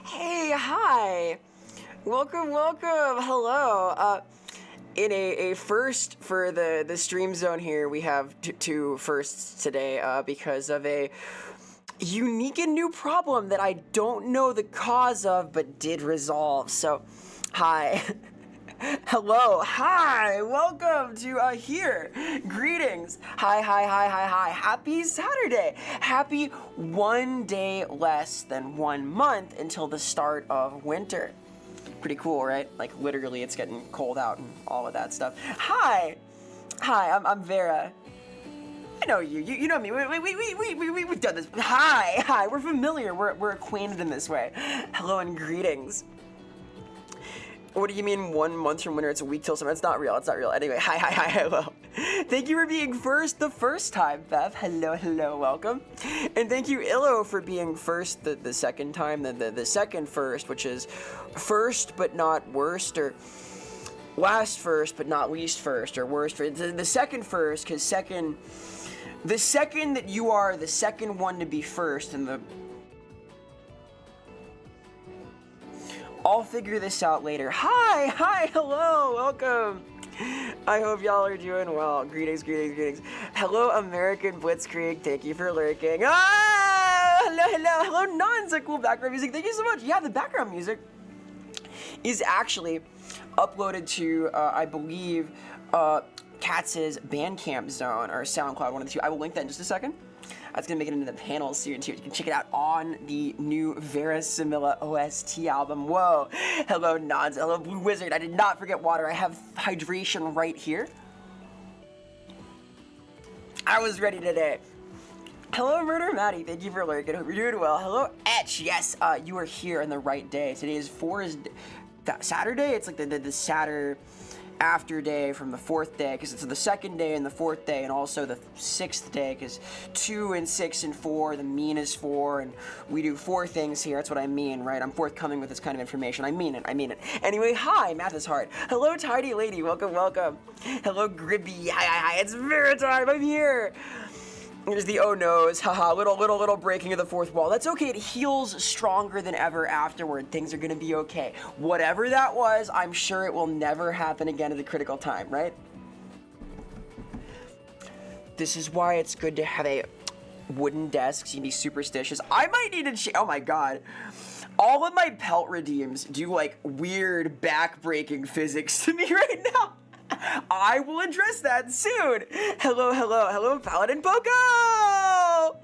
Hey, hi. Welcome, hello. In a first for the stream zone here, we have two firsts today because of a unique and new problem that I don't know the cause of but did resolve. So, hi. Hello, hi, welcome to here. Greetings. Hi. Happy Saturday. Happy 1 day less than 1 month until the start of winter. Pretty cool, right? Like literally it's getting cold out and all of that stuff. Hi, I'm Vera. I know you know me. We've done this. Hi, we're familiar. We're acquainted in this way. Hello and greetings. What do you mean 1 month from winter? It's a week till summer. It's not real. Anyway, hi, hello. Thank you for being first the first time, Bev. Hello, welcome. And thank you, Illo, for being first the second time, the second first, which is first but not worst, or last first but not least first, or worst. The second first, because the second that you are the second one to be first, and I'll figure this out later. Hi, hello, welcome. I hope y'all are doing well. Greetings. Hello, American Blitzkrieg. Thank you for lurking. Hello, Nonza. Cool background music. Thank you so much. Yeah, the background music is actually uploaded to, I believe, Katz's Bandcamp zone or SoundCloud, one of the two. I will link that in just a second. That's going to make it into the panels soon, too. You can check it out on the new Vera Simila OST album. Whoa. Hello, Nods. Hello, Blue Wizard. I did not forget water. I have hydration right here. I was ready today. Hello, Murder Maddie. Thank you for lurking. Hope you're doing well. Hello, Etch. Yes, you are here on the right day. Today is Saturday. It's like the Saturday after day from the fourth day, because it's the second day and the fourth day, and also the sixth day, because 2 and 6 and 4, the mean is 4, and we do 4 things here. That's what I mean, right? I'm forthcoming with this kind of information. I mean it. Anyway, hi, math is hard. Hello, Tidy Lady. Welcome. Hello, Gribby. Hi. It's Vera time. I'm here. There's the oh no's, haha, little breaking of the fourth wall. That's okay, it heals stronger than ever afterward. Things are gonna be okay. Whatever that was, I'm sure it will never happen again at a critical time, right? This is why it's good to have a wooden desk, so you can be superstitious. I might need to oh my god. All of my pelt redeems do like weird back-breaking physics to me right now. I will address that soon. Hello, Paladin Poco.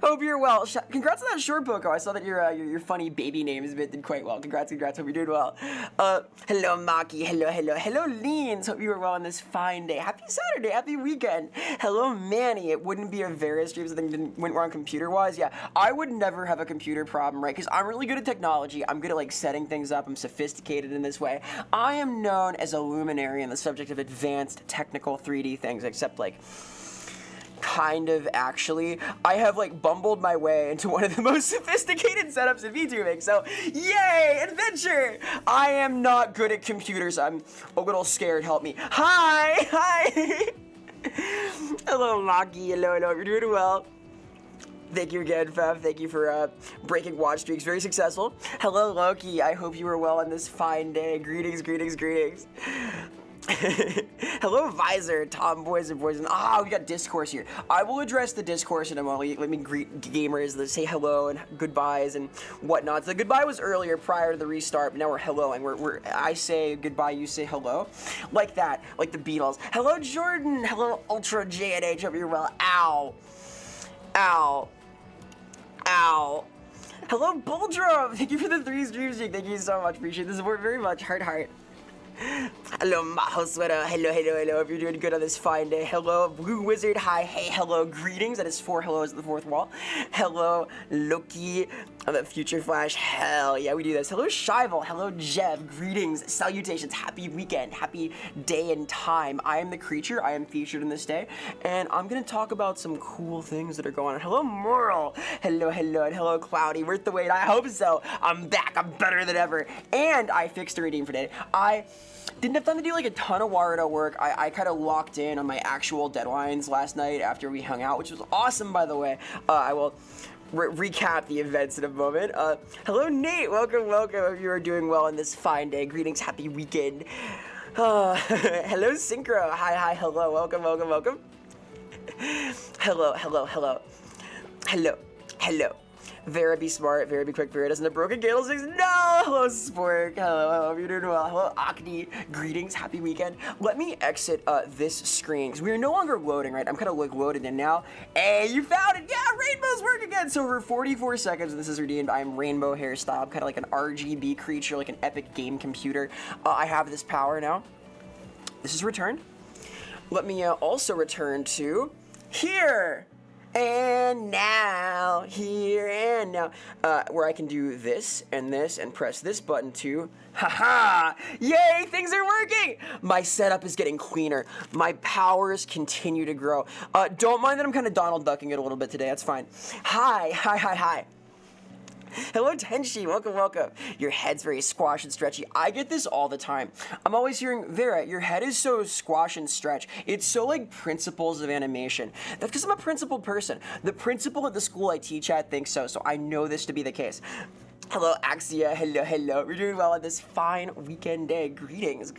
Hope you're well. Congrats on that short, Poco. I saw that your funny baby name is did quite well. Congrats. Hope you're doing well. Hello, Maki. Hello, Leans. Hope you are well on this fine day. Happy Saturday. Happy weekend. Hello, Manny. It wouldn't be a Vera stream if things went wrong computer-wise. Yeah, I would never have a computer problem, right? Because I'm really good at technology. I'm good at like setting things up. I'm sophisticated in this way. I am known as a luminary in the subject of advanced technical 3D things, except like kind of actually. I have like bumbled my way into one of the most sophisticated setups in VTubing, so yay, adventure! I am not good at computers. I'm a little scared. Help me. Hi. Hello, Maki. Hello. You're doing well. Thank you again, Fev. Thank you for breaking watch streaks. Very successful. Hello, Loki. I hope you are well on this fine day. Greetings. Hello, Visor, Tom, boys and boys. We got discourse here. I will address the discourse in a moment. Let me greet gamers. Let's say hello and goodbyes and whatnot. So the goodbye was earlier prior to the restart, but now we're helloing. I say goodbye, you say hello. Like that, like the Beatles. Hello, Jordan. Hello, Ultra J&H. Hope you're well. Ow. Hello, Buldrum. Thank you for the 3 streams. Thank you so much. Appreciate the support very much. Heart. Hello, Maho Sweater. Hello. If you're doing good on this fine day. Hello, Blue Wizard. Hi, hey, hello, greetings. That is 4 hellos at the fourth wall. Hello, Loki. The Future Flash. Hell yeah, we do this. Hello, Shival. Hello, Jeb. Greetings, salutations. Happy weekend. Happy day and time. I am the creature. I am featured in this day, and I'm gonna talk about some cool things that are going on. Hello, Moral. Hello, and hello, Cloudy. Worth the wait. I hope so. I'm back. I'm better than ever, and I fixed a redeem for today. I didn't have time to do like a ton of Warudo work. I kind of locked in on my actual deadlines last night after we hung out, which was awesome, by the way. I will recap the events in a moment. Hello, Nate. Welcome. Hope you are doing well on this fine day. Greetings. Happy weekend. Hello, Synchro. Hi. Hello. Welcome. Hello. Vera, be smart. Vera, be quick. Vera doesn't have broken candlesticks. No! Hello, Spork. Hello. Hope you're doing well. Hello, Akni. Greetings. Happy weekend. Let me exit this screen because we are no longer loading, right? I'm kind of like loaded in now. Hey, you found it. Yeah, rainbows work again. So for 44 seconds, this is redeemed. I'm rainbow hairstyle. I'm kind of like an RGB creature, like an epic game computer. I have this power now. This is returned. Let me also return to here. And now, here and now, where I can do this and press this button too. Haha! Yay, things are working! My setup is getting cleaner. My powers continue to grow. Don't mind that I'm kind of Donald Ducking it a little bit today, that's fine. Hi. Hello, Tenshi. Welcome. Your head's very squash and stretchy. I get this all the time. I'm always hearing, Vera, your head is so squash and stretch. It's so like principles of animation. That's because I'm a principled person. The principal at the school I teach at thinks so I know this to be the case. Hello, Axia. Hello. We're doing well on this fine weekend day. Greetings.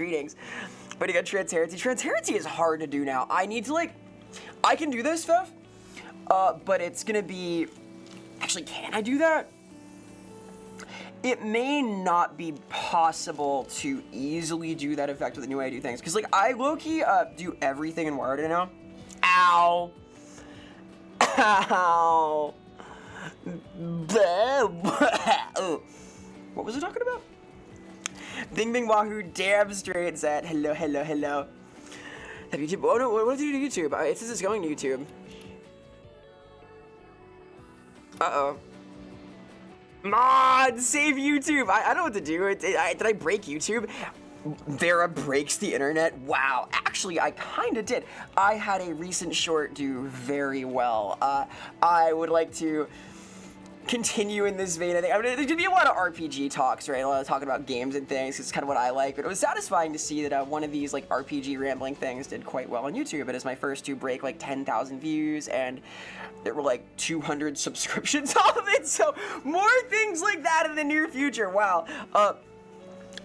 But you got transparency. Transparency is hard to do now. I need to I can do this stuff, but it's gonna be, actually, can I do that? It may not be possible to easily do that effect with the new way I do things. Because, I low-key do everything in Word now. Ow. What was I talking about? Bing Bing Wahoo, damn straight set. Hello. Have YouTube? Oh no, what did you do to YouTube? It says it's going to YouTube. Uh-oh. Mod, save YouTube. I don't know what to do. Did I break YouTube? Vera breaks the internet. Wow. Actually, I kind of did. I had a recent short do very well. I would like to continue in this vein. I think there's gonna be a lot of RPG talks, right? A lot of talking about games and things. It's kind of what I like. But it was satisfying to see that one of these RPG rambling things did quite well on YouTube. It is my first to break 10,000 views, and there were 200 subscriptions off of it. So more things like that in the near future. Wow.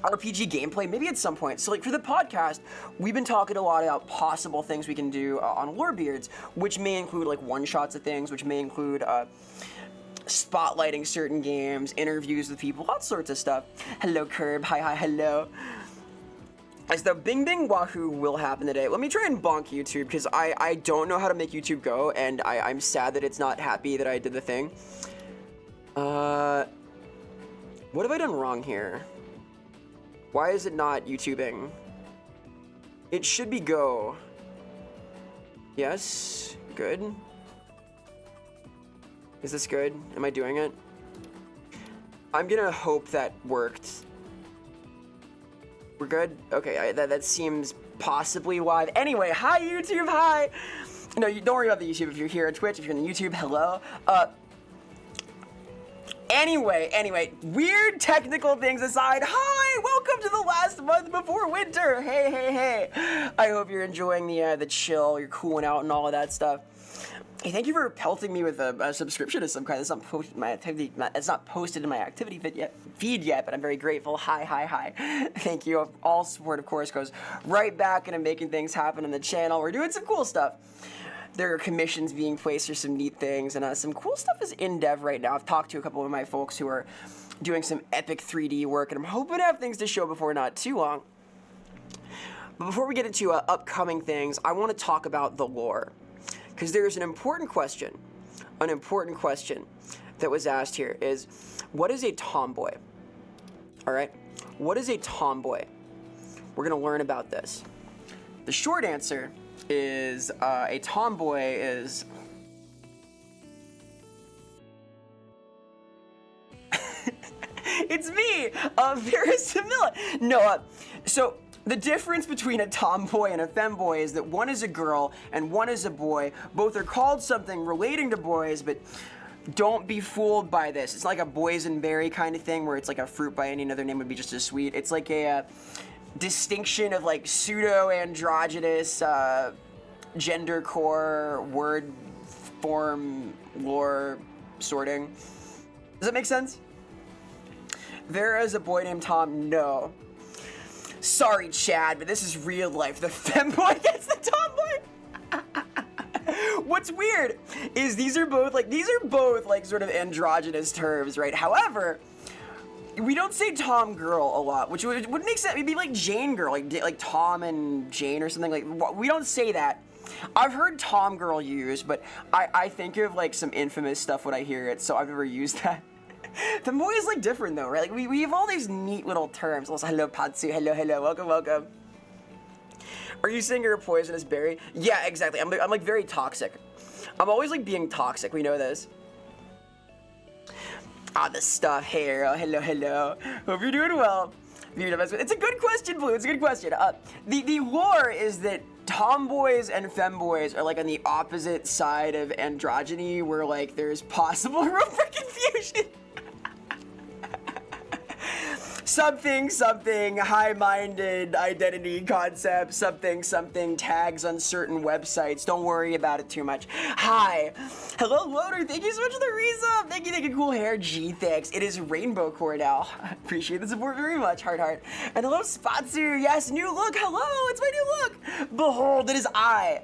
RPG gameplay, maybe at some point. So for the podcast, we've been talking a lot about possible things we can do on Lorebeards, which may include one-shots of things, which may include spotlighting certain games, interviews with people, all sorts of stuff. Hello, Curb. Hi, hello. As the Bing Bing Wahoo will happen today. Let me try and bonk YouTube, because I don't know how to make YouTube go, and I'm sad that it's not happy that I did the thing. What have I done wrong here? Why is it not YouTubing? It should be go. Yes, good. Is this good? Am I doing it? I'm gonna hope that worked. We're good? Okay, that seems possibly why. Anyway, hi YouTube, hi! No, don't worry about the YouTube if you're here on Twitch. If you're on the YouTube, hello. Anyway, weird technical things aside, hi! Welcome to the last month before winter! Hey. I hope you're enjoying the chill, you're cooling out and all of that stuff. Hey, thank you for pelting me with a subscription of some kind. It's not posted in my activity. It's not posted in my activity feed yet, but I'm very grateful. Hi. Thank you. All support, of course, goes right back into making things happen on the channel. We're doing some cool stuff. There are commissions being placed for some neat things, and some cool stuff is in dev right now. I've talked to a couple of my folks who are doing some epic 3D work, and I'm hoping to have things to show before not too long. But before we get into upcoming things, I want to talk about the lore. Because there's an important question that was asked here is, what is a tomboy? All right, what is a tomboy? We're going to learn about this. The short answer is a tomboy is... It's me, Vera Samilla. No, so... The difference between a tomboy and a femboy is that one is a girl and one is a boy. Both are called something relating to boys, but don't be fooled by this. It's like a boysenberry kind of thing where it's like a fruit by any other name would be just as sweet. It's like a distinction of pseudo-androgynous, gendercore, word form, lore sorting. Does that make sense? Vera is a boy named Tom. No. Sorry, Chad, but this is real life. The femboy gets the tomboy. What's weird is these are both like sort of androgynous terms, right? However, we don't say Tom girl a lot, which would make sense. It'd be like Jane girl, like Tom and Jane or something. Like, we don't say that. I've heard Tom girl used, but I think of like some infamous stuff when I hear it, so I've never used that. Femboy is like different though, right? Like we have all these neat little terms. Also, hello Patsu, hello, welcome. Are you saying you're a poisonous berry? Yeah, exactly. I'm like very toxic. I'm always like being toxic. We know this. The stuff here. Oh, hello. Hope you're doing well. It's a good question, Blue. It's a good question. The lore is that tomboys and femboys are like on the opposite side of androgyny, where like there's possible room for confusion. Something, high-minded identity concept, something, tags on certain websites. Don't worry about it too much. Hi. Hello, Loader. Thank you so much for the resub. Thank you, cool hair. Gee, thanks. It is Rainbow Cordell. Appreciate the support very much. Heart. And hello, Spatsu. Yes, new look. Hello, it's my new look. Behold, it is I,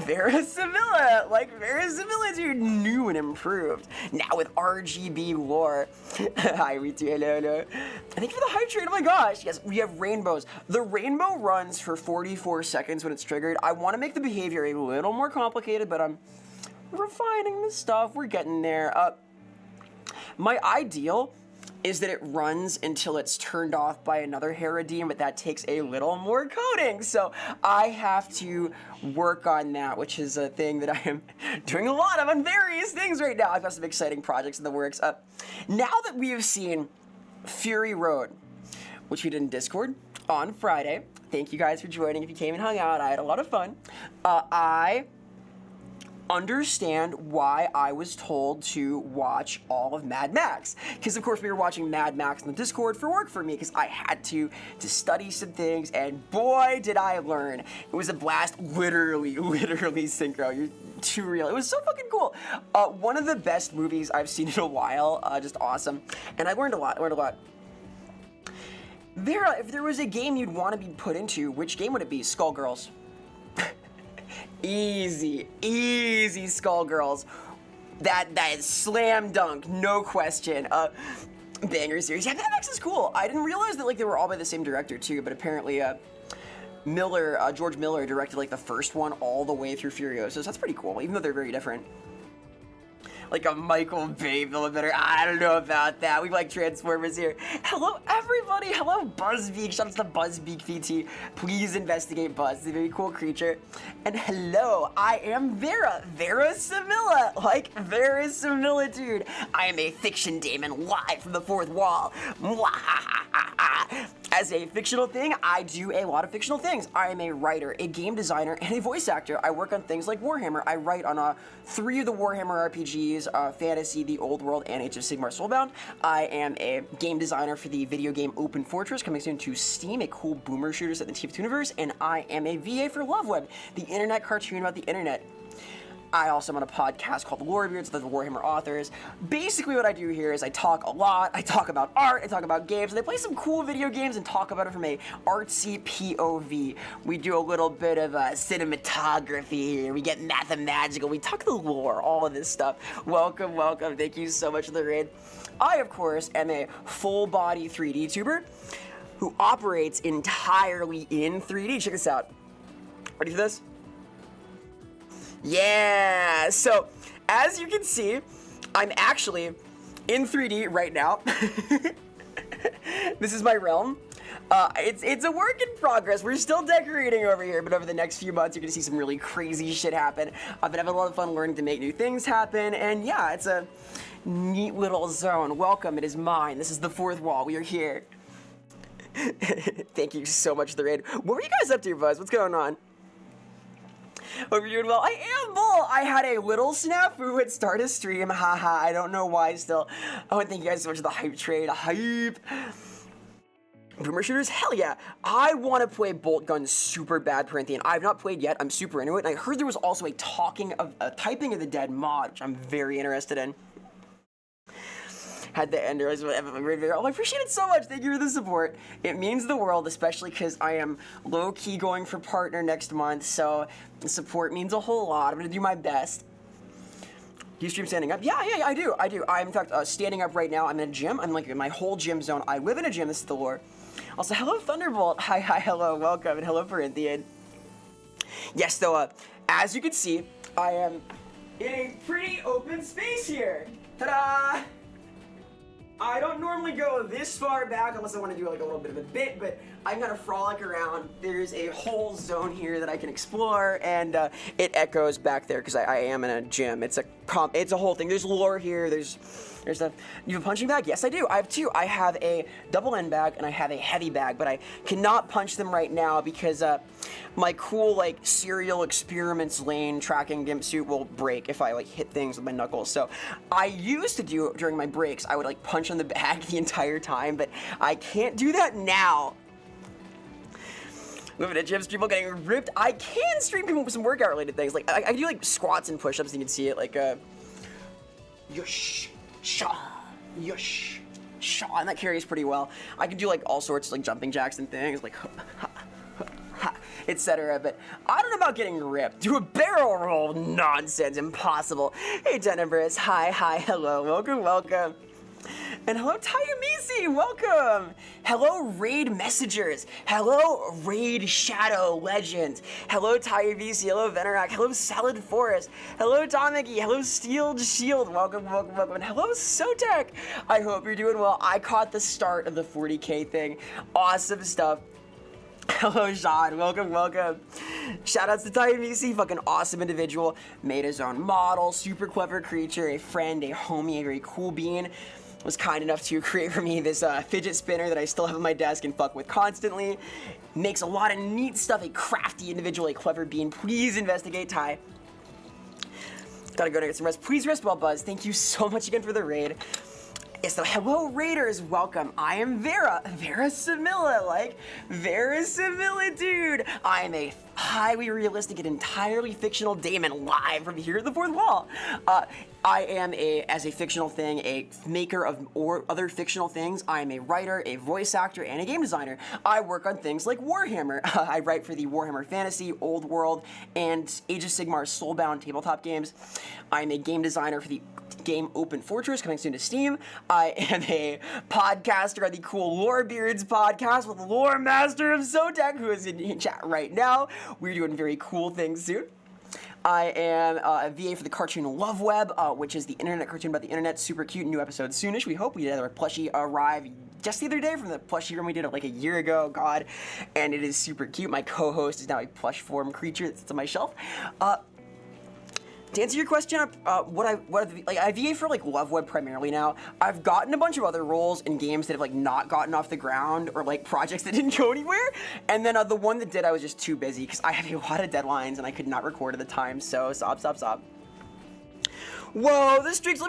Vera Sevilla. Like Vera Sevilla, dude. New and improved. Now with RGB lore. Hi, Ritu. Hello. Thank you for the hype train. Oh my gosh. Yes, we have rainbows. The rainbow runs for 44 seconds when it's triggered. I want to make the behavior a little more complicated, but I'm refining the stuff. We're getting there. My ideal is that it runs until it's turned off by another Herodine, but that takes a little more coding. So I have to work on that, which is a thing that I am doing a lot of on various things right now. I've got some exciting projects in the works. Now that we have seen Fury Road, which we did in Discord on Friday. Thank you guys for joining. If you came and hung out, I had a lot of fun. I understand why I was told to watch all of Mad Max. Because, of course, we were watching Mad Max in the Discord for work for me, because I had to study some things, and boy, did I learn. It was a blast. Literally synchro. You're too real. It was so fucking cool. One of the best movies I've seen in a while. Just awesome. And I learned a lot. Vera, if there was a game you'd want to be put into, which game would it be? Skullgirls. Easy Skullgirls. That is slam dunk, no question. Banger series. Yeah, Mad Max is cool. I didn't realize that like they were all by the same director too, but apparently George Miller directed like the first one all the way through Furiosa. So that's pretty cool, even though they're very different. Like a Michael Bay villain better. I don't know about that. We like Transformers here. Hello, everybody. Hello, Buzzbeak. Shout out to Buzzbeak VT. Please investigate Buzz. He's a very cool creature. And hello, I am Vera. Vera Sevilla. Like Vera Similitude. I am a fiction daemon live from the fourth wall. As a fictional thing, I do a lot of fictional things. I am a writer, a game designer, and a voice actor. I work on things like Warhammer. I write on 3 of the Warhammer RPGs, Fantasy, The Old World, and Age of Sigmar Soulbound. I am a game designer for the video game Open Fortress, coming soon to Steam, a cool boomer shooter set in the TF2 universe, and I am a VA for LoveWeb, the internet cartoon about the internet. I also am on a podcast called Lorebeards, the Warhammer authors. Basically what I do here is I talk a lot, I talk about art, I talk about games, and I play some cool video games and talk about it from a artsy POV. We do a little bit of cinematography here, we get mathematical, we talk the lore, all of this stuff. Welcome, thank you so much for the raid. I, of course, am a full-body 3D tuber who operates entirely in 3D. Check this out. Ready for this? Yeah, so as you can see, I'm actually in 3D right now. This is my realm. It's a work in progress. We're still decorating over here, but over the next few months, you're gonna see some really crazy shit happen. I've been having a lot of fun learning to make new things happen, and yeah, it's a neat little zone. Welcome, it is mine. This is the fourth wall. We are here. Thank you so much for the raid. What were you guys up to, Buzz? What's going on? Hope you're doing well. I am Bull. I had a little snafu at start of stream. Haha, I don't know why still. Oh, and thank you guys so much for the hype trade. Hype. Boomer shooters? Hell yeah. I want to play Bolt Gun super bad, Corinthian. I've not played yet. I'm super into it. And I heard there was also a typing of the dead mod, which I'm very interested in. had the ender as whatever. I appreciate it so much. Thank you for the support. It means the world, especially because I am low-key going for partner next month, so the support means a whole lot. I'm gonna do my best. Do you stream standing up? Yeah, I do. I'm in fact standing up right now. I'm in a gym. I'm like in my whole gym zone. I live in a gym. This is the lore. Also, hello Thunderbolt. Hi, hello, welcome, and hello Corinthian. Yes, though, as you can see, I am in a pretty open space here. Ta-da! I don't normally go this far back unless I want to do like a little bit of a bit, but I'm gonna frolic around. There's a whole zone here that I can explore, and it echoes back there because I am in a gym. It's a whole thing. There's lore here. There's a. You have a punching bag? Yes, I do. I have two. I have a double end bag and I have a heavy bag, but I cannot punch them right now because my cool like serial experiments lane tracking gimp suit will break if I like hit things with my knuckles. So I used to do during my breaks. I would like punch on the bag the entire time, but I can't do that now. Moving to gyms, people getting ripped. I can stream people with some workout related things. Like I do like squats and push-ups, and you can see it like yush, sha, yush, sha, and that carries pretty well. I can do like all sorts of like jumping jacks and things like etc. But I don't know about getting ripped. Do a barrel roll? Nonsense, impossible. Hey Tenebris, hi, hello, welcome. And hello Tayamisi, welcome! Hello Raid Messengers, hello Raid Shadow Legends, hello Tayamisi, hello Venerak, hello Salad Forest, hello Tameki, hello Steeled Shield, welcome, and hello Sotek! I hope you're doing well. I caught the start of the 40k thing. Awesome stuff. Hello Sean, welcome. Shoutouts to Tayamisi, fucking awesome individual. Made his own model, super clever creature, a friend, a homie, a very cool being. Was kind enough to create for me this fidget spinner that I still have on my desk and fuck with constantly. Makes a lot of neat stuff, a crafty individual, a clever being. Please investigate, Ty. Gotta go to get some rest. Please rest well, Buzz. Thank you so much again for the raid. Yes, so hello Raiders, welcome. I am Vera Similla, dude. I am a highly realistic and entirely fictional daemon live from here at the fourth wall. I am as a fictional thing, a maker of other fictional things. I am a writer, a voice actor, and a game designer. I work on things like Warhammer. I write for the Warhammer Fantasy, Old World, and Age of Sigmar's Soulbound tabletop games. I am a game designer for the game Open Fortress, coming soon to Steam. I am a podcaster on the cool Lorebeards podcast with Lore Master of Zotek, who is in chat right now. We're doing very cool things soon. I am a VA for the cartoon Love Web, which is the internet cartoon about the internet. Super cute, new episode soonish. We hope. We had our plushie arrive just the other day from the plushie room we did it like a year ago, God, and it is super cute. My co-host is now a plush form creature that sits on my shelf. To answer your question, I VA for like Love Web primarily now. I've gotten a bunch of other roles in games that have like not gotten off the ground or like projects that didn't go anywhere. And then the one that did, I was just too busy because I have a lot of deadlines and I could not record at the time. So stop. Whoa, the streaks.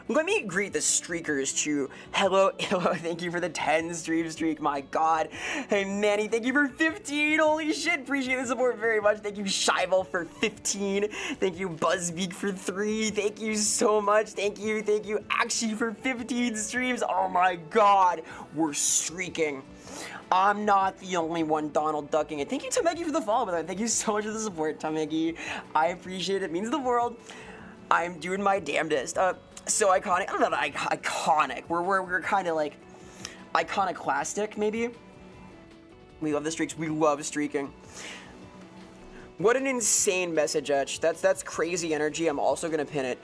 Let me greet the streakers too. Hello, thank you for the 10 stream streak, my God. Hey Manny, thank you for 15, holy shit, appreciate the support very much. Thank you Shival for 15, thank you Buzzbeak for 3, thank you so much, thank you Actually for 15 streams, oh my God, we're streaking. I'm not the only one Donald ducking it. Thank you Tameki for the follow, by the way. Thank you so much for the support, Tameki. I appreciate it, it means the world. I'm doing my damnedest. So iconic. I don't know about iconic. We're kind of like iconoclastic, maybe. We love the streaks. We love streaking. What an insane message, Etch. That's crazy energy. I'm also gonna pin it.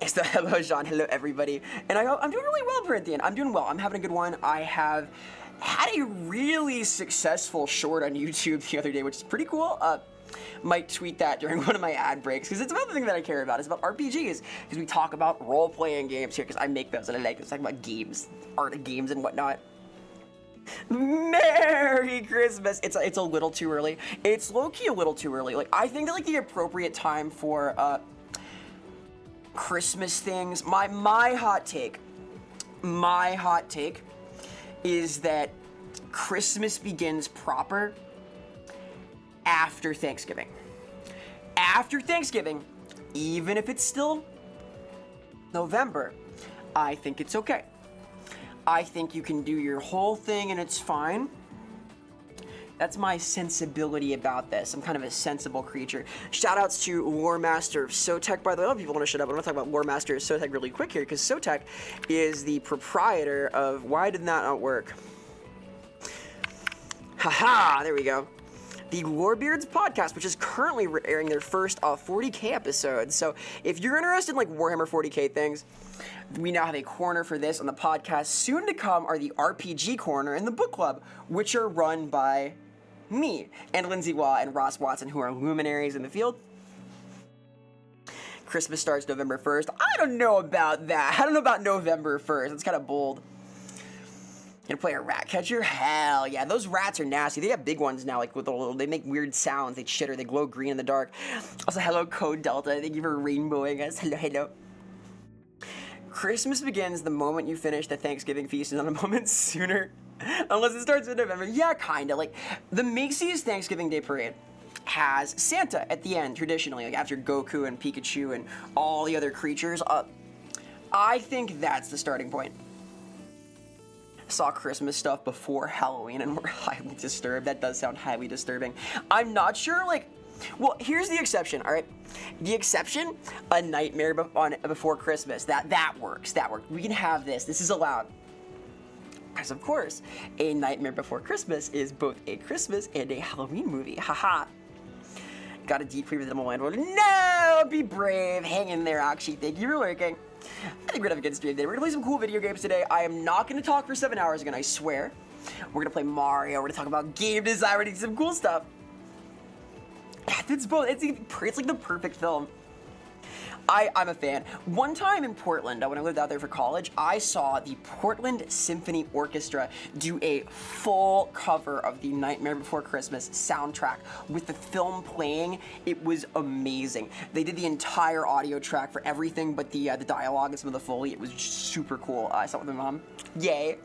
It's the hello, Jean. Hello, everybody. And I'm doing really well, Corinthian. I'm doing well. I'm having a good one. I have had a really successful short on YouTube the other day, which is pretty cool. Might tweet that during one of my ad breaks because it's about the thing that I care about. It's about RPGs because we talk about role-playing games here because I make those and I like to talk about games, art of games and whatnot. Merry Christmas! It's a little too early. It's low-key a little too early. Like I think that like the appropriate time for Christmas things. My hot take is that Christmas begins proper after Thanksgiving. After Thanksgiving, even if it's still November, I think it's okay. I think you can do your whole thing and it's fine. That's my sensibility about this. I'm kind of a sensible creature. Shoutouts to Lore Master of Sotek, by the way. A lot of people want to shut up. I'm going to talk about Lore Master of Sotek really quick here, because Sotek is the proprietor of... Why did that not work? Haha, there we go. The Lorebeards podcast, which is currently airing their first 40k episode. So if you're interested in like Warhammer 40k things, we now have a corner for this on the podcast. Soon to come are the RPG corner and the book club, which are run by me and Lindsay Waugh and Ross Watson, who are luminaries in the field. Christmas starts November 1st. I don't know about that. I don't know about November 1st. It's kind of bold. Gonna play a rat catcher? Hell yeah. Those rats are nasty. They have big ones now, like with a little, they make weird sounds. They chitter. They glow green in the dark. Also, hello, Code Delta. Thank you for rainbowing us. Hello, hello. Christmas begins the moment you finish the Thanksgiving feast, and not a moment sooner. Unless it starts in November. Yeah, kinda. Like, the Macy's Thanksgiving Day Parade has Santa at the end, traditionally, like after Goku and Pikachu and all the other creatures. I think that's the starting point. Saw Christmas stuff before Halloween and we're highly disturbed. That does sound highly disturbing. I'm not sure, like, well, here's the exception, all right? The exception, A Nightmare Before Christmas. That works. That works. We can have this. This is allowed. Because, of course, A Nightmare Before Christmas is both a Christmas and a Halloween movie. Haha. Got a deep cleave with the landlord. No! Be brave. Hang in there, Akshi. Thank you for lurking. I think we're gonna have a good stream today. We're gonna play some cool video games today. I am not gonna talk for 7 hours again, I swear. We're gonna play Mario. We're gonna talk about game design. We're gonna do some cool stuff. It's both. It's like the perfect film. I'm a fan. One time in Portland, when I lived out there for college, I saw the Portland Symphony Orchestra do a full cover of the Nightmare Before Christmas soundtrack with the film playing. It was amazing. They did the entire audio track for everything but the dialogue and some of the Foley. It was super cool. I saw it with my mom. Yay.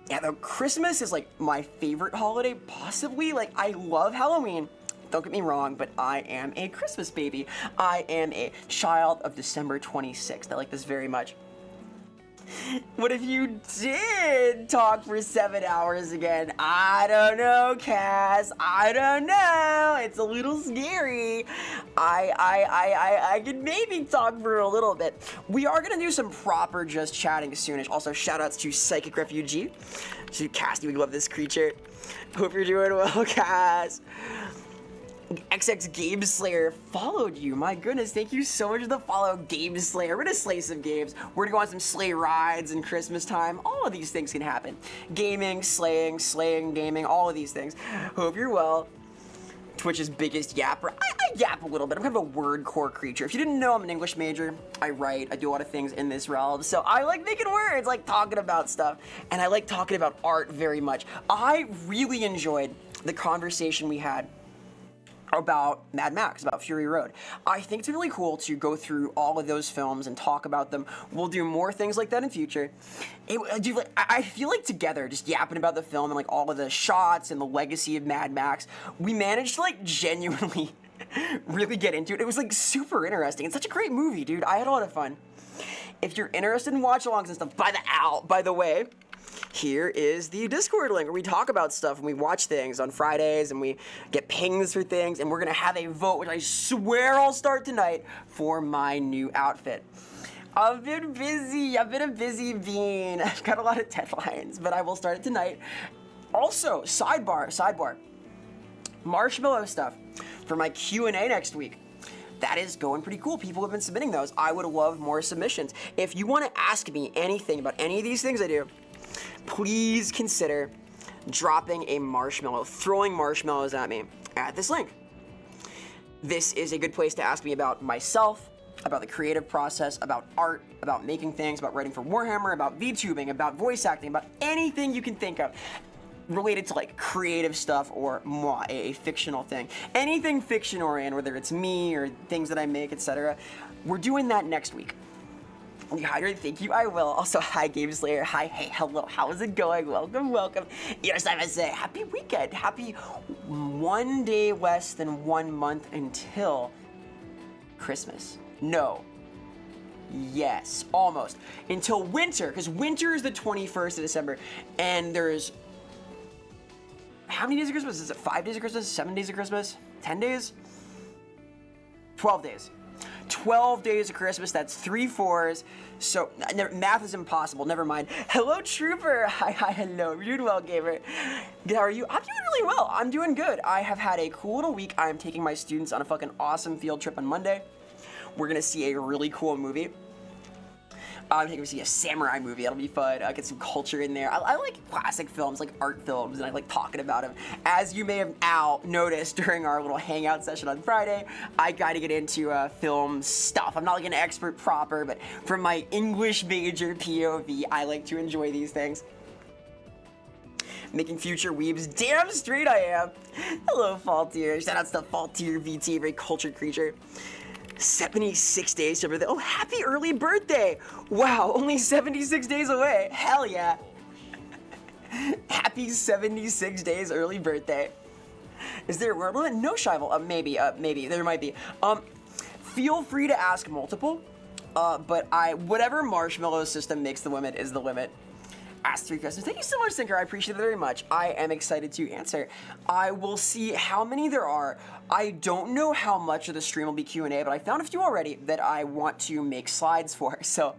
Yeah, though, Christmas is like my favorite holiday, possibly. Like, I love Halloween. Don't get me wrong, but I am a Christmas baby. I am a child of December 26th. I like this very much. What if you did talk for 7 hours again? I don't know, Cass. I don't know. It's a little scary. I could maybe talk for a little bit. We are gonna do some proper just chatting soonish. Also, shoutouts to Psychic Refugee. To Cass, we love this creature. Hope you're doing well, Cass. XX Game Slayer followed you. My goodness, thank you so much for the follow, Game Slayer. We're gonna slay some games. We're gonna go on some sleigh rides in Christmas time. All of these things can happen. Gaming, slaying, gaming, all of these things. Hope you're well. Twitch's biggest yapper. I yap a little bit. I'm kind of a word core creature. If you didn't know, I'm an English major. I write. I do a lot of things in this realm. So I like making words, like talking about stuff. And I like talking about art very much. I really enjoyed the conversation we had about Mad Max, about Fury Road. I think it's really cool to go through all of those films and talk about them. We'll do more things like that in future. I feel like together, just yapping about the film and like all of the shots and the legacy of Mad Max, we managed to like genuinely really get into it. It was like super interesting. It's such a great movie, dude. I had a lot of fun. If you're interested in watch-alongs and stuff, by the way, here is the Discord link where we talk about stuff and we watch things on Fridays and we get pings for things, and we're gonna have a vote, which I swear I'll start tonight, for my new outfit. I've been busy. I've been a busy bean. I've got a lot of deadlines, but I will start it tonight. Also, sidebar, marshmallow stuff for my Q&A next week. That is going pretty cool. People have been submitting those. I would love more submissions. If you want to ask me anything about any of these things I do, please consider dropping a marshmallow, throwing marshmallows at me at this link. This is a good place to ask me about myself, about the creative process, about art, about making things, about writing for Warhammer, about VTubing, about voice acting, about anything you can think of related to like creative stuff or moi, a fictional thing. Anything fiction oriented, whether it's me or things that I make, etc. We're doing that next week. Hydrate, thank you, I will. Also, hi, Game Slayer. Hi, hey, hello, how is it going? Welcome. Yes, I must say, happy weekend. Happy 1 day less than 1 month until Christmas. No. Yes, almost. Until winter, because winter is the 21st of December, and there's... How many days of Christmas? Is it 5 days of Christmas? 7 days of Christmas? 10 days? 12 days. 12 days of Christmas, that's 3 4s. So, math is impossible, never mind. Hello, Trooper. Hi, hello. You're doing well, Gamer. How are you? I'm doing really well. I'm doing good. I have had a cool little week. I'm taking my students on a fucking awesome field trip on Monday. We're gonna see a really cool movie. I'm taking to see a samurai movie. That'll be fun. Get some culture in there. I like classic films, like art films, and I like talking about them. As you may have now noticed during our little hangout session on Friday, I got to get into film stuff. I'm not like an expert proper, but from my English major POV, I like to enjoy these things. Making future weebs. Damn straight I am. Hello, Faultier. Shoutouts to Faultier VT, very cultured creature. 76 days to birthday. Oh, happy early birthday! Wow, only 76 days away. Hell yeah. Happy 76 days early birthday. Is there a word limit? No, Shival. Maybe. There might be. Feel free to ask multiple. But whatever marshmallow system makes the limit is the limit. Ask 3 questions. Thank you so much, Sinker. I appreciate it very much. I am excited to answer. I will see how many there are. I don't know how much of the stream will be Q&A, but I found a few already that I want to make slides for. So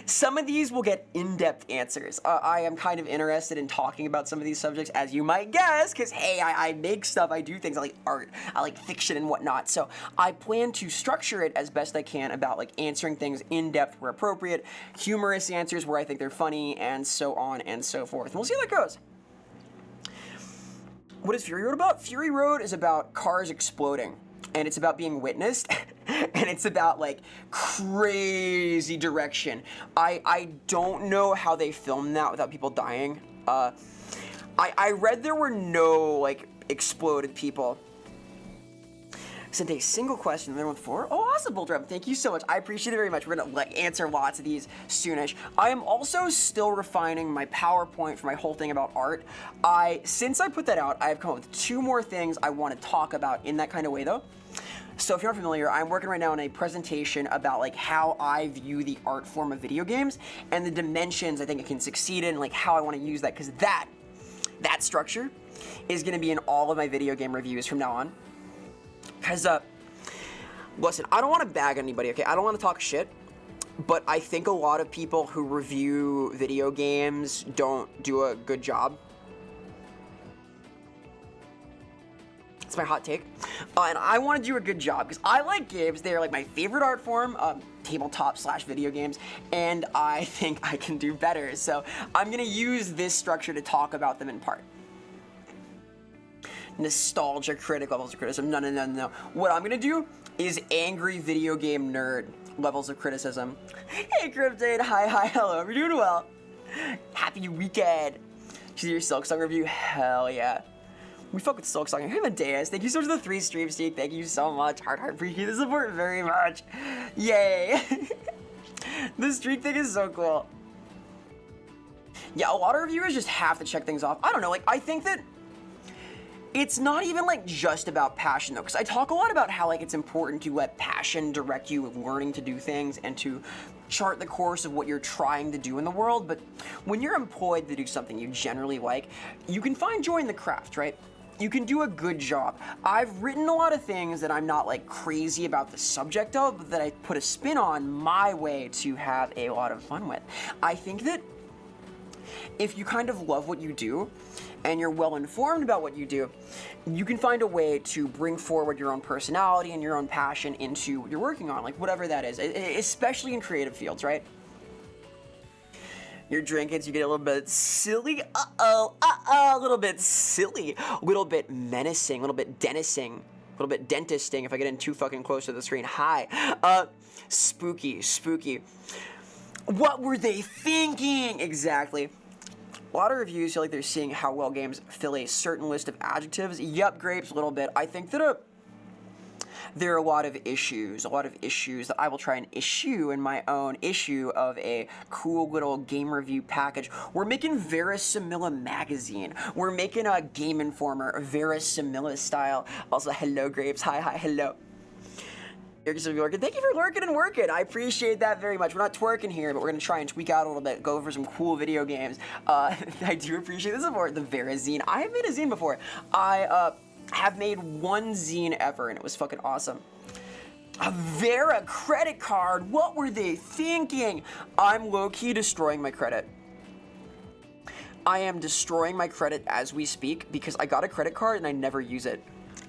some of these will get in-depth answers. I am kind of interested in talking about some of these subjects, as you might guess, because, hey, I make stuff, I do things, I like art, I like fiction and whatnot, so I plan to structure it as best I can about, like, answering things in-depth where appropriate, humorous answers where I think they're funny, and so on and so forth. And we'll see how that goes. What is Fury Road about? Fury Road is about cars exploding, and it's about being witnessed, and it's about, like, crazy direction. I don't know how they filmed that without people dying. I read there were no, like, exploded people. Sent a single question, and then with 4. Oh, awesome, Bull Thank you so much. I appreciate it very much. We're gonna, like, answer lots of these soonish. I am also still refining my PowerPoint for my whole thing about art. Since I put that out, I have come up with 2 more things I want to talk about in that kind of way, though. So if you're not familiar, I'm working right now on a presentation about, like, how I view the art form of video games and the dimensions I think it can succeed in, like, how I want to use that, because that structure is going to be in all of my video game reviews from now on. Because, listen, I don't want to bag anybody, okay? I don't want to talk shit, but I think a lot of people who review video games don't do a good job. It's my hot take. And I want to do a good job because I like games. They're like my favorite art form, tabletop/video games, and I think I can do better. So I'm going to use this structure to talk about them in part. Nostalgia critic levels of criticism. No. What I'm going to do is angry video game nerd levels of criticism. Hey, Cryptade. Hi, hello. We're doing well. Happy weekend. Did you see your Silk Song review? Hell yeah. We fuck with Silk Song. Hey, Amadeus. Thank you so much for the 3 streams, Steve. Thank you so much. Heart, appreciate the support very much. Yay. The streak thing is so cool. Yeah, a lot of reviewers just have to check things off. I don't know, like, I think that it's not even, like, just about passion, though, because I talk a lot about how, like, it's important to let passion direct you with learning to do things and to chart the course of what you're trying to do in the world, but when you're employed to do something you generally like, you can find joy in the craft, right? You can do a good job. I've written a lot of things that I'm not, like, crazy about the subject of, but that I put a spin on my way to have a lot of fun with. I think that if you kind of love what you do, and you're well informed about what you do, you can find a way to bring forward your own personality and your own passion into what you're working on, like whatever that is, especially in creative fields, right? You're drinking, so you get a little bit silly, a little bit silly, a little bit menacing, a little bit dentising, a little bit dentisting if I get in too fucking close to the screen. Hi. Spooky. What were they thinking? Exactly. A lot of reviews feel like they're seeing how well games fill a certain list of adjectives. Yep, Grapes, a little bit. I think that there are a lot of issues that I will try and issue in my own issue of a cool little game review package. We're making Verisimila magazine. We're making a Game Informer, Verisimila style. Also, hello, Grapes. Hi, hello. You're gonna be lurking. Thank you for lurking and working. I appreciate that very much. We're not twerking here, but we're gonna try and tweak out a little bit, go over some cool video games. I do appreciate the support. The Vera zine. I have made a zine before. I have made one zine ever, and it was fucking awesome. A Vera credit card. What were they thinking? I'm low-key destroying my credit. I am destroying my credit as we speak because I got a credit card and I never use it.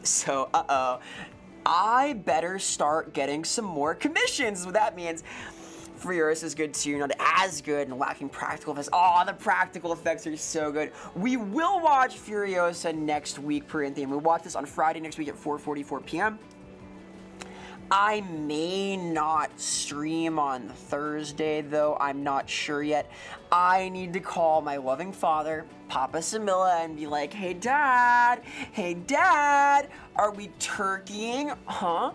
So, I better start getting some more commissions. What that means, Furiosa is good too, not as good and lacking practical effects. Oh, the practical effects are so good. We will watch Furiosa next week, Corinthian. We'll watch this on Friday next week at 4:44 p.m. I may not stream on Thursday, though. I'm not sure yet. I need to call my loving father, Papa Samila, and be like, hey, Dad, are we turkeying? Huh?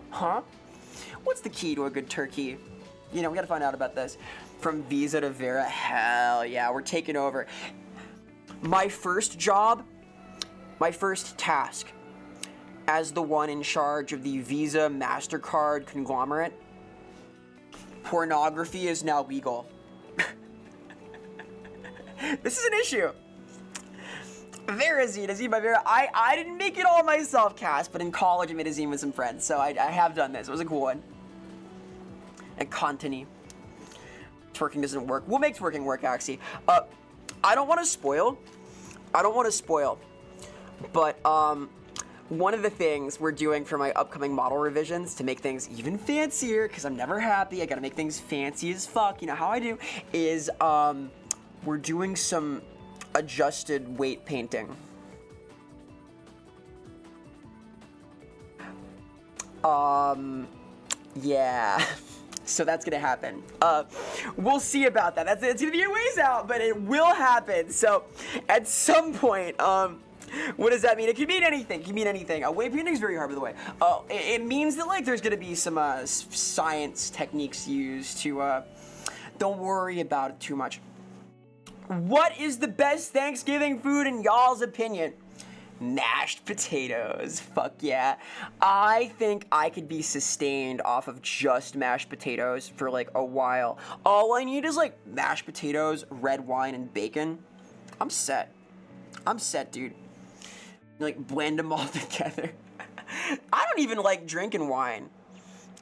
What's the key to a good turkey? You know, we gotta find out about this. From Visa to Vera, hell yeah, we're taking over. My first job, my first task, as the one in charge of the Visa MasterCard conglomerate, pornography is now legal. This is an issue. Vera zine, a zine by Vera. I didn't make it all myself, Cass, but in college I made a zine with some friends, so I have done this. It was a cool one. And Contini. Twerking doesn't work. We'll make twerking work, actually. I don't want to spoil, but, one of the things we're doing for my upcoming model revisions to make things even fancier, because I'm never happy, I gotta make things fancy as fuck, you know how I do, is we're doing some adjusted weight painting. Yeah. So that's gonna happen. We'll see about that. It's gonna be a ways out, but it will happen. So at some point, what does that mean? It could mean anything. It can mean anything. Weight painting is very hard, by the way. It means that like there's gonna be some science techniques used to. Don't worry about it too much. What is the best Thanksgiving food in y'all's opinion? Mashed potatoes. Fuck yeah. I think I could be sustained off of just mashed potatoes for like a while. All I need is like mashed potatoes, red wine, and bacon. I'm set. Dude. Like blend them all together. I don't even like drinking wine.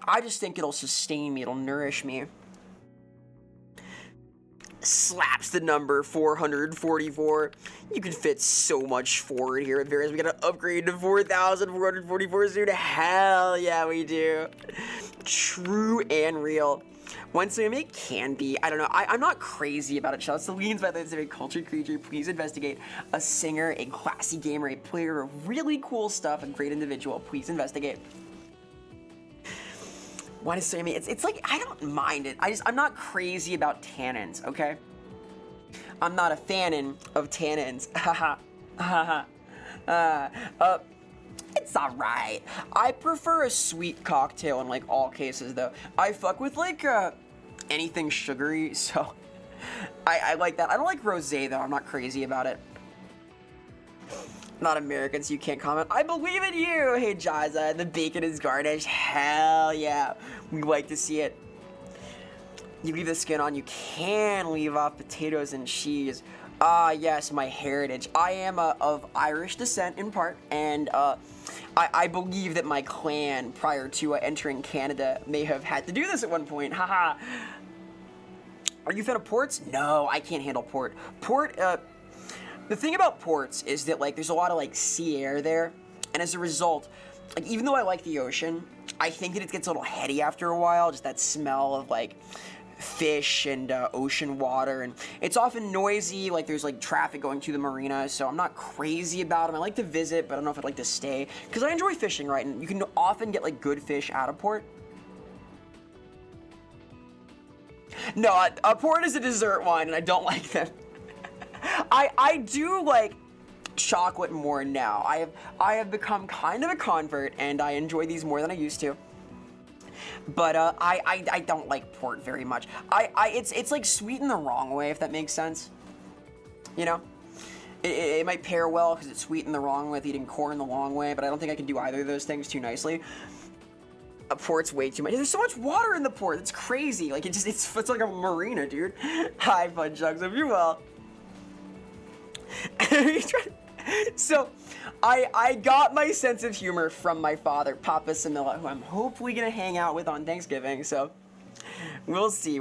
I just think it'll sustain me. It'll nourish me. Slaps the number 444. You can fit so much forward here at Vera's. We gotta upgrade to 4,444 soon. Hell yeah, we do. True and real. One Slam it can be. I don't know. I'm not crazy about it. Shouts to Leans by the Pacific Culture Creature. Please investigate. A singer, a classy gamer, a player of really cool stuff, a great individual. Please investigate. Why does Sammy? It's like I don't mind it. I'm not crazy about tannins. Okay. I'm not a fanin of tannins. Haha. It's alright. I prefer a sweet cocktail in like all cases though. I fuck with like anything sugary, so I like that. I don't like rosé though. I'm not crazy about it. Not American, so you can't comment. I believe in you. Hey Jaza, the bacon is garnished. Hell yeah. We like to see it. You leave the skin on, you can leave off potatoes and cheese. Ah, yes, my heritage. I am of Irish descent in part, and I believe that my clan, prior to entering Canada, may have had to do this at one point. Haha. Are you a fan of ports? No, I can't handle port. Port, the thing about ports is that, like, there's a lot of, like, sea air there, and as a result, like, even though I like the ocean, I think that it gets a little heady after a while, just that smell of, like, fish and ocean water, and it's often noisy, like there's like traffic going to the marina, so I'm not crazy about them. I like to visit, but I don't know if I'd like to stay, because I enjoy fishing, right? And you can often get like good fish out of port. No, a port is a dessert wine, and I don't like them. I do like chocolate more now. I have become kind of a convert, and I enjoy these more than I used to. But I don't like port very much. It's like sweet in the wrong way, if that makes sense. You know, it might pair well because it's sweet in the wrong way with eating corn the long way, but I don't think I can do either of those things too nicely. A port's way too much. There's so much water in the port. It's crazy. Like it's like a marina, dude. Hi, Fun Chugs, hope you're well. So, I got my sense of humor from my father, Papa Samila, who I'm hopefully gonna hang out with on Thanksgiving. So, we'll see.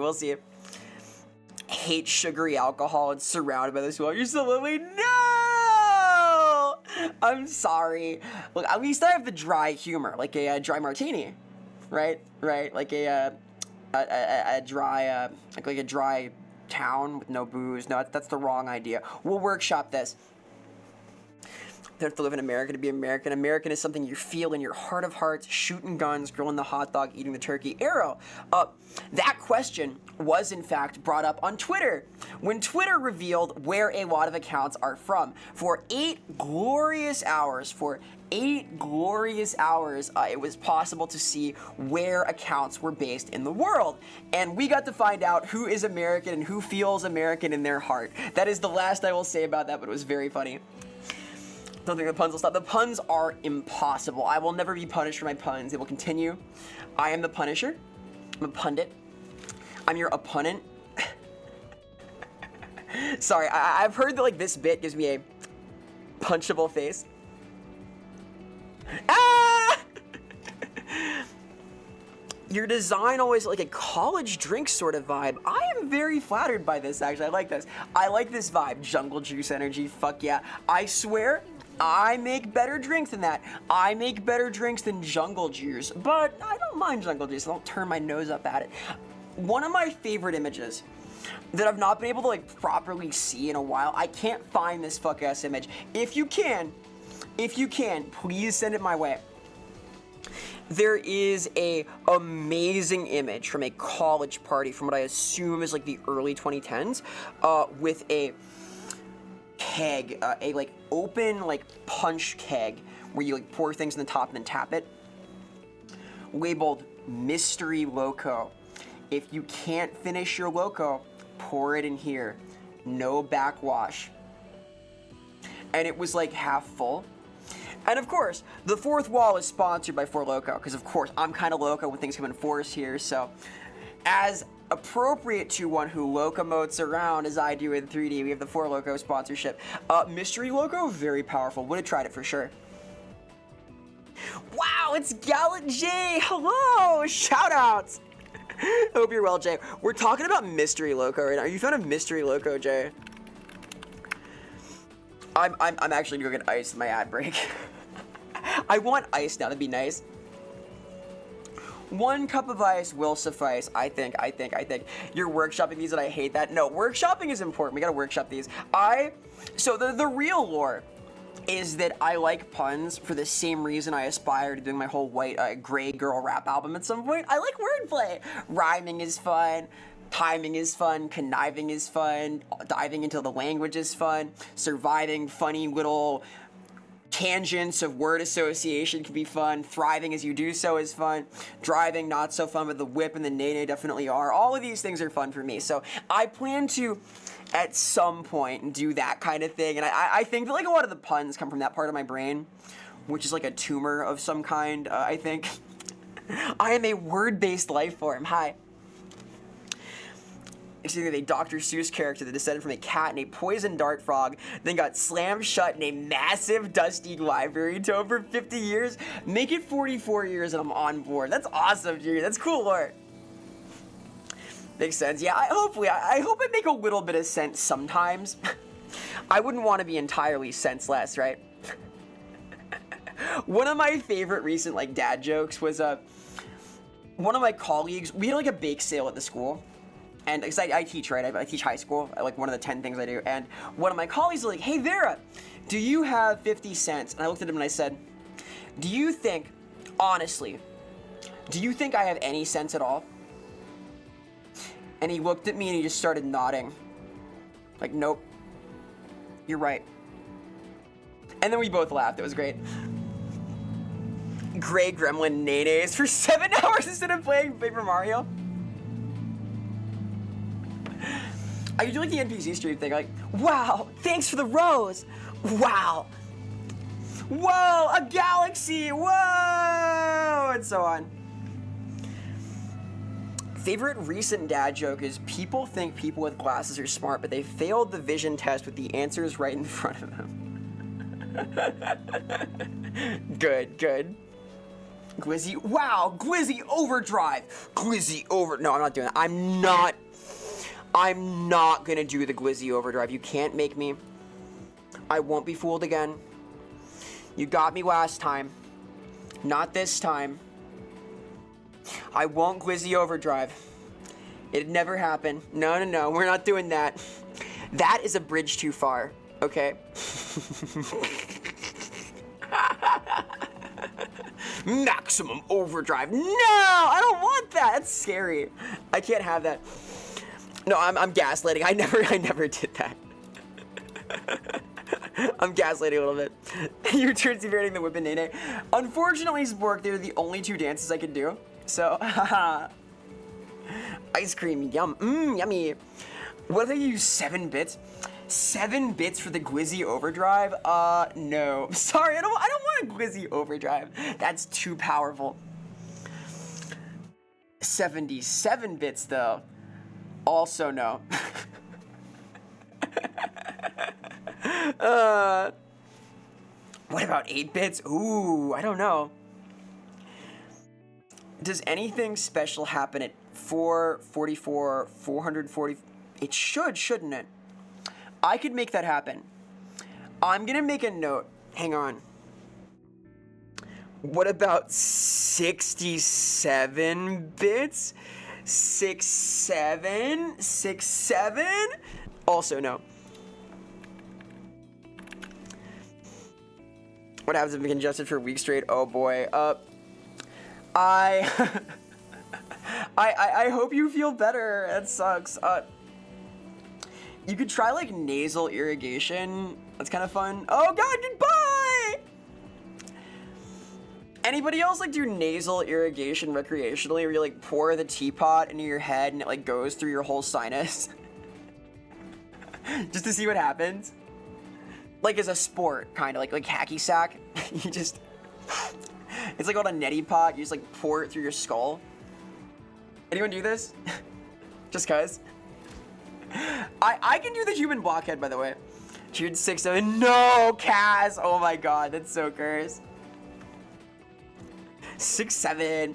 Hate sugary alcohol and surrounded by this wall. You're so lovely. No! I'm sorry. Look, at least I have the dry humor, like a dry martini, right? Like a dry, like a dry town with no booze. No, that's the wrong idea. We'll workshop this. You have to live in America to be American. American is something you feel in your heart of hearts, shooting guns, grilling the hot dog, eating the turkey. Arrow. That question was in fact brought up on Twitter when Twitter revealed where a lot of accounts are from. For 8 glorious hours, it was possible to see where accounts were based in the world. And we got to find out who is American and who feels American in their heart. That is the last I will say about that, but it was very funny. Don't think the puns will stop. The puns are impossible. I will never be punished for my puns. It will continue. I am the Punisher. I'm a pundit. I'm your opponent. Sorry, I've heard that like this bit gives me a punchable face. Ah! Your design always like a college drink sort of vibe. I am very flattered by this, actually. I like this. I like this vibe. Jungle juice energy. Fuck yeah. I swear, I make better drinks than that. I make better drinks than jungle juice, but I don't mind jungle juice. I don't turn my nose up at it. One of my favorite images that I've not been able to like properly see in a while. I can't find this fuck ass image. If you can, please send it my way. There is a amazing image from a college party from what I assume is like the early 2010s, with a keg, a like open like punch keg where you like pour things in the top and then tap it, labeled Mystery Loco. If you can't finish your Loco, pour it in here. No backwash. And it was like half full. And of course, the fourth wall is sponsored by 4Loco, because of course, I'm kind of loco when things come in force here, so as appropriate to one who locomotes around as I do in 3D, we have the 4Loco sponsorship. Mystery Loco, very powerful. Would have tried it for sure. Wow, it's Gallant J. Hello, shoutouts. Hope you're well, Jay. We're talking about Mystery Loco right now. Are you a fan of Mystery Loco, Jay? I'm actually gonna get ice in my ad break. I want ice now, that'd be nice. 1 cup of ice will suffice, I think. You're workshopping these and I hate that. No, workshopping is important. We gotta workshop these. So the real lore is that I like puns for the same reason I aspire to doing my whole white gray girl rap album at some point. I like wordplay. Rhyming is fun. Timing is fun, conniving is fun, diving into the language is fun, surviving funny little tangents of word association can be fun, thriving as you do so is fun, driving not so fun, but the whip and the nay-nay definitely are. All of these things are fun for me, so I plan to, at some point, do that kind of thing, and I think that like a lot of the puns come from that part of my brain, which is like a tumor of some kind, I think. I am a word-based life form, hi. A Dr. Seuss character that descended from a cat and a poison dart frog, then got slammed shut in a massive dusty library toad for 50 years. Make it 44 years and I'm on board. That's awesome, dude. That's cool lore. Makes sense. Yeah, I hope I make a little bit of sense sometimes. I wouldn't want to be entirely senseless, right? One of my favorite recent like dad jokes was one of my colleagues, we had like a bake sale at the school. And because I teach, right? I teach high school, like one of the 10 things I do. And one of my colleagues was like, hey, Vera, do you have 50 cents? And I looked at him and I said, do you think, honestly, do you think I have any sense at all? And he looked at me and he just started nodding. Like, nope, you're right. And then we both laughed. It was great. Gray Gremlin nay-nays for 7 hours instead of playing Paper Mario. I could do like the NPC stream thing, like, wow, thanks for the rose. Wow. Whoa, a galaxy. Whoa, and so on. Favorite recent dad joke is people think people with glasses are smart, but they failed the vision test with the answers right in front of them. Good, good. Glizzy, wow, Glizzy Overdrive. Glizzy over, no, I'm not doing that. I'm not gonna do the Glizzy Overdrive. You can't make me. I won't be fooled again. You got me last time. Not this time. I won't Glizzy Overdrive. It'd never happen. No, no, no, we're not doing that. That is a bridge too far, okay? Maximum overdrive. No, I don't want that. That's scary. I can't have that. No, I'm gaslighting. I never did that. I'm gaslighting a little bit. Your turn to the whip and nene. Unfortunately, Spork, they're the only two dances I can do. So, ice cream, yum, yummy. What if I use 7 bits? 7 bits for the Glizzy Overdrive? No. Sorry, I don't want a Glizzy Overdrive. That's too powerful. 77 bits though. Also no. What about 8 bits? Ooh, I don't know. Does anything special happen at 444, 440? It should, shouldn't it? I could make that happen. I'm gonna make a note. Hang on. What about 67 bits? 67? 67? Also no. What happens if we congested for a week straight? Oh boy. I hope you feel better. That sucks. You could try like nasal irrigation. That's kind of fun. Oh god, goodbye! Anybody else like do nasal irrigation recreationally where you like pour the teapot into your head and it like goes through your whole sinus? Just to see what happens? Like as a sport, kind of like hacky sack. You just, it's like on a neti pot. You just like pour it through your skull. Anyone do this? Just cause. I can do the human blockhead, by the way. Cheered 6-7. No, Kaz. Oh my god, that's so cursed. 6-7.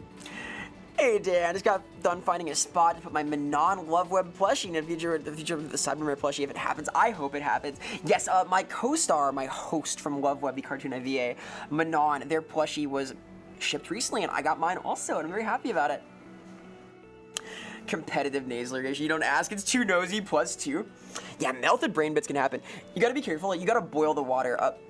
Hey Dan, I just got done finding a spot to put my Manon Love Web plushie in the future of the Cyberman plushie if it happens. I hope it happens. Yes, my co-star, my host from Love Web, the cartoon I VA, Manon, their plushie was shipped recently and I got mine also and I'm very happy about it. Competitive nasal irrigation. You don't ask, it's too nosy +2. Yeah, melted brain bits can happen. You gotta be careful, you gotta boil the water up.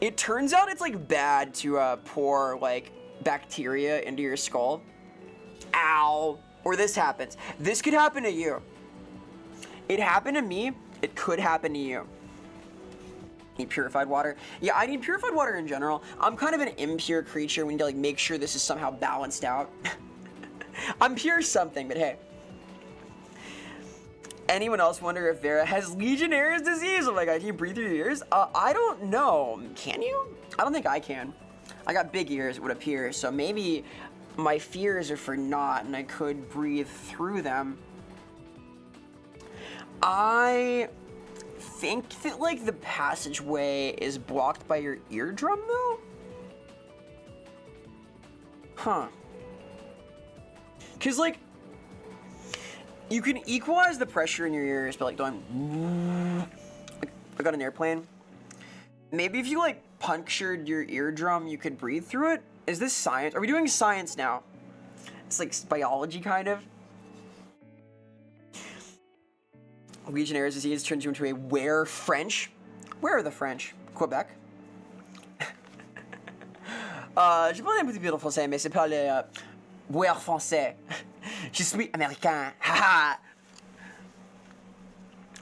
It turns out it's like bad to pour like bacteria into your skull. Ow. Or this happens. This could happen to you. It happened to me. It could happen to you. Need purified water? Yeah, I need purified water in general. I'm kind of an impure creature. We need to like make sure this is somehow balanced out. I'm pure something, but hey. Anyone else wonder if Vera has Legionnaire's disease? Oh my god, can you breathe through your ears? I don't know. Can you? I don't think I can. I got big ears, it would appear, so maybe my fears are for naught and I could breathe through them. I think that like the passageway is blocked by your eardrum though? Huh. Cause like, you can equalize the pressure in your ears by like doing like on an airplane. Maybe if you like punctured your eardrum, you could breathe through it. Is this science? Are we doing science now? It's like biology, kind of. Legionnaire's disease turns you into a where French? Where are the French? Quebec. Je parle un petit peu de français, mais c'est pas le where français. Je suis américain. Haha.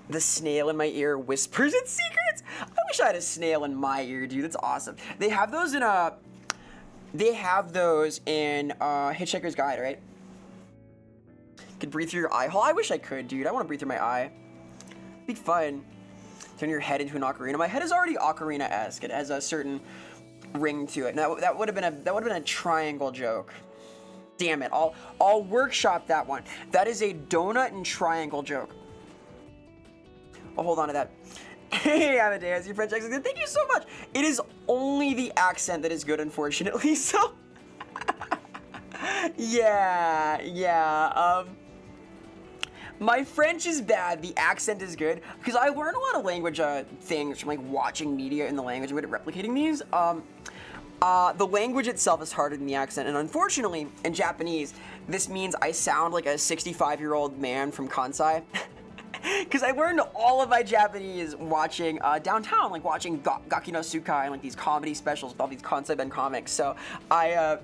The snail in my ear whispers its secrets. I wish I had a snail in my ear, dude. That's awesome. They have those in Hitchhiker's Guide, right? Could breathe through your eye hole. I wish I could, dude. I want to breathe through my eye. It'd be fun. Turn your head into an ocarina. My head is already ocarina-esque. It has a certain ring to it. Now, that would have been a triangle joke. Damn it, I'll workshop that one. That is a donut and triangle joke. I'll hold on to that. Hey, Amadeus, your French accent. Thank you so much. It is only the accent that is good, unfortunately, so... yeah. My French is bad, the accent is good, because I learned a lot of language things from, like, watching media in the language and replicating these. The language itself is harder than the accent, and unfortunately, in Japanese, this means I sound like a 65-year-old man from Kansai. Because I learned all of my Japanese watching downtown, like watching Gaki no Tsukai and like these comedy specials with all these Kansai-ben comics. So I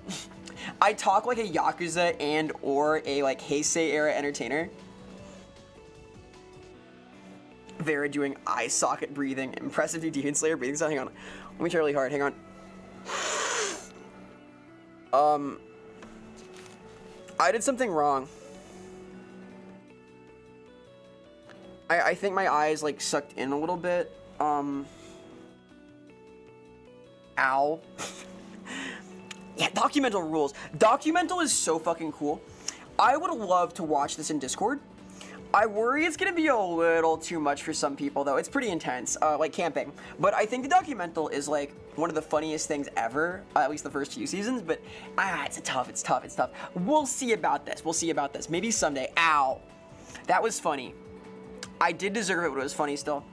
talk like a Yakuza and or a like Heisei era entertainer. Vera doing eye socket breathing, impressive new Demon Slayer breathing. So hang on, let me try really hard. Hang on. I did something wrong. I think my eyes like sucked in a little bit. Ow. Yeah, Documental rules. Documental is so fucking cool. I would love to watch this in Discord. I worry it's gonna be a little too much for some people though. It's pretty intense, like camping. But I think the Documental is like one of the funniest things ever, at least the first few seasons, but it's tough. We'll see about this. Maybe someday. Ow. That was funny. I did deserve it, but it was funny still.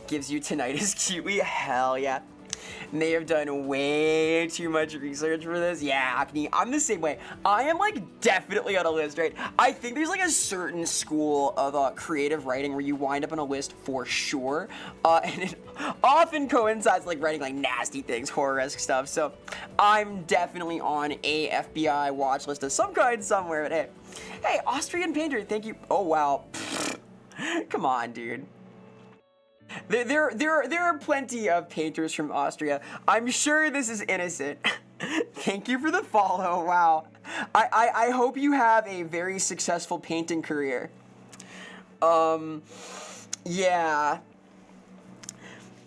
Gives you tinnitus cutely? Hell yeah. May have done way too much research for this. Yeah, Acne, I'm the same way. I am like definitely on a list, right? I think there's like a certain school of creative writing where you wind up on a list for sure. And it often coincides with like writing like nasty things, horror-esque stuff. So I'm definitely on a FBI watch list of some kind somewhere. But hey, Austrian painter, thank you. Oh wow. Come on, dude. There are plenty of painters from Austria. I'm sure this is innocent. Thank you for the follow. Wow. I hope you have a very successful painting career. Yeah.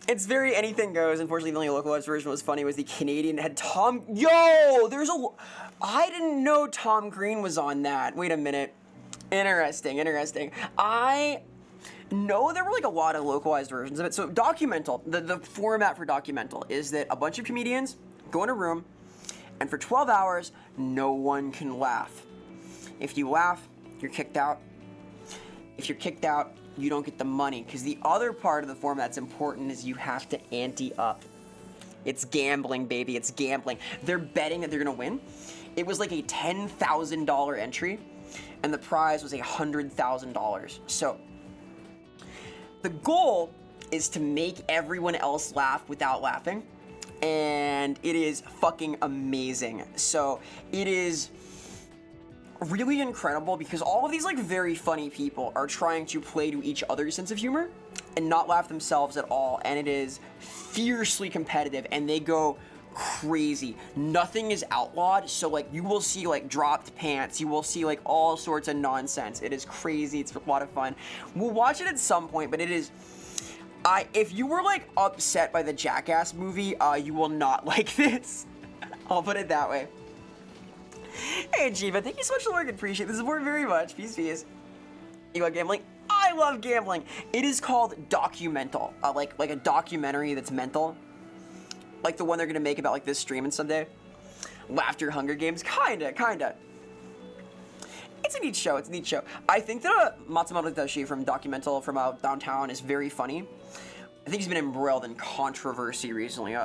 It's very anything goes. Unfortunately, the only localized version was funny was the Canadian had Tom. Yo, I didn't know Tom Green was on that. Wait a minute. Interesting. I know there were like a lot of localized versions of it. So Documental, the format for Documental is that a bunch of comedians go in a room and for 12 hours, no one can laugh. If you laugh, you're kicked out. If you're kicked out, you don't get the money. Because the other part of the format that's important is you have to ante up. It's gambling, baby. It's gambling. They're betting that they're going to win. It was like a $10,000 entry. And the prize was $100,000. So the goal is to make everyone else laugh without laughing. And it is fucking amazing. So it is really incredible because all of these like very funny people are trying to play to each other's sense of humor and not laugh themselves at all. And it is fiercely competitive and they go crazy. Nothing is outlawed, so like you will see like dropped pants, you will see like all sorts of nonsense. It is crazy. It's a lot of fun. We'll watch it at some point, but it is if you were like upset by the Jackass movie, you will not like this. I'll put it that way. Hey Jiva, thank you so much for the work. Appreciate the support very much. Peace. You like gambling? I love gambling. It is called Documental, like a documentary that's mental. Like the one they're gonna make about like this streaming someday. Laughter Hunger Games, kinda. It's a neat show. I think that Matsumoto Dashi from Documental from downtown is very funny. I think he's been embroiled in controversy recently.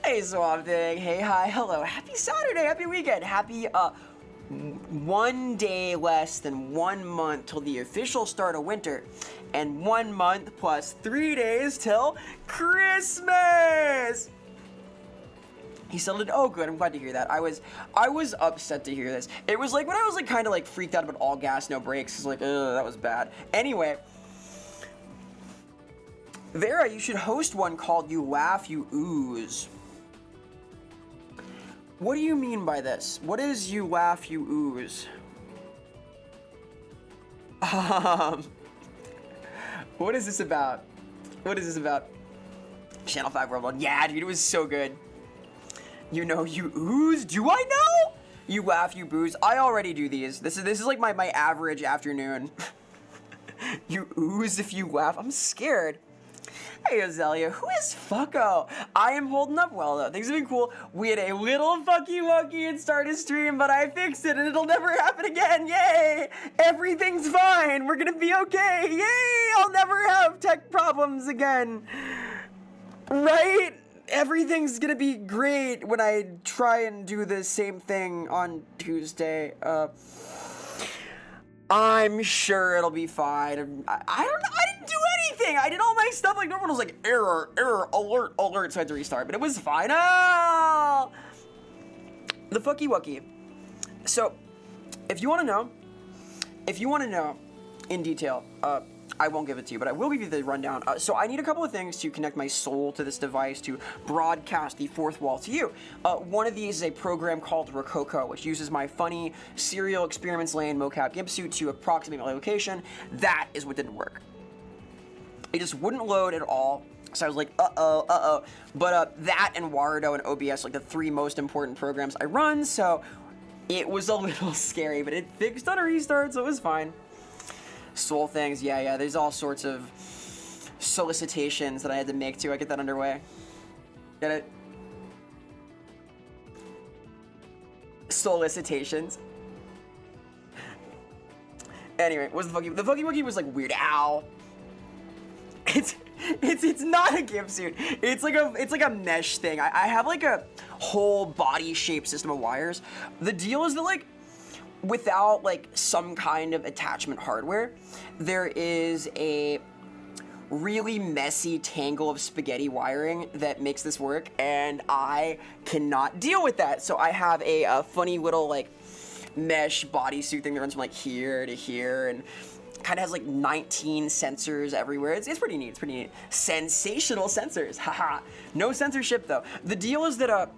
Hey Swamp Thing. Hey, hi, hello. Happy Saturday. Happy weekend. Happy 1 day less than 1 month till the official start of winter, and 1 month plus 3 days till Christmas. He settled it. Oh, good. I'm glad to hear that. I was upset to hear this. It was like when I was like kind of like freaked out about all gas, no brakes. It's like, ugh, that was bad. Anyway, Vera, you should host one called "You Laugh, You Ooze." What do you mean by this? What is "You Laugh, You Ooze"? What is this about? Channel 5 World 1. Yeah, dude, it was so good. You know, you ooze? Do I know? You laugh, you booze. I already do these. This is like my average afternoon. You ooze if you laugh. I'm scared. Hey, Azalea, who is Fucko? I am holding up well, though. Things have been cool. We had a little fucky wucky and start a stream, but I fixed it, and it'll never happen again. Yay! Everything's fine. We're gonna be okay. Yay! I'll never have tech problems again. Right? Everything's gonna be great when I try and do the same thing on Tuesday. I'm sure it'll be fine. I don't know. I didn't do anything. I did all my stuff like normal. It was like error, alert, alert. So I had to restart, but it was fine. Oh! The fucky wucky. So, if you want to know in detail, I won't give it to you, but I will give you the rundown. So I need a couple of things to connect my soul to this device to broadcast the fourth wall to you. One of these is a program called Rococo, which uses my funny Serial Experiments Lane mocap gimp suit to approximate my location. That is what didn't work. It just wouldn't load at all. So I was like, uh-oh. But that and Wardo and OBS, like the three most important programs I run, so it was a little scary, but it fixed on a restart, so it was fine. Soul things, yeah, there's all sorts of solicitations that I had to make to get that underway. Get it? Solicitations. Anyway, what's the fucky wucky was like weird. Ow. It's not a gimp suit. It's like a mesh thing. I have like a whole body shaped system of wires. The deal is that like without like some kind of attachment hardware, there is a really messy tangle of spaghetti wiring that makes this work, and I cannot deal with that. So I have a funny little like mesh bodysuit thing that runs from like here to here and kind of has like 19 sensors everywhere. It's pretty neat. It's pretty neat. Sensational sensors. Haha. No censorship though. The deal is that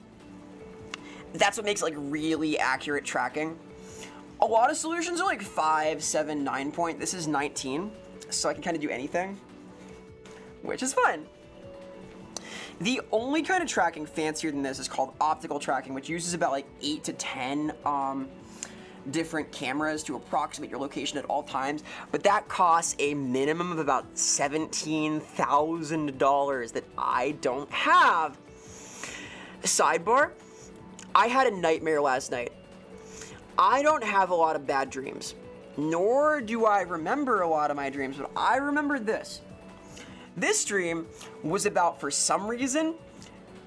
that's what makes like really accurate tracking. A lot of solutions are like 5, 7, 9 point. This is 19, so I can kind of do anything, which is fun. The only kind of tracking fancier than this is called optical tracking, which uses about like 8 to 10 different cameras to approximate your location at all times, but that costs a minimum of about $17,000 that I don't have. Sidebar, I had a nightmare last night. I don't have a lot of bad dreams, nor do I remember a lot of my dreams, but I remembered this. This dream was about, for some reason,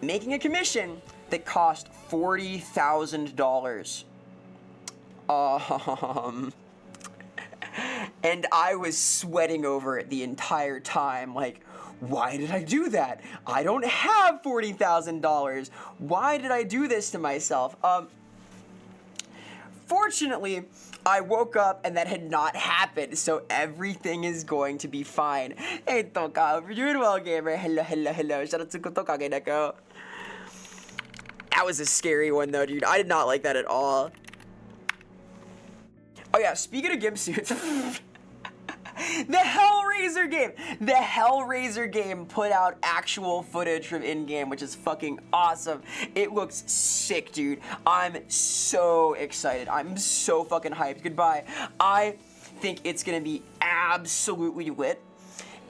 making a commission that cost $40,000. And I was sweating over it the entire time, like, why did I do that? I don't have $40,000. Why did I do this to myself? Fortunately, I woke up and that had not happened, so everything is going to be fine. Hey, Toka, hope you're doing well, gamer. Hello. Shout out to Toka, Neko. That was a scary one, though, dude. I did not like that at all. Oh, yeah, speaking of gimp suits... The Hellraiser game put out actual footage from in-game, which is fucking awesome. It looks sick, dude. I'm so excited. I'm so fucking hyped. Goodbye. I think it's gonna be absolutely lit.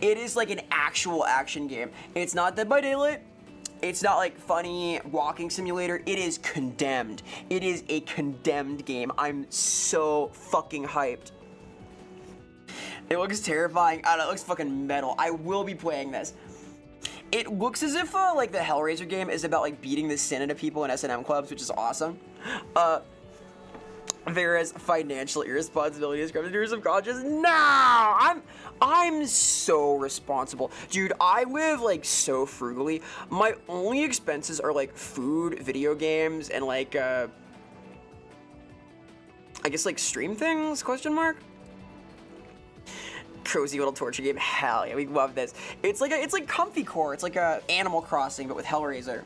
It is like an actual action game. It's not Dead by Daylight. It's not like funny walking simulator. It is Condemned. It is a Condemned game. I'm so fucking hyped. It looks terrifying. I don't know, it looks fucking metal. I will be playing this. It looks as if like the Hellraiser game is about like beating the sin into people in S&M clubs, which is awesome. Vera's financial irresponsibility is creditors of colleges. No, I'm so responsible, dude. I live like so frugally. My only expenses are like food, video games, and like I guess like stream things? Question mark. Cozy little torture game. Hell yeah, we love this. It's like Comfy Core. It's like a Animal Crossing, but with Hellraiser.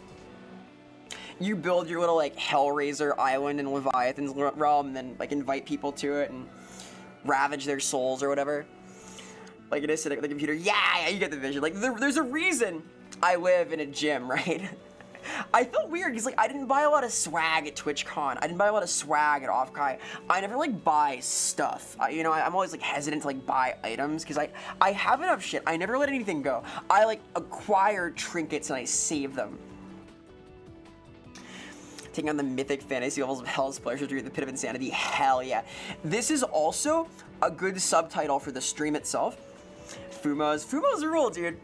You build your little like Hellraiser island in Leviathan's realm, and then like invite people to it and ravage their souls or whatever. Like it is sitting at the computer. Yeah, you get the vision. Like there's a reason I live in a gym, right? I felt weird because like I didn't buy a lot of swag at TwitchCon. I didn't buy a lot of swag at Offkai. I never like buy stuff. You know, I'm always like hesitant to like buy items because I have enough shit. I never let anything go. I like acquire trinkets and I save them. Taking on the mythic fantasy levels of Hell's Pleasure through the Pit of Insanity. Hell yeah. This is also a good subtitle for the stream itself. Fumo's a rule, dude.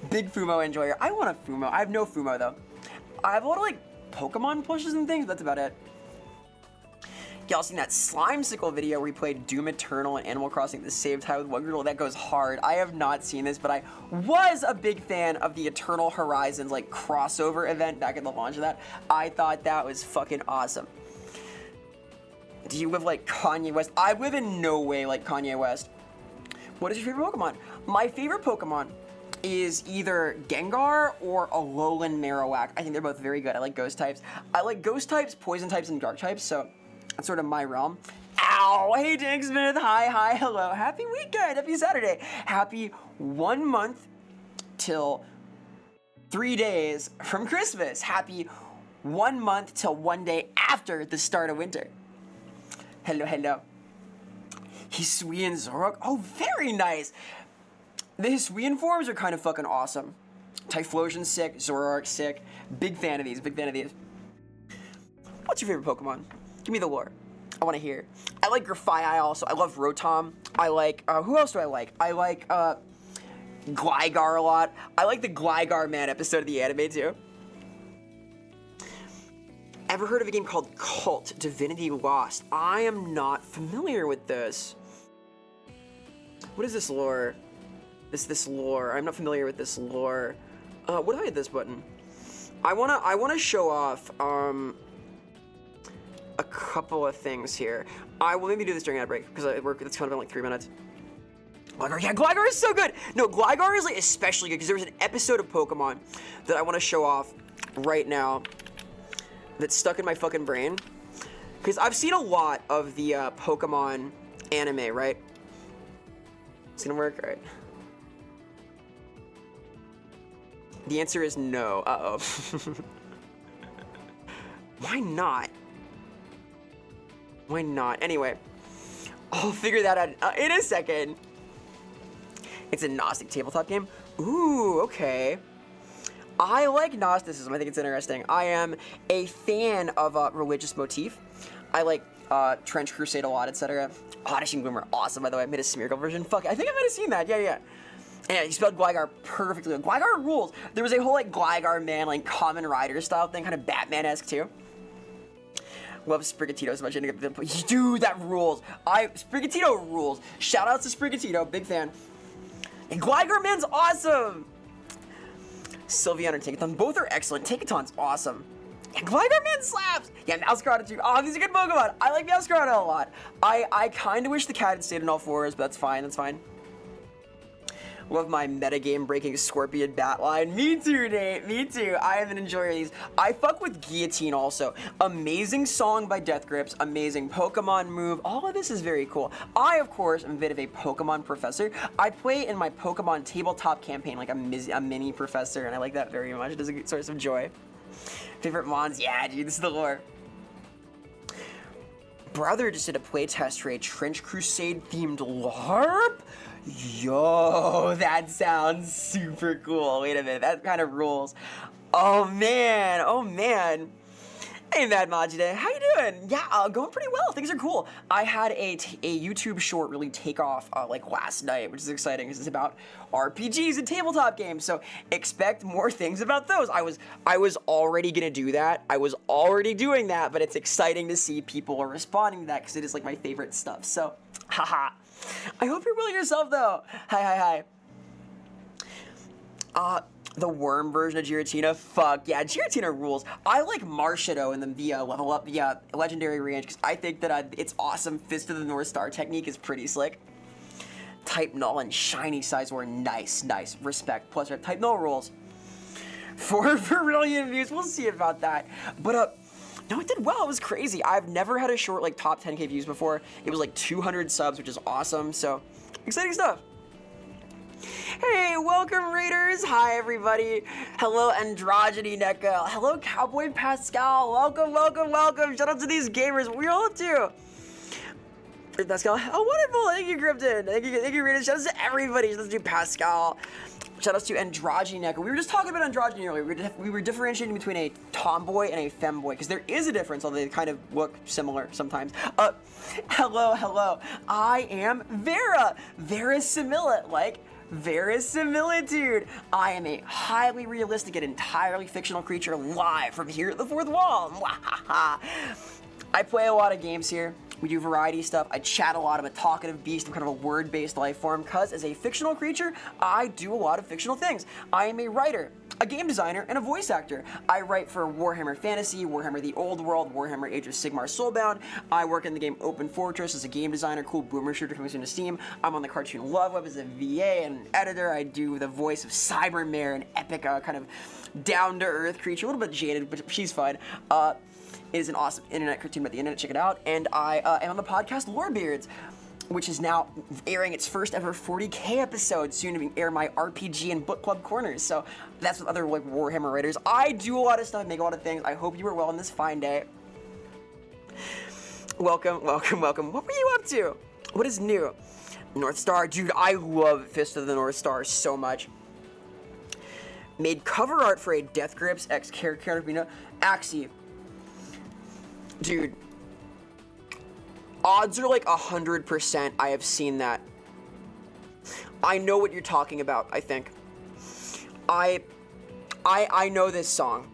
Big Fumo enjoyer. I want a Fumo. I have no Fumo though. I have a lot of like Pokemon plushes and things, but that's about it. Y'all seen that Slimesicle video where he played Doom Eternal and Animal Crossing at the same time with one girl? That goes hard. I have not seen this, but I was a big fan of the Eternal Horizons like crossover event back at the launch of that. I thought that was fucking awesome. Do you live like Kanye West? I live in no way like Kanye West. What is your favorite Pokemon? My favorite Pokemon is either Gengar or Alolan Marowak. I think they're both very good. I like ghost types. I like ghost types, poison types, and dark types, so that's sort of my realm. Ow! Hey, Dick Smith. Hi, hello. Happy weekend. Happy Saturday. Happy 1 month till 3 days from Christmas. Happy 1 month till 1 day after the start of winter. Hello. Hisuian Zoroark. Oh, very nice. The Hisuian forms are kind of fucking awesome. Typhlosion's sick. Zoroark's sick. Big fan of these. What's your favorite Pokemon? Give me the lore. I want to hear. I like Grafaiai also. I love Rotom. I like, who else do I like? I like, Gligar a lot. I like the Gligar Man episode of the anime too. Ever heard of a game called Cult Divinity Lost? I am not familiar with this. What is this lore? This lore. I'm not familiar with this lore. What do I hit this button? I wanna show off a couple of things here. I will maybe do this during ad break because it's kind of in like 3 minutes. Gligar, yeah, Gligar is so good. No, Gligar is like especially good because there was an episode of Pokemon that I want to show off right now that's stuck in my fucking brain because I've seen a lot of the Pokemon anime, right? It's gonna work, all right? The answer is no. Uh-oh. Why not? Why not? Anyway, I'll figure that out in a second. It's a Gnostic tabletop game. Ooh, okay. I like Gnosticism. I think it's interesting. I am a fan of religious motif. I like Trench Crusade a lot, etc. Odyssey and Gloom are awesome, by the way. I made a Smeargle version. Fuck, I think I might have seen that. Yeah. Yeah, he spelled Gligar perfectly. Gligar rules. There was a whole like Gligar Man, like Kamen Rider style thing, kind of Batman-esque too. Love Sprigatito so much. Dude, that rules. Sprigatito rules. Shout outs to Sprigatito, big fan. And Gligar Man's awesome. Sylveon or Tinkaton, both are excellent. Tinkaton's awesome. And Gligar Man slaps. Yeah, Meowscarada too. Oh, these are good Pokemon. I like Meowscarada a lot. I kind of wish the cat had stayed in all fours, but that's fine. Love my metagame breaking Scorpion bat line. Me too, Nate. Me too. I have an enjoyer of these. I fuck with Guillotine also. Amazing song by Death Grips. Amazing Pokemon move. All of this is very cool. I, of course, am a bit of a Pokemon professor. I play in my Pokemon tabletop campaign like a mini professor, and I like that very much. It is a good source of joy. Favorite Mons? Yeah, dude, this is the lore. Brother just did a playtest for a Trench Crusade themed LARP? Yo, that sounds super cool. Wait a minute, that kind of rules. Oh man. Hey, Mad Majide, how you doing? Yeah, going pretty well. Things are cool. I had a YouTube short really take off like last night, which is exciting because it's about RPGs and tabletop games. So expect more things about those. I was already gonna do that. I was already doing that, but it's exciting to see people are responding to that because it is like my favorite stuff. So, haha. I hope you're well yourself though. Hi. The worm version of Giratina, fuck yeah, Giratina rules. I like Marshadow in the level up, the legendary range, because I think that it's awesome. Fist of the North Star technique is pretty slick. Type Null and Shiny Sizewar, nice, respect. Plus, Type Null rules. 4 brilliant views, we'll see about that. But, no, it did well, it was crazy. I've never had a short, like, top 10K views before. It was, like, 200 subs, which is awesome, so, exciting stuff. Hey, welcome Raiders! Hi everybody! Hello Androgyny NECA! Hello Cowboy Pascal! Welcome! Shout out to these gamers! What are you all up to? Hey, Pascal, oh wonderful! Thank you, Krypton! Thank you, Raiders! Shout out to everybody! Shout out to Pascal! Shout out to Androgyny NECA. We were just talking about androgyny earlier. We were differentiating between a tomboy and a femboy, because there is a difference, although they kind of look similar sometimes. Hello. I am Vera. Verisimilitude. I am a highly realistic and entirely fictional creature live from here at the fourth wall. I play a lot of games here. We do variety stuff. I chat a lot. I'm a talkative beast. I'm kind of a word-based life form because as a fictional creature, I do a lot of fictional things. I am a writer, a game designer, and a voice actor. I write for Warhammer Fantasy, Warhammer The Old World, Warhammer Age of Sigmar Soulbound. I work in the game Open Fortress as a game designer, cool boomer shooter coming soon to Steam. I'm on the cartoon Love Web as a VA and editor. I do the voice of Cybermare, an epic kind of down-to-earth creature, a little bit jaded, but she's fun. It is an awesome internet cartoon about the internet, check it out. And I am on the podcast Lorebeards, which is now airing its first ever 40K episode, soon to air my RPG and book club corners. So that's with other like Warhammer writers. I do a lot of stuff, make a lot of things. I hope you are well on this fine day. Welcome. What were you up to? What is new? North Star, dude, I love Fist of the North Star so much. Made cover art for a Death Grips X character, Axie. Dude, odds are like 100% I have seen that. I know what you're talking about, I think. I know this song.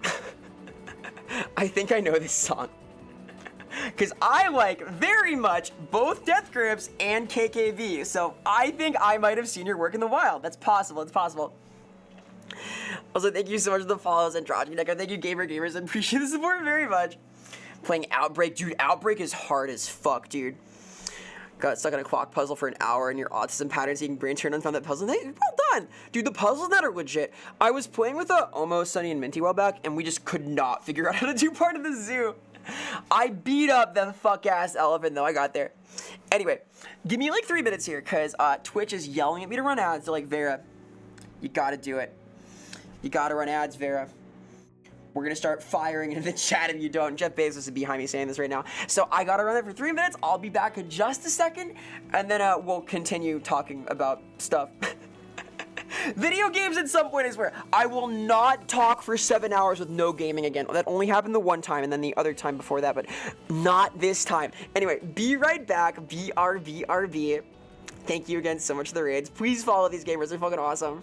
I think I know this song. Because I like very much both Death Grips and KKV, so I think I might have seen your work in the wild. That's possible, it's possible. Also, thank you so much for the follows, Androgyny NECA. Thank you, gamers. I appreciate the support very much. Playing Outbreak. Dude, Outbreak is hard as fuck, dude. Got stuck on a clock puzzle for an hour and your autism patterns eating brain turn on found that puzzle. Hey, well done! Dude, the puzzles that are legit. I was playing with Almost Sunny and Minty a while back, and we just could not figure out how to do part of the zoo. I beat up the fuck-ass elephant, though. I got there. Anyway, give me like 3 minutes here, because Twitch is yelling at me to run ads. They're like, Vera, you gotta do it. You gotta run ads, Vera. We're gonna start firing into the chat if you don't. Jeff Bezos is behind me saying this right now. So I gotta run there for 3 minutes. I'll be back in just a second, and then we'll continue talking about stuff. Video games at some point, I swear. I will not talk for 7 hours with no gaming again. That only happened the one time, and then the other time before that, but not this time. Anyway, be right back. BRB. Thank you again so much for the raids. Please follow these gamers. They're fucking awesome.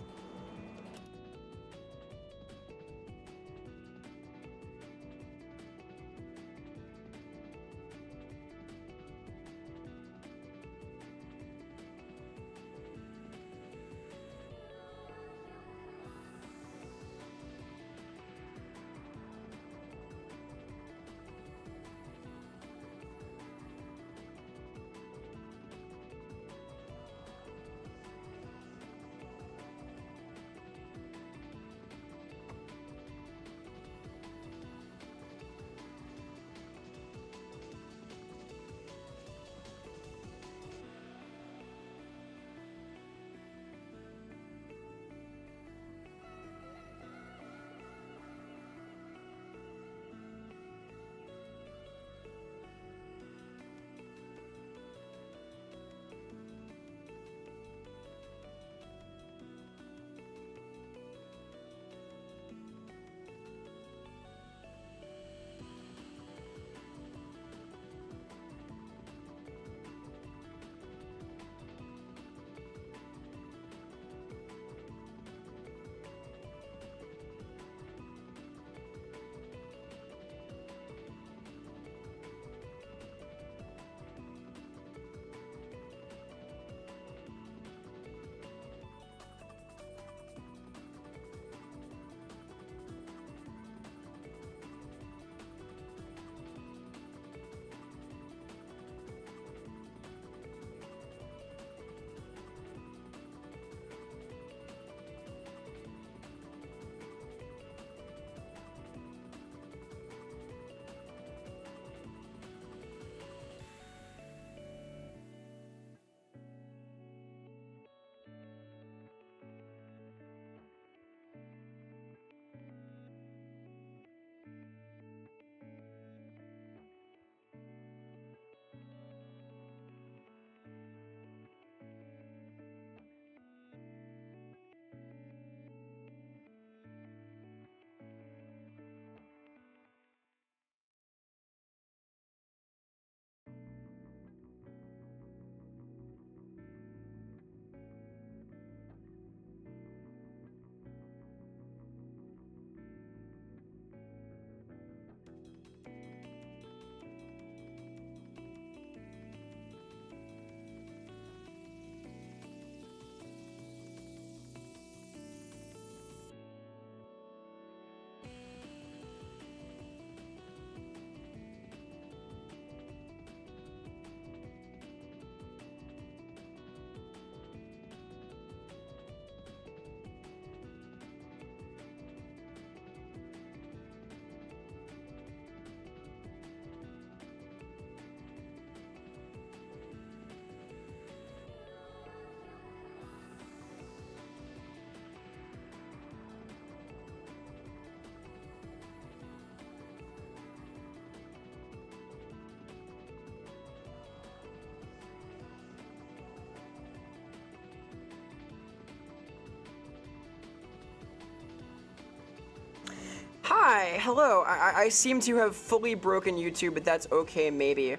Hi, hello. I seem to have fully broken YouTube, but that's okay, maybe.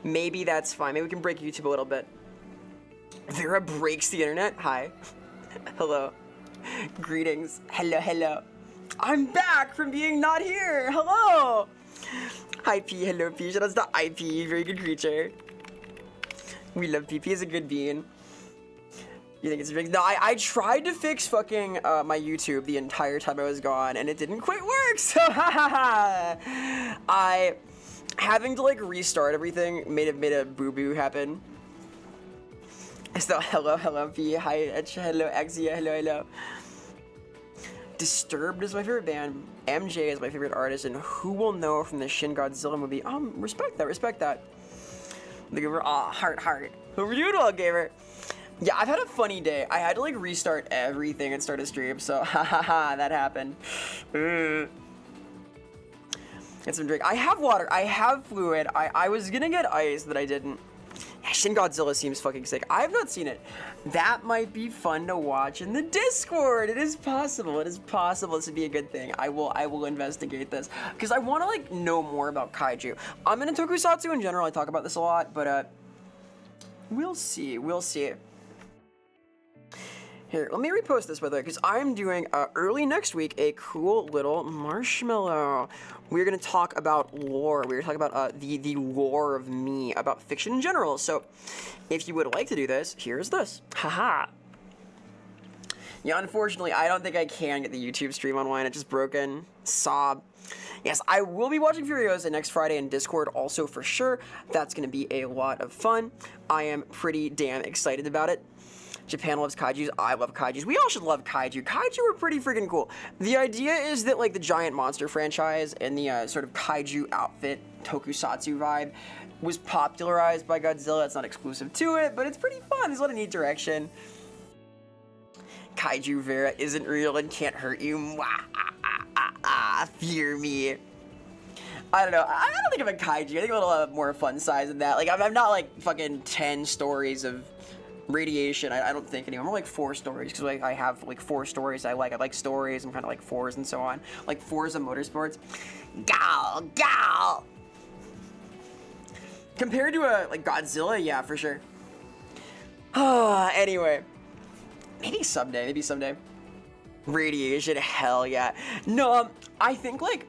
Maybe that's fine. Maybe we can break YouTube a little bit. Vera breaks the internet? Hi. Hello. Greetings. Hello, hello. I'm back from being not here. Hello. Hi, P. Hello, P. Shout out to IP. Very good creature. We love P. P is a good bean. You think it's a big... No, I tried to fix fucking my YouTube the entire time I was gone, and it didn't quite work, so having to, like, restart everything made a boo-boo happen. So, hello, P. Hi, hello, Exia, hello. Disturbed is my favorite band. MJ is my favorite artist, and Who Will Know from the Shin Godzilla movie. Respect that. The giver, heart. Who are you, dog gamer? Yeah, I've had a funny day. I had to, like, restart everything and start a stream, so that happened. Get some drink. I have water. I have fluid. I was gonna get ice, but I didn't. Yeah, Shin Godzilla seems fucking sick. I have not seen it. That might be fun to watch in the Discord. It is possible. It is possible this would be a good thing. I will investigate this because I want to, like, know more about kaiju. I'm into tokusatsu in general. I talk about this a lot, but we'll see. Here, let me repost this, by the way, because I'm doing, early next week, a cool little marshmallow. We're going to talk about lore. We're going to talk about, the lore of me, about fiction in general. So, if you would like to do this, here's this. Haha. Yeah, unfortunately, I don't think I can get the YouTube stream online. It's just broken. Sob. Yes, I will be watching Furiosa next Friday in Discord also for sure. That's going to be a lot of fun. I am pretty damn excited about it. Japan loves kaijus. I love kaijus. We all should love kaiju. Kaiju are pretty freaking cool. The idea is that, like, the giant monster franchise and the sort of kaiju outfit tokusatsu vibe was popularized by Godzilla. It's not exclusive to it, but it's pretty fun. There's a lot of neat direction. Kaiju Vera isn't real and can't hurt you. Fear me. I don't know. I don't think of a kaiju. I think a little more fun size than that. Like, I'm not like fucking 10 stories of radiation. I don't think anymore. I'm like 4 stories because, like, I have like 4 stories I like stories. I'm kind of like 4s and so on. Like Forza Motorsports. Gal. Compared to a like Godzilla, yeah, for sure. Anyway, maybe someday. Radiation, hell yeah. No, I think like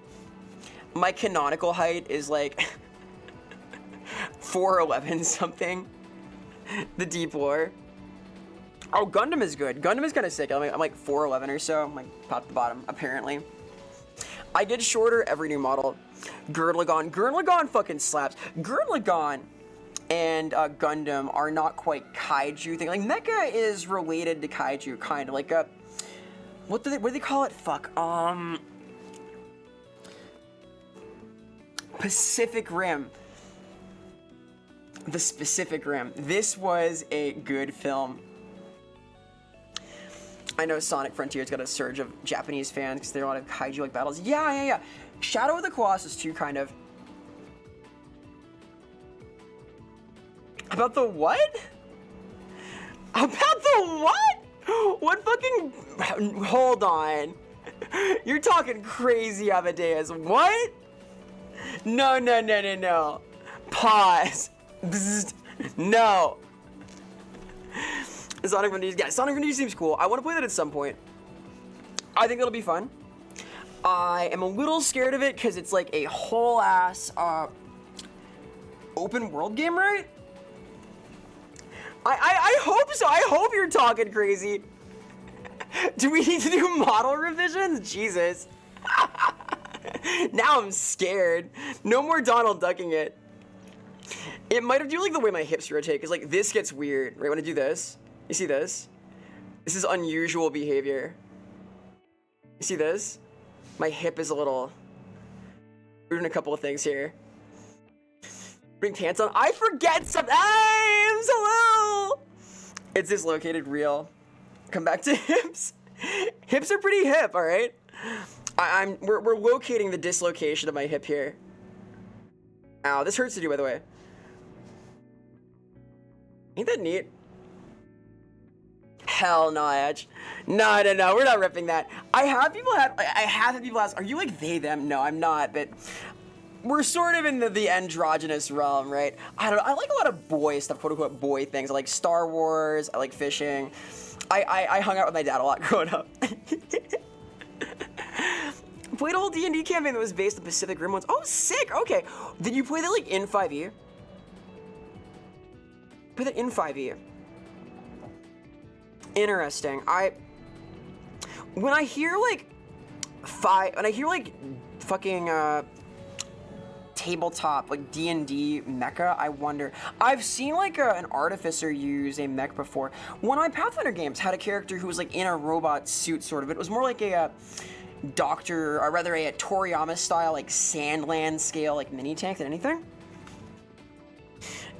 my canonical height is like 4'11" something. The Deep War. Oh, Gundam is good. Gundam is kind of sick. I'm like 4'11" or so. I'm like top to bottom, apparently. I get shorter every new model. Gurren fucking slaps. Gurren and Gundam are not quite kaiju thing. Like, mecha is related to kaiju, kind of. Like, what do they call it? Fuck. Pacific Rim. The Pacific Rim. This was a good film. I know Sonic Frontier's got a surge of Japanese fans because there are a lot of kaiju-like battles. Yeah. Shadow of the Colossus too, kind of. About the what? About the what? What fucking... Hold on. You're talking crazy, Amadeus. What? No. Pause. Bzzzt. No. Sonic Frontier, yeah, Sonic Frontier seems cool. I want to play that at some point. I think it'll be fun. I am a little scared of it because it's like a whole ass open world game, right? I hope so. I hope you're talking crazy. Do we need to do model revisions? Jesus. Now I'm scared. No more Donald ducking it. It might have to do like the way my hips rotate, because like this gets weird, right? When I do this, you see this? This is unusual behavior. You see this? My hip is a little... We're doing a couple of things here. Bring pants on. I forget something. Hello! It's dislocated real. Come back to hips. Hips are pretty hip, all right? We're locating the dislocation of my hip here. Ow, this hurts to do, by the way. Ain't that neat? hell no, Edge. No, no, no, we're not ripping that. I have had people ask, are you like they, them? No, I'm not, but we're sort of in the androgynous realm, right? I don't know, I like a lot of boy stuff, quote unquote boy things. I like Star Wars, I like fishing. I hung out with my dad a lot growing up. Played a whole D&D campaign that was based on Pacific Rim ones. Oh, sick, okay. Did you play that like in 5e? Play that in 5e. Interesting. When I hear like fucking tabletop like D&D mecha, I wonder. I've seen like an artificer use a mech before. One of my Pathfinder games had a character who was like in a robot suit, sort of. It was more like a doctor, or rather a Toriyama style like Sandland scale like mini tank than anything.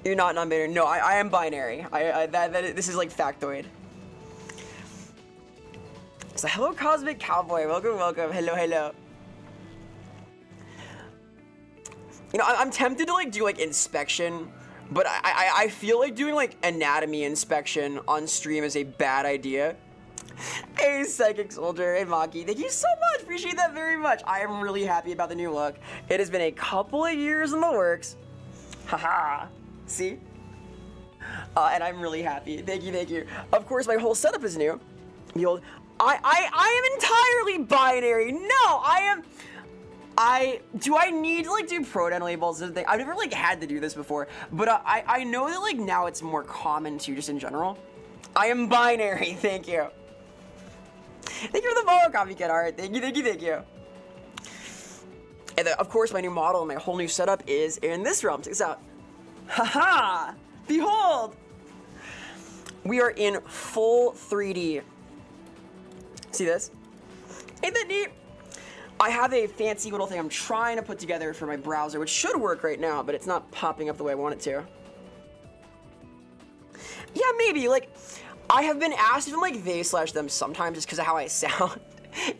You're not non-binary. No, I am binary. This is like factoid. So hello, Cosmic Cowboy. Welcome, welcome. Hello, hello. You know, I'm tempted to like do like inspection, but I feel like doing like anatomy inspection on stream is a bad idea. Hey, Psychic Soldier. Hey, Maki. Thank you so much. Appreciate that very much. I am really happy about the new look. It has been a couple of years in the works. Haha. See? And I'm really happy. Thank you, thank you. Of course, my whole setup is new. The old... I am entirely binary. No, do I need to like do pronoun labels and thing? I've never like had to do this before, but I know that like now it's more common too, just in general. I am binary. Thank you. Thank you for the follow, copycat art. Thank you, thank you, thank you. And then, of course, my new model and my whole new setup is in this realm. Check this out. Haha! Behold! We are in full 3D. See this? Ain't that neat? I have a fancy little thing I'm trying to put together for my browser, which should work right now, but it's not popping up the way I want it to. Yeah, maybe. Like, I have been asked even like they/them sometimes just because of how I sound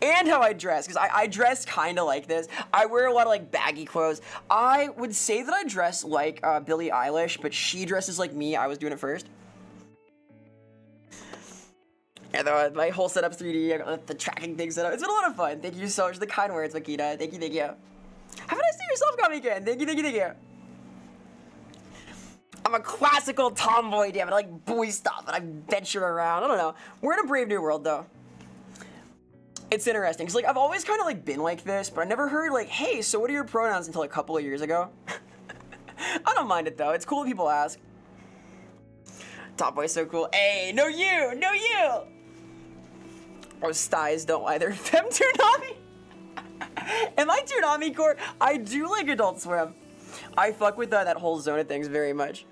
and how I dress, because I dress kind of like this. I wear a lot of like baggy clothes. I would say that I dress like Billie Eilish, but she dresses like me. I was doing it first. And my whole setup's 3D. I got the tracking thing set up. It's been a lot of fun. Thank you so much for the kind words, Makita. Thank you, thank you. Have a nice day yourself, Kami again. Thank you, thank you, thank you. I'm a classical tomboy, damn it. I like boy stuff, and I venture around. I don't know. We're in a brave new world, though. It's interesting, because like, I've always kind of like been like this, but I never heard like, hey, so what are your pronouns until a couple of years ago? I don't mind it, though. It's cool when people ask. Top boy's so cool. Hey, no you, no you. Oh, styes don't lie. They're fem Toonami. Am I Toonami core? I do like Adult Swim. I fuck with that whole zone of things very much.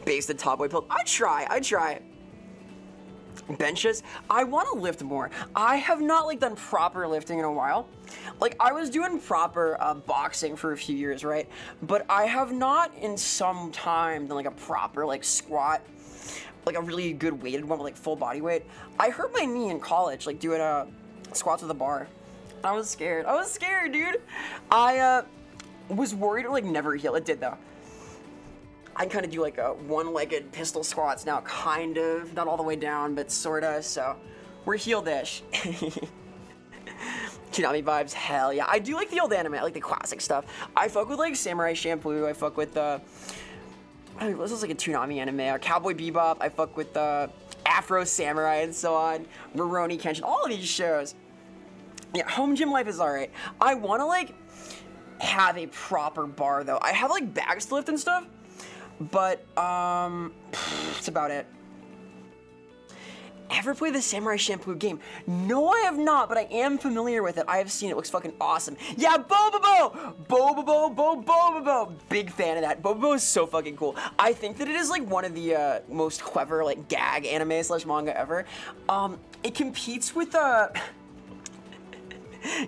Base the top boy pill. I try. Benches. I want to lift more. I have not like done proper lifting in a while. Like I was doing proper boxing for a few years, right? But I have not in some time done like a proper like squat, like a really good weighted one with like full body weight. I hurt my knee in college, like doing squats with a bar. I was scared. Dude. I was worried it would like never heal. It did though. I kind of do like a one-legged pistol squats now, kind of, not all the way down, but sorta. So we're healed-ish. Toonami vibes, hell yeah. I do like the old anime. I like the classic stuff. I fuck with like Samurai Champloo. I fuck with this was like a Toonami anime. Cowboy Bebop. I fuck with Afro Samurai and so on. Rurouni Kenshin. All of these shows. Yeah, home gym life is alright. I want to like have a proper bar though. I have like bags to lift and stuff, but that's about it. Ever play the Samurai Champloo game? No, I have not, but I am familiar with it. I have seen it. It looks fucking awesome. Yeah, Bobobo! Bobobo! Big fan of that. Bobobo is so fucking cool. I think that it is like one of the most clever like gag anime / manga ever. It competes with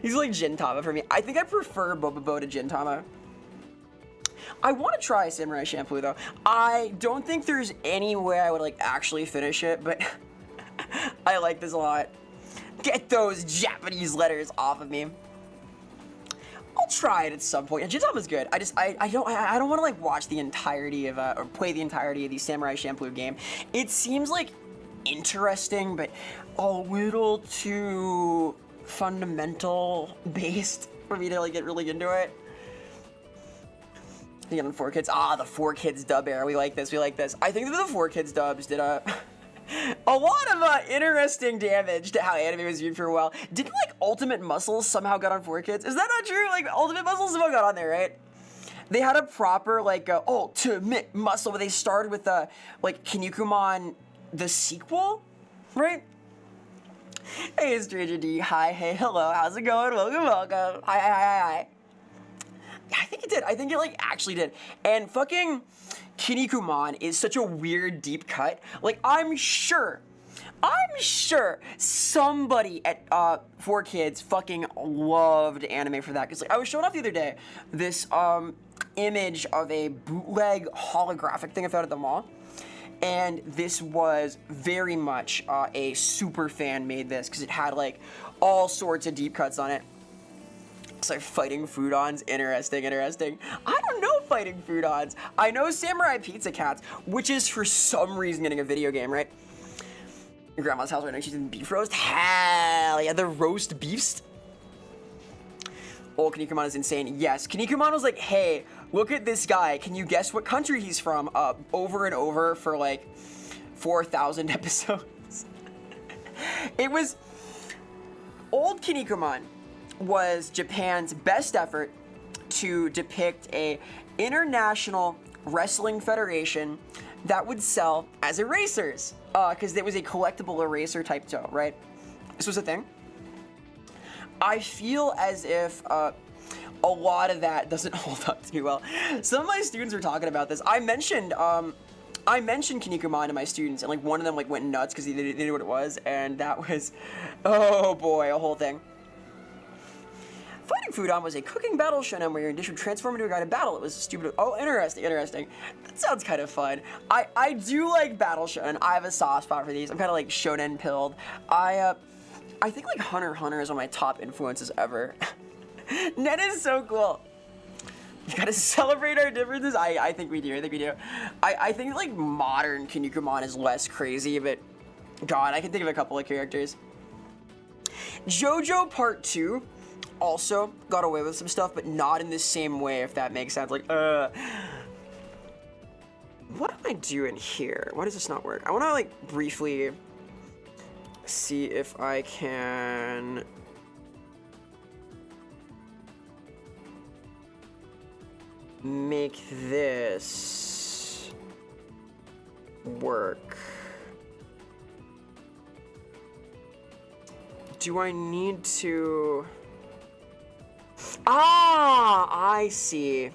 he's like Gintama for me. I think I prefer Bobobo to Gintama. I want to try Samurai Champloo though. I don't think there's any way I would like actually finish it, but I like this a lot. Get those Japanese letters off of me. I'll try it at some point. Gintama's good. I don't want to like watch the entirety of or play the entirety of the Samurai Champloo game. It seems like interesting, but a little too fundamental based for me to like get really into it. Again, 4Kids. Ah, the 4Kids dub era. We like this. We like this. I think that the 4Kids dubs did a lot of interesting damage to how anime was viewed for a while. Didn't like Ultimate Muscles somehow got on 4Kids? Is that not true? Like Ultimate Muscles somehow got on there, right? They had a proper like Ultimate Muscle, where they started with like Kinnikuman the sequel, right? Hey, Stranger D. Hi, hey, hello. How's it going? Welcome, welcome. Hi. Yeah, I think it did. I think it like actually did. And fucking Kinnikuman is such a weird deep cut. Like I'm sure somebody at 4Kids fucking loved anime for that. Cause like I was showing off the other day this image of a bootleg holographic thing I found at the mall. And this was very much a super fan made this because it had like all sorts of deep cuts on it. So fighting Foodons, interesting. I don't know fighting Foodons. I know Samurai Pizza Cats, which is for some reason getting a video game, right? Your grandma's house right now, she's in beef roast. Hell yeah, the roast beefs. Oh, Kinnikuman is insane. Yes, Kinnikuman was like, hey, look at this guy. Can you guess what country he's from? Over and over for like 4,000 episodes. It was... Old Kinnikuman was Japan's best effort to depict a international wrestling federation that would sell as erasers. Because it was a collectible eraser type toe, right? This was a thing. I feel as if a lot of that doesn't hold up too well. Some of my students were talking about this. I mentioned Kinnikuman to my students, and like one of them like went nuts because they knew what it was, and that was, oh boy, a whole thing. Fighting Foodon was a cooking battle shonen where your dish would transform into a guy to battle. It was stupid. Oh, interesting. That sounds kind of fun. I do like battle shonen. I have a soft spot for these. I'm kind of like shonen pilled. I think like Hunter x Hunter is one of my top influences ever. Ned is so cool. You gotta celebrate our differences. I think we do. I think like modern Kinnikuman is less crazy, but God, I can think of a couple of characters. JoJo Part 2 also got away with some stuff, but not in the same way, if that makes sense. Like, what am I doing here? Why does this not work? I wanna like briefly see if I can make this work. Do I need to... Ah, I see.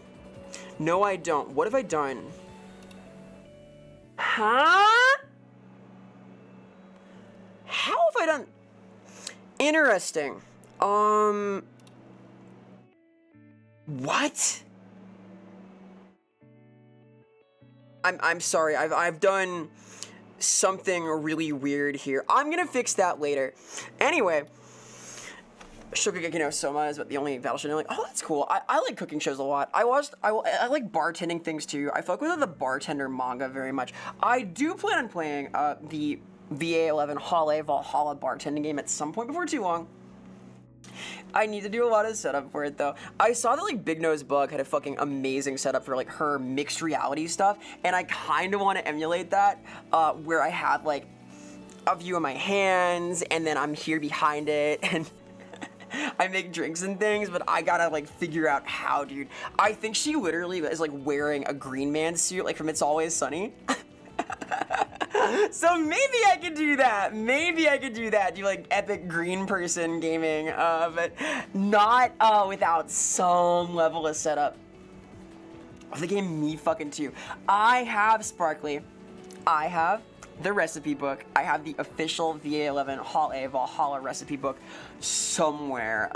No, I don't. What have I done? Huh? How have I done? Interesting. What? I'm sorry. I've done something really weird here. I'm gonna fix that later. Anyway, Shokugeki no Soma is the only battle show. I'm like, oh, that's cool. I like cooking shows a lot. I like bartending things too. I fuck with the bartender manga very much. I do plan on playing the VA11 Hale Valhalla bartending game at some point before too long. I need to do a lot of setup for it though. I saw that like Big Nose Bug had a fucking amazing setup for like her mixed reality stuff, and I kind of want to emulate that, where I have like a view of my hands, and then I'm here behind it, and I make drinks and things, but I gotta like figure out how, dude. I think she literally is like wearing a Green Man suit, like from It's Always Sunny. So maybe I could do that. Do like epic green person gaming, but not without some level of setup. Oh, the game Me Fucking Too. I have Sparkly. I have the recipe book. I have the official VA11 Hale Valhalla recipe book somewhere.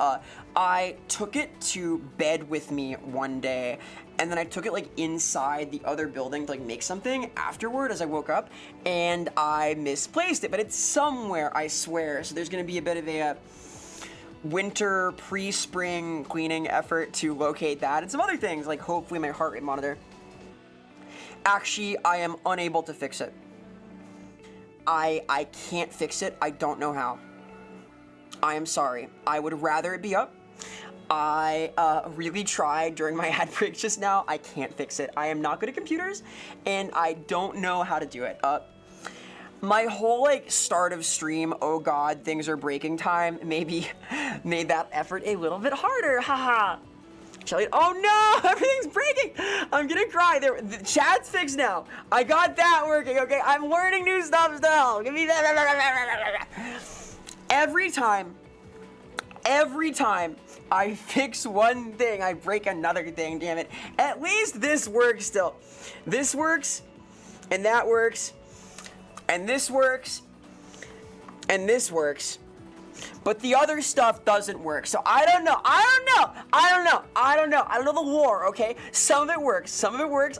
I took it to bed with me one day, and then I took it like inside the other building to like make something afterward as I woke up, and I misplaced it, but it's somewhere, I swear. So there's gonna be a bit of a winter pre-spring cleaning effort to locate that and some other things, like hopefully my heart rate monitor. Actually, I am unable to fix it. I can't fix it. I don't know how. I am sorry. I would rather it be up. I really tried during my ad break just now. I can't fix it. I am not good at computers, and I don't know how to do it. My whole like start of stream, oh god, things are breaking time, maybe made that effort a little bit harder. Haha. Shelly, oh no, everything's breaking. I'm gonna cry. The chat's fixed now. I got that working. Okay, I'm learning new stuff still. Give me that. Every time I fix one thing, I break another thing, damn it. At least this works still. This works, and that works, and this works, and this works. But the other stuff doesn't work. So I don't know. I don't know the lore, okay? Some of it works,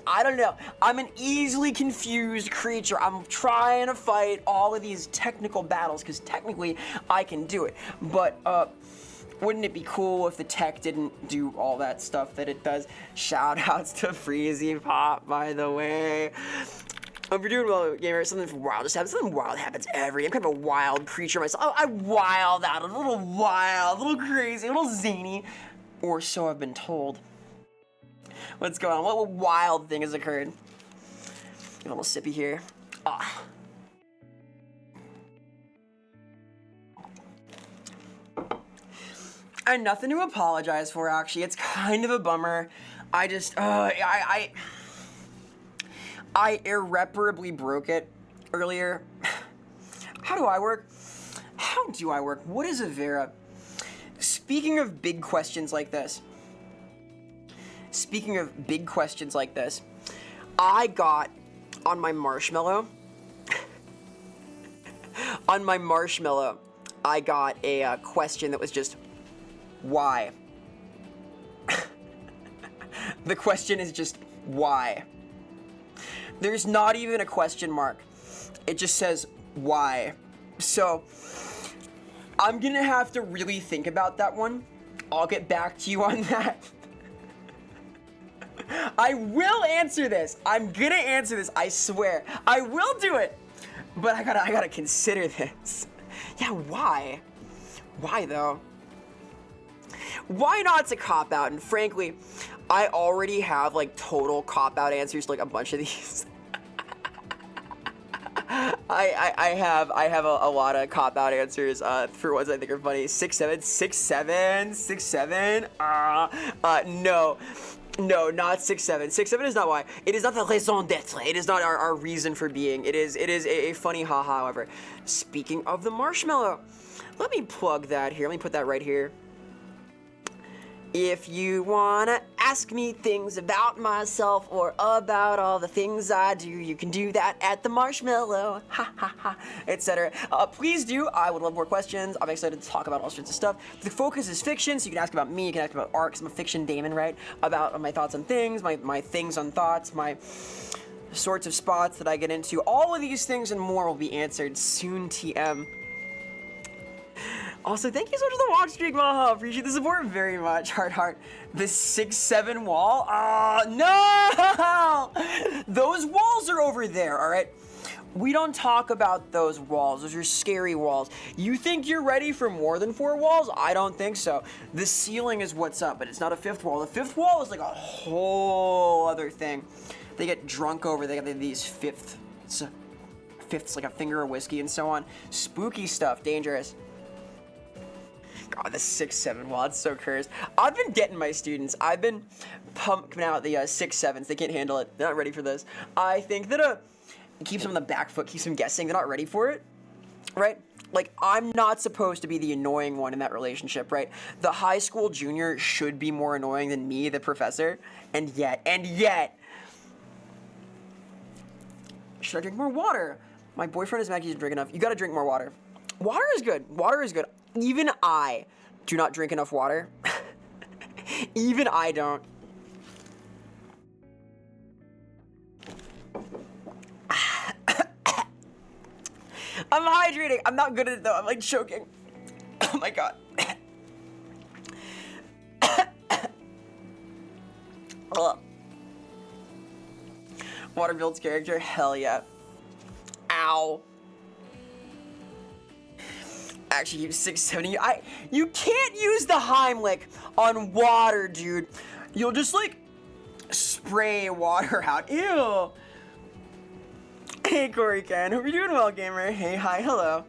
I don't know. I'm an easily confused creature. I'm trying to fight all of these technical battles, because technically I can do it. But, wouldn't it be cool if the tech didn't do all that stuff that it does? Shout outs to Freezy Pop, by the way. If you're doing well, gamer, something wild just happens. Something wild happens every day. I'm kind of a wild creature myself. I wild out, a little wild, a little crazy, a little zany. Or so I've been told. What's going on? What wild thing has occurred? A little sippy here. Ah. And nothing to apologize for, actually. It's kind of a bummer. I just, I irreparably broke it earlier. How do I work? How do I work? What is a Vera? Speaking of big questions like this, I got on my marshmallow, I got a question that was just, why? The question is just, why? There's not even a question mark. It just says, why? So, I'm gonna have to really think about that one. I'll get back to you on that. I will answer this. I'm gonna answer this, I swear. I will do it. But I gotta consider this. Yeah, why? Why though? Why not to cop out? And frankly, I already have like total cop out answers to like a bunch of these. I have a lot of cop out answers for ones I think are funny. 6'7". No, not 6'7". 6'7" is not why. It is not the raison d'être. It is not our reason for being. It is a funny haha. However, speaking of the marshmallow, let me plug that here. Let me put that right here. If you wanna ask me things about myself or about all the things I do, you can do that at the marshmallow, ha ha ha, etc. Please do. I would love more questions. I'm excited to talk about all sorts of stuff. The focus is fiction, so you can ask about me, you can ask about art, 'cause I'm a fiction daemon, right? About my thoughts on things, my things on thoughts, my sorts of spots that I get into. All of these things and more will be answered soon, TM. Also, thank you so much for the watch streak, Maha. Appreciate the support very much. Heart. The 6'7" wall? No! Those walls are over there, alright? We don't talk about those walls. Those are scary walls. You think you're ready for more than 4 walls? I don't think so. The ceiling is what's up, but it's not a 5th wall. The 5th wall is like a whole other thing. They get drunk over. They got these fifths, like a finger of whiskey and so on. Spooky stuff. Dangerous. God, the 6'7" wall, it's so cursed. I've been getting my students. I've been pumping out the 6'7s. They can't handle it. They're not ready for this. I think that it keeps them on the back foot, keeps them guessing. They're not ready for it, right? Like, I'm not supposed to be the annoying one in that relationship, right? The high school junior should be more annoying than me, the professor. And yet, should I drink more water? My boyfriend is mad he doesn't drink enough. You gotta drink more water. Water is good. Water is good. Even I do not drink enough water. Even I don't. I'm hydrating. I'm not good at it though. I'm like choking. Oh my god. Water builds character. Hell yeah. Ow. Actually, 670. You can't use the Heimlich on water, dude. You'll just like spray water out. Ew. Hey, Corey Ken. Hope you're doing well, gamer. Hey, hi, hello.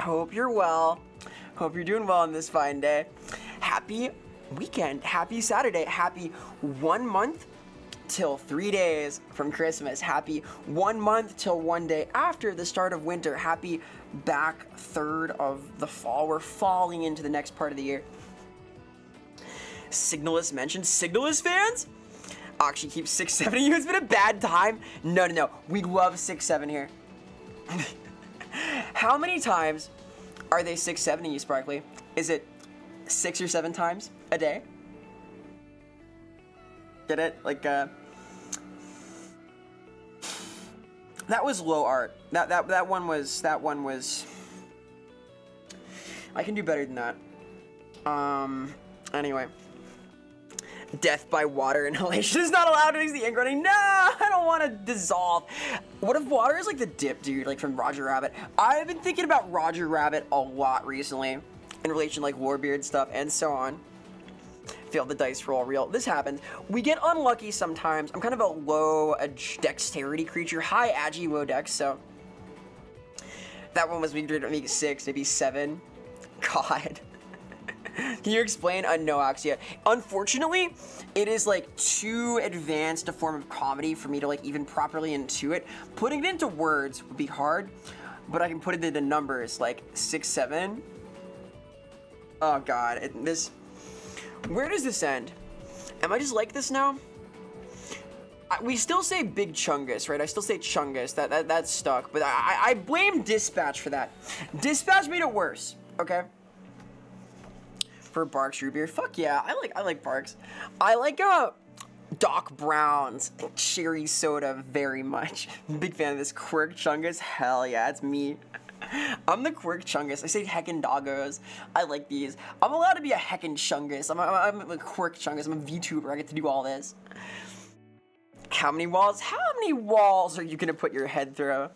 Hope you're well. Hope you're doing well on this fine day. Happy weekend. Happy Saturday. Happy 1 month till 3 days from Christmas. Happy 1 month till 1 day after the start of winter. Happy back third of the fall. We're falling into the next part of the year. Signalist mentioned. Signalist fans? Actually, keep 670 you. It's been a bad time. No. We love 6-7 here. How many times are they 670 you, Sparkly? Is it 6 or 7 times a day? Get it? Like, that was low art. That one was. I can do better than that. Anyway. Death by water inhalation is not allowed to mix the ink running. No, I don't want to dissolve. What if water is like the dip, dude, like from Roger Rabbit? I've been thinking about Roger Rabbit a lot recently in relation to like Warbeard stuff and so on. Failed the dice roll real. This happens. We get unlucky sometimes. I'm kind of a low dexterity creature. High agi, low dex, so that one was maybe 6, maybe 7. God. Can you explain? No, Axia. Unfortunately, it is like too advanced a form of comedy for me to like even properly intuit. Putting it into words would be hard, but I can put it into numbers like 6, 7. Oh God, where does this end? Am I just like this now? We still say Big Chungus, right? I still say Chungus. That's stuck, but I blame Dispatch for that. Dispatch made it worse. Okay. For Barks root beer, fuck yeah, I like Barks. I like Doc Brown's cherry soda very much. Big fan of this Quirk Chungus. Hell yeah, it's me. I'm the Quirk Chungus. I say Heckin' Doggos. I like these. I'm allowed to be a Heckin' Chungus. I'm a Quirk Chungus. I'm a VTuber. I get to do all this. How many walls? How many walls are you gonna put your head through?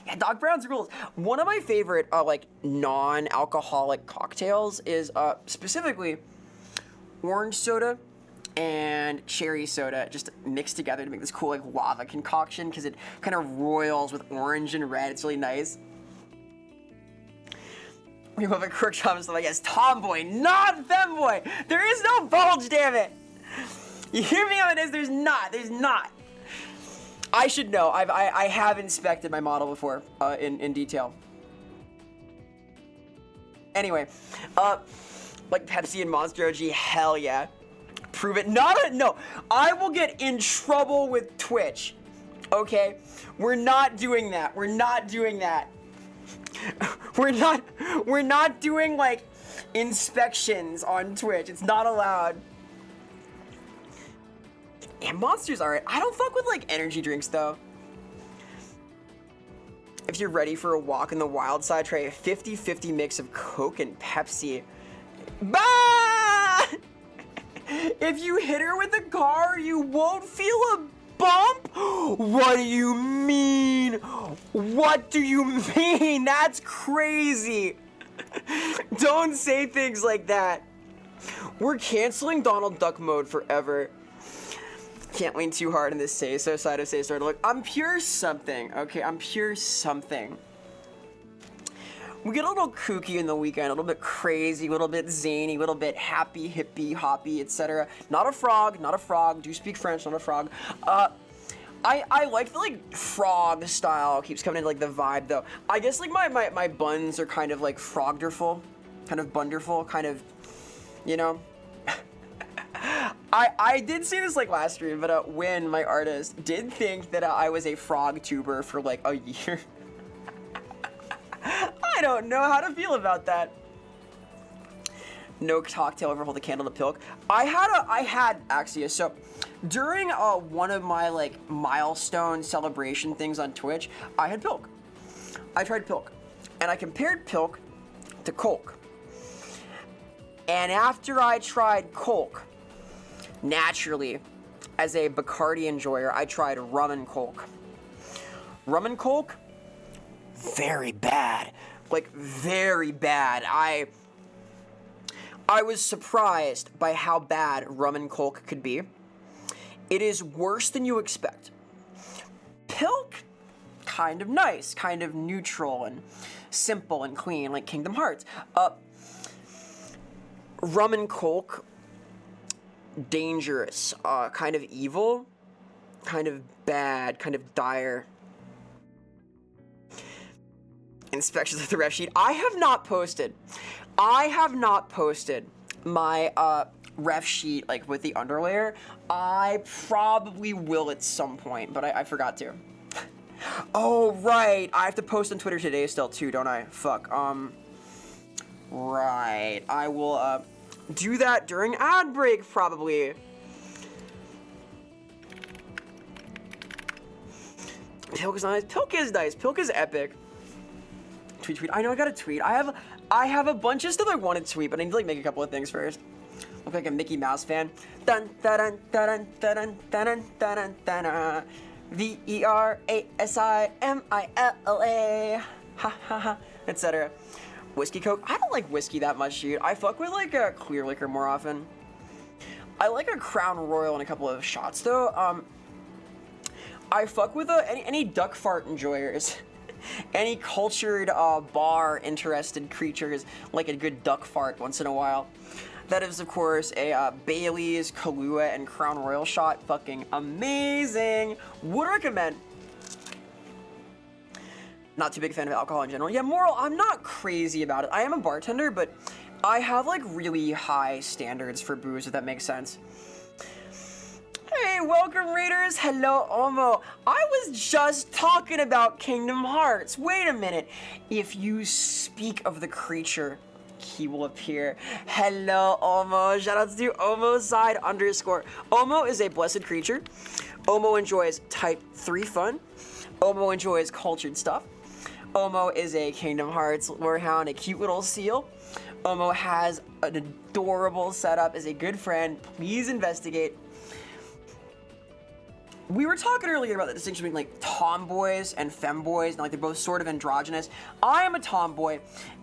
Yeah, Doc Brown's rules. One of my favorite, like, non-alcoholic cocktails is, specifically, orange soda and cherry soda just mixed together to make this cool, like, lava concoction, because it kind of roils with orange and red. It's really nice. We love a Quirk Chum and stuff like, yes, tomboy, not femboy. There is no bulge, damn it. You hear me on this? There's not. I should know. I have inspected my model before in detail. Anyway, like Pepsi and Monster OG, hell yeah. Prove it. No. I will get in trouble with Twitch. Okay? We're not doing that. We're not doing like inspections on Twitch. It's not allowed. Yeah, Monster's alright. I don't fuck with, like, energy drinks, though. If you're ready for a walk in the wild side, try a 50-50 mix of Coke and Pepsi. Bah! If you hit her with a car, you won't feel a bump? What do you mean? What do you mean? That's crazy. Don't say things like that. We're canceling Donald Duck mode forever. Can't lean too hard in this say-so side of say-so. Look, I'm pure something, okay? I'm pure something. We get a little kooky in the weekend, a little bit crazy, a little bit zany, a little bit happy, hippie, hoppy, etc. Not a frog. Do speak French, not a frog. I like the, like, frog style. Keeps coming into, like, the vibe, though. I guess, like, my buns are kind of, like, frogderful. Kind of bunderful, kind of, you know? I did see this, like, last stream, but Win, my artist, did think that I was a frog tuber for, like, a year. I don't know how to feel about that. No cocktail ever hold a candle to Pilk. I had Axia, so during one of my, like, milestone celebration things on Twitch, I had Pilk. I tried Pilk, and I compared Pilk to Colk. And after I tried Colk, naturally, as a Bacardi enjoyer, I tried rum and Colk. Rum and Colk, very bad. Like, very bad. I was surprised by how bad rum and coke could be. It is worse than you expect. Pilk, kind of nice, kind of neutral and simple and clean, like Kingdom Hearts. Rum and coke, dangerous, kind of evil, kind of bad, kind of dire. Inspections of the ref sheet. I have not posted my ref sheet, like, with the underlayer. I probably will at some point, but I forgot to. Oh, right. I have to post on Twitter today still, too, don't I? Fuck. Right. I will, do that during ad break, probably. Pilk is nice. Pilk is nice. Pilk is epic. Tweet. I know I gotta tweet. I have a bunch of stuff I want to tweet, but I need to, like, make a couple of things first. Look like a Mickey Mouse fan. Dun dun dun dun dun dun dun dun dun. VERASIMILA. Ha ha ha. Etc. Whiskey Coke. I don't like whiskey that much, dude. I fuck with, like, a clear liquor more often. I like a Crown Royal and a couple of shots though. I fuck with any duck fart enjoyers. Any cultured bar interested creatures like a good duck fart once in a while. That is, of course, a Bailey's, Kahlua, and Crown Royal shot. Fucking amazing. Would recommend. Not too big a fan of alcohol in general. Yeah, moral, I'm not crazy about it. I am a bartender, but I have, like, really high standards for booze, if that makes sense. Hey, welcome, readers. Hello, Omo. I was just talking about Kingdom Hearts. Wait a minute. If you speak of the creature, he will appear. Hello, Omo. Shoutouts to Omoside_. Omo is a blessed creature. Omo enjoys type 3 fun. Omo enjoys cultured stuff. Omo is a Kingdom Hearts lorehound, a cute little seal. Omo has an adorable setup, is a good friend. Please investigate. We were talking earlier about the distinction between, like, tomboys and femboys, and, like, they're both sort of androgynous. I am a tomboy,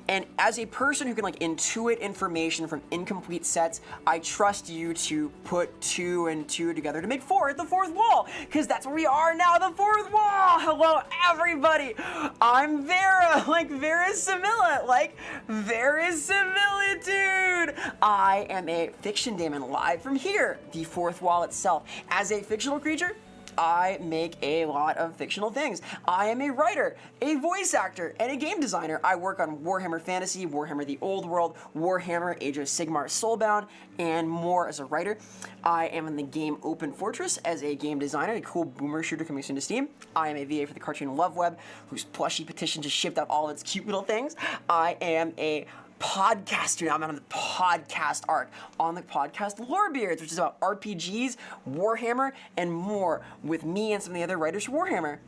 and as a person who can, like, intuit information from incomplete sets, I trust you to put 2 and 2 together to make 4 at the fourth wall, because that's where we are now, the fourth wall! Hello, everybody! I'm Vera, like Verisimilitude, dude! I am a fiction daemon live from here, the fourth wall itself. As a fictional creature, I make a lot of fictional things. I am a writer, a voice actor, and a game designer. I work on Warhammer Fantasy, Warhammer the Old World, Warhammer Age of Sigmar Soulbound, and more as a writer. I am in the game Open Fortress as a game designer, a cool boomer shooter coming soon to Steam. I am a VA for the cartoon Love Web, whose plushie petition just shipped out all of its cute little things. I am a podcaster now. I'm on the podcast arc on the podcast Lorebeards, which is about RPGs, Warhammer, and more with me and some of the other writers for Warhammer.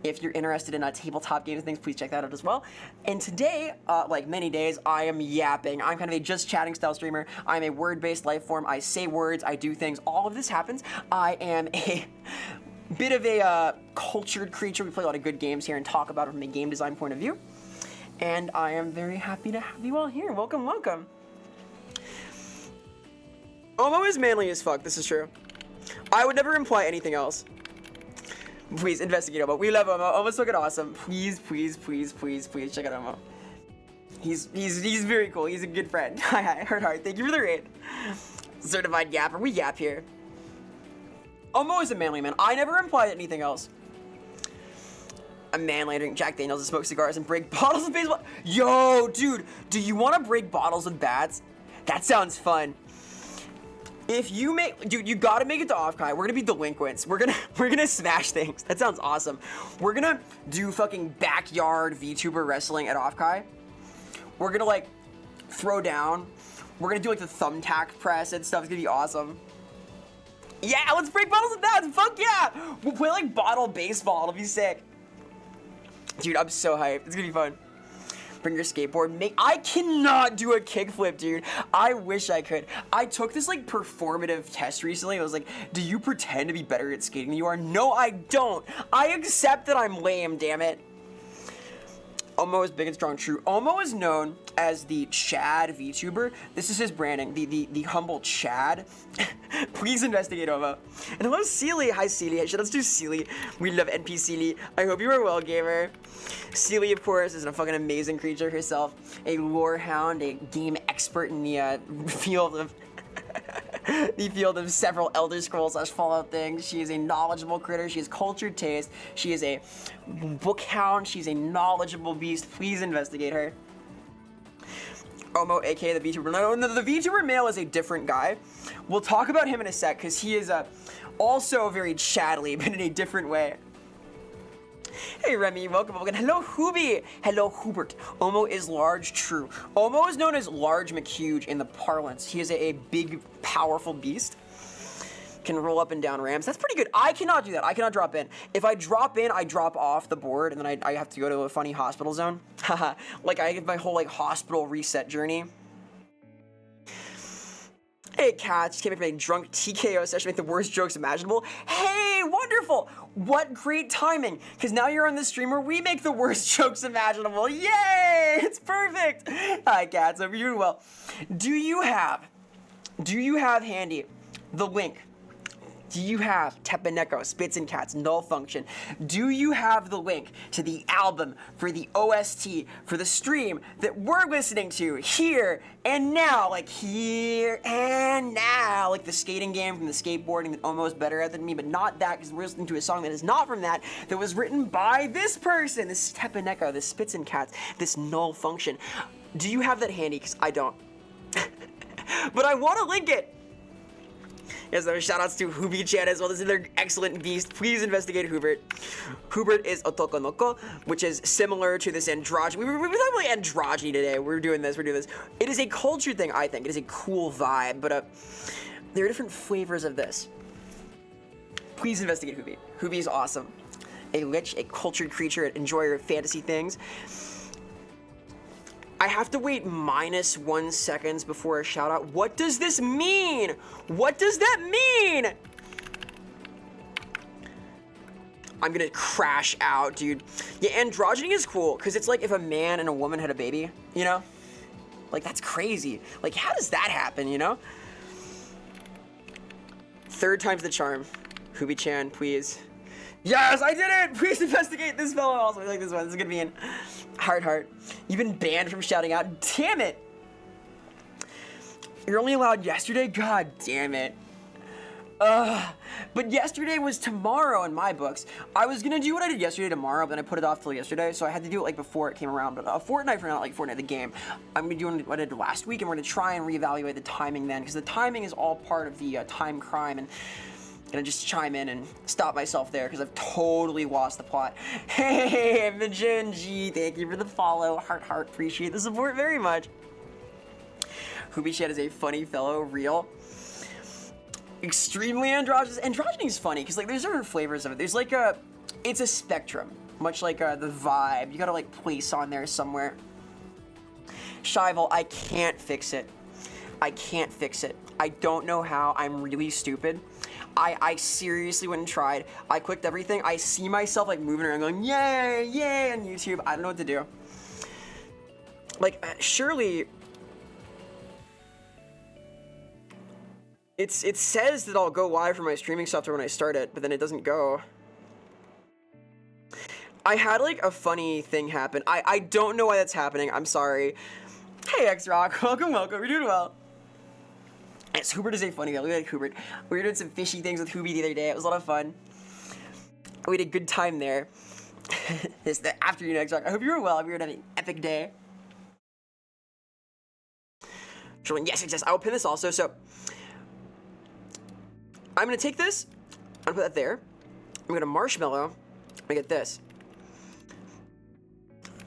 If you're interested in tabletop games and things, please check that out as well. And today, like many days, I am yapping. I'm kind of a just chatting style streamer. I'm a word-based life form. I say words, I do things. All of this happens. I am a bit of a cultured creature. We play a lot of good games here and talk about it from a game design point of view. And I am very happy to have you all here. Welcome, welcome. Omo is manly as fuck, this is true. I would never imply anything else. Please, investigate Omo. We love Omo. Omo's fucking awesome. Please, please, please, please, please check out Omo. He's very cool. He's a good friend. Hi, heart. Thank you for the raid. Certified yapper. We yap here. Omo is a manly man. I never implied anything else. A manly, I drink Jack Daniels and smoke cigars and break bottles with baseball. Yo, dude, do you want to break bottles with bats? That sounds fun. If you make, dude, you gotta make it to Offkai. We're gonna be delinquents. We're gonna smash things. That sounds awesome. We're gonna do fucking backyard VTuber wrestling at Offkai. We're gonna, like, throw down. We're gonna do, like, the thumbtack press and stuff. It's gonna be awesome. Yeah, let's break bottles with bats. Fuck yeah. We'll play, like, bottle baseball. It'll be sick. Dude, I'm so hyped. It's gonna be fun. Bring your skateboard. I cannot do a kickflip, dude. I wish I could. I took this, like, performative test recently. I was like, do you pretend to be better at skating than you are? No, I don't. I accept that I'm lame, damn it. Omo is big and strong, true. Omo is known as the Chad VTuber. This is his branding, the humble Chad. Please investigate Omo. And hello, Seely. Hi, Seely. Shout outs to Seely. We love NP Seely. I hope you are well, gamer. Seely, of course, is a fucking amazing creature herself. A lore hound, a game expert in the field of the field of several Elder Scrolls / Fallout things. She is a knowledgeable critter. She has cultured taste. She is a book hound. She's a knowledgeable beast. Please investigate her. Omo, aka the VTuber. No, the VTuber male is a different guy. We'll talk about him in a sec because he is also very chattily, but in a different way. Hey Remy, welcome. Hello Hubie. Hello Hubert. Omo is large, true. Omo is known as Large McHuge in the parlance. He is a big, powerful beast. Can roll up and down ramps. That's pretty good. I cannot do that. I cannot drop in. If I drop in, I drop off the board, and then I have to go to a funny hospital zone. Haha. Like I get my whole hospital reset journey. Hey, Cats, came back from a drunk TKO session, make the worst jokes imaginable. Hey, wonderful! What great timing, because now you're on the stream where we make the worst jokes imaginable. Yay! It's perfect! Hi, Cats, hope you're doing well. Do you have handy the link? Do you have Tepeneko, Spits and Cats, Null Function? Do you have the link to the album for the OST for the stream that we're listening to here and now? Like here and now. Like the skating game from the skateboarding that almost better at than me, but not that because we're listening to a song that is not from that was written by this person, this Tepeneko, this Spits and Cats, this Null Function. Do you have that handy? Because I don't. But I want to link it. Yes, there are shoutouts to Hubi Chan as well. This is another excellent beast. Please investigate Hubert. Hubert is Otokonoko, which is similar to this androgyny. We're talking about androgyny today. We're doing this. It is a culture thing, I think. It is a cool vibe, but there are different flavors of this. Please investigate Hubi. Hubi is awesome. A lich, a cultured creature, an enjoyer of fantasy things. I have to wait -1 seconds before a shout out. What does this mean? What does that mean? I'm gonna crash out, dude. Yeah, androgyny is cool, because it's like if a man and a woman had a baby, you know? Like, that's crazy. Like, how does that happen, you know? Third time's the charm. Hubi-chan, please. Yes, I did it! Please investigate this fellow also. I like this one. This is gonna be in Heart. You've been banned from shouting out. Damn it! You're only allowed yesterday? God damn it. But yesterday was tomorrow in my books. I was gonna do what I did yesterday tomorrow, but then I put it off till yesterday, so I had to do it like before it came around. But Fortnite for not like Fortnite the game. I'm gonna do what I did last week, and we're gonna try and reevaluate the timing then, because the timing is all part of the time crime, and gonna just chime in and stop myself there because I've totally lost the plot. Hey, Majin G, thank you for the follow. Heart, appreciate the support very much. Hubished is a funny fellow, real. Extremely androgynous. Androgyny is funny because like there's different flavors of it. There's like it's a spectrum, much like the vibe. You gotta like place on there somewhere. Shival, I can't fix it. I don't know how. I'm really stupid. I seriously went and tried. I clicked everything. I see myself like moving around going, yay, on YouTube. I don't know what to do. Like, surely it says that I'll go live for my streaming software when I start it, but then it doesn't go. I had like a funny thing happen. I don't know why that's happening. I'm sorry. Hey, X-Rock. Welcome. You're doing well. Yes, Hubert is a funny guy. Look at Hubert. We were doing some fishy things with Hubi the other day. It was a lot of fun. We had a good time there. It's the afternoon, X-Rock. I hope you were well. We were having an epic day. Yes. I will pin this also. So, I'm going to take this. I'm going to put that there. I'm going to marshmallow. I'm going to get this.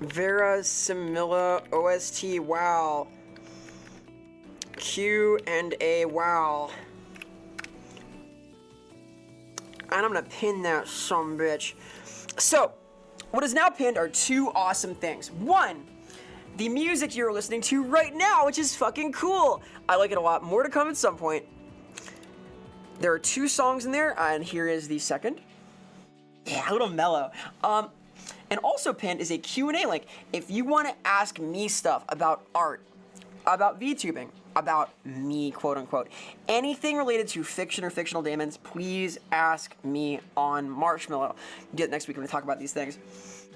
Vera, Similla, OST, wow. Q and a wow. And I'm gonna pin that some bitch. So, what is now pinned are two awesome things. One, the music you're listening to right now, which is fucking cool. I like it a lot. More to come at some point. There are two songs in there, and here is the second. Yeah, a little mellow. And also pinned is a Q&A link. If you want to ask me stuff about art, about VTubing, about me, quote unquote, anything related to fiction or fictional daemons, please ask me on Marshmallow. Next week we're going to talk about these things.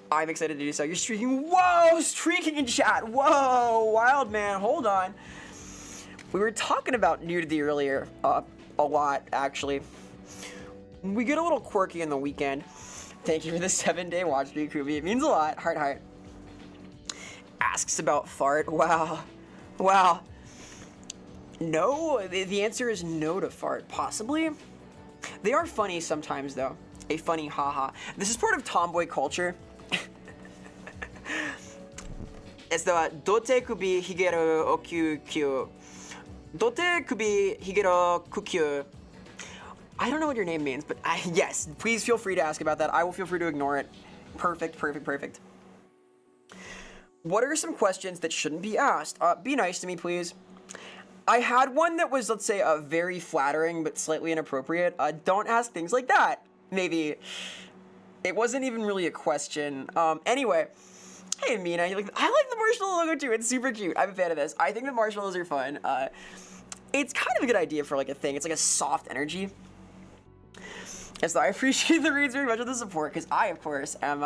I'm excited to do so. You're streaking. Whoa, streaking in chat. Whoa, wild man, hold on. We were talking about nudity earlier, a lot, actually. We get a little quirky in the weekend. Thank you for the 7-day watch streak, Kubi. It means a lot. Heart, heart. Asks about fart. Wow. Wow. No, the answer is no to fart. Possibly. They are funny sometimes, though. A funny haha. This is part of tomboy culture. It's the dote kubi higeru okyu. Dote kubi higeru kukyu. I don't know what your name means, but yes, please feel free to ask about that. I will feel free to ignore it. Perfect, perfect, perfect. What are some questions that shouldn't be asked? Be nice to me, please. I had one that was, let's say, very flattering but slightly inappropriate. Don't ask things like that. Maybe. It wasn't even really a question. Anyway. Hey, Mina. I like the marshmallow logo, too. It's super cute. I'm a fan of this. I think the marshmallows are fun. It's kind of a good idea for, like, a thing. It's like a soft energy. And so I appreciate the reads very much of the support, because I, of course, am,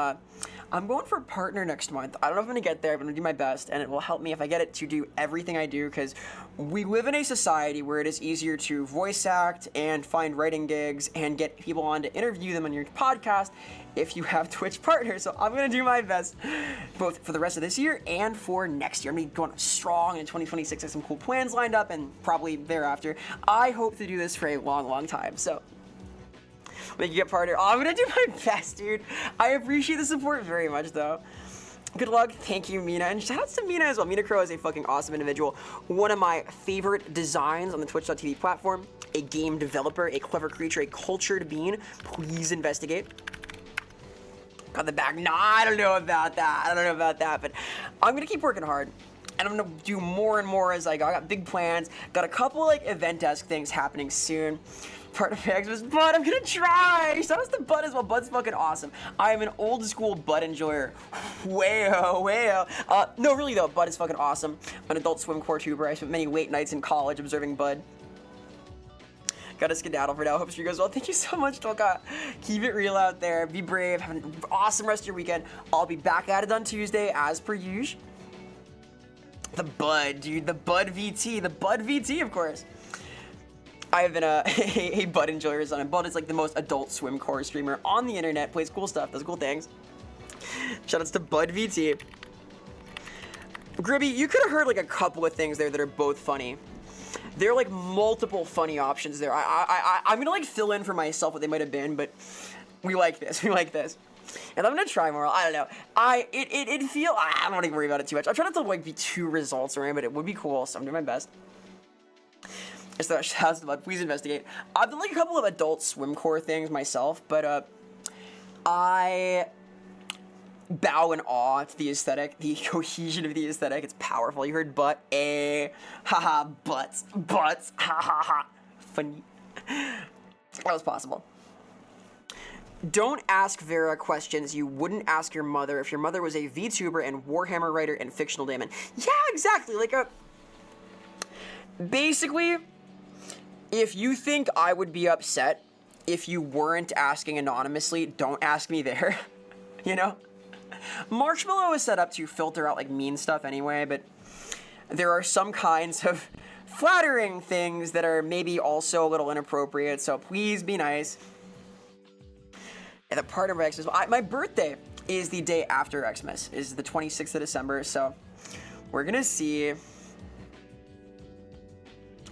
I'm going for a partner next month. I don't know if I'm going to get there. I'm going to do my best, and it will help me if I get it to do everything I do, because we live in a society where it is easier to voice act and find writing gigs and get people on to interview them on your podcast if you have Twitch partners. So I'm going to do my best, both for the rest of this year and for next year. I'm going to be going strong in 2026. I have some cool plans lined up, and probably thereafter. I hope to do this for a long, long time. So make you get partner. Oh, I'm gonna do my best, dude. I appreciate the support very much, though. Good luck. Thank you, Mina. And shout outs to Mina as well. Mina Crow is a fucking awesome individual. One of my favorite designs on the Twitch.tv platform. A game developer, a clever creature, a cultured being. Please investigate. Got the back. Nah, I don't know about that. But I'm gonna keep working hard. And I'm gonna do more and more as I go. I got big plans. Got a couple like event-esque things happening soon. Part of Max was Bud. I'm gonna try. Shout out to Bud as well. Bud's fucking awesome. I am an old school Bud enjoyer. Wayo. No, really though, Bud is fucking awesome. I'm an adult swim core tuber. I spent many late nights in college observing Bud. Got a skedaddle for now. Hope you goes well. Thank you so much, Tolka. Keep it real out there. Be brave. Have an awesome rest of your weekend. I'll be back at it on Tuesday as per usual. The Bud, dude. The Bud VT. The Bud VT, of course. I have been a Bud enjoyer son, and Bud is like the most adult swim core streamer on the internet, plays cool stuff, does cool things. Shoutouts to Bud VT. Gribby, you could have heard like a couple of things there that are both funny. There are like multiple funny options there. I'm gonna like fill in for myself what they might have been, but we like this. And I'm gonna try more. I don't know. I don't want to worry about it too much. I'm trying not to like be too results oriented, but it would be cool, so I'm doing my best. So shouts to Bud, please investigate. I've done like a couple of adult swim core things myself, but I bow in awe to the aesthetic, the cohesion of the aesthetic. It's powerful. You heard butt, haha, butts, ha. Funny. That was possible. Don't ask Vera questions you wouldn't ask your mother if your mother was a VTuber and Warhammer writer and fictional daemon. Yeah, exactly. Like basically, if you think I would be upset if you weren't asking anonymously, don't ask me there. You know? Marshmallow is set up to filter out like mean stuff anyway, but there are some kinds of flattering things that are maybe also a little inappropriate, so please be nice. And the part of Xmas, my birthday is the day after Xmas, is the 26th of December, so we're gonna see.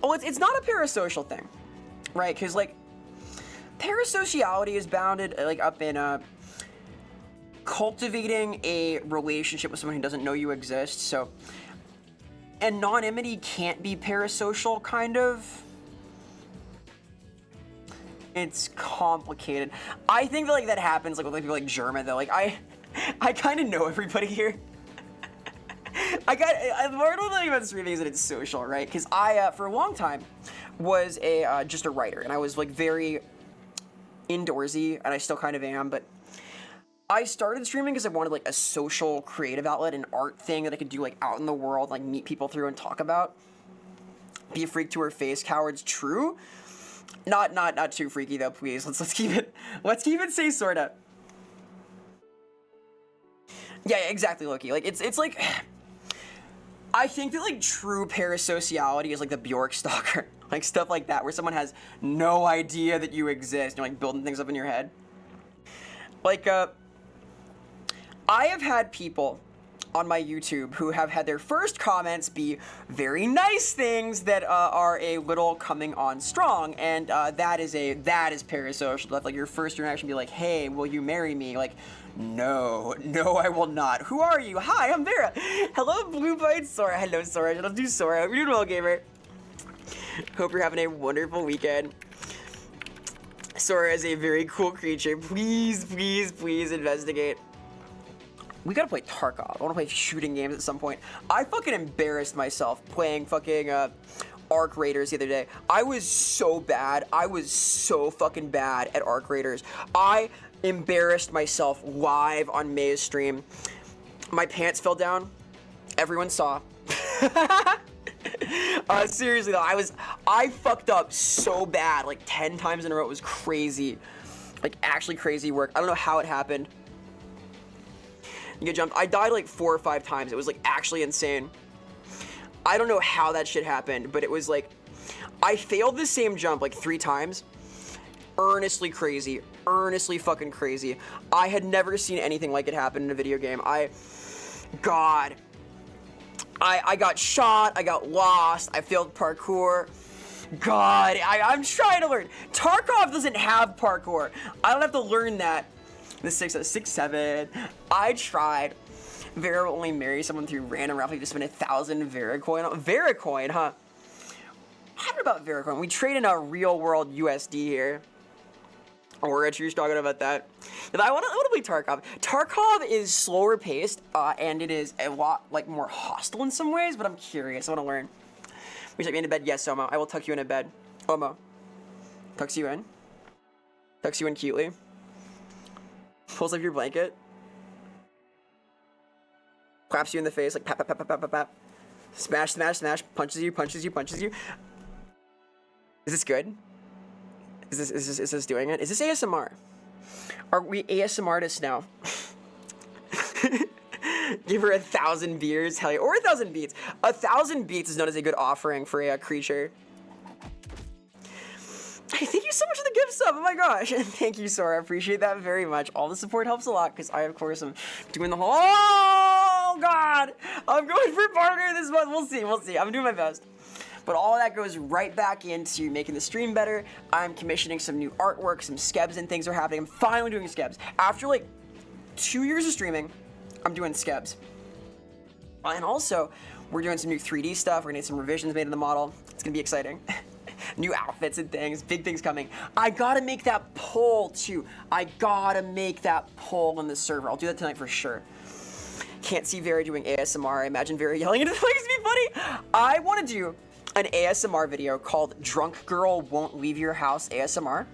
Oh, it's not a parasocial thing, right? Because, like, parasociality is bounded, like, up in cultivating a relationship with someone who doesn't know you exist, so anonymity can't be parasocial, kind of. It's complicated. I think that, like, that happens, like, with, like, people like German, though. Like, I kind of know everybody here. The part of the thing about streaming is that it's social, right? Because I, for a long time, was just a writer, and I was like very indoorsy, and I still kind of am, but I started streaming because I wanted like a social creative outlet, an art thing that I could do like out in the world, like meet people through and talk about. Be a freak to her face, cowards. True. Not too freaky though, please. Let's keep it safe, sorta. Yeah, exactly, Loki. Like it's like I think that like true parasociality is like the Bjork stalker, like stuff like that, where someone has no idea that you exist. You're like building things up in your head. Like I have had people on my YouTube who have had their first comments be very nice things that are a little coming on strong, and that is parasocial. That's like your first interaction be like, hey, will you marry me? Like, no, I will not. Who are you? Hi, I'm Vera. Hello, Blue Bite Sora. Hello, Sora. I'll do Sora. You're doing well, gamer. Hope you're having a wonderful weekend. Sora is a very cool creature. Please investigate. We gotta play Tarkov. I wanna play shooting games at some point. I fucking embarrassed myself playing fucking Arc Raiders the other day. I was so bad. I was so fucking bad at Arc Raiders. I embarrassed myself live on May's stream. My pants fell down. Everyone saw. Seriously though, I fucked up so bad, like 10 times in a row. It was crazy. Like actually crazy work. I don't know how it happened. You get jumped. I died like 4 or 5 times. It was like actually insane. I don't know how that shit happened, but it was like, I failed the same jump like 3 times. Earnestly crazy. Earnestly fucking crazy. I had never seen anything like it happen in a video game. God. I got shot. I got lost. I failed parkour. God, I'm trying to learn. Tarkov doesn't have parkour. I don't have to learn that. The 6-7. I tried. Vera will only marry someone through random raffle to spend 1,000 Vera coin on. Vera coin, huh? What happened about Vera coin? We trade in a real world USD here. Oh, we're actually talking about that. But I want to play Tarkov. Tarkov is slower paced, and it is a lot like more hostile in some ways. But I'm curious. I want to learn. Will you tuck me into bed? Yes, Omo. I will tuck you in a bed. Omo. Tucks you in. Tucks you in cutely. Pulls up your blanket. Claps you in the face, like pap, pap, pap, pap, pap, pap. Smash, smash, smash. Punches you. Is this good? Is this doing it? Is this ASMR? Are we ASMR artists now? Give her 1,000 beers, hell yeah. Or 1,000 beats. 1,000 beats is known as a good offering for a creature. Thank you so much for the gift sub. Oh my gosh. Thank you, Sora. I appreciate that very much. All the support helps a lot because I, of course, am doing the whole... Oh, God. I'm going for partner this month. We'll see. I'm doing my best. But all of that goes right back into making the stream better. I'm commissioning some new artwork, some skebs and things are happening. I'm finally doing skebs. After like 2 years of streaming, I'm doing skebs. And also, we're doing some new 3D stuff. We're gonna get some revisions made in the model. It's gonna be exciting. New outfits and things, big things coming. I gotta make that poll too. I gotta make that poll in the server. I'll do that tonight for sure. Can't see Vera doing ASMR. I imagine Vera yelling into the mic to be funny. I wanna do an ASMR video called Drunk Girl Won't Leave Your House ASMR,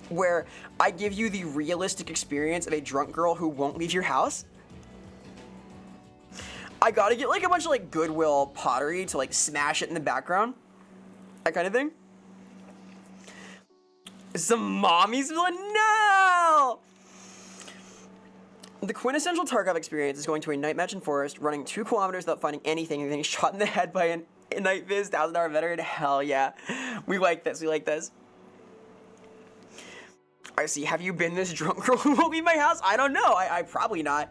where I give you the realistic experience of a drunk girl who won't leave your house. I gotta get like a bunch of like Goodwill pottery to like smash it in the background. That kind of thing. Some mommies like, no! The quintessential Tarkov experience is going to a night match in forest, running 2 kilometers without finding anything, and getting shot in the head by a night viz $1,000 veteran. Hell yeah. We like this. I see. Have you been this drunk girl who won't leave my house? I don't know. I probably not.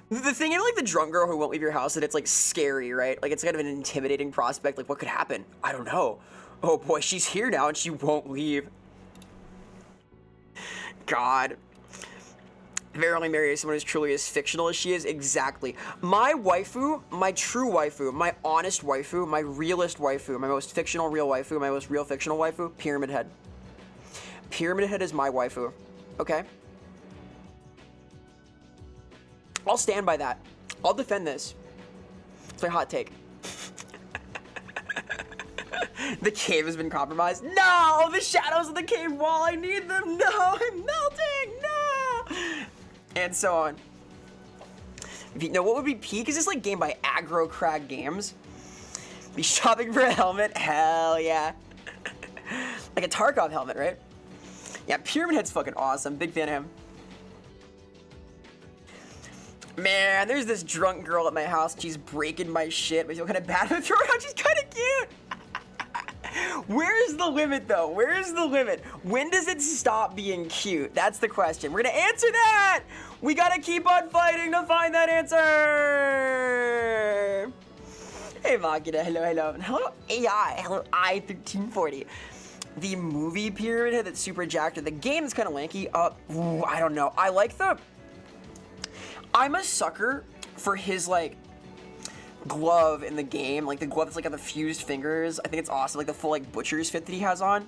The thing in like the drunk girl who won't leave your house, that it's like scary, right? Like it's kind of an intimidating prospect. Like what could happen? I don't know. Oh boy, she's here now and she won't leave. God. Vera only marries someone who's truly as fictional as she is. Exactly. My waifu, my true waifu, my honest waifu, my realist waifu, my most fictional real waifu, my most real fictional waifu, Pyramid Head. Pyramid Head is my waifu. Okay? I'll stand by that. I'll defend this. It's my hot take. The cave has been compromised. No! The shadows of the cave wall! I need them! No! I'm melting! No! and so on. No, what would be peak? Is this like game by Aggro Crag Games? Be shopping for a helmet? Hell yeah. Like a Tarkov helmet, right? Yeah, Pyramid Head's fucking awesome. Big fan of him. Man, there's this drunk girl at my house. She's breaking my shit. I feel kind of bad with her. She's kind of cute. Where's the limit, though? Where's the limit? When does it stop being cute? That's the question. We're gonna answer that! We gotta keep on fighting to find that answer! Hey, Magida. Hello, hello. Hello, AI. Hello, I1340. The movie Pyramid Head that's super jacked, or the game is kind of lanky. Ooh, I don't know. I like the... I'm a sucker for his, like, glove in the game. Like, the glove that's, like, got the fused fingers. I think it's awesome. Like, the full, like, butcher's fit that he has on.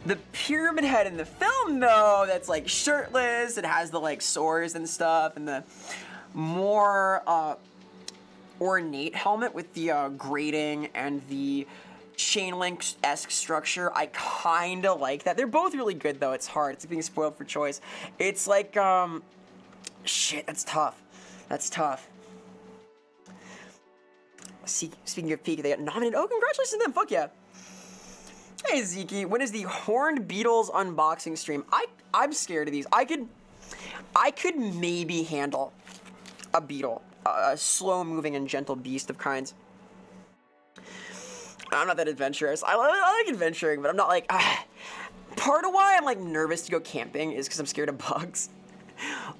The Pyramid Head in the film, though, that's, like, shirtless. It has the, like, swords and stuff. And the more, ornate helmet with the, grating and the chain link-esque structure. I kind of like that. They're both really good, though. It's hard. It's being spoiled for choice. It's, like, shit, that's tough. That's tough. Speaking of peak, they got nominated. Oh, congratulations to them. Fuck yeah. Hey, Zeke. When is the Horned Beetles unboxing stream? I'm scared of these. I could maybe handle a beetle. A slow-moving and gentle beast of kinds. I'm not that adventurous. I like adventuring, but I'm not like... Part of why I'm, like, nervous to go camping is because I'm scared of bugs.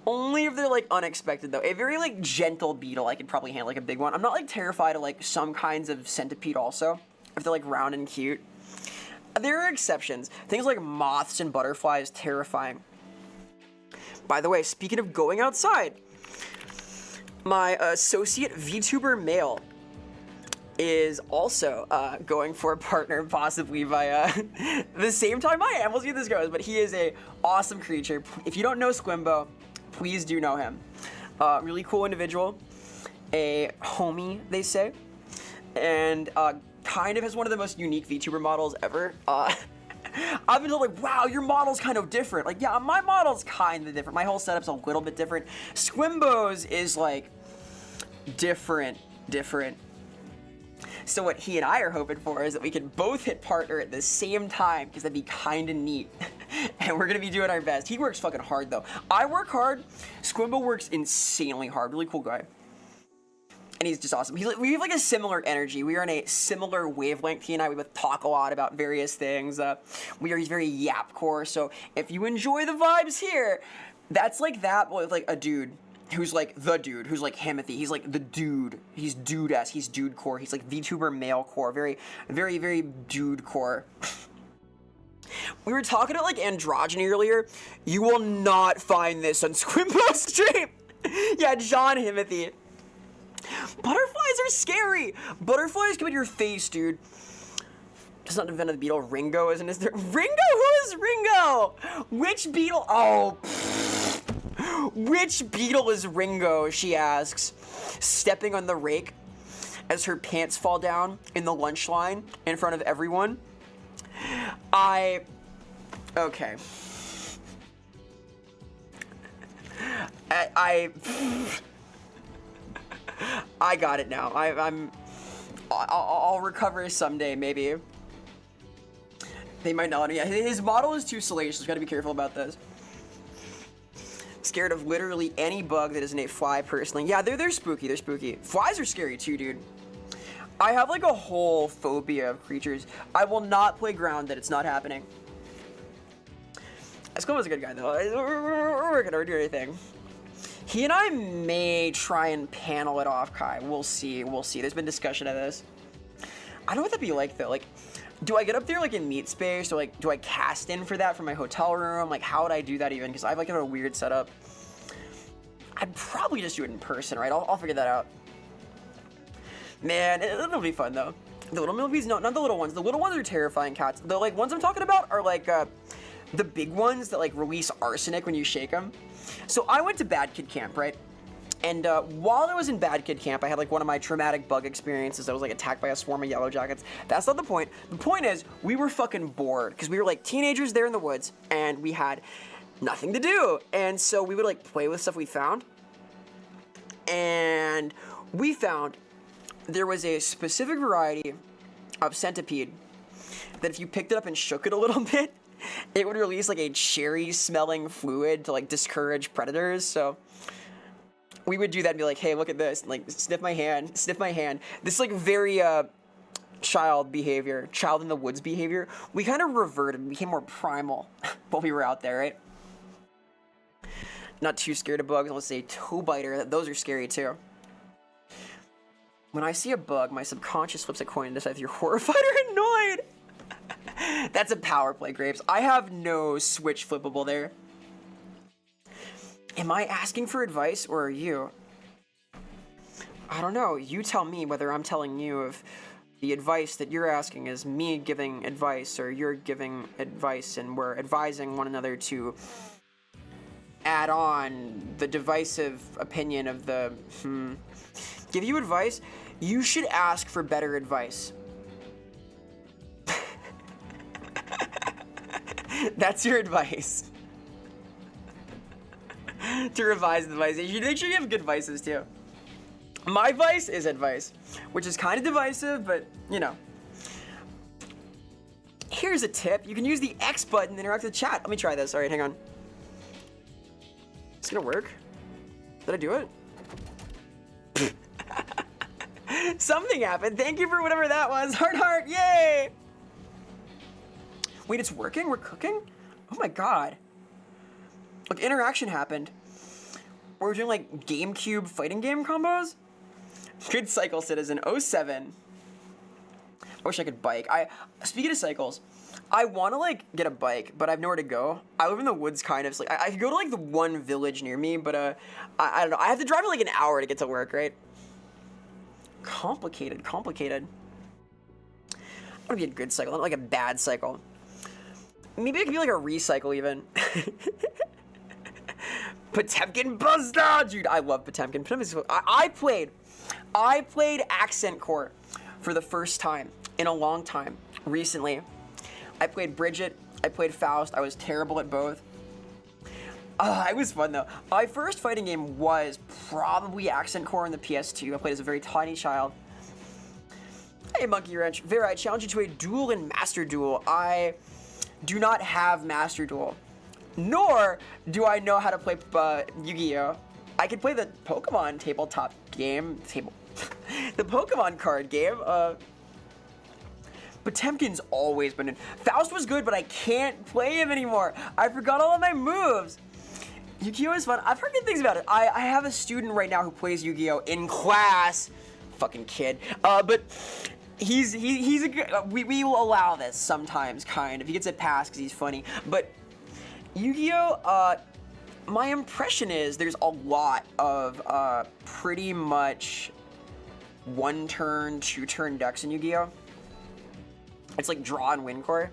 Only if they're, like, unexpected, though. A very, like, gentle beetle I could probably handle, like, a big one. I'm not, like, terrified of, like, some kinds of centipede also, if they're, like, round and cute. There are exceptions. Things like moths and butterflies, terrifying. By the way, speaking of going outside, my associate VTuber male is also going for a partner, possibly by the same time I am. We'll see how this goes, but he is a awesome creature. If you don't know Squimbo, please do know him. Really cool individual, a homie, they say, and kind of has one of the most unique VTuber models ever. I've been told, like, wow, your model's kind of different. Like, yeah, my model's kind of different. My whole setup's a little bit different. Squimbo's is, like, different. So what he and I are hoping for is that we can both hit partner at the same time, because that'd be kind of neat. And we're going to be doing our best. He works fucking hard, though. I work hard. Squimbo works insanely hard. Really cool guy. And he's just awesome. We have, like, a similar energy. We are in a similar wavelength. He and I, we both talk a lot about various things. He's very yap-core. So if you enjoy the vibes here, that's like that, but with, like, a dude. Who's like the dude, who's like Himothy. He's like the dude. He's dude-esque. He's dude-core. He's like VTuber male-core. Very, very, very dude-core. We were talking about, like, androgyny earlier. You will not find this on Squimbo's stream. Yeah, John Himothy. Butterflies are scary. Butterflies come in your face, dude. Just not defend the beetle. Ringo, isn't it? Ringo? Who is Ringo? Which beetle? Oh, which beetle is Ringo, she asks, stepping on the rake as her pants fall down in the lunch line in front of everyone. Okay. I got it now. I'll recover someday, maybe. They might not. Yeah, his model is too salacious. Gotta be careful about this. Scared of literally any bug that isn't a fly, personally. Yeah, they're spooky. They're spooky. Flies are scary too, dude. I have, like, a whole phobia of creatures. I will not play grounded. It's not happening. Escobar's a good guy, though. We're gonna do anything. He and I may try and panel it off, Kai. We'll see. We'll see. There's been discussion of this. I don't know what that'd be like, though. Like, do I get up there, like, in meat space, or, like, do I cast in for that from my hotel room? Like, how would I do that even? Because I've, like, a weird setup. I'd probably just do it in person, right? I'll figure that out. Man, it'll be fun, though. The little millipedes, no, not the little ones. The little ones are terrifying cats. The, like, ones I'm talking about are, like, the big ones that, like, release arsenic when you shake them. So I went to Bad Kid Camp, right? And while I was in Bad Kid Camp, I had, like, one of my traumatic bug experiences. I was, like, attacked by a swarm of yellow jackets. That's not the point. The point is, we were fucking bored, because we were, like, teenagers there in the woods, and we had nothing to do. And so we would like play with stuff we found. And we found there was a specific variety of centipede that if you picked it up and shook it a little bit, it would release like a cherry smelling fluid to like discourage predators. So we would do that and be like, hey, look at this, and, like sniff my hand. This like very child in the woods behavior. We kind of reverted and became more primal while we were out there, right? Not too scared of bugs. Let's say toe biter. Those are scary too. When I see a bug, my subconscious flips a coin and decides if you're horrified or annoyed. That's a power play, Grapes. I have no switch flippable there. Am I asking for advice or are you? I don't know. You tell me whether I'm telling you if the advice that you're asking is me giving advice or you're giving advice and we're advising one another to add on the divisive opinion of the give you advice. You should ask for better advice. That's your advice. To revise the advice. You should make sure you have good vices too. My vice is advice, which is kind of divisive, but you know. Here's a tip. You can use the X button to interact with the chat. Let me try this. All right, hang on. It's gonna work. Did I do it? Something happened. Thank you for whatever that was. Heart, yay! Wait, it's working? We're cooking? Oh my god. Look, interaction happened. We're doing like GameCube fighting game combos. Good cycle, Citizen. 07. I wish I could bike. Speaking of cycles, I want to like get a bike, but I have nowhere to go. I live in the woods kind of. So, like, I could go to like the one village near me, but I don't know. I have to drive like an hour to get to work, right? Complicated. I want to be a good cycle, not like a bad cycle. Maybe it could be like a recycle even. Potemkin Buzzsaw! Dude, I love Potemkin. I played Accent Core for the first time in a long time recently. I played Bridget. I played Faust. I was terrible at both. It was fun though. My first fighting game was probably Accent Core on the PS2. I played as a very tiny child. Hey, Monkey Wrench. Vera, I challenge you to a duel in Master Duel. I do not have Master Duel. Nor do I know how to play Yu-Gi-Oh! I can play the Pokemon tabletop game. The Pokemon card game. Potemkin's always been in. Faust was good, but I can't play him anymore. I forgot all of my moves. Yu-Gi-Oh! Is fun. I've heard good things about it. I have a student right now who plays Yu-Gi-Oh! In class. Fucking kid. But he's a good. We will allow this sometimes, kind of. He gets a pass because he's funny. But Yu-Gi-Oh! My impression is there's a lot of pretty much one-turn, two-turn decks in Yu-Gi-Oh! It's like draw and win core.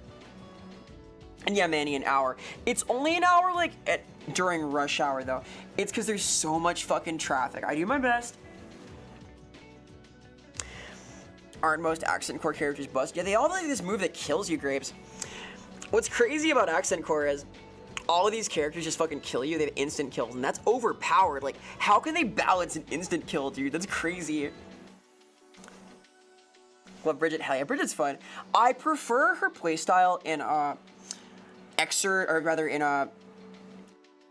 And yeah, Manny, an hour. It's only an hour like during rush hour though. It's because there's so much fucking traffic. I do my best. Aren't most Accent Core characters bust? Yeah, they all have like this move that kills you, Grapes. What's crazy about Accent Core is all of these characters just fucking kill you. They have instant kills, and that's overpowered. Like, how can they balance an instant kill, dude? That's crazy. Love Bridget. Hell yeah, Bridget's fun. I prefer her playstyle in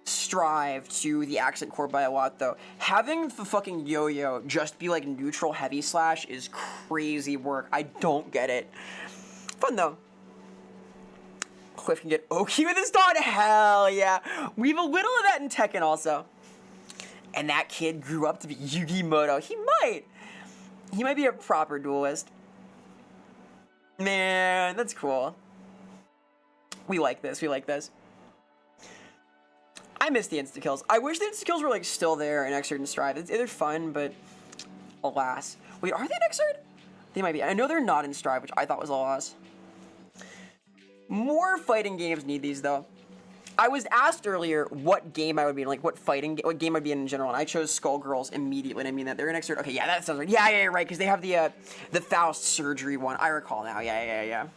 Strive to the Accent Core by a lot, though. Having the fucking yo-yo just be like neutral heavy slash is crazy work. I don't get it. Fun though. Cliff can get Oki with his dog. Hell yeah. We have a little of that in Tekken also. And that kid grew up to be Yugi-Moto. He might be a proper duelist. Man, that's cool. We like this. I miss the insta-kills. I wish the insta-kills were like still there in Xrd and Strive. They're fun, but alas. Wait, are they in Xrd? They might be. I know they're not in Strive, which I thought was a loss. More fighting games need these though. I was asked earlier what game I would be in, like what game I'd be in general, and I chose Skullgirls immediately. And I mean that they're in Xrd. Okay, yeah, that sounds right. Yeah, right, because they have the Faust surgery one. I recall now. Yeah.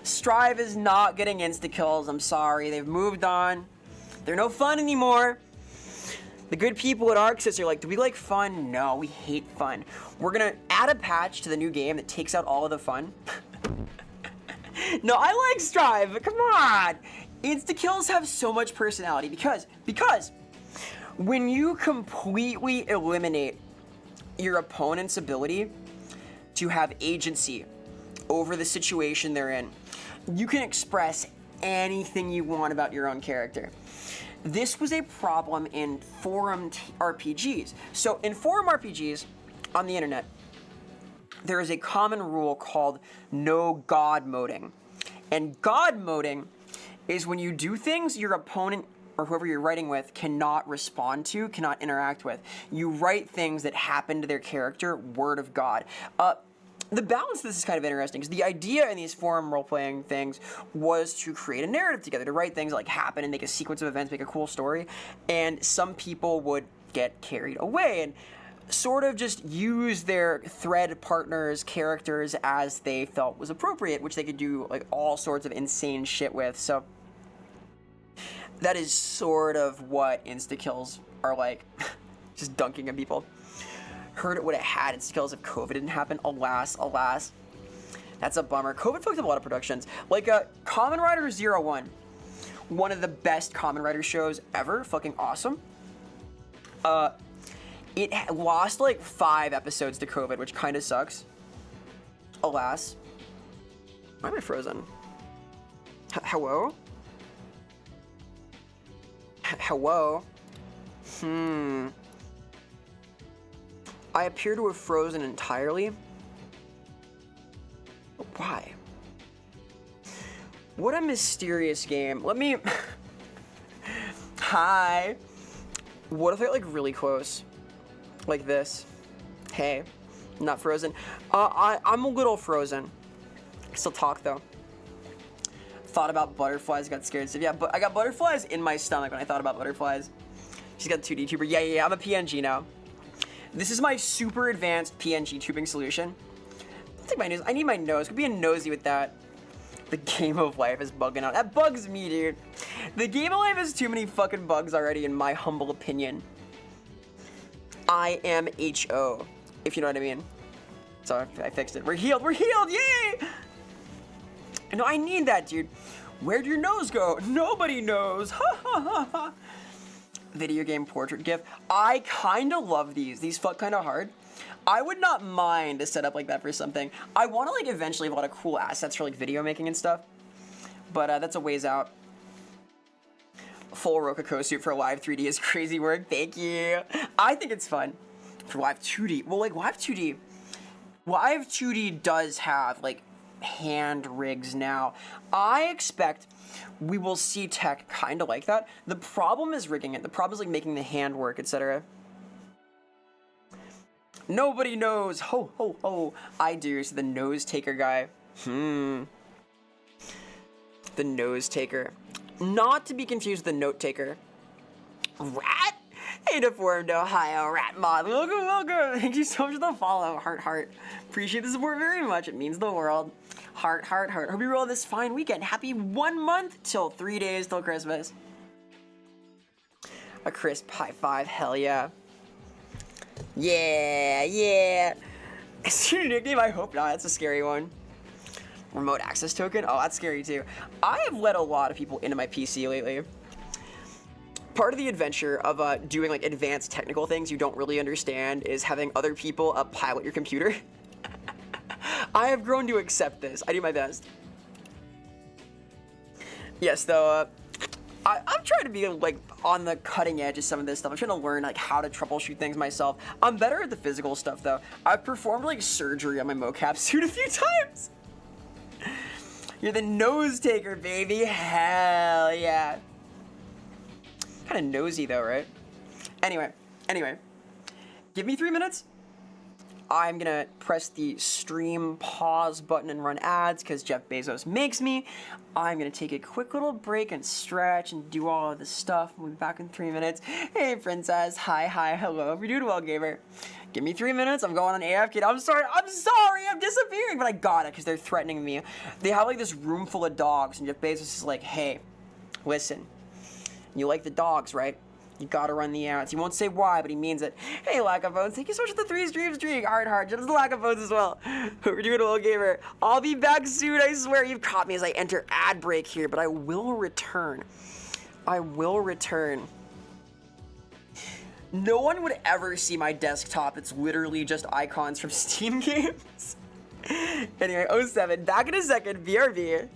Strive is not getting insta-kills. I'm sorry. They've moved on. They're no fun anymore. The good people at Arxis are like, do we like fun? No, we hate fun. We're gonna add a patch to the new game that takes out all of the fun. No, I like Strive, but come on. Insta-kills have so much personality because when you completely eliminate your opponent's ability to have agency over the situation they're in, you can express anything you want about your own character. This was a problem in forum RPGs. So in forum RPGs on the internet, there is a common rule called no god moding. And god moding is when you do things your opponent or whoever you're writing with cannot respond to, cannot interact with. You write things that happen to their character, word of God. The balance of this is kind of interesting because the idea in these forum role-playing things was to create a narrative together, to write things like happen and make a sequence of events, make a cool story, and some people would get carried away and sort of just use their thread partners' characters as they felt was appropriate, which they could do like all sorts of insane shit with. So that is sort of what insta-kills are like, just dunking at people. Heard it would have had insta-kills if COVID didn't happen. Alas, alas. That's a bummer. COVID fucked up a lot of productions. Like Kamen Rider 01, one of the best Kamen Rider shows ever. Fucking awesome. It lost like 5 episodes to COVID, which kind of sucks. Alas. Why am I frozen? Hello? Hello? I appear to have frozen entirely. Why? What a mysterious game. Let me... Hi. What if I get like really close? Like this. Hey. Not frozen. I'm a little frozen. I still talk though. Thought about butterflies, got scared. So yeah, but I got butterflies in my stomach when I thought about butterflies. She's got 2D tuber. Yeah, I'm a PNG now. This is my super advanced PNG tubing solution. I'll take my nose. I need my nose. Could be a nosy with that. The game of life is bugging out. That bugs me, dude. The game of life has too many fucking bugs already, in my humble opinion. I am HO, if you know what I mean. So I fixed it. We're healed. We're healed. Yay! No, I need that, dude. Where'd your nose go? Nobody knows. Ha ha ha ha. Video game portrait GIF. I kind of love these. These fuck kind of hard. I would not mind a setup like that for something. I want to like eventually have a lot of cool assets for like video making and stuff, but that's a ways out. Full Rococo suit for live 3D is crazy work. Thank you. I think it's fun for live 2D. Well, like live 2D does have like hand rigs now. I expect we will see tech kind of like that. The problem is rigging it. The problem is like making the hand work, etc. Nobody knows. Ho, ho, ho. I do. So the nose taker guy. The nose taker. Not to be confused with the note taker. Rat? Hey, deformed Ohio rat mod. Welcome, welcome. Thank you so much for the follow. Heart, heart. Appreciate the support very much. It means the world. Heart, heart, heart. Hope you roll this fine weekend. Happy 1 month till 3 days till Christmas. A crisp high five. Hell yeah. Yeah, yeah. Is your nickname? I hope not. That's a scary one. Remote access token? Oh, that's scary too. I have let a lot of people into my PC lately. Part of the adventure of doing like advanced technical things you don't really understand is having other people pilot your computer. I have grown to accept this. I do my best. Yes, though, I'm trying to be like on the cutting edge of some of this stuff. I'm trying to learn like how to troubleshoot things myself. I'm better at the physical stuff though. I've performed like surgery on my mocap suit a few times. You're the nose taker, baby. Hell yeah. Kind of nosy though, right? Anyway. Give me 3 minutes. I'm gonna press the stream pause button and run ads because Jeff Bezos makes me. I'm gonna take a quick little break and stretch and do all of this stuff. We'll be back in 3 minutes. Hey, princess. Hi, hello. Hope you're doing well, gamer. Give me 3 minutes. I'm going on AFK. I'm sorry. I'm disappearing. But I got it because they're threatening me. They have like this room full of dogs, and Jeff Bezos is like, hey, listen, you like the dogs, right? You gotta run the ads. He won't say why, but he means it. Hey, Lackaphones, thank you so much for the 3 streams streak. Hard. Just Lackaphones as well. Hope you're doing well, gamer. I'll be back soon, I swear. You've caught me as I enter ad break here, but I will return. No one would ever see my desktop. It's literally just icons from Steam games. Anyway, 07, back in a second, BRB.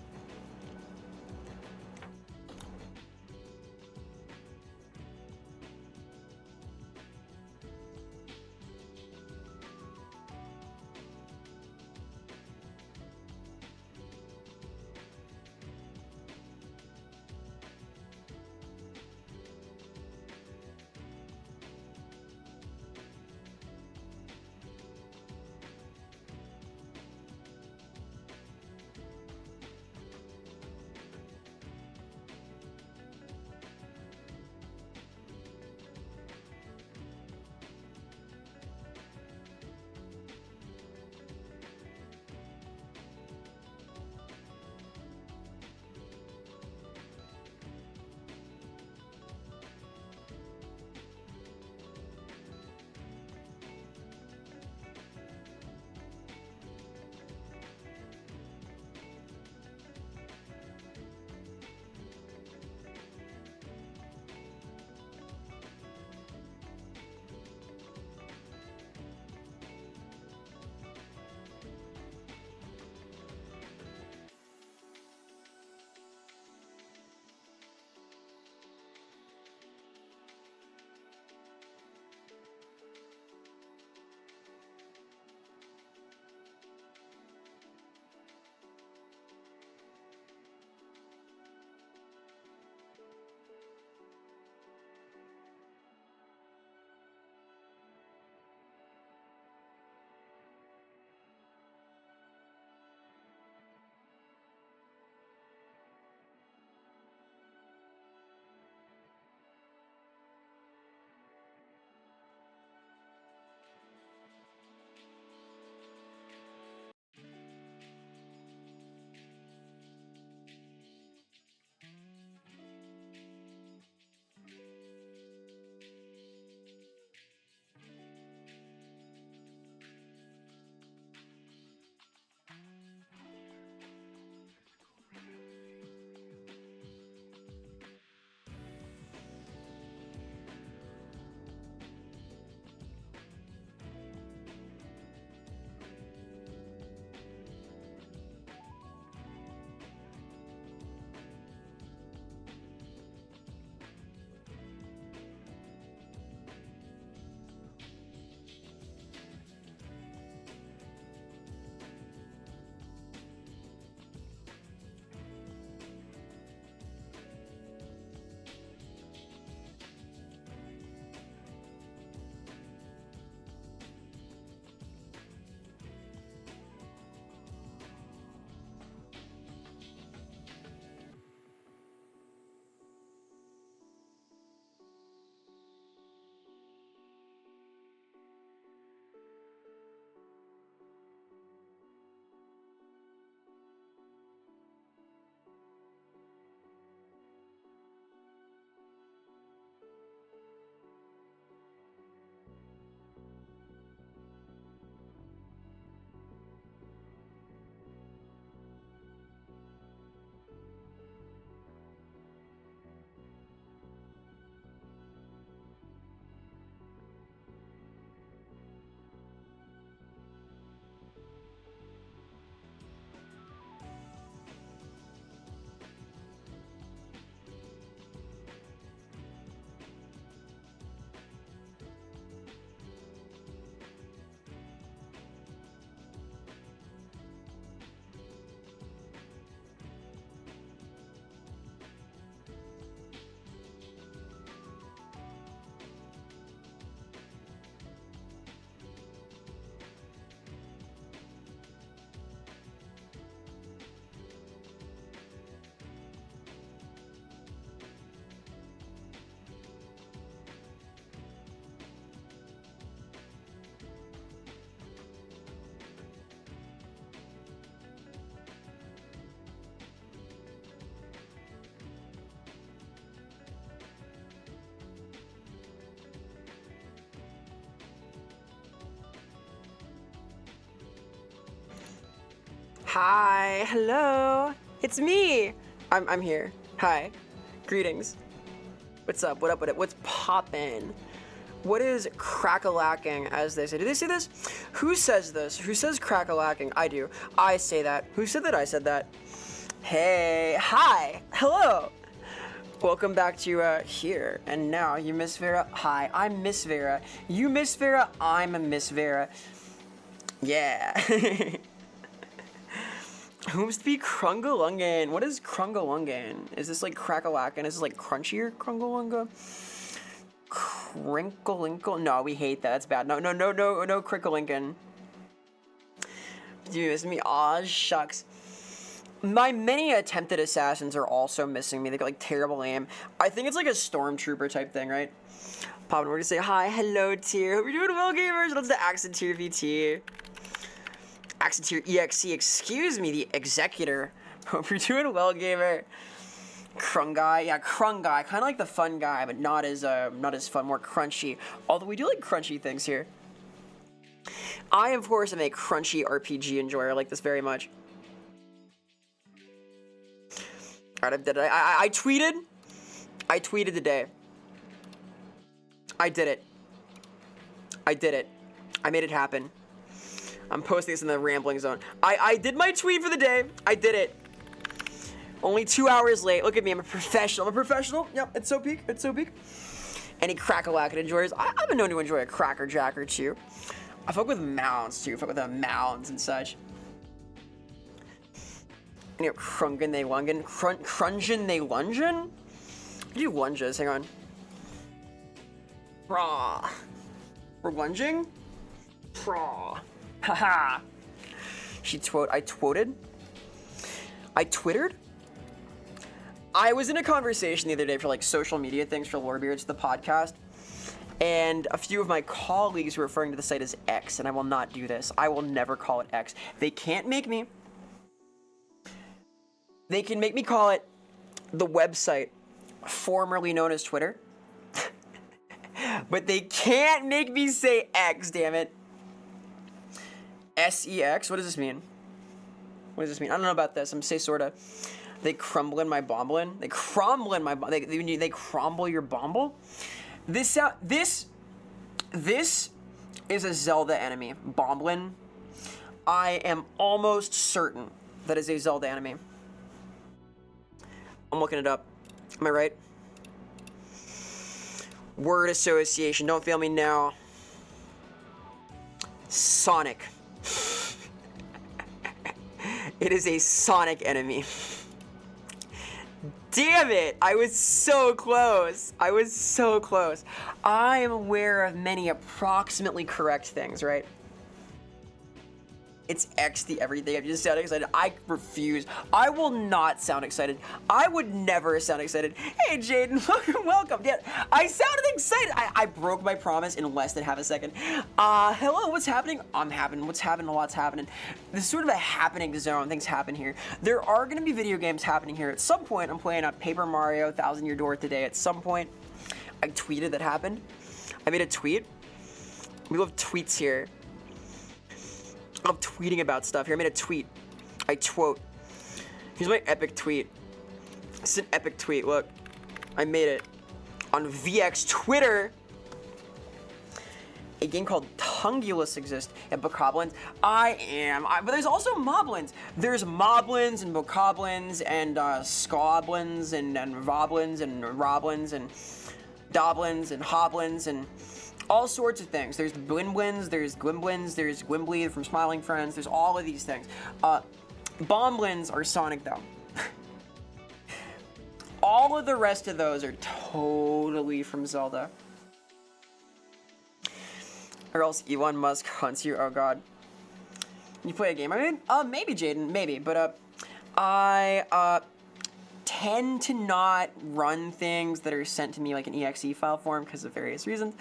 Hi, hello. It's me. I'm here. Hi. Greetings. What's up? What up? What's poppin'? What is crack-a-lacking, as they say? Do they say this? Who says this? Who says crack-a-lacking? I do. I say that. Who said that? I said that. Hey. Hi. Hello. Welcome back to here and now. You Miss Vera? Hi, I'm Miss Vera. You Miss Vera? I'm Miss Vera. Yeah. Who's to be Krungalungan? What is Krungalungan? Is this like crack-a-lackin'? Is this like crunchier Krungalunga? Crinkle-inkle? No, we hate that. That's bad. No, Crinkle-Lincoln. Do you miss me? Aw, shucks. My many attempted assassins are also missing me. They got like terrible aim. I think it's like a stormtrooper type thing, right? Poppin', we're gonna say hi, hello, tier. Hope you're doing well, gamers. That's the Accent Tier VT. Accent Tier EXE, excuse me, the executor. Hope you're doing well, gamer. Crung guy, yeah, Crung guy, kind of like the fun guy, but not as fun, more crunchy. Although we do like crunchy things here. I, of course, am a crunchy RPG enjoyer. I like this very much. All right, I tweeted. I tweeted today. I did it. I made it happen. I'm posting this in the rambling zone. I did my tweet for the day. I did it. Only 2 hours late. Look at me. I'm a professional. Yep, it's so peak. Any crack-a-lackin' enjoyers? I've been known to enjoy a cracker jack or two. I fuck with mounds too. I fuck with the mounds and such. You know, crungin' they lungin'. Crungin' they lungin'? What do you lunges? Hang on. Raw. We're lunging? Raw. Haha. I twittered? I was in a conversation the other day for like social media things for Lorebeards, the podcast, and a few of my colleagues were referring to the site as X, and I will not do this. I will never call it X. They can't make me. They can make me call it the website formerly known as Twitter, but they can't make me say X, damn it. SEX? What does this mean? I don't know about this. I'm gonna say sorta. They crumble in my bomblin'. They crumble your bomble. This is a Zelda enemy. Bomblin'. I am almost certain that is a Zelda enemy. I'm looking it up. Am I right? Word association. Don't fail me now. Sonic. It is a Sonic enemy. Damn it! I was so close. I am aware of many approximately correct things, right? It's X the everything. I'm just sounding excited. I refuse. I will not sound excited. I would never sound excited. Hey, Jaden, welcome. Yeah, I sounded excited. I broke my promise in less than half a second. Hello, what's happening? I'm happening. What's happening? A lot's happening. This is sort of a happening zone. Things happen here. There are going to be video games happening here. At some point, I'm playing a Paper Mario 1000 Year Door today. At some point, I tweeted that happened. I made a tweet. We love tweets here. I'm tweeting about stuff here. I made a tweet. I quote. Here's my epic tweet. It's an epic tweet. Look, I made it on VX Twitter. A game called Tungulus exists at Bokoblins. But there's also Moblins. There's Moblins and Bokoblins and Skoblins and Voblins and Roblins and Doblins and Hoblins and all sorts of things. There's Gwynblins, there's Gwimblins, there's Gwimbly from Smiling Friends, there's all of these things. Bomblins are Sonic though. All of the rest of those are totally from Zelda. Or else Elon Musk hunts you, oh god. You play a game, I mean, maybe Jaden, maybe, but I tend to not run things that are sent to me like an exe file form because of various reasons.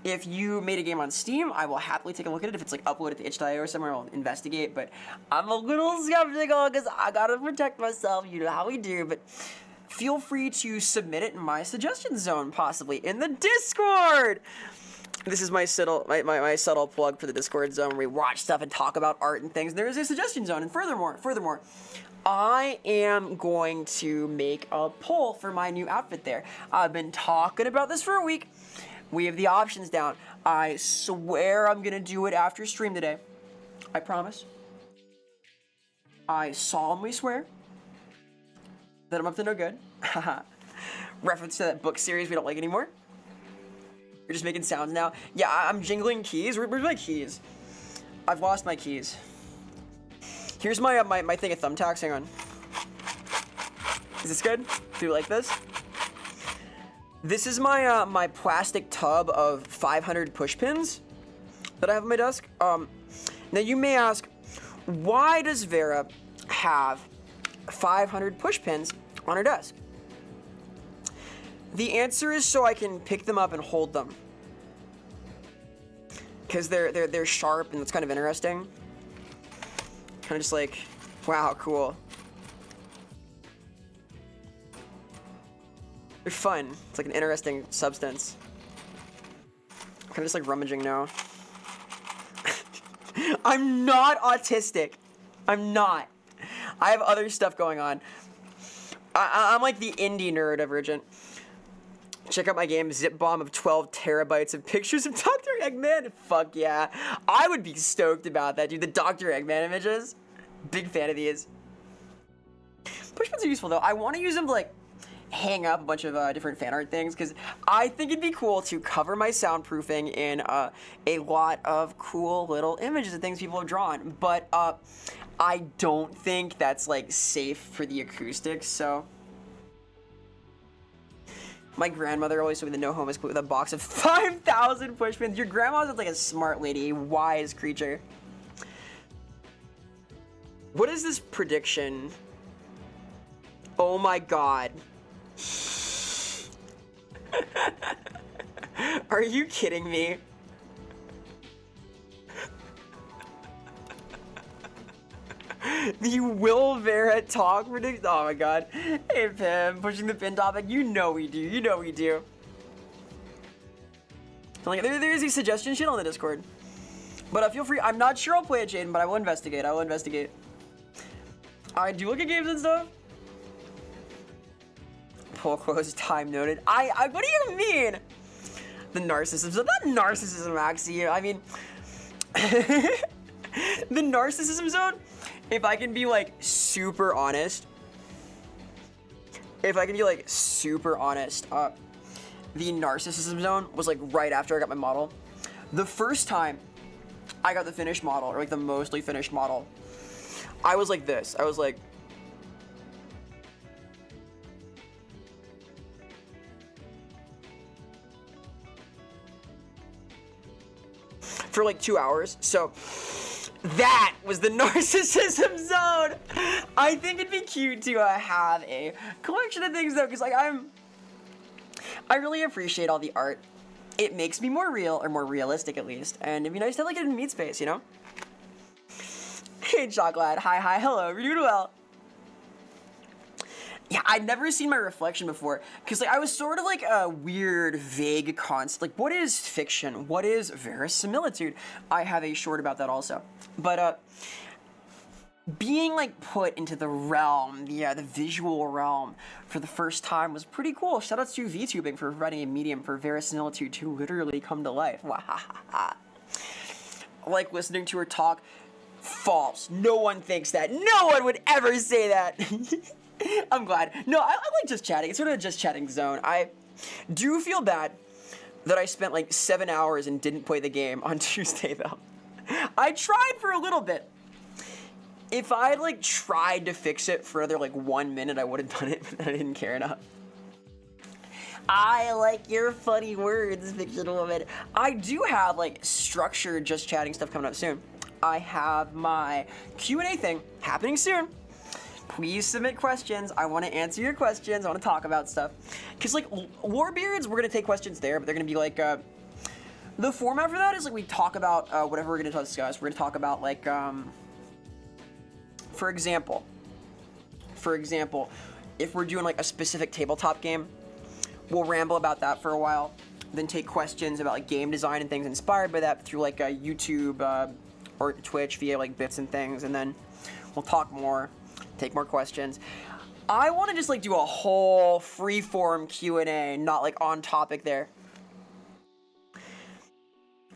If you made a game on Steam, I will happily take a look at it. If it's like uploaded to itch.io or somewhere, I'll investigate, but I'm a little skeptical because I gotta protect myself, you know how we do, but feel free to submit it in my suggestion zone, possibly in the Discord. this is my subtle plug for the Discord zone where we watch stuff and talk about art and things. There is a suggestion zone, and furthermore, I am going to make a poll for my new outfit there. I've been talking about this for a week. We have the options down. I swear I'm gonna do it after stream today. I promise. I solemnly swear that I'm up to no good. Reference to that book series we don't like anymore. You're just making sounds now. Yeah, I'm jingling keys. Where's my keys? I've lost my keys. Here's my my thing of thumbtacks. Hang on. Is this good? Do you like this? This is my my plastic tub of 500 push pins that I have on my desk. Now you may ask, why does Vera have 500 push pins on her desk? The answer is so I can pick them up and hold them. Because they're sharp and it's kind of interesting. Kind of just like, wow, cool. They're fun. It's like an interesting substance. Kind of just like rummaging now. I'm not autistic. I'm not. I have other stuff going on. I'm like the indie neurodivergent. Check out my game, Zip Bomb of 12 terabytes of pictures of Dr. Eggman. Fuck yeah. I would be stoked about that, dude. The Dr. Eggman images. Big fan of these. Pushpins are useful, though. I want to use them to, like, hang up a bunch of different fan art things, because I think it'd be cool to cover my soundproofing in a lot of cool little images and things people have drawn. But I don't think that's, like, safe for the acoustics, so... My grandmother always told me the no home is with a box of 5,000 pushpins. Your grandma's like a smart lady, a wise creature. What is this prediction? Oh my god. Are you kidding me? The Will Vera talk prediction. Oh my god. Hey Pim, pushing the pin topic. You know we do. You know we do. Like, there's a suggestion shit on the Discord. But feel free. I'm not sure I'll play it, Jaden, but I will investigate. I will investigate. I do look at games and stuff. Pull close, time noted. What do you mean? The narcissism. So that narcissism, actually. I mean, the narcissism zone. If I can be like super honest, the narcissism zone was like right after I got my model. The first time I got the finished model, or like the mostly finished model, I was like this. I was like, for like 2 hours. So that was the narcissism zone. I think it'd be cute to have a collection of things though, because like I really appreciate all the art. It makes me more real, or more realistic at least, and it'd be nice to have like it in meat space, you know? Hey Chocolate, hi, hello, you're doing well. Yeah, I'd never seen my reflection before, because like I was sort of like a weird, vague concept. Like, what is fiction? What is verisimilitude? I have a short about that also. But being like put into the realm, the visual realm for the first time was pretty cool. Shout outs to VTubing for providing a medium for verisimilitude to literally come to life. Like listening to her talk, false. No one thinks that. No one would ever say that. I'm glad. No, I like just chatting. It's sort of a just chatting zone. I do feel bad that I spent like 7 hours and didn't play the game on Tuesday though. I tried for a little bit. If I had like tried to fix it for another like 1 minute, I would have done it, but I didn't care enough. I like your funny words, Fiction Woman. I do have like structured just chatting stuff coming up soon. I have my Q&A thing happening soon. Please submit questions. I want to answer your questions. I want to talk about stuff. Because, like, Warbeards, we're going to take questions there, but they're going to be, like, the format for that is, like, we talk about whatever we're going to discuss. We're going to talk about, like, for example, if we're doing, like, a specific tabletop game, we'll ramble about that for a while. then take questions about like game design and things inspired by that through like YouTube or Twitch via like bits and things, and then we'll talk more, take more questions. I want to just like do a whole free-form Q&A, not like on topic there.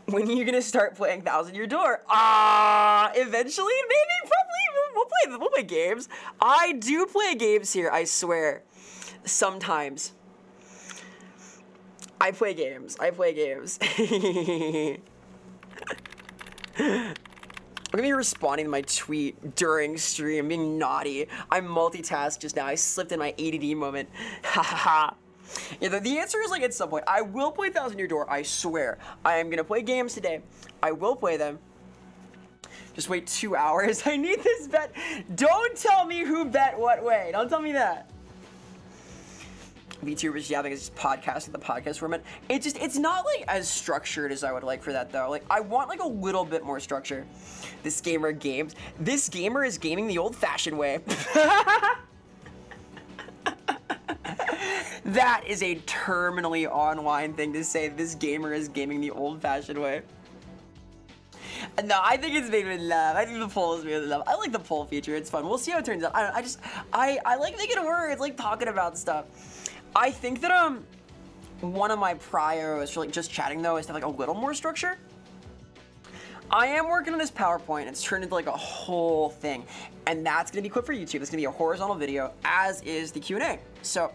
When are you gonna start playing Thousand Year Door? Eventually, maybe, probably. We'll play games. I do play games here, I swear. Sometimes. I play games. I'm gonna be responding to my tweet during stream, being naughty. I multitasked just now. I slipped in my ADD moment. Ha ha ha. Yeah, the answer is like at some point. I will play Thousand Year Door, I swear. I am gonna play games today. I will play them. Just wait 2 hours. I need this bet. Don't tell me who bet what way. Don't tell me that. VTubers Yapping is just podcasting the podcast format. It's not like as structured as I would like for that though. Like I want like a little bit more structure. This gamer games. This gamer is gaming the old-fashioned way. That is a terminally online thing to say. This gamer is gaming the old-fashioned way. No, I think it's made with love. I think the poll is made with love. I like the poll feature. It's fun. We'll see how it turns out. I like making words, like talking about stuff. I think that one of my priors for like just chatting though is to have like a little more structure. I am working on this PowerPoint. It's turned into like a whole thing, and that's gonna be quick for YouTube. It's gonna be a horizontal video, as is the Q&A. So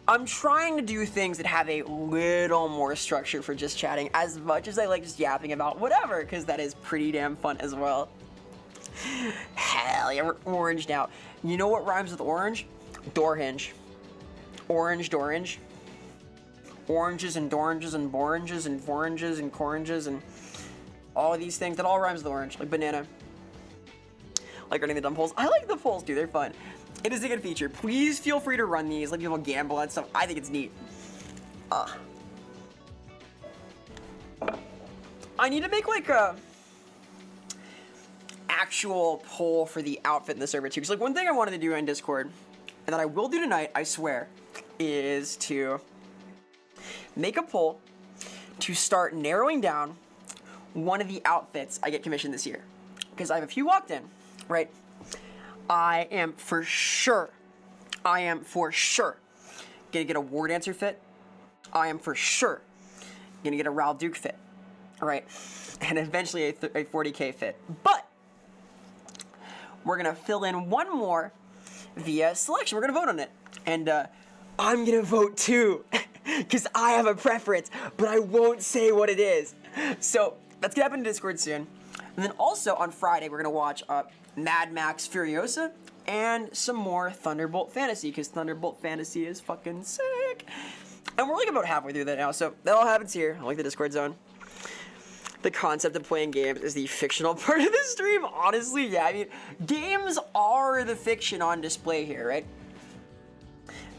I'm trying to do things that have a little more structure for just chatting, as much as I like just yapping about whatever, because that is pretty damn fun as well. Hell yeah, we're orange now. You know what rhymes with orange? Door hinge. Orange, dorange. Oranges and doranges and boranges and foranges and coranges and all of these things. That all rhymes with orange, like banana. Like running the dumb polls. I like the polls, dude. They're fun. It is a good feature. Please feel free to run these. Let people gamble and stuff. I think it's neat. I need to make like a actual poll for the outfit in the server too. Because like one thing I wanted to do on Discord, and that I will do tonight, I swear, is to make a poll to start narrowing down one of the outfits I get commissioned this year. Because I have a few locked in, right? I am for sure gonna get a War Dancer fit. I am for sure gonna get a Ral Duke fit, all right? And eventually a 40k fit. But we're gonna fill in one more via selection. We're gonna vote on it. And I'm gonna vote too, because I have a preference, but I won't say what it is. So that's gonna happen in Discord soon. And then also on Friday, we're gonna watch Mad Max Furiosa and some more Thunderbolt Fantasy, because Thunderbolt Fantasy is fucking sick. And we're like about halfway through that now, so that all happens here, like the Discord zone. The concept of playing games is the fictional part of the stream. Honestly, yeah, I mean, games are the fiction on display here, right?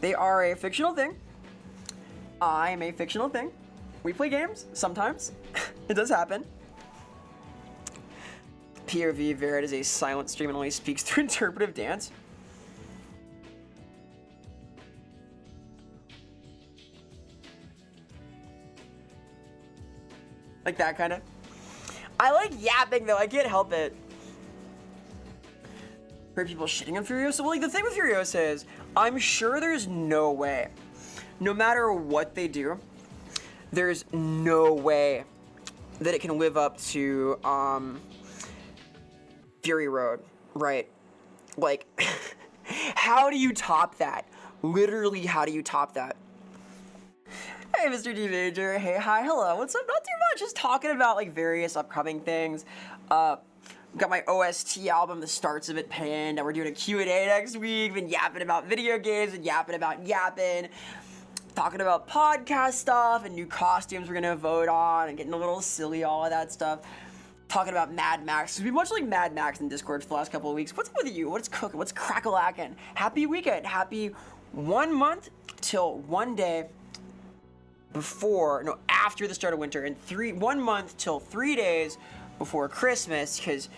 They are a fictional thing. I'm a fictional thing. We play games, sometimes. It does happen. POV, Vera is a silent stream and only speaks through interpretive dance. Like that kind of. I like yapping though, I can't help it. Heard people shitting on Furiosa. Well, like the thing with Furiosa is, I'm sure there's no way, no matter what they do, there's no way that it can live up to Fury Road, right? Like, how do you top that? Literally, how do you top that? Hey, Mr. D Major. Hey, hi, hello. What's up? Not too much. Just talking about like various upcoming things. Got my OST album, the starts of it pinned, and we're doing a Q&A next week. Been yapping about video games and yapping about yapping. Talking about podcast stuff and new costumes we're gonna vote on and getting a little silly, all of that stuff. Talking about Mad Max. It's been much like Mad Max in Discord for the last couple of weeks. What's up with you? What's cooking? What's crack-a-lackin'? Happy weekend. Happy 1 month till 1 day before, no, after the start of winter, and 1 month till 3 days before Christmas, because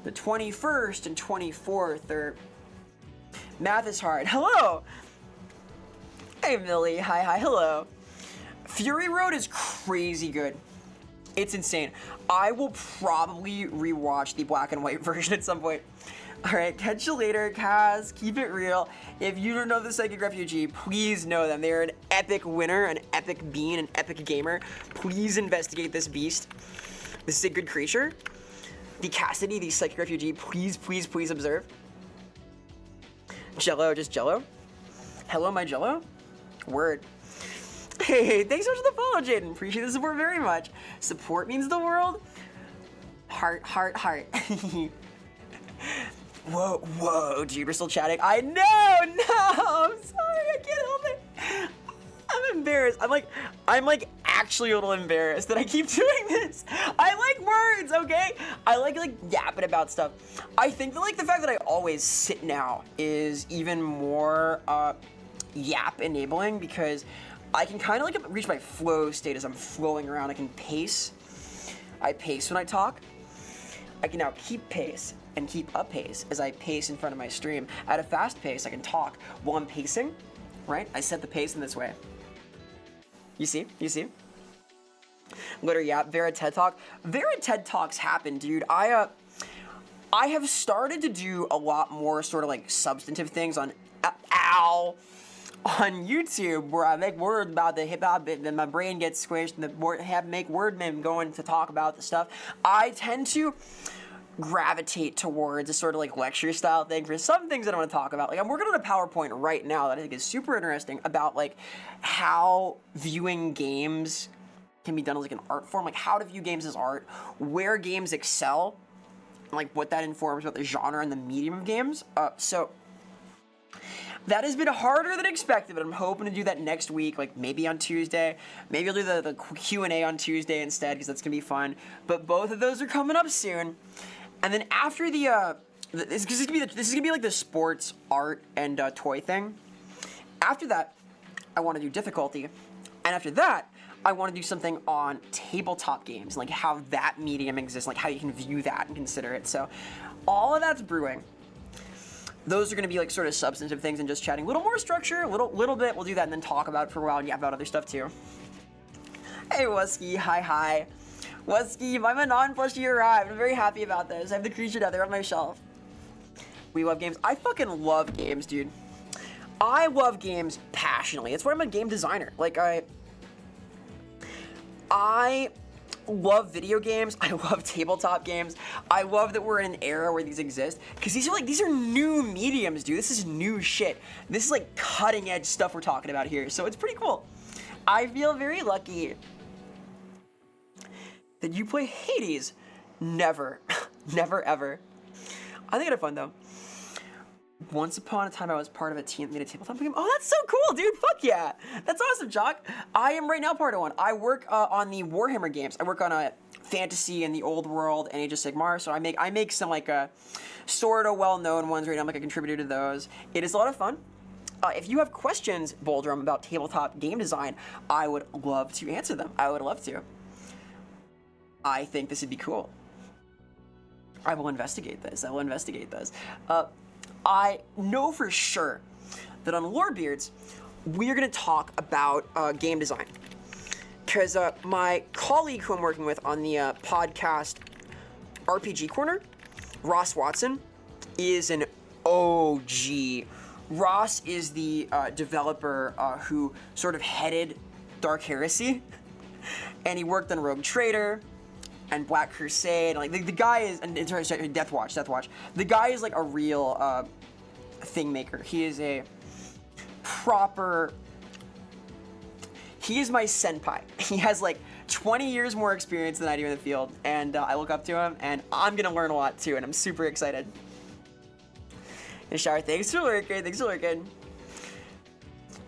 the 21st and 24th are, math is hard. Hello! Hey, Millie. Hi, hello. Fury Road is crazy good. It's insane. I will probably rewatch the black and white version at some point. Alright, catch you later, Kaz. Keep it real. If you don't know the Psychic Refugee, please know them. They're an epic winner, an epic being, an epic gamer. Please investigate this beast. This is a good creature. The Cassidy, the Psychic Refugee, please, please, please observe. Jello, just Jello. Hello, my Jello. Word. Hey, thanks so much for the follow, Jaden. Appreciate the support very much. Support means the world. Heart, heart, heart. Whoa, whoa, dude, we're still chatting. I know, no, I'm sorry, I can't help it. I'm embarrassed. I'm like actually a little embarrassed that I keep doing this. I like words, okay? I like yapping about stuff. I think that like the fact that I always sit now is even more yap enabling because I can kind of like reach my flow state as I'm flowing around. I can pace. I pace when I talk. I can now keep pace and keep a pace as I pace in front of my stream. At a fast pace, I can talk while I'm pacing, right? I set the pace in this way. You see? You see? Literally, yeah, Vera TED Talk. Vera TED Talks happen, dude. I have started to do a lot more sort of like substantive things on YouTube where I make words about the hip hop and then my brain gets squished and make word meme going to talk about the stuff. I tend to gravitate towards a sort of like lecture style thing for some things that I want to talk about. Like I'm working on a PowerPoint right now that I think is super interesting about like how viewing games can be done as like an art form, like how to view games as art, where games excel, and like what that informs about the genre and the medium of games. So that has been harder than expected, but I'm hoping to do that next week, like maybe on Tuesday. Maybe I'll do the Q&A on Tuesday instead, because that's going to be fun. But both of those are coming up soon. And then after this is going to be like the sports, art, and toy thing. After that, I want to do difficulty. And after that, I want to do something on tabletop games, like how that medium exists, like how you can view that and consider it. So all of that's brewing. Those are going to be like sort of substantive things and just chatting. A little more structure, a little bit. We'll do that and then talk about it for a while and yap about other stuff too. Hey, Wusky. Hi. Wusky, my Manon plushie arrived. I'm very happy about this. I have the creature down there on my shelf. We love games. I fucking love games, dude. I love games passionately. That's why I'm a game designer. Like, I love video games. I love tabletop games. I love that we're in an era where these exist because these are new mediums, dude. This is new shit. This is like cutting edge stuff we're talking about here. So it's pretty cool. I feel very lucky that you play Hades. Never, never ever. I think it'd have fun though. Once upon a time, I was part of a team that made a tabletop game. Oh, that's so cool, dude. Fuck yeah. That's awesome, Jock. I am right now part of one. I work on the Warhammer games. I work on a fantasy and the old world and Age of Sigmar. So I make some like sort of well-known ones right now. I'm like a contributor to those. It is a lot of fun. If you have questions, Boldrum, about tabletop game design, I would love to answer them. I would love to. I think this would be cool. I will investigate this. I know for sure that on Lorebeards, we are going to talk about game design. Because my colleague who I'm working with on the podcast RPG Corner, Ross Watson, is an OG. Ross is the developer who sort of headed Dark Heresy, and he worked on Rogue Trader and Black Crusade. Like the guy is, and sorry, Death Watch. The guy is like a real thing maker. He is a proper. He is my senpai. He has like 20 years more experience than I do in the field, and I look up to him, and I'm gonna learn a lot too, and I'm super excited. Nishar, thanks for lurking.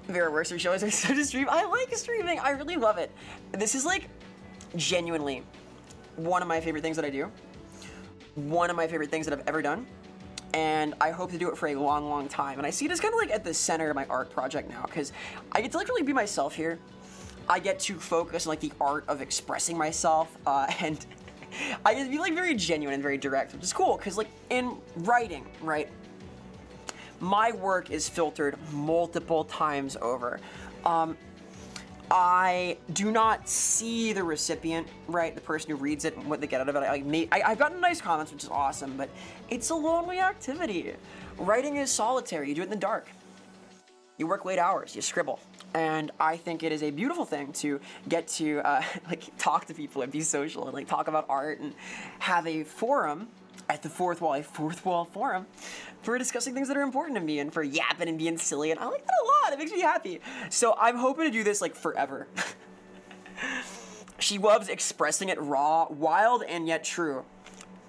Vera works for shows. I so to stream. I like streaming. I really love it. This is like genuinely one of my favorite things that I do. One of my favorite things that I've ever done. And I hope to do it for a long, long time. And I see it as kind of like at the center of my art project now, because I get to like really be myself here. I get to focus on like the art of expressing myself, and I get to be like very genuine and very direct, which is cool, because like in writing, right? My work is filtered multiple times over. I do not see the recipient, right? The person who reads it and what they get out of it. I've gotten nice comments, which is awesome, but it's a lonely activity. Writing is solitary. You do it in the dark. You work late hours. You scribble. And I think it is a beautiful thing to get to like talk to people and be social and like talk about art and have a forum at the fourth wall, a fourth wall forum for discussing things that are important to me and for yapping and being silly. And I like that a lot. It makes me happy. So I'm hoping to do this like forever. She loves expressing it raw, wild and yet true.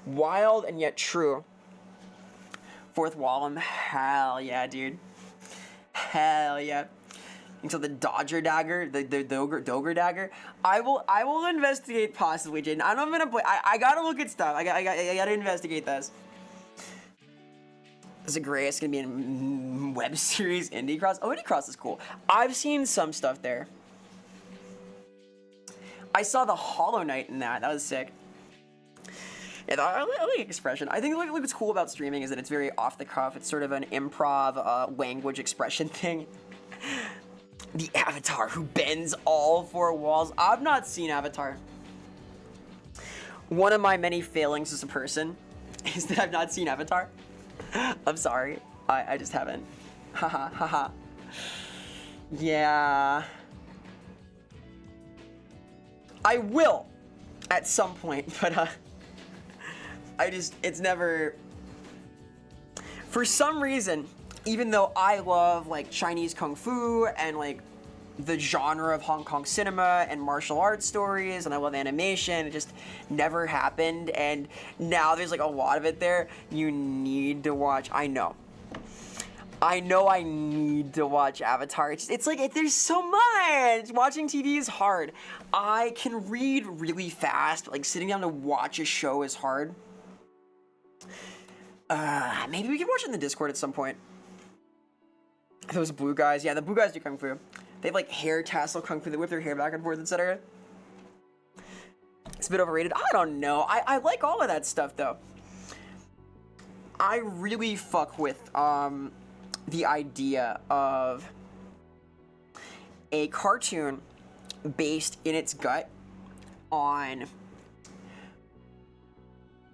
Wild and yet true. Fourth wall, hell yeah, dude. Hell yeah. Until the Dodger dagger, the Doger dagger. I will investigate possibly, Jaden. I know I'm gonna play. I gotta look at stuff. I gotta investigate this. This is great. It's gonna be in web series Indie Cross. Oh, Indie Cross is cool. I've seen some stuff there. I saw the Hollow Knight in that. That was sick. Yeah, I like expression. I think what's cool about streaming is that it's very off the cuff. It's sort of an improv language expression thing. The Avatar who bends all four walls. I've not seen Avatar. One of my many failings as a person is that I've not seen Avatar. I'm sorry. I just haven't. Haha, haha. Yeah. I will at some point, but it's never, for some reason, even though I love like Chinese Kung Fu and like the genre of Hong Kong cinema and martial arts stories, and I love animation, it just never happened. And now there's like a lot of it there. You need to watch. I know I need to watch Avatar. It's like there's so much. Watching TV is hard. I can read really fast, but like sitting down to watch a show is hard. Maybe we can watch it in the Discord at some point. Those blue guys, yeah, the blue guys do Kung Fu. They have like hair tassel Kung Fu. They whip their hair back and forth, etc. It's a bit overrated. I don't know. I like all of that stuff though. I really fuck with the idea of a cartoon based in its gut on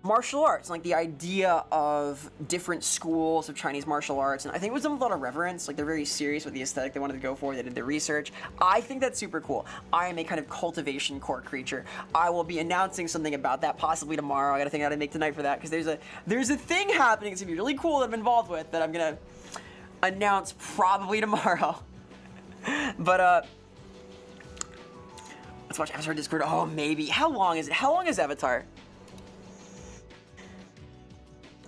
martial arts, like the idea of different schools of Chinese martial arts, and I think it was done with a lot of reverence. Like they're very serious with the aesthetic they wanted to go for. They did their research. I think that's super cool. I am a kind of cultivation core creature. I will be announcing something about that possibly tomorrow. I gotta think how to make tonight for that because there's a thing happening. It's gonna be really cool that I'm involved with that I'm gonna announce probably tomorrow. But let's watch Avatar Discord. Oh, maybe. How long is it? How long is Avatar?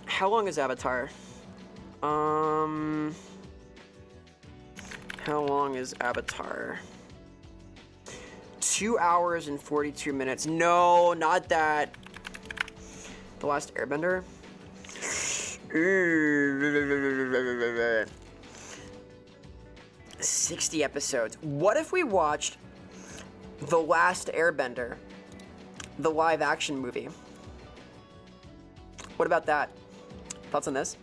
How long is Avatar? How long is Avatar? 2 hours and 42 minutes. No, not that. The Last Airbender? 60 episodes. What if we watched The Last Airbender, the live action movie? What about that? Thoughts on this?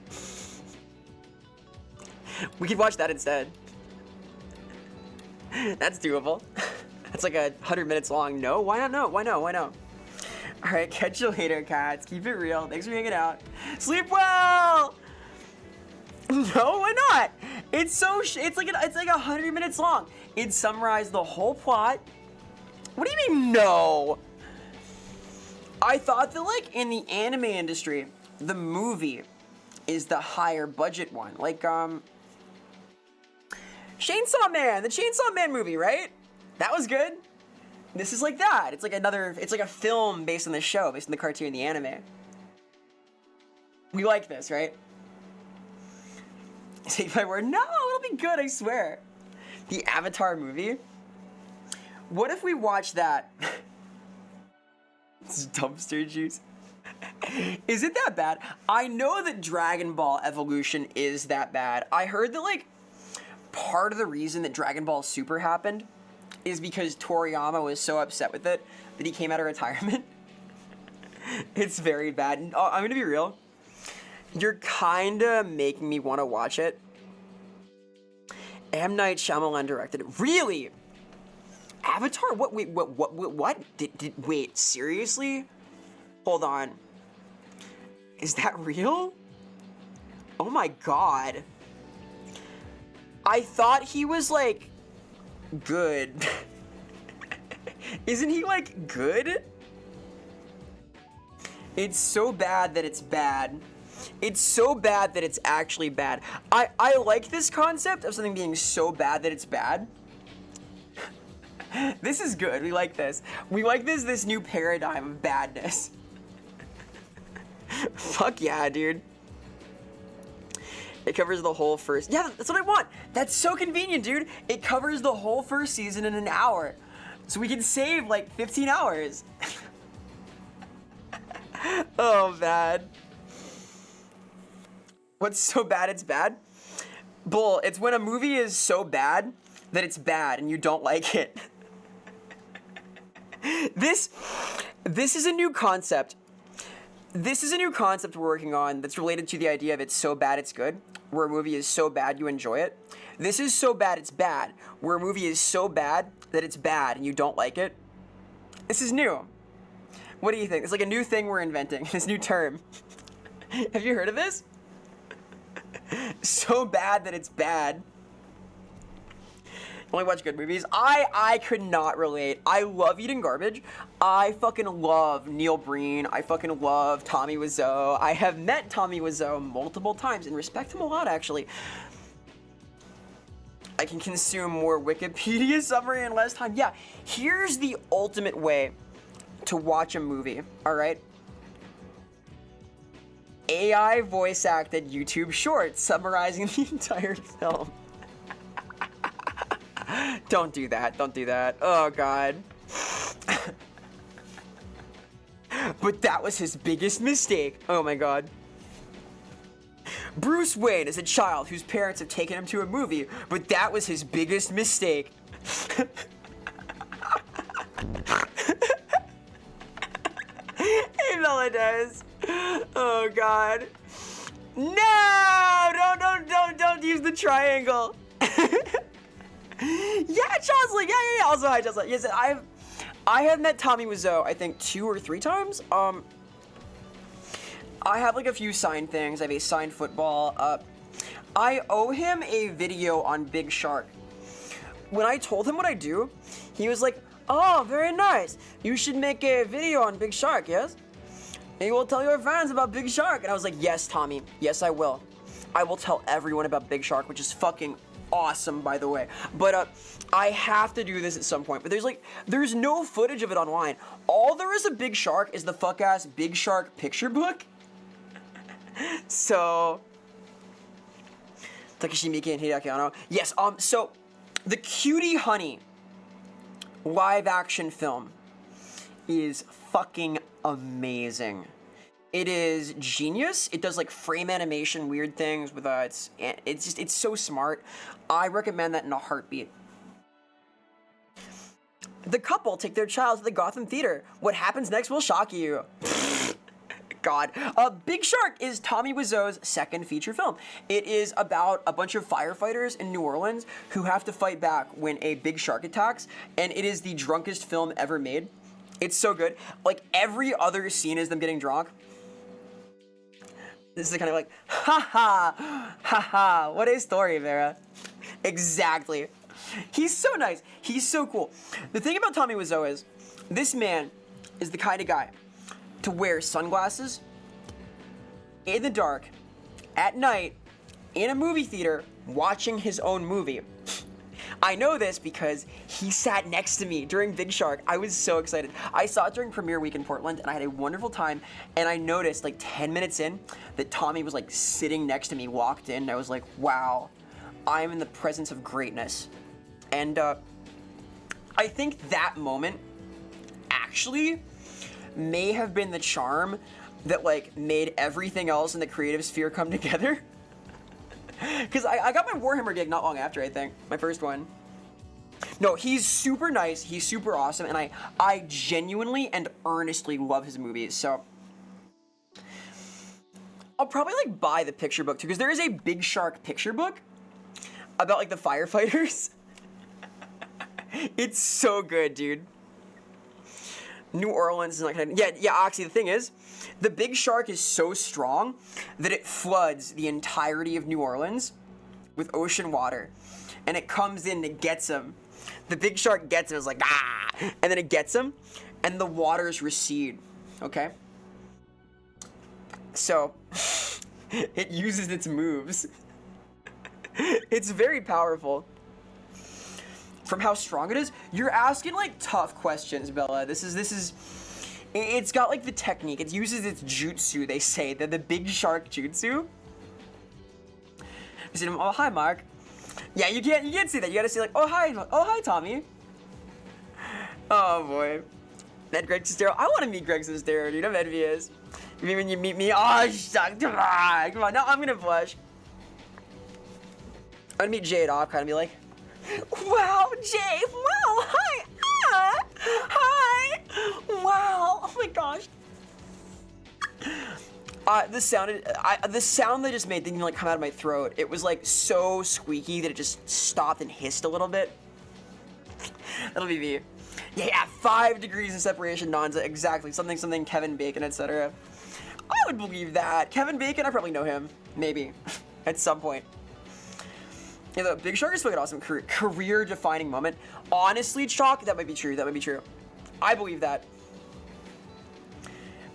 We could watch that instead. That's doable. That's like 100 minutes long. No? Why not? No. Why no? Why no? All right, catch you later, cats. Keep it real. Thanks for hanging out. Sleep well. No, why not? It's like 100 minutes long. It summarized the whole plot. What do you mean no? I thought that like in the anime industry, the movie is the higher budget one. Like Chainsaw Man, the Chainsaw Man movie, right? That was good. This is like that. It's like a film based on the show, based on the cartoon, the anime. We like this, right? Take my word. No, it'll be good, I swear. The Avatar movie. What if we watch that? It's dumpster juice. Is it that bad? I know that Dragon Ball Evolution is that bad. I heard that like part of the reason that Dragon Ball Super happened is because Toriyama was so upset with it that he came out of retirement. It's very bad. And, I'm gonna be real. You're kinda making me want to watch it. M. Night Shyamalan directed it. Really? Avatar? What? Wait, what? Wait, seriously? Hold on. Is that real? Oh my god. I thought he was, like, good. Isn't he, like, good? It's so bad that it's bad. It's so bad that it's actually bad. I like this concept of something being so bad that it's bad. This is good. We like this. We like this new paradigm of badness. Fuck yeah, dude. It covers the whole first... Yeah, that's what I want. That's so convenient, dude. It covers the whole first season in an hour. So we can save, like, 15 hours. Oh, man. What's so bad it's bad? Bull, it's when a movie is so bad that it's bad and you don't like it. This is a new concept. This is a new concept we're working on that's related to the idea of it's so bad it's good, where a movie is so bad you enjoy it. This is so bad it's bad, where a movie is so bad that it's bad and you don't like it. This is new. What do you think? It's like a new thing we're inventing, this new term. Have you heard of this? So bad that it's bad. Only watch good movies. I could not relate. I love eating garbage. I fucking love Neil Breen. I fucking love Tommy Wiseau. I have met Tommy Wiseau multiple times and respect him a lot, actually. I can consume more Wikipedia summary in less time. Yeah, here's the ultimate way to watch a movie, all right? AI voice acted YouTube shorts summarizing the entire film. Don't do that. Don't do that. Oh, God. But that was his biggest mistake. Oh, my God. Bruce Wayne is a child whose parents have taken him to a movie, but that was his biggest mistake. Hey, Melodies. Oh, God. No! Don't use the triangle. Yeah, Jocelyn. Yeah. Also, hi, Jocelyn. Yes, I have met Tommy Wiseau, I think 2 or 3 times. I have like a few signed things. I have a signed football. I owe him a video on Big Shark. When I told him what I do, he was like, "Oh, very nice. You should make a video on Big Shark, yes? And you will tell your fans about Big Shark." And I was like, "Yes, Tommy. Yes, I will. I will tell everyone about Big Shark," which is fucking awesome, by the way. But I have to do this at some point. But there's no footage of it online. All there is of Big Shark is the fuck-ass Big Shark picture book. So, Takeshi Miike and Hideaki Anno. Yes, so, the Cutie Honey live-action film is fucking amazing. It is genius. It does like frame animation, weird things with it's so smart. I recommend that in a heartbeat. The couple take their child to the Gotham Theater. What happens next will shock you. God. Big Shark is Tommy Wiseau's second feature film. It is about a bunch of firefighters in New Orleans who have to fight back when a big shark attacks, and it is the drunkest film ever made. It's so good. Like, every other scene is them getting drunk. This is kind of like, ha, what a story, Vera. Exactly. He's so nice. He's so cool. The thing about Tommy Wiseau is, this man is the kind of guy to wear sunglasses in the dark, at night, in a movie theater, watching his own movie. I know this because he sat next to me during Big Shark. I was so excited. I saw it during premiere week in Portland, and I had a wonderful time, and I noticed, like, 10 minutes in, that Tommy was, like, sitting next to me, walked in, and I was like, wow, I'm in the presence of greatness. And, I think that moment, actually, may have been the charm that, like, made everything else in the creative sphere come together. Because I got my Warhammer gig not long after, I think. My first one. No, he's super nice. He's super awesome. And I genuinely and earnestly love his movies. So I'll probably, like, buy the picture book, too. Because there is a Big Shark picture book about, like, the firefighters. It's so good, dude. New Orleans is not gonna... Yeah, Oxy, the thing is, the big shark is so strong that it floods the entirety of New Orleans with ocean water. And it comes in and it gets him. The big shark gets him, it's like, ah! And then it gets him, and the waters recede, okay? So, it uses its moves. It's very powerful. From how strong it is, you're asking like tough questions, Bella. It's got like the technique. It uses its jutsu, they say, the big shark jutsu. You see him, oh, hi, Mark. Yeah, you can't see that. You gotta see like, oh, hi, Tommy. Oh, boy. That Greg Sestero. I want to meet Greg Sestero, dude. I'm envious. You mean when you meet me? Oh, shucks. Come on. No, I'm gonna blush. I'm gonna meet Jade off, kind of be like, wow, Jay. Wow, hi. Hi. Wow. Oh my gosh. The sound that I just made didn't even like come out of my throat. It was like so squeaky that it just stopped and hissed a little bit. That'll be me. Yeah, 5 degrees of separation, Nonza, exactly. Something, Kevin Bacon, etc. I would believe that. Kevin Bacon, I probably know him. Maybe. At some point. Yeah, the Big Shark is fucking awesome. Career-defining moment. Honestly, Chalk, that might be true. I believe that.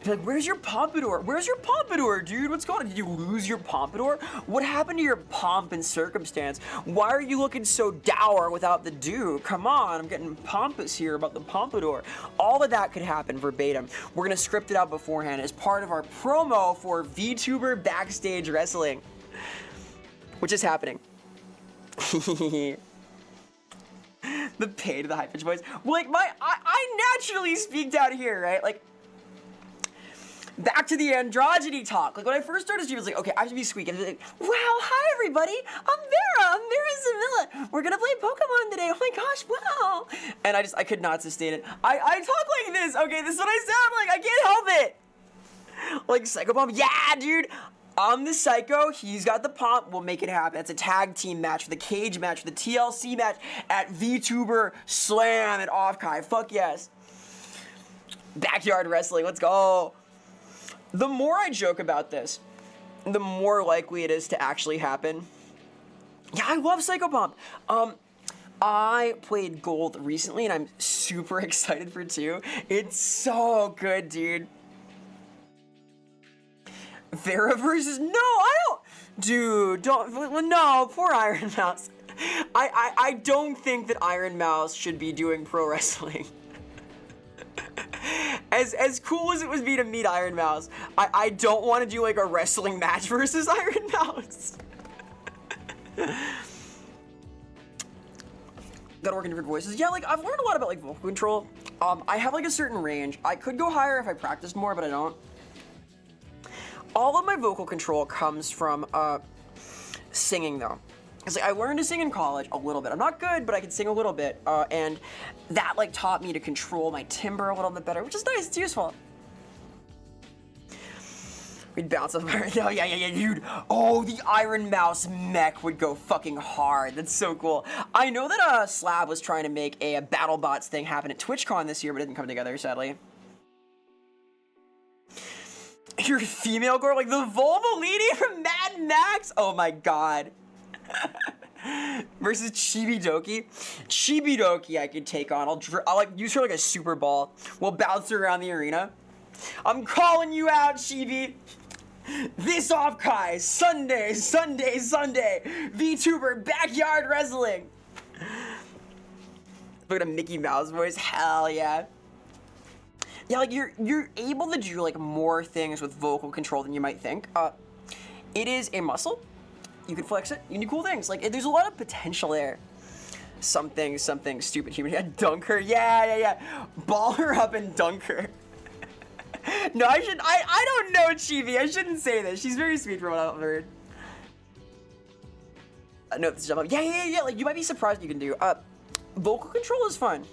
Like, where's your pompadour? Dude? What's going on? Did you lose your pompadour? What happened to your pomp and circumstance? Why are you looking so dour without the dew? Come on, I'm getting pompous here about the pompadour. All of that could happen verbatim. We're gonna script it out beforehand as part of our promo for VTuber Backstage Wrestling, which is happening. The pain of the high-pitched voice. Well, like, I naturally speak down here, right? Like, back to the androgyny talk. Like, when I first started, she was like, okay, I have to be squeaky. And like, wow, hi, everybody. I'm Vera Zamilla. We're going to play Pokemon today. Oh, my gosh, wow. And I could not sustain it. I talk like this. Okay, this is what I sound like. I can't help it. Like, Psycho Pomp. Yeah, dude. I'm the Psycho. He's got the Pomp. We'll make it happen. That's a tag team match, for the cage match, for the TLC match at VTuber Slam at Offkai. Fuck yes. Backyard wrestling. Let's go. The more I joke about this, the more likely it is to actually happen. Yeah, I love Psychopomp. I played Gold recently, and I'm super excited for 2. It's so good, dude. Vera versus... No, I don't... Dude, don't... No, poor Iron Mouse. I don't think that Iron Mouse should be doing pro wrestling. As cool as it would be to meet Iron Mouse, I don't want to do like a wrestling match versus Iron Mouse. Gotta work in different voices. Yeah, like I've learned a lot about like vocal control. I have like a certain range. I could go higher if I practiced more, but I don't. All of my vocal control comes from singing though. Cause like, I learned to sing in college a little bit. I'm not good, but I can sing a little bit, and that like taught me to control my timbre a little bit better, which is nice. It's useful. We'd bounce off. Oh yeah, dude. Oh, the Iron Mouse mech would go fucking hard. That's so cool. I know that Slab was trying to make a BattleBots thing happen at TwitchCon this year, but it didn't come together, sadly. You're a female girl, like the Volvo lady from Mad Max. Oh my god. Versus Chibidoki. Chibidoki I could take on. I'll like use her like a super ball. We'll bounce her around the arena. I'm calling you out, Chibi. This Offkai, Sunday. VTuber Backyard Wrestling. Look at a Mickey Mouse voice. Hell yeah. Yeah, like you're able to do like more things with vocal control than you might think. It is a muscle. You can flex it. You can do cool things. Like there's a lot of potential there. Something stupid human. Yeah, dunk her. Yeah. Ball her up and dunk her. No, I don't know Chibi. I shouldn't say this. She's very sweet from what I've heard. No, this jump up. Yeah. Like you might be surprised you can do. Vocal control is fun.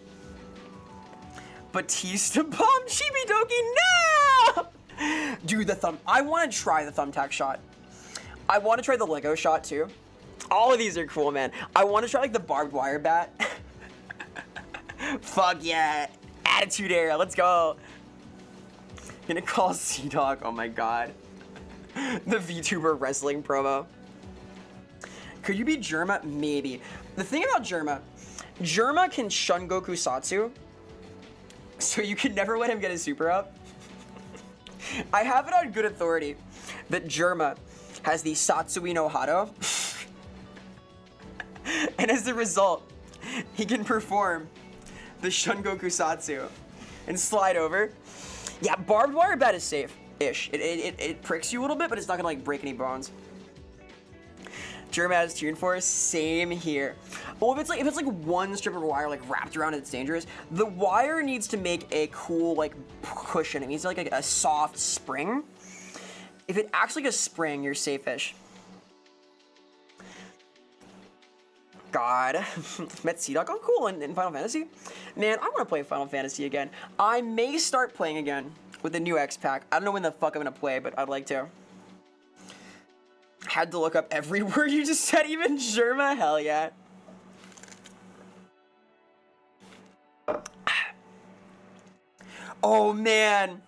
Batista bomb Chibidoki, no! Dude, the thumb. I want to try the thumbtack shot. I want to try the Lego shot too. All of these are cool, man. I want to try like the barbed wire bat. Fuck yeah. Attitude era. Let's go. Gonna call Sea-Dog. Oh my god. The VTuber wrestling promo. Could you be Germa? Maybe. The thing about Germa can Shun Goku Satsu. So you can never let him get his super up. I have it on good authority that Germa has the Satsui no Hado. And as a result, he can perform the Shun Goku Satsu and slide over. Yeah, barbed wire bat is safe-ish. It pricks you a little bit, but it's not gonna like break any bones. Germa has Tune Force, same here. Well, if it's like one strip of wire like wrapped around it, it's dangerous. The wire needs to make a cool like cushion. It needs like a soft spring. If it acts like a spring, you're safe-ish. God, met Sea-Dog. Oh, cool, in Final Fantasy. Man, I want to play Final Fantasy again. I may start playing again with the new X-Pack. I don't know when the fuck I'm gonna play, but I'd like to. Had to look up every word you just said, even Germa. Hell yeah. Oh man,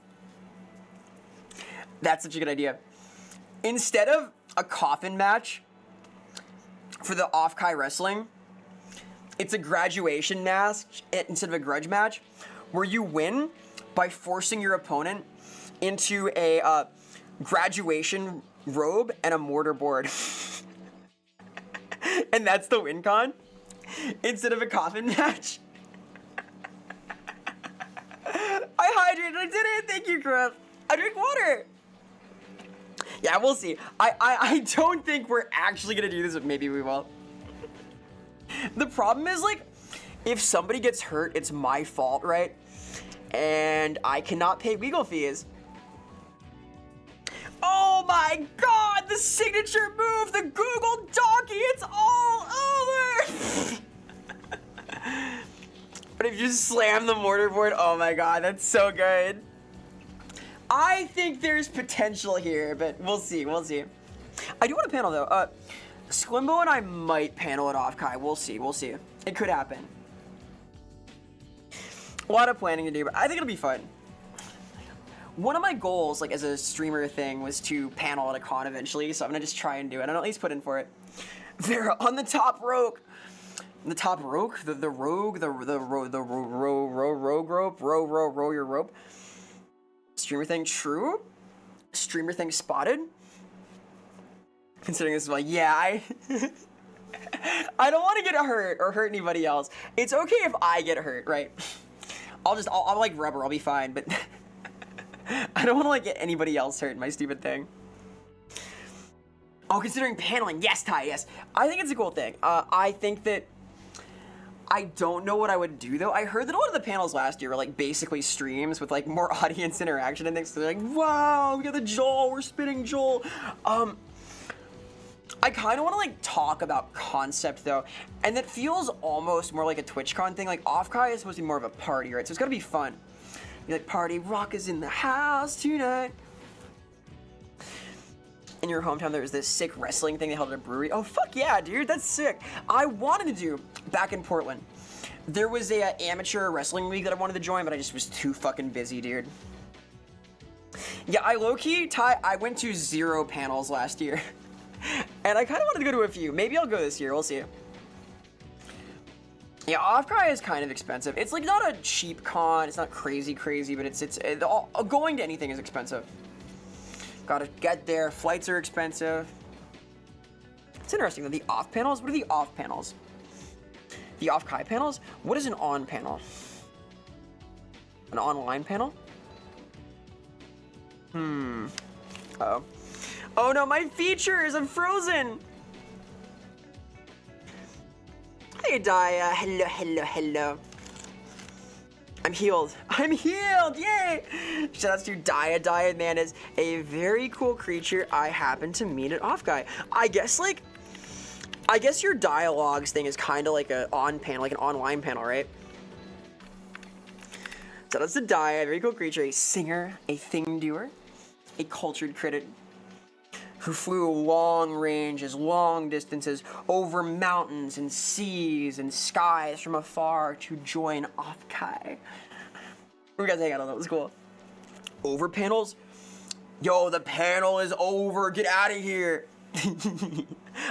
that's such a good idea. Instead of a coffin match for the off-Kai wrestling, it's a graduation match instead of a grudge match, where you win by forcing your opponent into a graduation robe and a mortar board. And that's the win con instead of a coffin match. I hydrated, I did it, thank you, Griff. I drink water. Yeah, we'll see. I don't think we're actually gonna do this, but maybe we will. The problem is, like, if somebody gets hurt, it's my fault, right? And I cannot pay legal fees. Oh my god, the signature move, the Google Donkey, it's all over! But if you slam the mortarboard, oh my god, that's so good. I think there's potential here, but we'll see, we'll see. I do want to panel though. Sklimbo and I might panel it off, Kai. We'll see, we'll see. It could happen. A lot of planning to do, but I think it'll be fun. One of my goals, like as a streamer thing, was to panel at a con eventually, so I'm gonna just try and do it. And at least put in for it. Vera on the top rope. The top rope? The rogue? The rogue rope? Row your rope. Streamer thing true? Streamer thing spotted? Considering this is like, yeah, I don't want to get hurt or hurt anybody else. It's okay if I get hurt, right? I'll like rubber, I'll be fine, but I don't want to like get anybody else hurt in my stupid thing. Oh, considering paneling, yes, Ty, yes. I think it's a cool thing. I think that I don't know what I would do though. I heard that a lot of the panels last year were like basically streams with like more audience interaction and things. So they're like, wow, we got the Joel, we're spinning Joel. I kind of want to like talk about concept though, and that feels almost more like a TwitchCon thing. Like off-Kai is supposed to be more of a party, right? So it's gotta be fun. You're like, party rock is in the house tonight. In your hometown, there was this sick wrestling thing they held at a brewery. Oh, fuck yeah, dude, that's sick. I wanted to do, back in Portland, there was a amateur wrestling league that I wanted to join, but I just was too fucking busy, dude. Yeah, I low-key, Ty, I went to 0 panels last year. And I kind of wanted to go to a few. Maybe I'll go this year, we'll see. Yeah, off-Kai is kind of expensive. It's like not a cheap con, it's not crazy, but going to anything is expensive. Gotta get there, flights are expensive. It's interesting though, the off panels, what are the off panels? The off-Kai panels? What is an on panel? An online panel? Uh-oh. Oh no, my features, I'm frozen! Hey Daya, hello. I'm healed. I'm healed! Yay! Shoutouts to Daya. Daya, man, is a very cool creature I happened to meet at off-Kai. I guess your dialogues thing is kind of like an on panel, like an online panel, right? Shoutouts to Daya, very cool creature, a singer, a thing doer, a cultured critic. who flew long ranges, long distances, over mountains and seas and skies from afar to join Offkai. We got to hang out on that. It was cool. Over panels? Yo, the panel is over. Get out of here.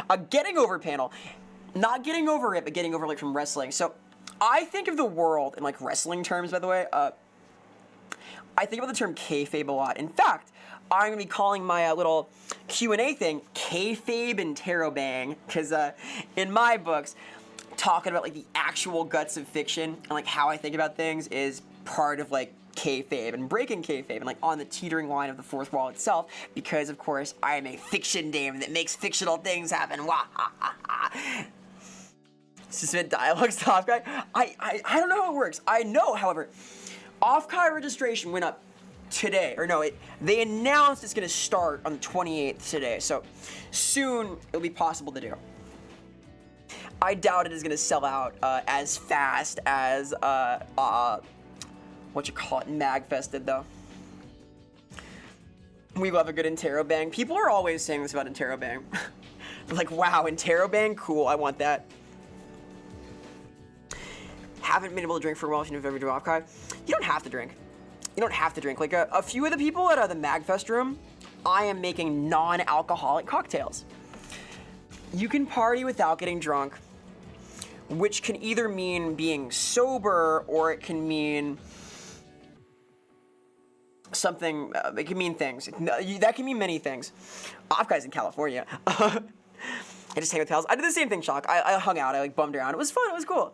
A getting over panel. Not getting over it, but getting over like from wrestling. So I think of the world in like wrestling terms, by the way. I think about the term kayfabe a lot. In fact, I'm going to be calling my little Q&A thing Kayfabe and Tarot Bang, because in my books, talking about like the actual guts of fiction and like how I think about things is part of like kayfabe and breaking kayfabe and like on the teetering line of the fourth wall itself, because of course I am a fiction dame that makes fictional things happen. Wah, ha, ha, ha. Suspend dialogue stop guy. I don't know how it works. I know, however, Offkai registration went up today, or no, they announced it's going to start on the 28th today, so soon it'll be possible to do. I doubt it is going to sell out as fast as what you call it, Magfest did, though. We love a good Interrobang. People are always saying this about Interrobang. Like, wow, Interrobang, cool, I want that. Haven't been able to drink for a while if you've ever do Offkai. You don't have to drink. You don't have to drink. Like a few of the people at the Magfest room, I am making non-alcoholic cocktails. You can party without getting drunk, which can either mean being sober or it can mean something. It can mean things. That can mean many things. Offkai's in California. I just hang with pals. I did the same thing, Shock. I hung out. I like bummed around. It was fun. It was cool.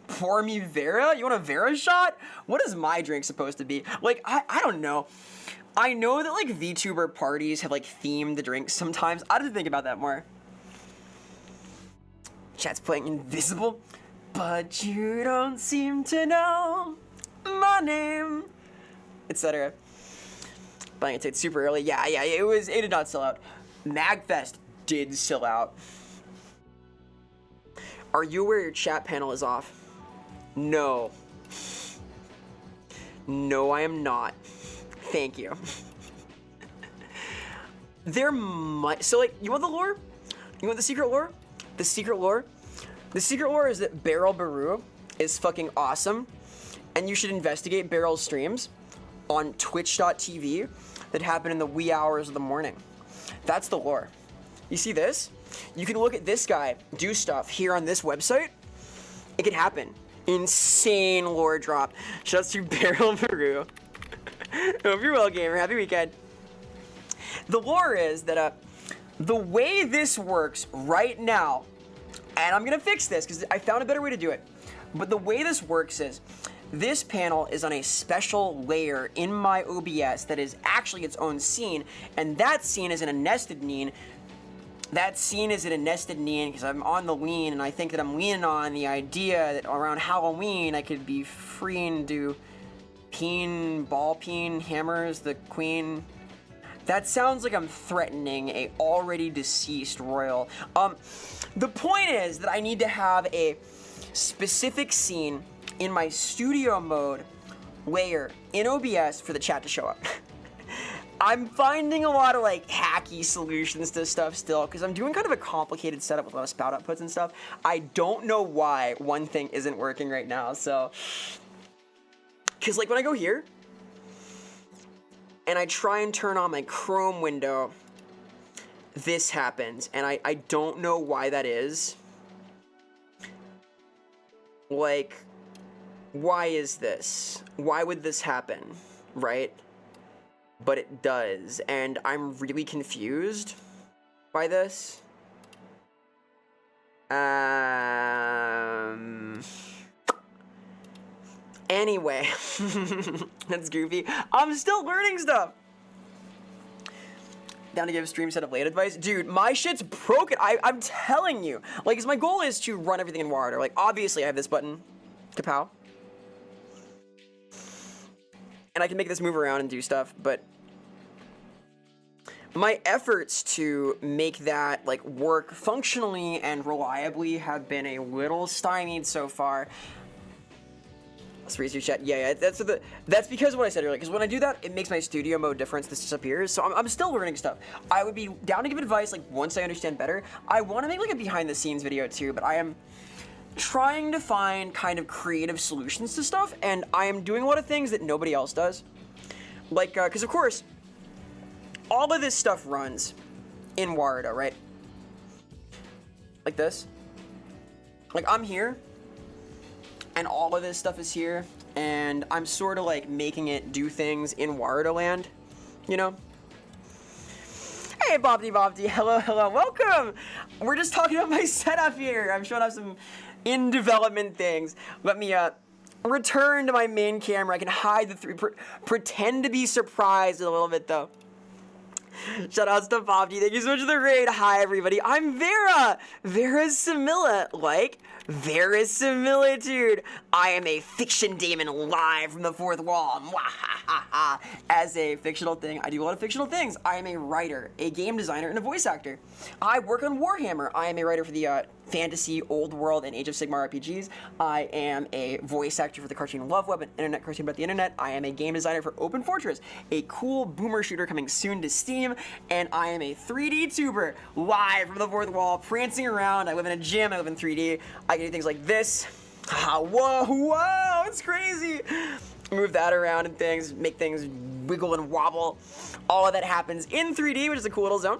Pour me Vera? You want a Vera shot? What is my drink supposed to be? Like, I don't know. I know that, like, VTuber parties have, like, themed the drinks sometimes. I have to think about that more. Chat's playing Invisible. But you don't seem to know my name. Etc. Buying a ticket super early. Yeah, it did not sell out. Magfest did sell out. Are you aware your chat panel is off? No. No, I am not. Thank you. There might... So, like, you want the lore? You want the secret lore? The secret lore? The secret lore is that Beryl Baru is fucking awesome, and you should investigate Beryl's streams on twitch.tv that happen in the wee hours of the morning. That's the lore. You see this? You can look at this guy do stuff here on this website. It could happen. Insane lore drop. Shouts to Beryl Baru. Hope you're well, gamer. Happy weekend. The lore is that the way this works right now, and I'm gonna fix this because I found a better way to do it, but the way this works is this panel is on a special layer in my OBS that is actually its own scene, and that scene is in a nested scene. That scene is in a nested scene because I'm on the lean, and I think that I'm leaning on the idea that around Halloween I could be free and do ball peen, hammers, the queen. That sounds like I'm threatening a already deceased royal. The point is that I need to have a specific scene in my studio mode layer in OBS for the chat to show up. I'm finding a lot of like hacky solutions to stuff still because I'm doing kind of a complicated setup with a lot of spout outputs and stuff. I don't know why one thing isn't working right now, so... Because like when I go here, and I try and turn on my Chrome window, this happens, and I don't know why that is. Like, why is this? Why would this happen, right? But it does, and I'm really confused by this. Anyway, that's goofy. I'm still learning stuff. Down to give stream setup late advice. Dude, my shit's broken. I'm telling you. Like, 'cause my goal is to run everything in WarOrder. Like, obviously I have this button. Kapow. And I can make this move around and do stuff, but my efforts to make that, like, work functionally and reliably have been a little stymied so far. Let's read your chat. Yeah, that's because of what I said earlier. Because when I do that, it makes my studio mode difference. This disappears. So I'm still learning stuff. I would be down to give advice like once I understand better. I want to make like a behind the scenes video too, but I am trying to find kind of creative solutions to stuff, and I am doing a lot of things that nobody else does. Like, because of course, all of this stuff runs in Warda, right? Like this. Like I'm here. And all of this stuff is here, and I'm sort of like making it do things in Warda land, you know? Hey, Bobdy, hello, welcome! We're just talking about my setup here. I'm showing off some in development things. Let me return to my main camera. I can hide the three, pretend to be surprised a little bit though. Shout outs to Bobdy. Thank you so much for the raid. Hi, everybody. I'm Vera. Vera Similitude. I am a fiction daemon live from the fourth wall. As a fictional thing, I do a lot of fictional things. I am a writer, a game designer, and a voice actor. I work on Warhammer. I am a writer for the fantasy, old world, and Age of Sigmar RPGs. I am a voice actor for the cartoon Love Web, an internet cartoon about the internet. I am a game designer for Open Fortress, a cool boomer shooter coming soon to Steam, and I am a 3D tuber live from the fourth wall, prancing around. I live in a gym. I live in 3D. I can do things like this. Whoa, it's crazy. Move that around and things, make things wiggle and wobble. All of that happens in 3D, which is a cool little zone.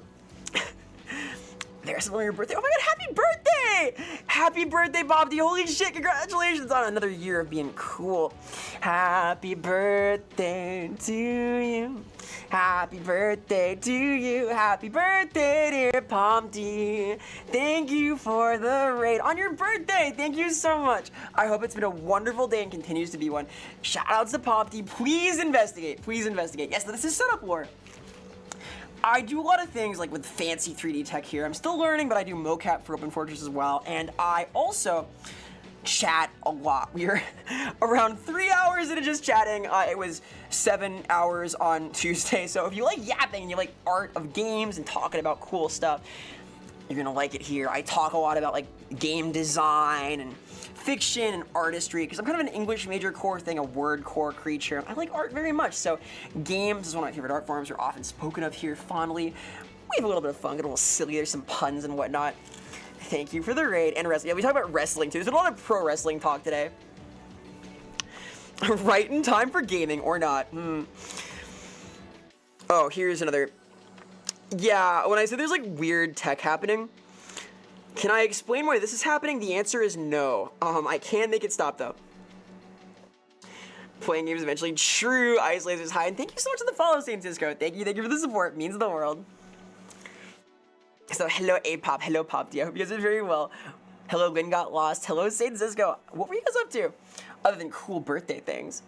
There's your birthday. Oh my god, happy birthday! Happy birthday, Bobby. Holy shit, congratulations on another year of being cool. Happy birthday to you. Happy birthday to you. Happy birthday, dear Pompty. Thank you for the raid on your birthday. Thank you so much. I hope it's been a wonderful day and continues to be one. Shout outs to Pompty. Please investigate. Please investigate. Yes, this is setup lore. I do a lot of things like with fancy 3D tech here. I'm still learning, but I do mocap for Open Fortress as well. And I also chat a lot. We are around 3 hours into just chatting. It was 7 hours on Tuesday. So if you like yapping and you like art of games and talking about cool stuff, you're gonna like it here. I talk a lot about like game design and fiction and artistry, because I'm kind of an English major core thing, a word core creature. I like art very much, so games is one of my favorite art forms. Are often spoken of here fondly. We have a little bit of fun, get a little silly, there's some puns and whatnot. Thank you for the raid, and wrestling. Yeah, we talk about wrestling too. There's been a lot of pro wrestling talk today. Right in time for gaming, or not. Oh, here's another. Yeah, when I said there's like weird tech happening, can I explain why this is happening? The answer is no. I can make it stop though. Playing games eventually. True. Ice Lasers. Hi, and thank you so much for the follow, Saint Cisco. Thank you for the support. It means the world. So hello A-Pop. Hello Pop. I hope you guys are very well. Hello Lynn Got Lost. Hello Saint Cisco. What were you guys up to? Other than cool birthday things.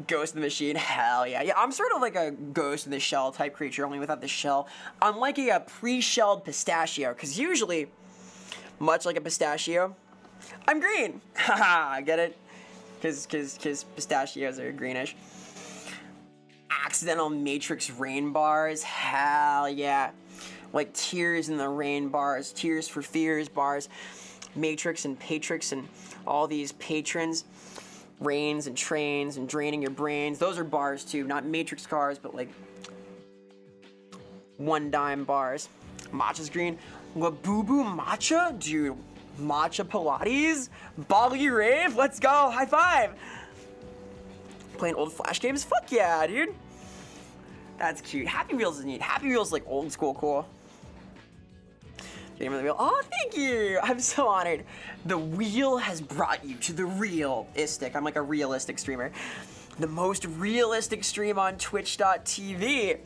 Ghost in the Machine, hell yeah. Yeah, I'm sort of like a Ghost in the Shell type creature, only without the shell. I'm like a pre-shelled pistachio, because usually, much like a pistachio, I'm green. Haha, get it? Because pistachios are greenish. Accidental Matrix rain bars, hell yeah. Like Tears in the Rain bars, Tears for Fears bars, Matrix and Patrix and all these patrons. Rains and trains and draining your brains. Those are bars too, not Matrix cars, but like 1 dime bars. Matcha's green. Labubu Matcha? Dude, Matcha Pilates? Bali Rave? Let's go. High five. Playing old Flash games? Fuck yeah, dude. That's cute. Happy Wheels is neat. Happy Wheels is like old school cool. Game of the Wheel. Oh, thank you. I'm so honored. The wheel has brought you to the realistic. I'm like a realistic streamer. The most realistic stream on twitch.tv.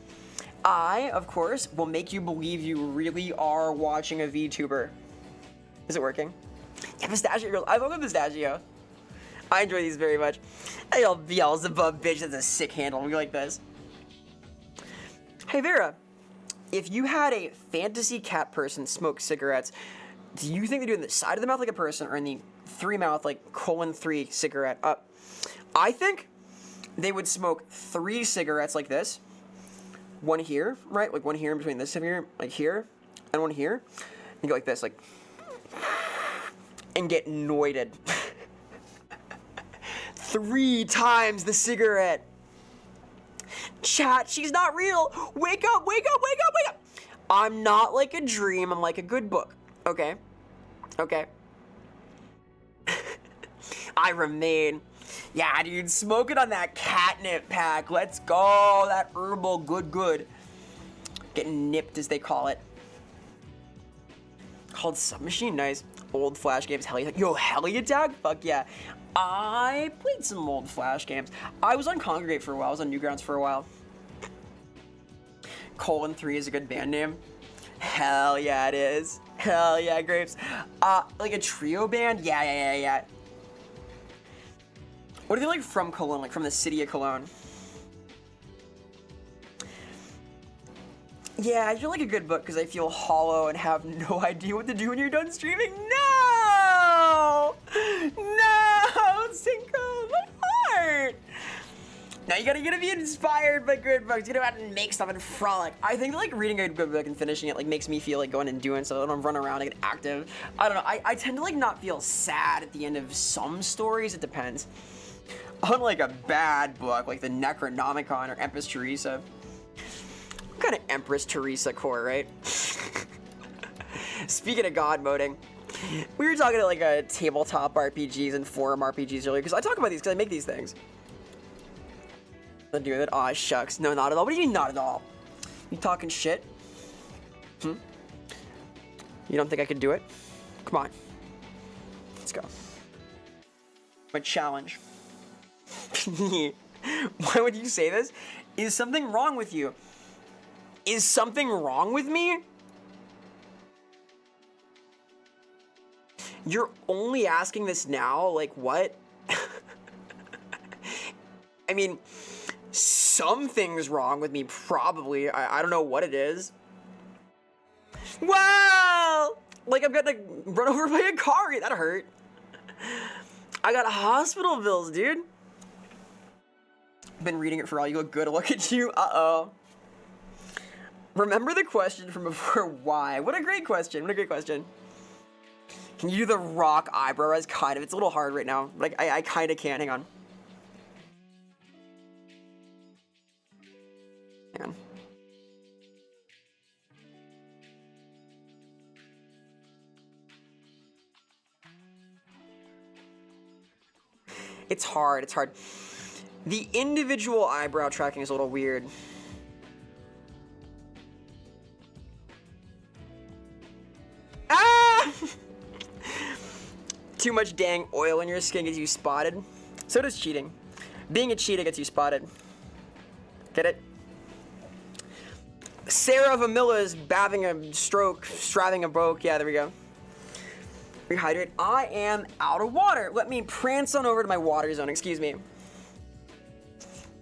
I, of course, will make you believe you really are watching a VTuber. Is it working? Yeah, Pistachio Girl. I love the Pistachio. I enjoy these very much. Hey, old Beelzebub bitch. That's a sick handle. We like this. Hey, Vera. If you had a fantasy cat person smoke cigarettes, do you think they do it in the side of the mouth like a person or in the 3 mouth like :3 cigarette up? I think they would smoke 3 cigarettes like this. 1 here, right? Like 1 here in between this here, like here, and 1 here. And go like this, like, and get noited. 3 times the cigarette. Chat, she's not real. Wake up, wake up, wake up, wake up. I'm not like a dream. I'm like a good book. Okay? Okay. I remain. Yeah, dude, smoking on that catnip pack. Let's go. That herbal good. Getting nipped, as they call it. Called Submachine. Nice. Old Flash games. Heli Attack. Yo, Heli Attack? Fuck yeah. I played some old Flash games. I was on Congregate for a while. I was on Newgrounds for a while. Colon 3 is a good band name. Hell yeah, it is. Hell yeah, Grapes. Like a trio band? Yeah. What are they like from Cologne? Like from the city of Cologne? Yeah, you're like a good book because I feel hollow and have no idea what to do when you're done streaming. No! Cinco, my heart! Now you gotta be inspired by good books. You gotta go out and make stuff and frolic. I think like reading a good book and finishing it like makes me feel like going and doing stuff. I don't run around and get active. I don't know. I tend to like not feel sad at the end of some stories. It depends. Unlike a bad book like the Necronomicon or Empress Teresa. I'm kind of Empress Teresa core, right? Speaking of God moding, we were talking to like a tabletop RPGs and forum RPGs earlier because I talk about these because I make these things. To do with it? Aw, shucks. No, not at all. What do you mean, not at all? You talking shit? You don't think I could do it? Come on. Let's go. My challenge. Why would you say this? Is something wrong with you? Is something wrong with me? You're only asking this now? Like, what? I mean, something's wrong with me, probably. I don't know what it is. Wow! Like, I'm getting run over by a car. That hurt. I got hospital bills, dude. Been reading it for all you look good. Look at you. Uh-oh. Remember the question from before, why? What a great question. What a great question. Can you do the rock eyebrow as kind of? It's a little hard right now. Like, I kind of can't. Hang on. Hang on. It's hard. It's hard. The individual eyebrow tracking is a little weird. Ah! Too much dang oil in your skin gets you spotted. So does cheating. Being a cheetah gets you spotted. Get it? Sarah Vamilla is having a stroke, straving a broke. Yeah, there we go. Rehydrate. I am out of water. Let me prance on over to my water zone. Excuse me.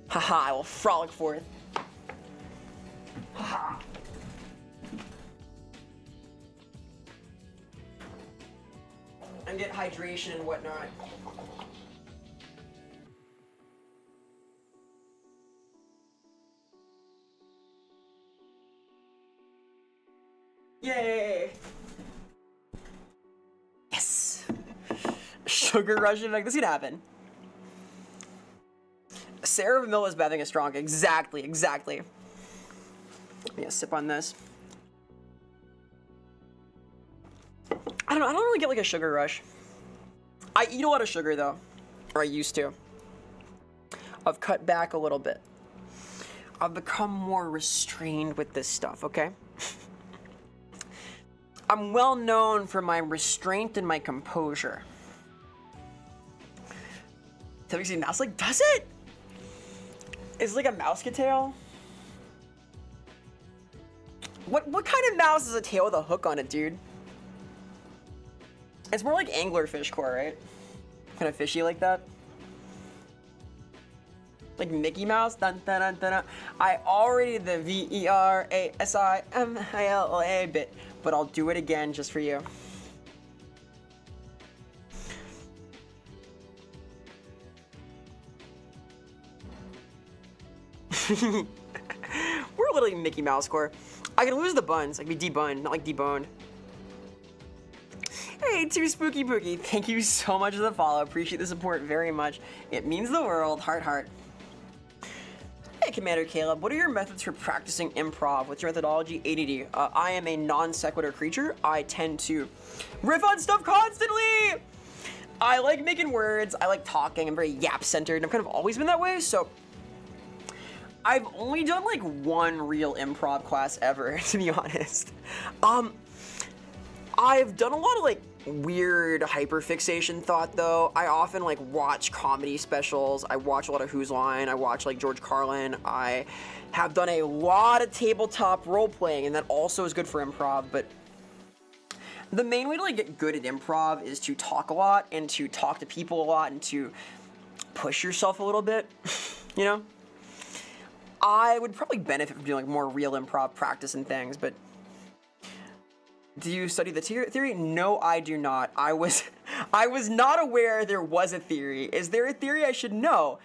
Haha, I will frolic forth. Haha. And get hydration and whatnot. Yay! Yes! Sugar rush effect. This could happen. Sarah Vamilla is having a strong. Exactly. I'm gonna sip on this. I don't really get like a sugar rush. I eat a lot of sugar though, or I used to. I've cut back a little bit. I've become more restrained with this stuff, okay? I'm well known for my restraint and my composure. That makes me mouse like, does it? Is it like a mouse tail? What kind of mouse is a tail with a hook on it, dude? It's more like anglerfish core, right? Kind of fishy like that. Like Mickey Mouse. Dun, dun, dun, dun, dun. I already did the VERASIMILA bit, but I'll do it again just for you. We're literally Mickey Mouse core. I can lose the buns, like be debuned, not like deboned. Hey, Too Spooky Boogie, thank you so much for the follow. Appreciate the support very much. It means the world. Heart, heart. Hey, Commander Caleb, what are your methods for practicing improv? What's your methodology? ADD. I am a non sequitur creature. I tend to riff on stuff constantly. I like making words. I like talking. I'm very yap-centered. I've kind of always been that way, so I've only done like one real improv class ever, to be honest. I've done a lot of like weird hyperfixation thought though. I often like watch comedy specials. I watch a lot of Who's Line. I watch like George Carlin. I have done a lot of tabletop role playing, and that also is good for improv. But the main way to like get good at improv is to talk a lot and to talk to people a lot and to push yourself a little bit. You know, I would probably benefit from doing like more real improv practice and things, but do you study the theory? No, I do not. I was not aware there was a theory. Is there a theory I should know?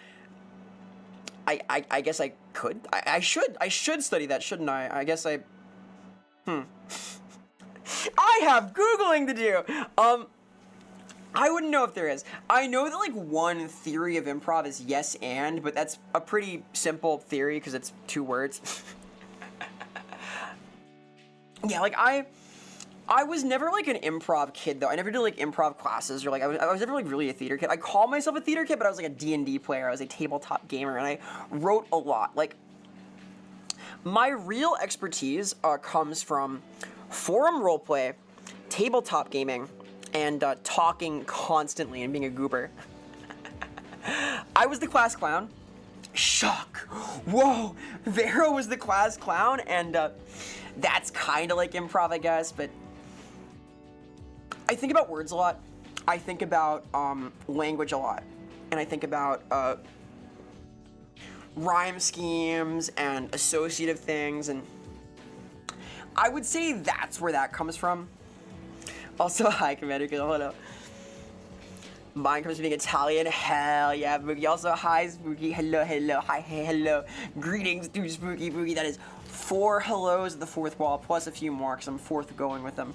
I guess I could. I should study that, shouldn't I? I guess I have Googling to do. I wouldn't know if there is. I know that like one theory of improv is yes and, but that's a pretty simple theory because it's 2 words. Yeah, like I was never like an improv kid though. I never did like improv classes or like I was never like really a theater kid. I call myself a theater kid, but I was like a D&D player. I was a tabletop gamer and I wrote a lot. Like my real expertise comes from forum roleplay, tabletop gaming, and talking constantly and being a goober. I was the class clown. Shock. Whoa. Vera was the class clown, and that's kind of like improv, I guess, but I think about words a lot. I think about language a lot. And I think about rhyme schemes and associative things, and I would say that's where that comes from. Also, hi, Commander. Hello. Mine comes from being Italian. Hell yeah, Boogie. Also, hi, Spooky. Hello, hello. Hi, hey, hello. Greetings to Spooky Boogie. That is 4 hellos at the 4th wall, plus a few more, because I'm forthcoming with them.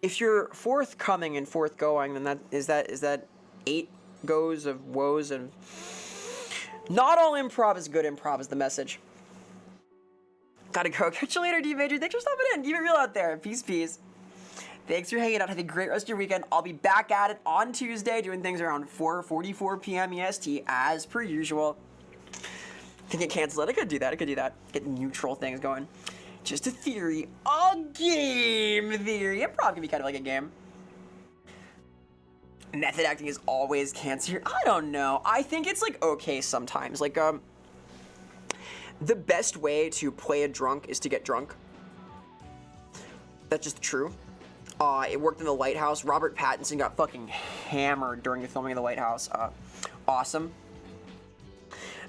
If you're forthcoming and forthgoing, then that is 8 goes of woes, and not all improv is good improv is the message. Gotta go. Catch you later, D Major. Thanks for stopping in. Keep it real out there. Peace, peace. Thanks for hanging out. Have a great rest of your weekend. I'll be back at it on Tuesday, doing things around 4:44 p.m. EST, as per usual. Can get canceled. I could do that. Get neutral things going. Just a theory. A game theory. Improv can be kind of like a game. Method acting is always cancer. I don't know. I think it's like okay sometimes. Like the best way to play a drunk is to get drunk. That's just true. It worked in The Lighthouse. Robert Pattinson got fucking hammered during the filming of The Lighthouse. Awesome.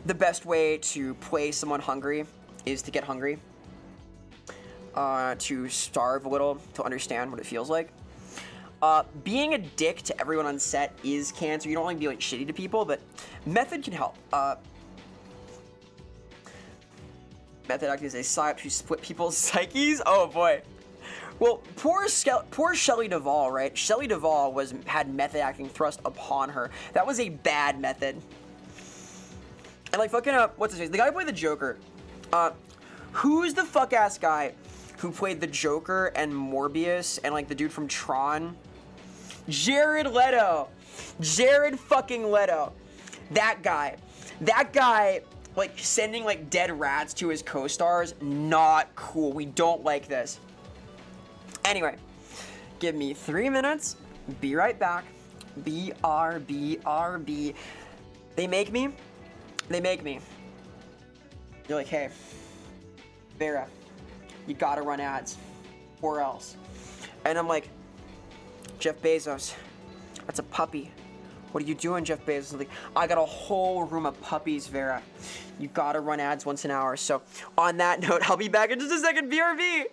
The best way to play someone hungry is to get hungry. To starve a little, to understand what it feels like. Being a dick to everyone on set is cancer. You don't want to be like shitty to people, but method can help. Method acting is a psyop to split people's psyches. Oh boy. Well, poor Shelley Duvall, right? Shelley Duvall had method acting thrust upon her. That was a bad method. And like fucking what's his face? The guy who played the Joker. Who's the fuck ass guy who played the Joker and Morbius and like the dude from Tron? Jared Leto. Jared fucking Leto. That guy. Like sending like dead rats to his co-stars. Not cool. We don't like this. Anyway, give me 3 minutes. Be right back. BRB. They make me. You're like, hey, Vera, you gotta run ads, or else. And I'm like, Jeff Bezos, that's a puppy. What are you doing, Jeff Bezos? I'm like, I got a whole room of puppies, Vera. You gotta run ads once an hour. So on that note, I'll be back in just a second. BRB.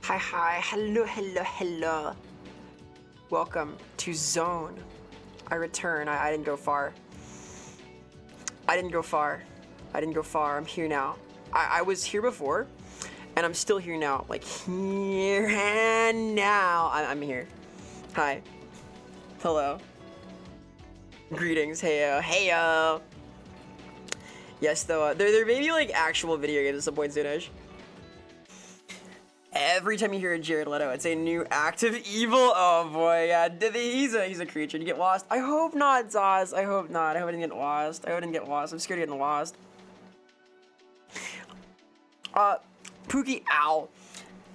Hi, hello. Welcome to Zone. I return. I didn't go far. I'm here now. I was here before, and I'm still here now. Like, here and now. I'm here. Hi. Hello. Greetings. Heyo. Yes, though, there may be, like, actual video games at some point soonish. Every time you hear a Jared Leto, it's a new act of evil. Oh boy, yeah, he's a creature. Did you get lost? I hope not, Zaz. I hope not. I hope I didn't get lost. I'm scared of getting lost. Pookie, ow.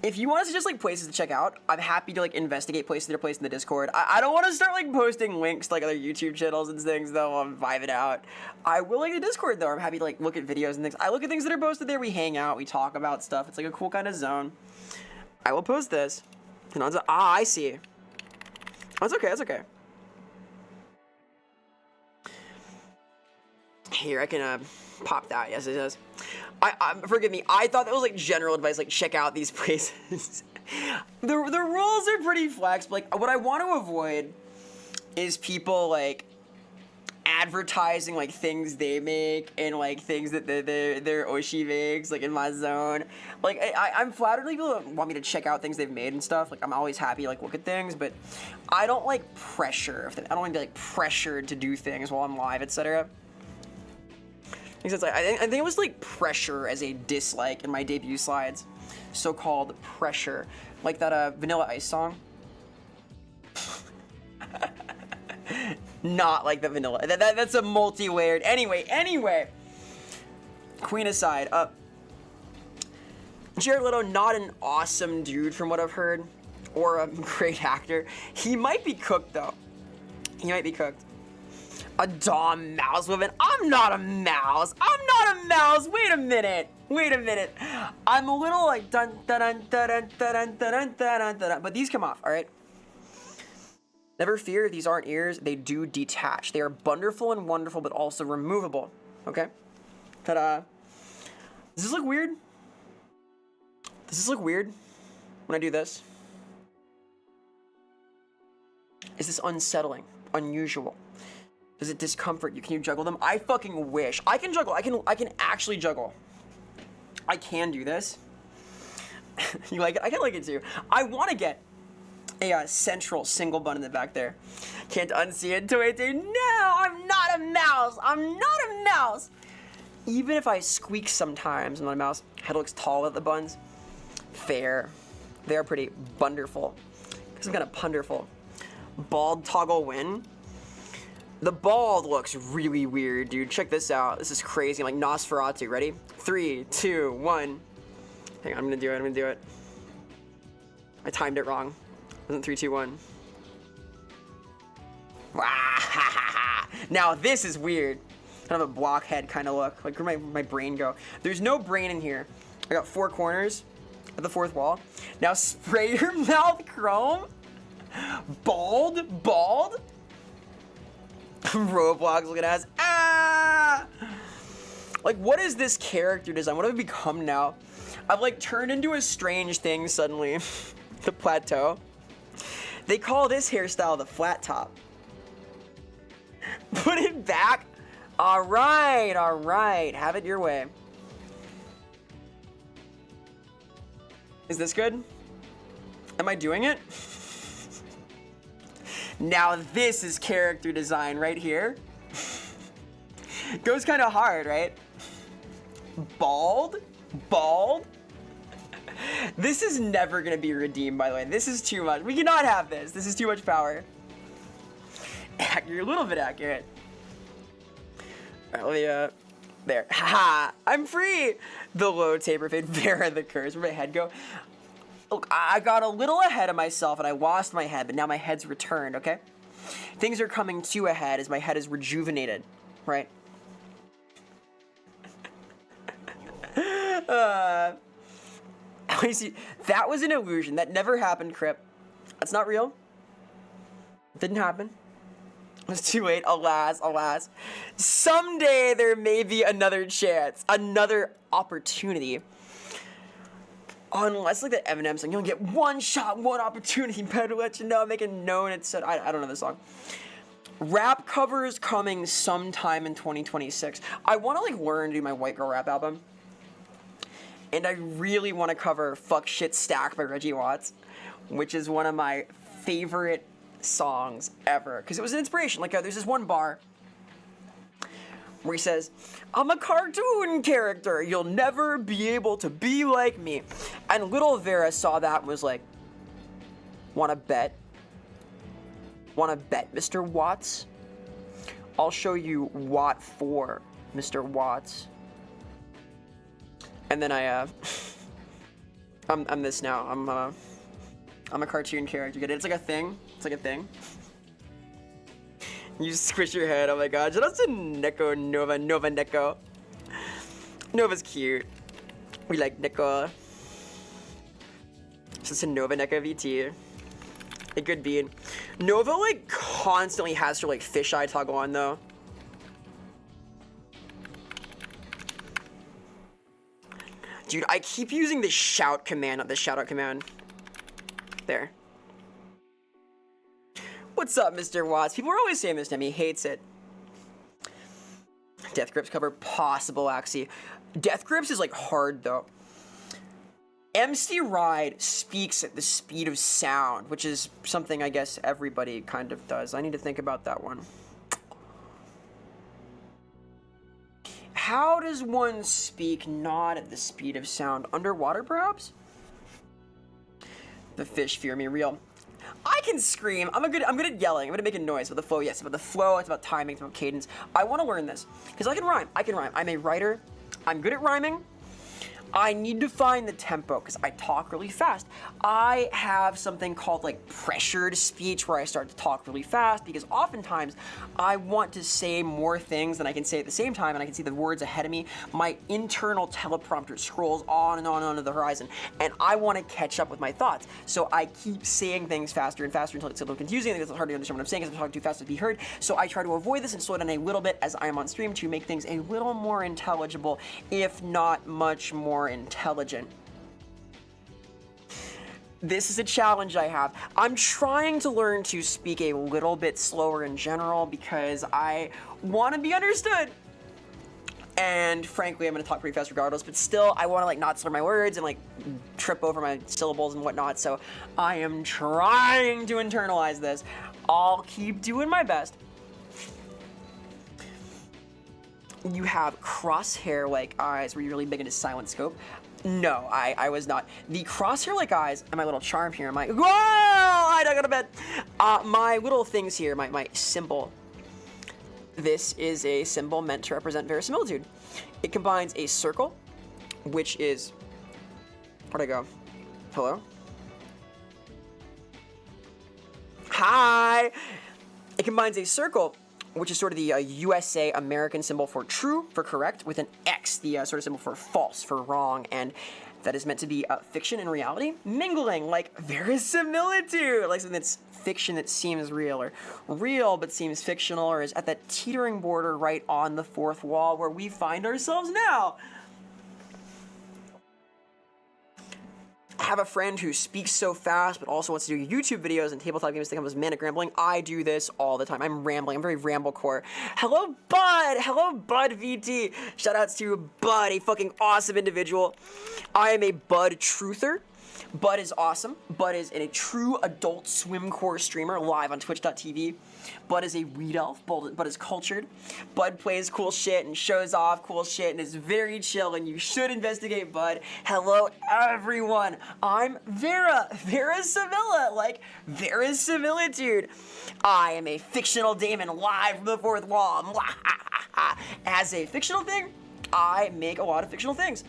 If you want us to just, like, places to check out, I'm happy to, like, investigate places that are placed in the Discord. I don't want to start, like, posting links to, like, other YouTube channels and things, though. I'm vibing out. I will like the Discord, though. I'm happy to, like, look at videos and things. I look at things that are posted there. We hang out. We talk about stuff. It's, like, a cool kind of zone. I will post this. I see. That's okay. Here, I can pop that. Yes, it does. Forgive me. I thought that was like general advice, like check out these places. The rules are pretty flex, but like what I want to avoid is people like advertising like things they make and like things that their Oshi makes like in my zone. Like I'm flattered like people want me to check out things they've made and stuff. Like I'm always happy to like look at things, but I don't like pressure. I don't want to be like pressured to do things while I'm live, etc. I think it was like pressure as a dislike in my debut slides, so-called pressure, like that Vanilla Ice song. Not like the vanilla. That's a multi-layered. Anyway. Queen aside, Jared Leto, not an awesome dude from what I've heard, or a great actor. He might be cooked though. A dumb mouse woman. I'm not a mouse. Wait a minute. I'm a little like dun dun dun dun dun dun dun dun, but these come off. All right. Never fear, these aren't ears, they do detach. They are wonderful and wonderful, but also removable. Okay? Ta-da. Does this look weird? When I do this? Is this unsettling? Unusual? Does it discomfort you? Can you juggle them? I fucking wish. I can juggle. I can actually juggle. I can do this. You like it? I can like it too. I want to get a central single bun in the back there. Can't unsee it until I do. No, I'm not a mouse. Even if I squeak sometimes, I'm not a mouse. Head looks tall at the buns. Fair. They are pretty wonderful. Some kind of punderful. Bald toggle win. The bald looks really weird, dude. Check this out. This is crazy. I'm like Nosferatu. Ready? 3, 2, 1. Hang on, I'm gonna do it. I timed it wrong. Wasn't 3, 2, 1. Now this is weird. Kind of a blockhead kind of look. Like where'd my brain go? There's no brain in here. I got 4 corners at the 4th wall. Now spray your mouth chrome. Bald. Roblox looking ass. Like what is this character design? What have I become now? I've like turned into a strange thing suddenly. The plateau. They call this hairstyle the flat top. Put it back. All right. Have it your way. Is this good? Am I doing it? Now this is character design right here. Goes kind of hard, right? Bald. This is never gonna be redeemed, by the way. This is too much. We cannot have this. This is too much power. You're a little bit accurate. All right, let me, there. Haha, I'm free! The low taper fade, Vera the curse. Where'd my head go? Look, I got a little ahead of myself and I lost my head, but now my head's returned, okay? Things are coming to a head as my head is rejuvenated, right? See, that was an illusion. That never happened, Crip. That's not real. It didn't happen. It was too late. Alas. Someday there may be another chance, another opportunity. Unless like the Eminem song, you only get one shot, one opportunity, better let you know, make it known. It's I don't know this song. Rap covers coming sometime in 2026. I want to like learn to do my white girl rap album, and I really want to cover "Fuck Shit Stack" by Reggie Watts, which is one of my favorite songs ever because it was an inspiration. Like there's this one bar where he says, "I'm a cartoon character. You'll never be able to be like me." And little Vera saw that and was like, "Wanna bet? Wanna bet, Mr. Watts? I'll show you Watt 4, Mr. Watts." And then I'm this now. I'm a cartoon character. Get it? It's like a thing. It's like a thing. You squish your head. Oh my god. Shout out to Neko Nova Neko. Nova's cute. We like Neko. Shout out to Nova Neko VT. A good bean. Nova like constantly has her like fisheye toggle on though. Dude, I keep using the shout command, not the shout out command. There. What's up, Mr. Watts? People are always saying this to him. He hates it. Death Grips cover possible, actually. Death Grips is like hard though. MC Ride speaks at the speed of sound, which is something I guess everybody kind of does. I need to think about that one. How does one speak not at the speed of sound? Underwater, perhaps? The fish fear me real. I can scream. I'm good at yelling. I'm good at making noise. But the flow, yes. It's about the flow. It's about timing. It's about cadence. I want to learn this because I can rhyme. I'm a writer. I'm good at rhyming. I need to find the tempo because I talk really fast. I have something called like pressured speech where I start to talk really fast because oftentimes I want to say more things than I can say at the same time and I can see the words ahead of me. My internal teleprompter scrolls on and on and on to the horizon and I want to catch up with my thoughts. So I keep saying things faster and faster until it's a little confusing and it's hard to understand what I'm saying because I'm talking too fast to be heard. So I try to avoid this and slow down a little bit as I am on stream to make things a little more intelligible, if not much more intelligent. This is a challenge I have. I'm trying to learn to speak a little bit slower in general because I want to be understood. And frankly, I'm going to talk pretty fast regardless, but still, I want to like not slur my words and like trip over my syllables and whatnot. So I am trying to internalize this. I'll keep doing my best. You have crosshair-like eyes. Were you really big into silent scope? No, I was not. The crosshair-like eyes and my little charm here, whoa, I don't go to bed. My little things here, my symbol. This is a symbol meant to represent verisimilitude. It combines a circle, which is, where'd I go? Hello? Hi! It combines a circle, which is sort of the USA American symbol for true, for correct, with an X, the sort of symbol for false, for wrong, and that is meant to be fiction and reality mingling, like verisimilitude, like something that's fiction that seems real, or real but seems fictional, or is at that teetering border right on the fourth wall where we find ourselves now. I have a friend who speaks so fast but also wants to do YouTube videos and tabletop games that come as manic rambling. I do this all the time. I'm rambling. I'm very ramblecore. Hello, Bud! Hello, Bud VT! Shoutouts to Bud, a fucking awesome individual. I am a Bud truther. Bud is awesome. Bud is a true adult swimcore streamer live on twitch.tv. Bud is a weed elf. Bud is cultured. Bud plays cool shit and shows off cool shit and is very chill and you should investigate Bud. Hello everyone. I'm Vera. Vera Sevilla. Like verisimilitude. I am a fictional daemon live from the fourth wall. As a fictional thing, I make a lot of fictional things.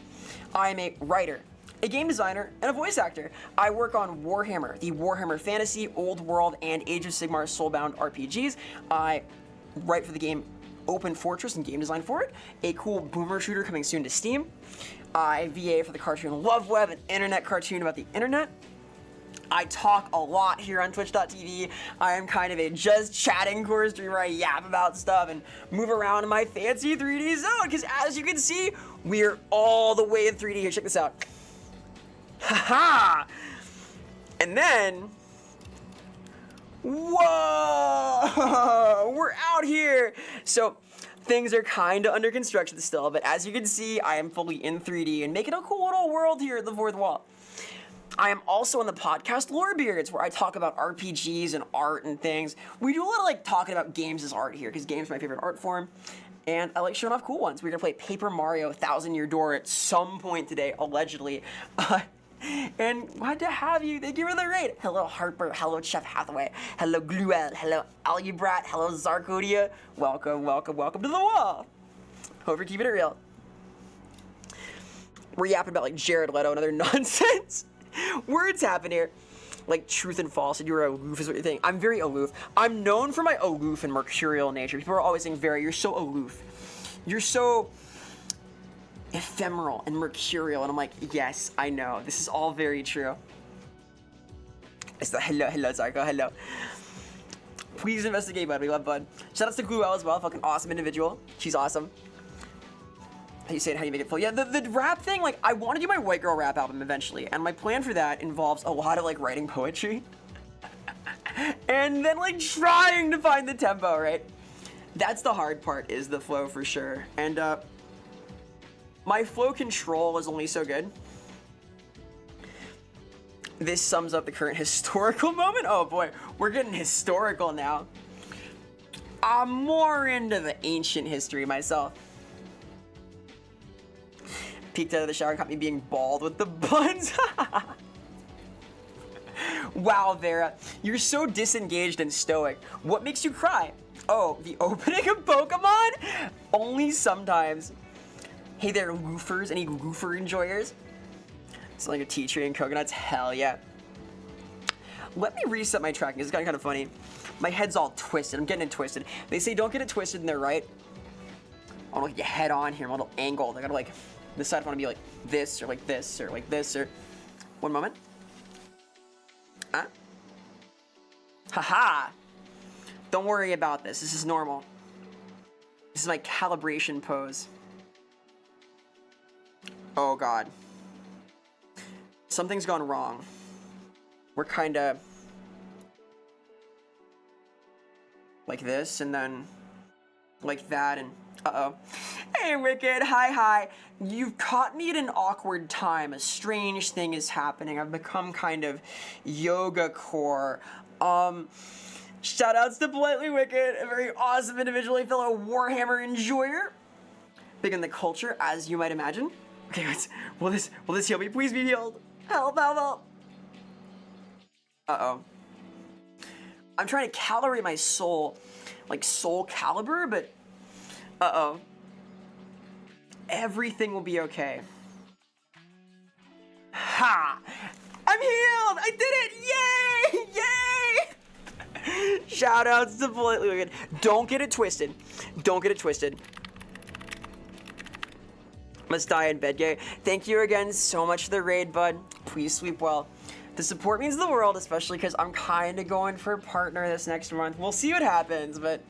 I am a writer, a game designer, and a voice actor. I work on Warhammer, the Warhammer Fantasy, Old World, and Age of Sigmar Soulbound RPGs. I write for the game Open Fortress and game design for it, a cool boomer shooter coming soon to Steam. I VA for the cartoon Love Web, an internet cartoon about the internet. I talk a lot here on twitch.tv. I am kind of a just chatting core streamer. I yap about stuff and move around in my fancy 3D zone, because as you can see, we're all the way in 3D here. Check this out. Haha! And then, whoa! We're out here! So, things are kind of under construction still, but as you can see, I am fully in 3D and making a cool little world here at the fourth wall. I am also on the podcast Lorebeards, where I talk about RPGs and art and things. We do a lot of like talking about games as art here, because games are my favorite art form, and I like showing off cool ones. We're gonna play Paper Mario 1,000 Year Door at some point today, allegedly. And glad to have you. Thank you for the raid. Hello Harper. Hello Chef Hathaway. Hello Gluel. Hello Alubrat. Hello Zarkodia. Welcome, welcome, welcome to the wall. Hope you're keeping it real. We're yapping about like Jared Leto and other nonsense. Words happen here. Like truth and false, and you're aloof is what you're thinking. I'm very aloof. I'm known for my aloof and mercurial nature. People are always saying, Vera, you're so aloof. You're so ephemeral and mercurial. And I'm like, yes, I know. This is all very true. It's the hello, Zarko, hello. Please investigate, bud. We love Bud. Shout outs to Gluel as well. Fucking awesome individual. She's awesome. How you say it, how you make it flow. Yeah, the rap thing, like, I want to do my white girl rap album eventually, and my plan for that involves a lot of, like, writing poetry. And then, like, trying to find the tempo, right? That's the hard part, is the flow for sure. And, my flow control is only so good. This sums up the current historical moment. Oh boy, we're getting historical now. I'm more into the ancient history myself. Peeked out of the shower and caught me being bald with the buns. Wow, Vera, you're so disengaged and stoic. What makes you cry? Oh, the opening of Pokemon? Only sometimes. Hey there, loofers. Any loofer enjoyers? It's like a tea tree and coconuts. Hell yeah. Let me reset my tracking. It's kind of funny. My head's all twisted. I'm getting it twisted. They say don't get it twisted, and they're right. I want to get your head on here. I'm a little angled. I gotta like decide if I want to be like this or like this or like this or. One moment. Haha. Don't worry about this. This is normal. This is my calibration pose. Oh god. Something's gone wrong. We're kinda like this and then like that and uh-oh. Hey Wicked, hi. You've caught me at an awkward time. A strange thing is happening. I've become kind of yoga core. Shoutouts to Politely Wicked, a very awesome individual, a fellow Warhammer enjoyer. Big in the culture, as you might imagine. Okay, guys, will this heal me? Please be healed. Help. Uh-oh. I'm trying to calibrate my soul, like soul caliber, but uh-oh. Everything will be okay. Ha! I'm healed! I did it! Yay! Shoutouts to Politely Wicked. Don't get it twisted. Must die in bed, gay. Thank you again so much for the raid, bud. Please sleep well. The support means the world, especially because I'm kind of going for a partner this next month. We'll see what happens, but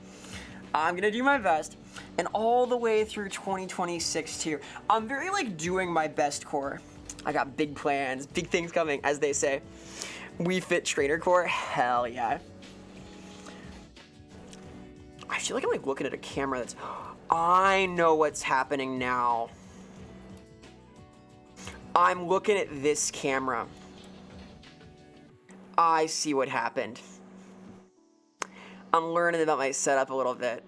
I'm gonna do my best. And all the way through 2026 too. I'm very like doing my best core. I got big plans, big things coming, as they say. We Fit Trainer Core, hell yeah. I feel like I'm like looking at a camera that's, I know what's happening now. I'm looking at this camera. I see what happened. I'm learning about my setup a little bit.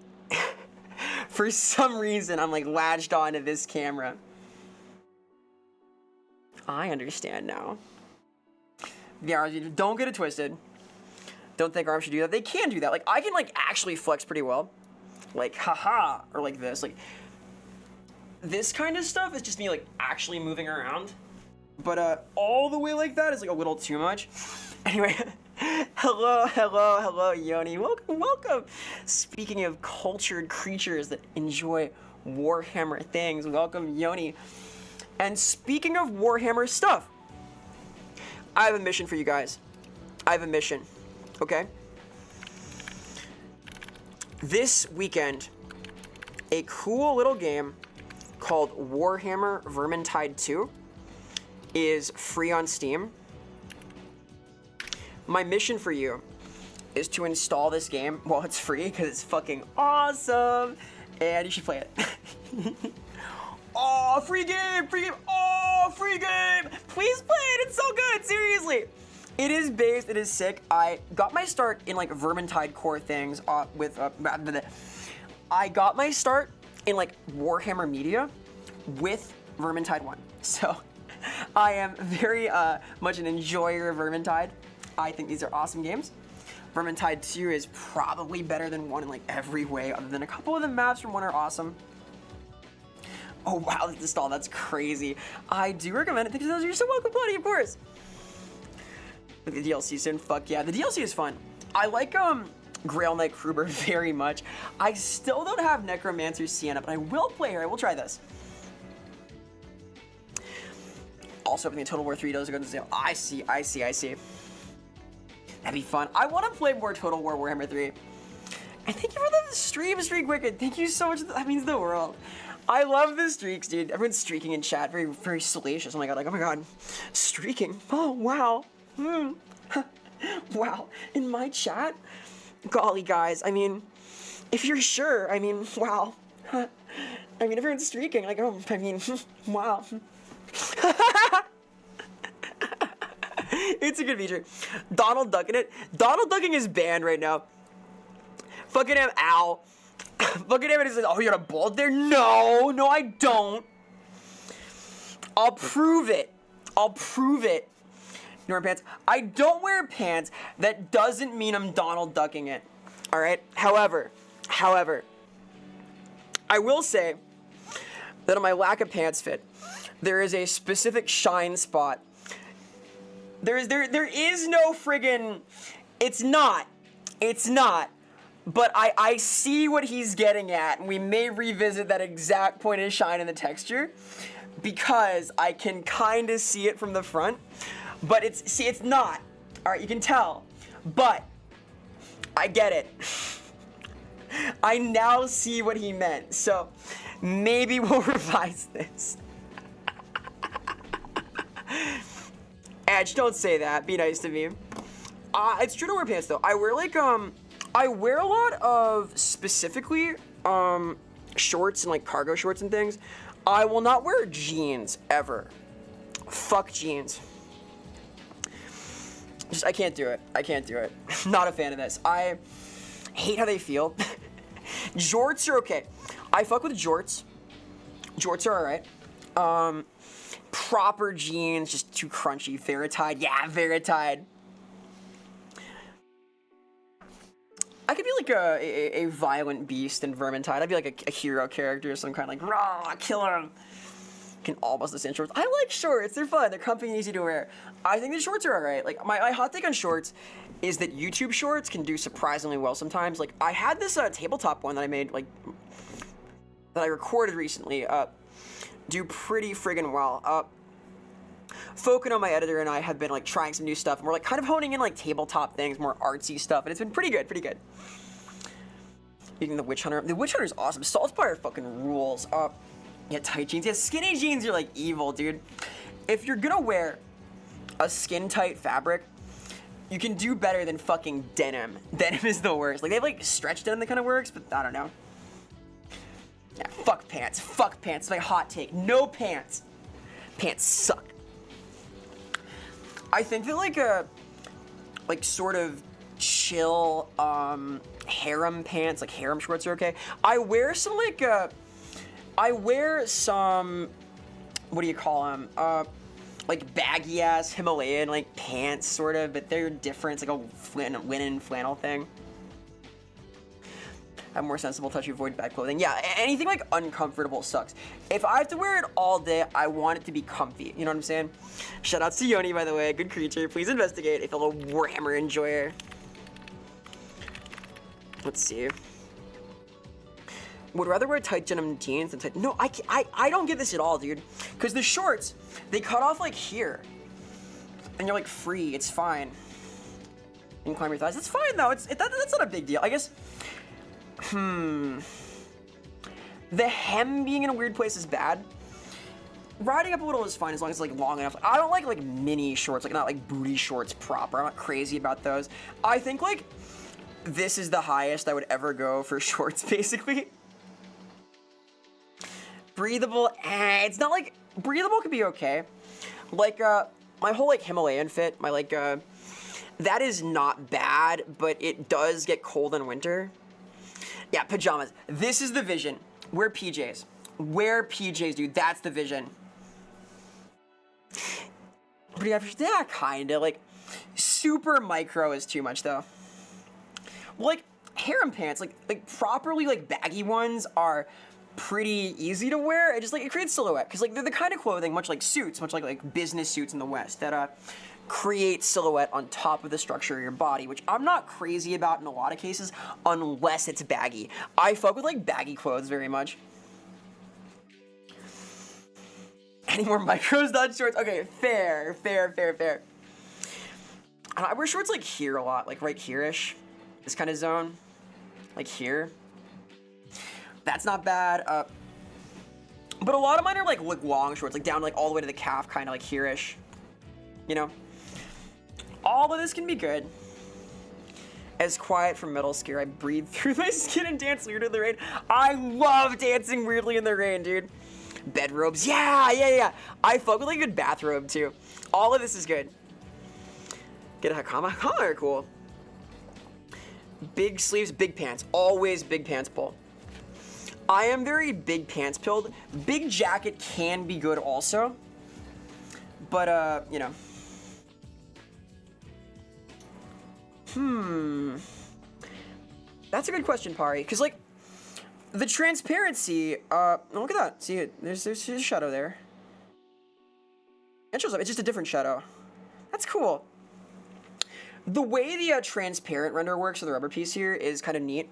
For some reason, I'm like latched onto this camera. I understand now. Yeah, don't get it twisted. Don't think arms should do that. They can do that. Like, I can like actually flex pretty well. Like, haha, or like this. Like, this kind of stuff is just me like actually moving around. But all the way like that is like a little too much. Anyway, hello, Yoni. Welcome. Speaking of cultured creatures that enjoy Warhammer things, welcome, Yoni. And speaking of Warhammer stuff, I have a mission for you guys. I have a mission, okay? This weekend, a cool little game called Warhammer Vermintide 2 is free on Steam. My mission for you is to install this game while it's free because it's fucking awesome and you should play it. Oh, free game, free game, oh, free game. Please play it, it's so good, seriously. It is based, it is sick. I got my start in like Vermintide core things with, I got my start in like Warhammer Media with Vermintide 1. So I am very much an enjoyer of Vermintide. I think these are awesome games. Vermintide 2 is probably better than 1 in like every way, other than a couple of the maps from 1 are awesome. Oh wow, this install, that's crazy. I do recommend it. You're so welcome, buddy, of course. With the DLC soon, fuck yeah. The DLC is fun. I like Grail Knight Kruber very much. I still don't have Necromancer Sienna, but I will play her. I will try this. Also, hoping Total War 3 does go to sale. I see. That'd be fun. I want to play more Total War Warhammer 3. And thank you for the Streak Wicked. Thank you so much. That means the world. I love the streaks, dude. Everyone's streaking in chat. Very, very salacious. Oh my god, like, oh my god. Streaking. Oh, wow. Wow. In my chat? Golly, guys. I mean, if you're sure, I mean, wow. I mean, everyone's streaking. Like, oh, I mean, wow. It's a good feature. Donald ducking it. Donald ducking is banned right now. Fucking him, ow. Fucking him and he says, oh, you got a bullet there? No, I don't. I'll prove it. You wear pants? I don't wear pants. That doesn't mean I'm Donald ducking it. All right? However, I will say that on my lack of pants fit, there is a specific shine spot. There is no friggin', it's not, but I see what he's getting at, and we may revisit that exact point of shine in the texture, because I can kind of see it from the front, but it's not, all right, you can tell, but I get it. I now see what he meant, so maybe we'll revise this. Edge, don't say that. Be nice to me. It's true to wear pants though. I wear like I wear a lot of specifically shorts and like cargo shorts and things. I will not wear jeans ever. Fuck jeans. I can't do it. Not a fan of this. I hate how they feel. Jorts are okay. I fuck with jorts. Jorts are alright. Proper jeans, just too crunchy. Veritide, yeah, Veritide. I could be like a violent beast in Vermintide. I'd be like a hero character, some kind of like, raw, kill him. Can almost listen shorts. I like shorts, they're fun, they're comfy and easy to wear. I think the shorts are alright. Like, my hot take on shorts is that YouTube shorts can do surprisingly well sometimes. Like, I had this tabletop one that I made, like, that I recorded recently, do pretty friggin' well. Fokino, my editor, and I have been like trying some new stuff, and we're like kind of honing in like tabletop things, more artsy stuff, and it's been pretty good. Eating the Witch Hunter. The Witch Hunter is awesome. Saltspire fucking rules. Yeah, tight jeans. Yeah, skinny jeans are like evil, dude. If you're gonna wear a skin tight fabric, you can do better than fucking denim. Denim is the worst. Like they have like stretch denim that kind of works, but I don't know. Yeah, fuck pants. It's my hot take. No pants. Pants suck. I think that like sort of chill harem pants, like harem shorts are okay. I wear some what do you call them? Like baggy ass Himalayan like pants sort of, but they're different. It's like a linen flannel thing. I'm more sensible, touchy, avoid bad clothing. Yeah, anything like uncomfortable sucks. If I have to wear it all day, I want it to be comfy. You know what I'm saying? Shout out to Yoni, by the way. Good creature. Please investigate. A fellow Warhammer enjoyer. Let's see. Would rather wear tight denim jeans than tight... No, I don't get this at all, dude. Because the shorts, they cut off like here. And you're like free. It's fine. You can climb your thighs. It's fine, though. That's not a big deal. I guess... The hem being in a weird place is bad. riding up a little is fine as long as it's like long enough. I don't like mini shorts, like not like booty shorts proper. I'm not crazy about those. I think like this is the highest I would ever go for shorts, basically. Breathable, it's not like, breathable could be okay. Like, my whole like Himalayan fit, my like, that is not bad, but it does get cold in winter. Yeah, pajamas. This is the vision. Wear PJs. Wear PJs, dude. That's the vision. But yeah, kinda. Like, super micro is too much, though. Well, like, harem pants, like properly, like, baggy ones are pretty easy to wear. It just, like, it creates silhouette. Because, like, they're the kind of clothing, much like suits, much like business suits in the West, that, create silhouette on top of the structure of your body, which I'm not crazy about in a lot of cases, unless it's baggy. I fuck with, like, baggy clothes very much. Any more micros, not shorts? Okay, fair. I wear shorts, like, here a lot, like, right here-ish. This kind of zone. Like, here. That's not bad. But a lot of mine are, like long shorts, like, down, like, all the way to the calf, kind of, like, here-ish. You know? All of this can be good. As quiet from metal scare, I breathe through my skin and dance weirdly in the rain. I love dancing weirdly in the rain, dude. Bedrobes, yeah. I fuck with like a good bathrobe too. All of this is good. Get a hakama. Hakama are cool. Big sleeves, big pants. Always big pants pull. I am very big pants pilled. Big jacket can be good also. But, you know. That's a good question, Pari. Because, like, the transparency, look at that. See it? There's a shadow there. It shows up. It's just a different shadow. That's cool. The way the transparent render works with the rubber piece here is kind of neat.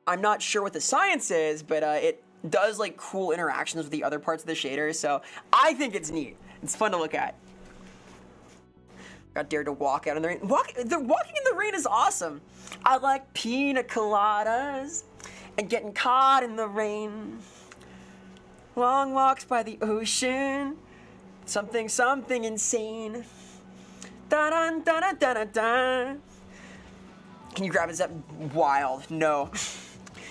I'm not sure what the science is, but it does, like, cool interactions with the other parts of the shader, so I think it's neat. It's fun to look at. Got dared to walk out in the rain. Walking in the rain is awesome. I like pina coladas and getting caught in the rain. Long walks by the ocean. Something insane. Da-dun, da-dun, da-dun, da. Can you grab it? Is that wild? No.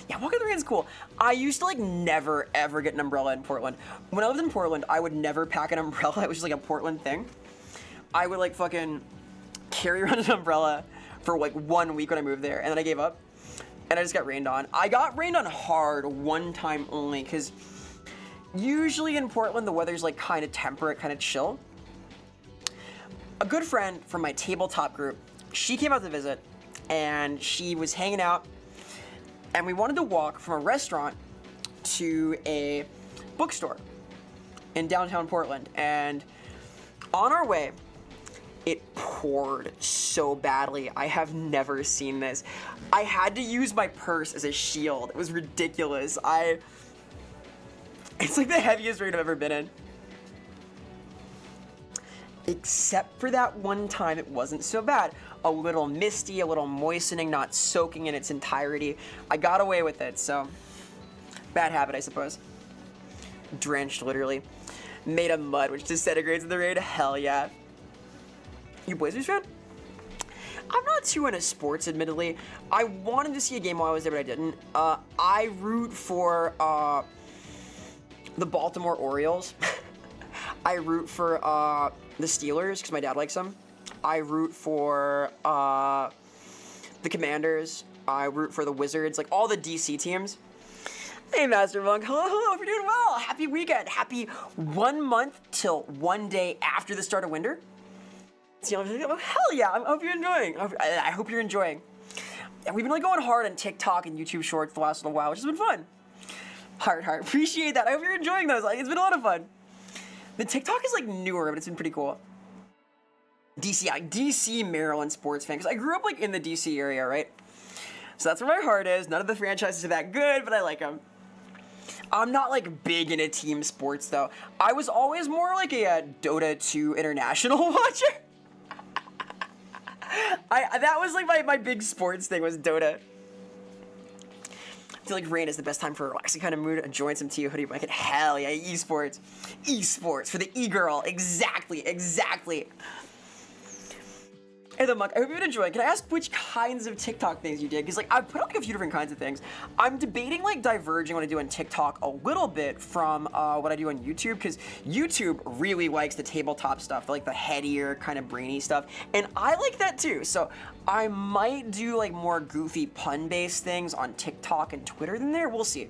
Yeah, walking in the rain is cool. I used to, like, never, ever get an umbrella in Portland. When I lived in Portland, I would never pack an umbrella. It was just, like, a Portland thing. I would, like, fucking carry around an umbrella for, like, 1 week when I moved there, and then I gave up, and I just got rained on. I got rained on hard one time only, because usually in Portland, the weather's, like, kind of temperate, kind of chill. A good friend from my tabletop group, she came out to visit, and she was hanging out, and we wanted to walk from a restaurant to a bookstore in downtown Portland, and on our way, it poured so badly. I have never seen this. I had to use my purse as a shield. It was ridiculous. It's like the heaviest rain I've ever been in. Except for that one time, it wasn't so bad. A little misty, a little moistening, not soaking in its entirety. I got away with it, so bad habit, I suppose. Drenched, literally. Made of mud, which disintegrates in the rain. Hell yeah. You Blazers fan? I'm not too into sports, admittedly. I wanted to see a game while I was there, but I didn't. I root for the Baltimore Orioles. I root for the Steelers, because my dad likes them. I root for the Commanders. I root for the Wizards, like all the DC teams. Hey, Master Monk. Hello, hope you're doing well. Happy weekend. Happy 1 month till 1 day after the start of winter. Oh, hell yeah. I hope you're enjoying. I hope you're enjoying. And we've been, like, going hard on TikTok and YouTube Shorts the last little while, which has been fun. Heart. Appreciate that. I hope you're enjoying those. Like, it's been a lot of fun. The TikTok is, like, newer, but it's been pretty cool. DC, Maryland sports fan, because I grew up, like, in the DC area, right? So that's where my heart is. None of the franchises are that good, but I like them. I'm not, like, big into team sports, though. I was always more like a Dota 2 international watcher. That was, like, my big sports thing was Dota. feel like rain is the best time for a relaxing kind of mood. Enjoying some tea, hoodie blanket. Hell yeah, esports. Esports for the e-girl. Exactly. Hey the Monk, I hope you've been enjoying. Can I ask which kinds of TikTok things you did? Because like I've put out like a few different kinds of things. I'm debating like diverging what I do on TikTok a little bit from what I do on YouTube, because YouTube really likes the tabletop stuff, like the headier kind of brainy stuff, and I like that too. So I might do like more goofy pun-based things on TikTok and Twitter than there. We'll see.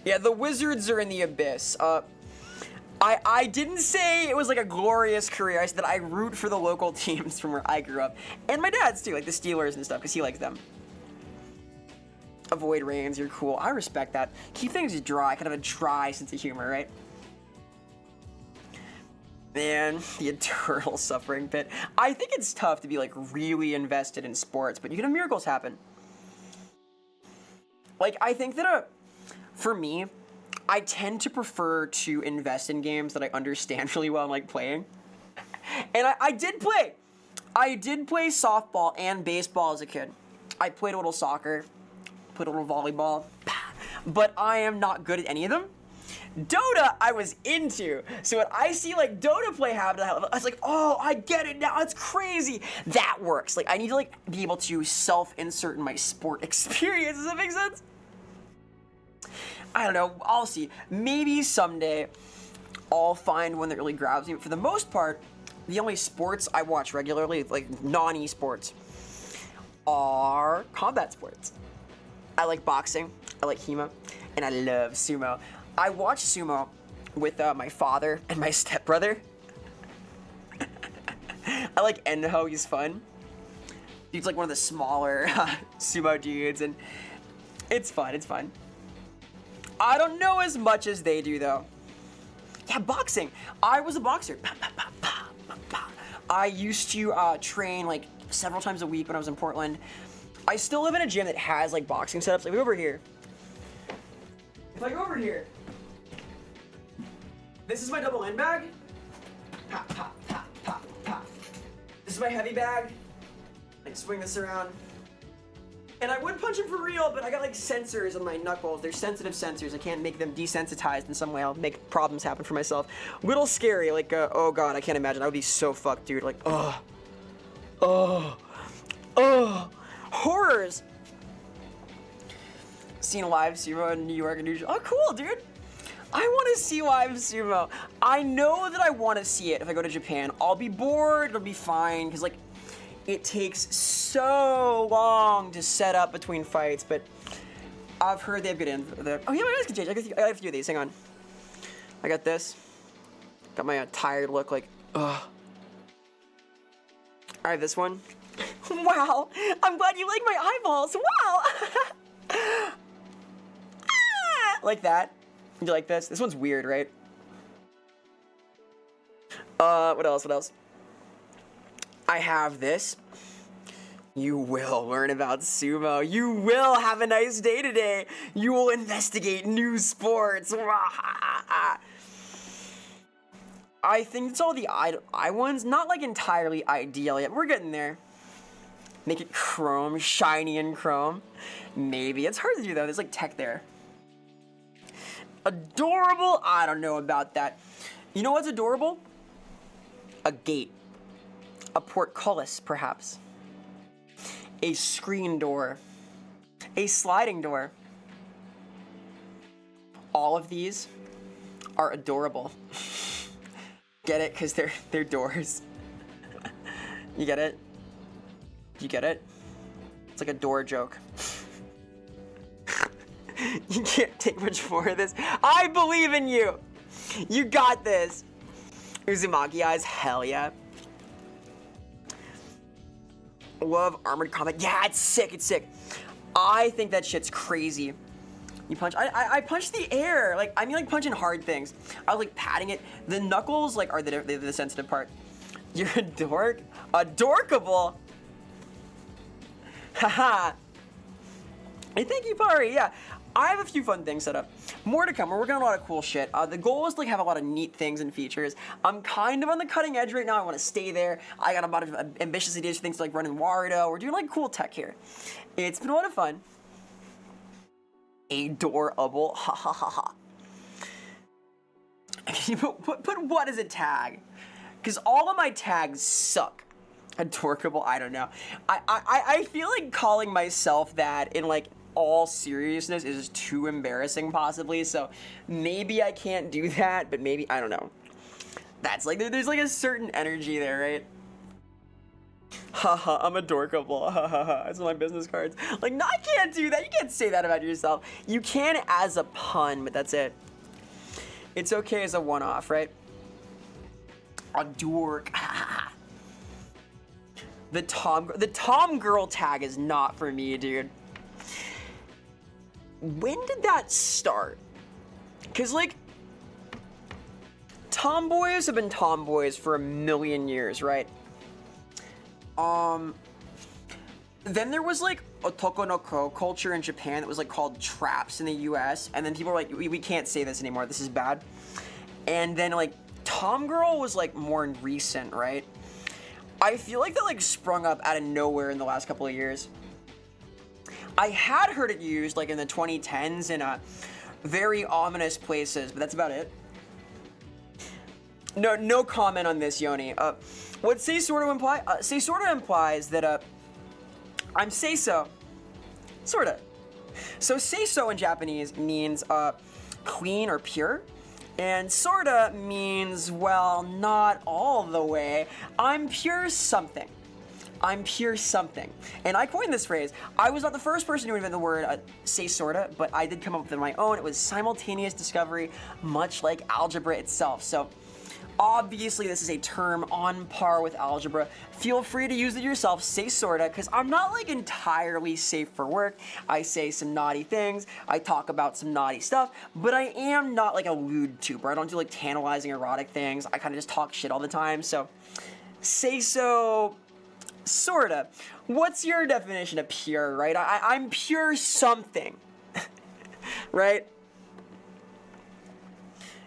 Yeah, the Wizards are in the abyss. I didn't say it was like a glorious career. I said that I root for the local teams from where I grew up. And my dad's too, like the Steelers and stuff, because he likes them. Avoid rains, you're cool. I respect that. Keep things dry, kind of a dry sense of humor, right? Man, the eternal suffering pit. I think it's tough to be like really invested in sports, but you can have miracles happen. Like, I think that for me, I tend to prefer to invest in games that I understand really well and like playing. And I did play softball and baseball as a kid. I played a little soccer, played a little volleyball, but I am not good at any of them. Dota, I was into. So when I see like Dota play happen, I was like, oh, I get it now. It's crazy. That works. Like I need to like be able to self-insert in my sport experience. Does that make sense? I don't know, I'll see. Maybe someday I'll find one that really grabs me. But for the most part, the only sports I watch regularly, like non-esports, are combat sports. I like boxing, I like HEMA, and I love sumo. I watch sumo with my father and my stepbrother. I like Enho, he's fun. He's like one of the smaller sumo dudes, and it's fun. I don't know as much as they do, though. Yeah, boxing. I was a boxer. I used to train like several times a week when I was in Portland. I still live in a gym that has like boxing setups. Like over here. If I go over here, this is my double end bag. Pop, pop, pop, pop, pop. This is my heavy bag. Like swing this around. And I would punch him for real, but I got like sensors on my knuckles. They're sensitive sensors. I can't make them desensitized in some way. I'll make problems happen for myself. Little scary, like, oh god, I can't imagine. I would be so fucked, dude. Like, horrors. Seen a live sumo in New York and New York. Oh, cool, dude. I want to see live sumo. I know that I want to see it if I go to Japan. I'll be bored. It'll be fine, because like, it takes so long to set up between fights, but I've heard they have good info. Oh yeah, my eyes can change. I got a few of these. Hang on. I got this. Got my tired look, like, ugh. I have this one. Wow, I'm glad you like my eyeballs. Wow. Like that. You like this? This one's weird, right? What else? I have this. You will learn about sumo. You will have a nice day today. You will investigate new sports. I think it's all the I ones. Not like entirely ideal yet. We're getting there. Make it chrome, shiny and chrome. Maybe. It's hard to do though. There's like tech there. Adorable? I don't know about that. You know what's adorable? A gate. A portcullis, perhaps. A screen door. A sliding door. All of these are adorable. Get it? Because they're doors. You get it? You get it? It's like a door joke. You can't take much more of this. I believe in you! You got this! Uzumaki eyes, hell yeah. Love armored combat. Yeah, it's sick. I think that shit's crazy. You punch. I punch the air. Like, I mean, like punching hard things. I was like patting it. The knuckles, like, are the sensitive part. You're a dork? Adorkable? Haha. Hey, thank you, Pari. Yeah. I have a few fun things set up. More to come. We're working on a lot of cool shit. The goal is to like have a lot of neat things and features. I'm kind of on the cutting edge right now. I want to stay there. I got a lot of ambitious ideas for things like running Warudo. We're doing like cool tech here. It's been a lot of fun. Adorable. Ha ha ha ha. Put what as a tag? Because all of my tags suck. Adorable, I don't know. I feel like calling myself that in like all seriousness is too embarrassing possibly, so maybe I can't do that, but maybe, I don't know. That's like, there's like a certain energy there, right? Haha, I'm adorable. Haha, that's my business cards. Like, no, I can't do that. You can't say that about yourself. You can as a pun, but that's it. It's okay as a one-off, right? A dork. The Tom girl tag is not for me, dude. When did that start? Cause like, tomboys have been tomboys for a million years, right? Then there was like otoko no ko culture in Japan that was like called traps in the US, and then people were like, we can't say this anymore, this is bad. And then like tomgirl was like more recent, right? I feel like that like sprung up out of nowhere in the last couple of years. I had heard it used like in the 2010s in very ominous places, but that's about it. No comment on this, Yoni. What say sort of imply? Say sort of implies that I'm say so. Sorta. So say so in Japanese means clean or pure. And sorta means, well, not all the way. I'm pure something. I'm pure something. And I coined this phrase. I was not the first person to invent the word say sorta, but I did come up with it on my own. It was simultaneous discovery, much like algebra itself. So obviously this is a term on par with algebra. Feel free to use it yourself, say sorta, because I'm not like entirely safe for work. I say some naughty things, I talk about some naughty stuff, but I am not like a lewd tuber. I don't do like tantalizing erotic things. I kind of just talk shit all the time, so say so, sorta. What's your definition of pure, right? I'm pure something, right?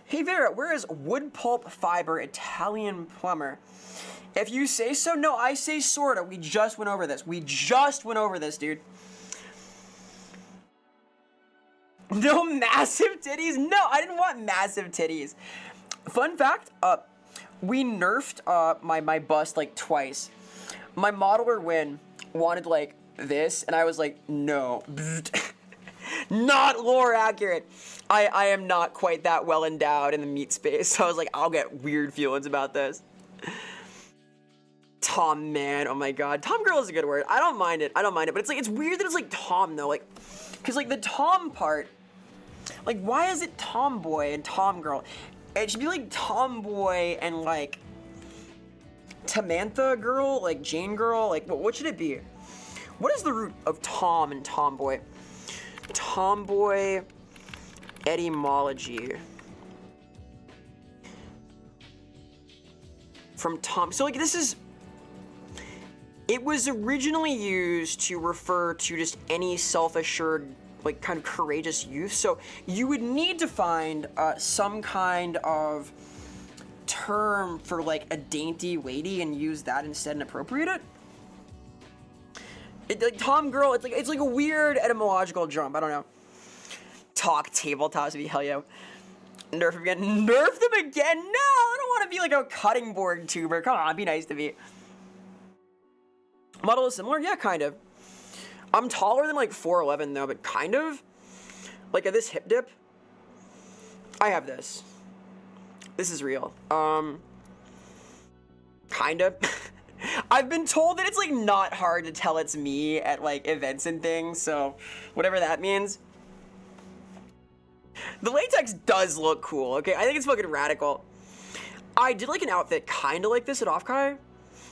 Hey Vera, where is wood pulp fiber Italian plumber? If you say so, no, I say sorta. We just went over this. Dude. No massive titties? No, I didn't want massive titties. Fun fact, we nerfed my bust like twice. My modeler Win wanted like this, and I was like, no. Not lore accurate. I am not quite that well endowed in the meat space, so I was like, I'll get weird feelings about this. Tom man, oh my god. Tom girl is a good word. I don't mind it, but it's like, it's weird that it's like Tom though, like, cause like the Tom part, like why is it tomboy and Tom girl? It should be like tomboy and like Tamantha girl, like Jane girl, like what should it be? What is the root of Tom and tomboy? Tomboy etymology from Tom. So like this is, it was originally used to refer to just any self-assured, like kind of courageous youth. So you would need to find some kind of term for like a dainty lady and use that instead and appropriate it. Like Tom girl, it's like a weird etymological jump. I don't know. Talk tabletops be hell yeah. Nerf them again. Nerf them again? No, I don't want to be like a cutting board tuber. Come on, be nice to me. Model is similar? Yeah, kind of. I'm taller than like 4'11" though, but kind of. Like at this hip dip, I have this. This is real. Kind of. I've been told that it's like not hard to tell it's me at like events and things, so whatever that means. The latex does look cool, okay? I think it's fucking radical. I did like an outfit kind of like this at Offkai.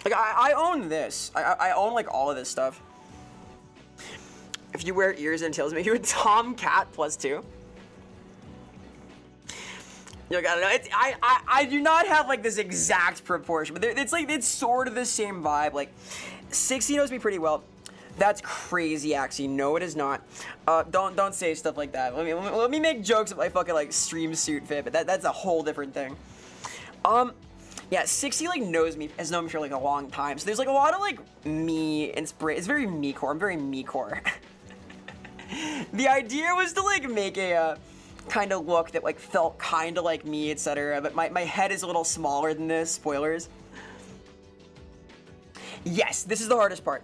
Like I own this. I own like all of this stuff. If you wear ears and tails, make you a Tomcat +2. Look, I don't know. I do not have like this exact proportion, but it's like it's sort of the same vibe. Like 60 knows me pretty well. That's crazy, Axie. No, it is not. Don't say stuff like that. Let me make jokes of my fucking like stream suit fit, but that's a whole different thing. Yeah, 60 like has known me for like a long time. So there's like a lot of like me inspiration. It's very me-core. I'm very me-core. The idea was to like make a kind of look that like felt kind of like me, etc. But my head is a little smaller than this. Spoilers. Yes, this is the hardest part.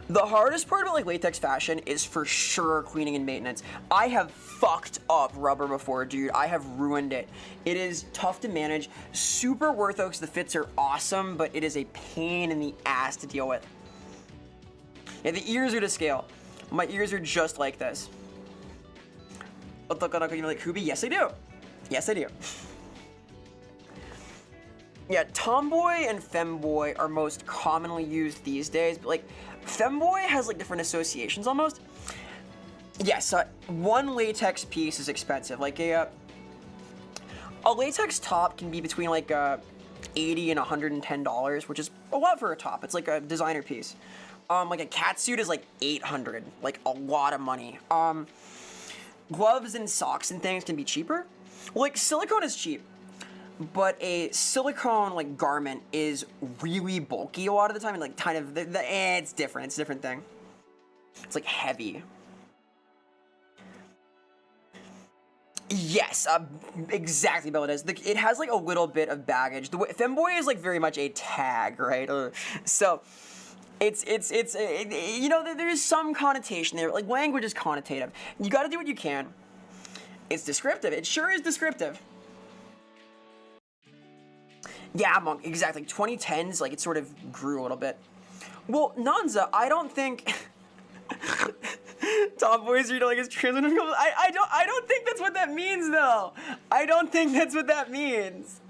The hardest part about like latex fashion is for sure cleaning and maintenance. I have fucked up rubber before, dude. I have ruined it. It is tough to manage. Super worth it because the fits are awesome, but it is a pain in the ass to deal with. Yeah, the ears are to scale. My ears are just like this. You're like, Kubi? Yes, I do. Yes, I do. Yeah, tomboy and femboy are most commonly used these days, but like femboy has like different associations almost. Yes, one latex piece is expensive. Like a latex top can be between like $80 and $110, which is a lot for a top. It's like a designer piece. Like a catsuit is like $800, like a lot of money. Gloves and socks and things can be cheaper. Well, like silicone is cheap, but a silicone like garment is really bulky a lot of the time, and like kind of it's different. It's a different thing. It's like heavy. Yes, exactly, Bill. It is. It has like a little bit of baggage. The femboy is like very much a tag, right? So. It's you know, there's some connotation there. Like, language is connotative. You gotta do what you can. It's descriptive. It sure is descriptive. Yeah, Monk, exactly. 2010s, like, it sort of grew a little bit. Well, Nanza, I don't think... Tomboys are like, is trans women... I don't think that's what that means, though. I don't think that's what that means.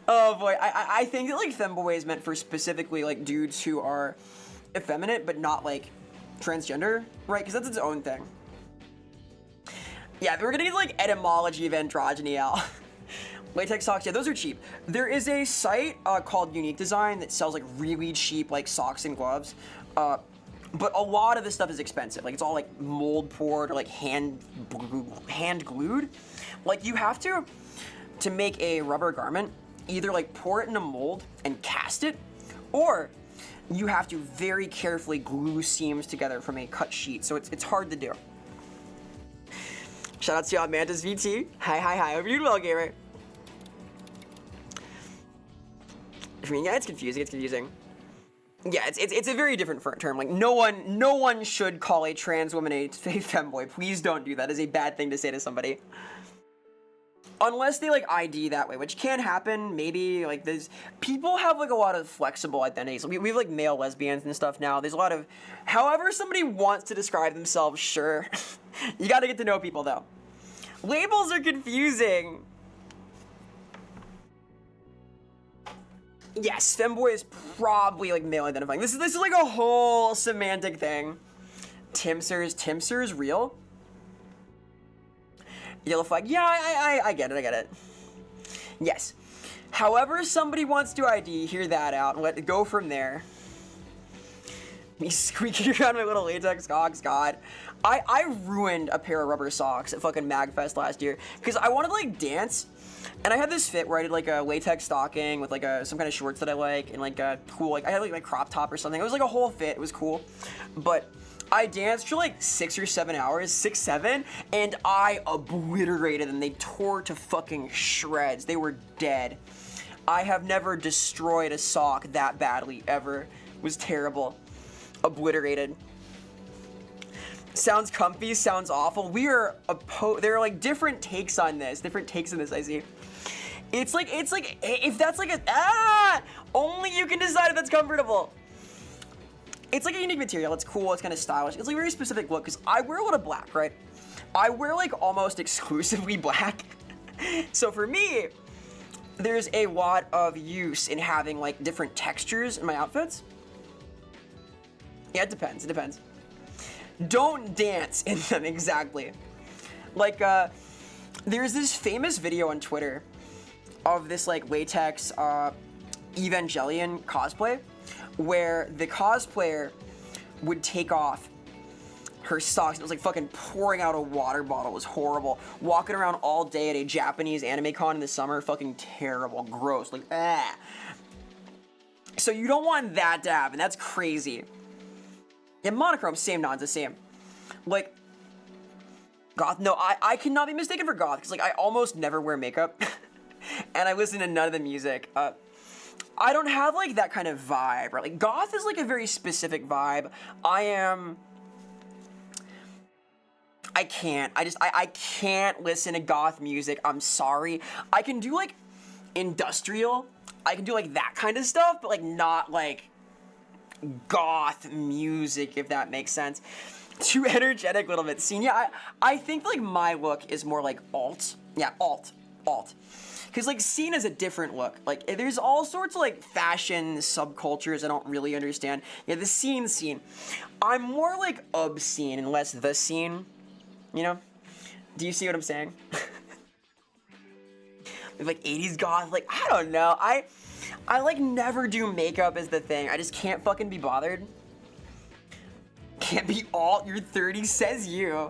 Oh boy, I think that like femboy is meant for specifically like dudes who are effeminate but not like transgender, right? Because that's its own thing. Yeah, we're gonna get like etymology of androgyny out. Latex socks, yeah, those are cheap. There is a site called Unique Design that sells like really cheap like socks and gloves. But a lot of this stuff is expensive. Like it's all like mold poured or like hand glued. Like you have to make a rubber garment, either like pour it in a mold and cast it, or you have to very carefully glue seams together from a cut sheet. So it's hard to do. Shout out to Mantis VT. Hi. Hope you're doing well, gamer. I mean, yeah, it's confusing. Yeah, it's a very different term. Like no one should call a trans woman a femboy. Please don't do that. It's a bad thing to say to somebody. Unless they like ID that way, which can happen, maybe. Like there's people have like a lot of flexible identities. We have like male lesbians and stuff now. There's a lot of, however somebody wants to describe themselves, sure. You gotta get to know people though. Labels are confusing. Yes, femboy is probably like male identifying. This is like a whole semantic thing. Timsers real? Yellow flag, yeah, I get it. Yes. However somebody wants to ID, hear that out, and let it go from there. Me squeaking around my little latex socks, God. I ruined a pair of rubber socks at fucking MagFest last year, because I wanted to like dance, and I had this fit where I did like a latex stocking with like some kind of shorts that I like, and like a cool, like I had like my crop top or something. It was like a whole fit, it was cool, but I danced for like 6 or 7 hours, 6, 7, and I obliterated them. They tore to fucking shreds. They were dead. I have never destroyed a sock that badly, ever. It was terrible. Obliterated. Sounds comfy, sounds awful. There are like different takes on this, I see. It's like, if that's like only you can decide if that's comfortable. It's like a unique material, it's cool, it's kind of stylish. It's like a very specific look, because I wear a lot of black, right? I wear like almost exclusively black. So for me, there's a lot of use in having like different textures in my outfits. Yeah, it depends. Don't dance in them, exactly. Like, there's this famous video on Twitter of this like latex Evangelion cosplay, where the cosplayer would take off her socks. It was like fucking pouring out a water bottle. It was horrible. Walking around all day at a Japanese anime con in the summer, fucking terrible, gross, like ah. So you don't want that to happen. That's crazy. Yeah, monochrome, same Nonza, same. Like, Goth? No, I cannot be mistaken for goth, because, like, I almost never wear makeup, and I listen to none of the music. I don't have, like, that kind of vibe, right? Like, goth is, like, a very specific vibe. I can't listen to goth music. I'm sorry. I can do, like, industrial. I can do, like, that kind of stuff, but, like, not, like, goth music, if that makes sense. Too energetic a little bit. Scene, yeah, I think, like, my look is more, like, alt. Yeah, alt. Because, like, scene is a different look. Like, there's all sorts of, like, fashion subcultures I don't really understand. Yeah, the scene. I'm more, like, obscene and less the scene. You know? Do you see what I'm saying? Like 80s goth, like, I don't know. I like never do makeup as the thing. I just can't fucking be bothered. Can't be alt, you're 30, says you.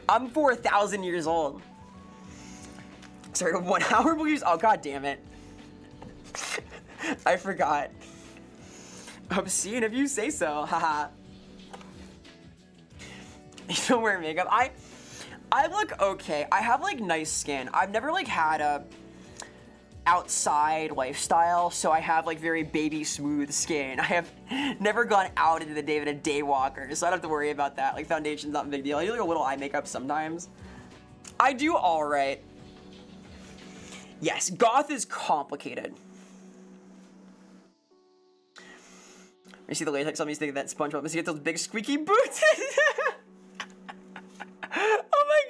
I'm 4,000 years old. Sorry, 1 hour blues? Oh, god damn it. I forgot. Obscene if you say so, haha. You don't wear makeup? I look okay. I have, like, nice skin. I've never, like, had a outside lifestyle, so I have, like, very baby smooth skin. I have never gone out into the day with a day walker, so I don't have to worry about that. Like, foundation's not a big deal. I do, like, a little eye makeup sometimes. I do alright. Yes, goth is complicated. You see the latex on me, thinking that SpongeBob must get those big squeaky boots. Oh my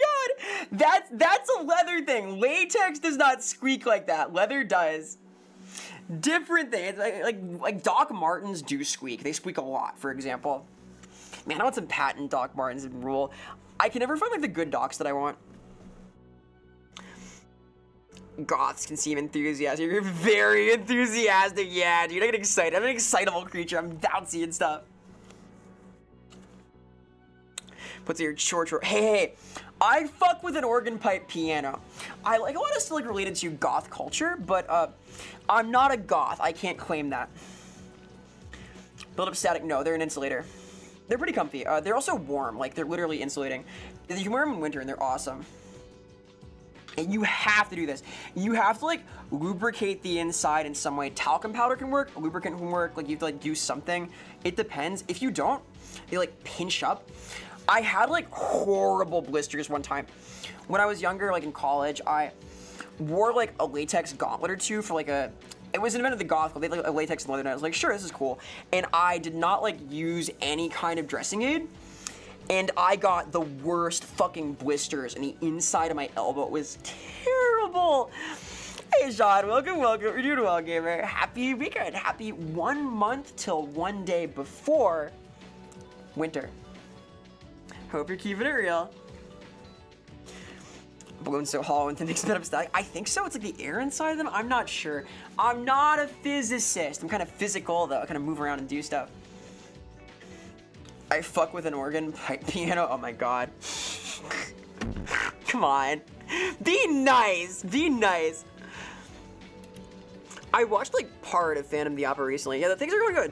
god! That's a leather thing. Latex does not squeak like that. Leather does. Different thing. It's like Doc Martens do squeak. They squeak a lot, for example. Man, I want some patent Doc Martens in rule. I can never find, like, the good Docs that I want. Goths can seem enthusiastic. You're very enthusiastic. Yeah, dude, I get excited. I'm an excitable creature. I'm bouncy and stuff. Puts your short. Hey, I fuck with an organ pipe piano. I like a lot of stuff, like, related to goth culture, but I'm not a goth. I can't claim that. Build up static. No, they're an insulator. They're pretty comfy. They're also warm. Like, they're literally insulating. You can wear them in winter, and they're awesome. And you have to do this. You have to, like, lubricate the inside in some way. Talcum powder can work. Lubricant can work. Like, you have to, like, do something. It depends. If you don't, they, like, pinch up. I had, like, horrible blisters one time. When I was younger, like, in college, I wore, like, a latex gauntlet or two for, like, it was an event at the goth club. They had, like, a latex leather, and I was like, sure, this is cool. And I did not, like, use any kind of dressing aid. And I got the worst fucking blisters in the inside of my elbow. It was terrible. Hey, Sean, welcome. You're doing well, gamer. Happy weekend. Happy 1 month till 1 day before winter. Hope you're keeping it real. Balloon's so hollow and the next bit of static. I think so. It's like the air inside of them. I'm not sure. I'm not a physicist. I'm kind of physical, though. I kind of move around and do stuff. I fuck with an organ pipe piano. Oh my god. Come on. Be nice. Be nice. I watched, like, part of Phantom of the Opera recently. Yeah, the things are going good.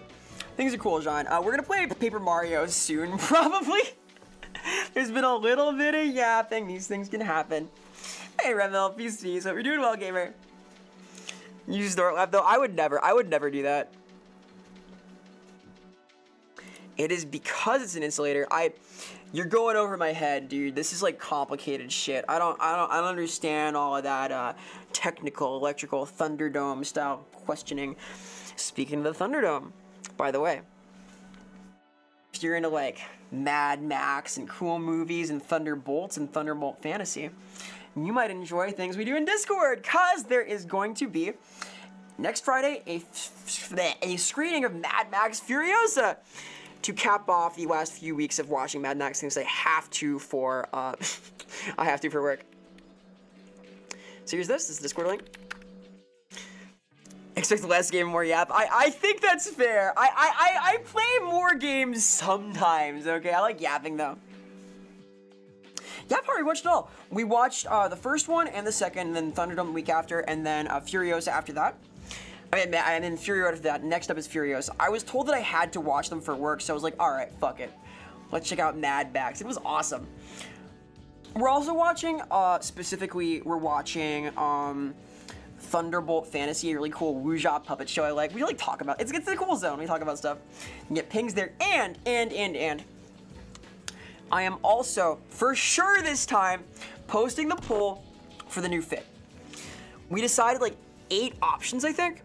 Things are cool, John. We're gonna play Paper Mario soon, probably. There's been a little bit of yapping. These things can happen. Hey, Remel, peace to you. So, you're doing well, gamer. You snort laugh, though. I would never do that. It is because it's an insulator. You're going over my head, dude. This is, like, complicated shit. I don't understand all of that technical, electrical Thunderdome style questioning. Speaking of the Thunderdome, by the way, if you're into, like, Mad Max and cool movies and Thunderbolts and Thunderbolt fantasy, you might enjoy things we do in Discord, cause there is going to be next Friday a screening of Mad Max Furiosa to cap off the last few weeks of watching Mad Max things I have to for work. So here's this is the Discord link. Expect less game, more yap. I think that's fair. I play more games sometimes, okay? I like yapping, though. Yap, we watched it all. We watched the first one and the second, and then Thunderdome the week after, and then Furiosa after that. And then Furiosa after that. Next up is Furiosa. I was told that I had to watch them for work, so I was like, alright, fuck it. Let's check out Mad Max. It was awesome. We're also watching, specifically, we're watching, Thunderbolt Fantasy, a really cool wuxia puppet show I like. We like talk about, it's a cool zone, we talk about stuff. You get pings there, and, I am also, for sure this time, posting the poll for the new fit. We decided like 8 options, I think,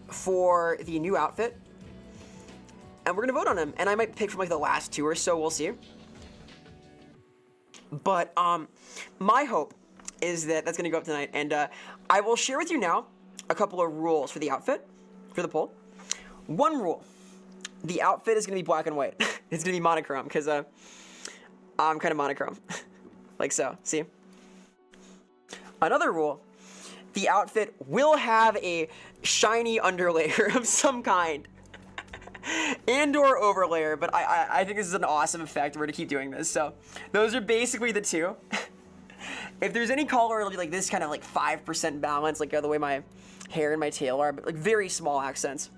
for the new outfit. And we're gonna vote on them. And I might pick from like the last 2 or so, we'll see. But my hope is that that's gonna go up tonight. And I will share with you now a couple of rules for the outfit, for the poll. One rule, the outfit is gonna be black and white. It's gonna be monochrome, because I'm kind of monochrome. Like so, see? Another rule, the outfit will have a shiny underlayer of some kind. And or overlayer, but I think this is an awesome effect. We're gonna keep doing this. So those are basically the 2. If there's any color, it'll be like this kind of like 5% balance, like the way my hair and my tail are, but like very small accents.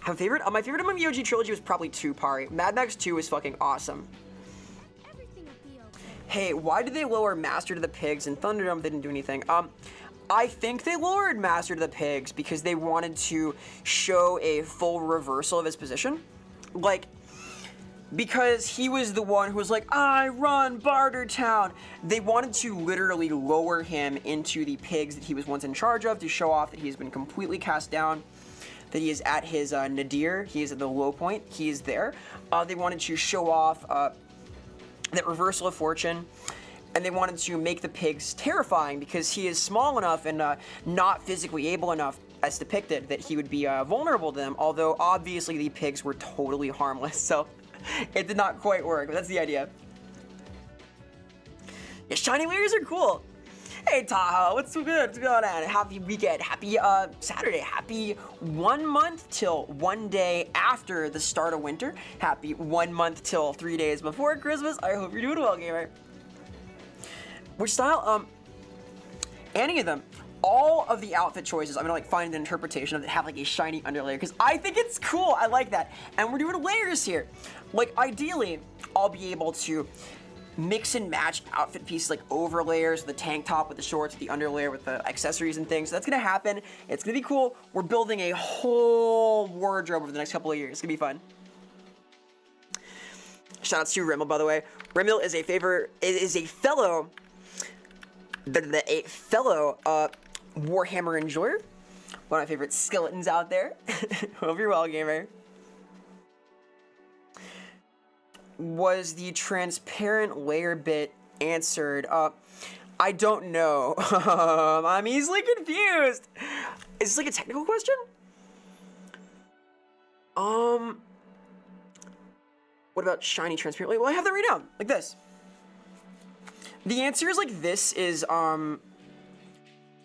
Have a favorite? My favorite among the OG trilogy was probably 2 Pari. Mad Max 2 is fucking awesome. Hey, why did they lower Master to the Pigs and Thunderdome? They didn't do anything. I think they lowered Master to the Pigs because they wanted to show a full reversal of his position. Like, because he was the one who was like, I run Bartertown. They wanted to literally lower him into the pigs that he was once in charge of to show off that he's been completely cast down, that he is at his nadir, he is at the low point, he is there. They wanted to show off that reversal of fortune. And they wanted to make the pigs terrifying because he is small enough and not physically able enough, as depicted, that he would be vulnerable to them, although obviously the pigs were totally harmless, so it did not quite work, but that's the idea. Yeah, shiny layers are cool. Hey Tahoe, what's so good? What's going on? Happy weekend, happy Saturday, happy 1 month till 1 day after the start of winter, happy 1 month till 3 days before Christmas. I hope you're doing well, gamer. Which style? Any of them. All of the outfit choices, I'm gonna like find an interpretation of that have like a shiny underlayer because I think it's cool. I like that. And we're doing layers here. Like ideally, I'll be able to mix and match outfit pieces like over layers, the tank top with the shorts, the underlayer with the accessories and things. So that's gonna happen. It's gonna be cool. We're building a whole wardrobe over the next couple of years. It's gonna be fun. Shout out to Rimmel, by the way. Rimmel is a fellow Warhammer enjoyer. One of my favorite skeletons out there. Hope you're well, gamer. Was the transparent layer bit answered? I don't know. I'm easily confused. Is this like a technical question? What about shiny transparent layer? Well, I have that right now, like this. The answer is like this is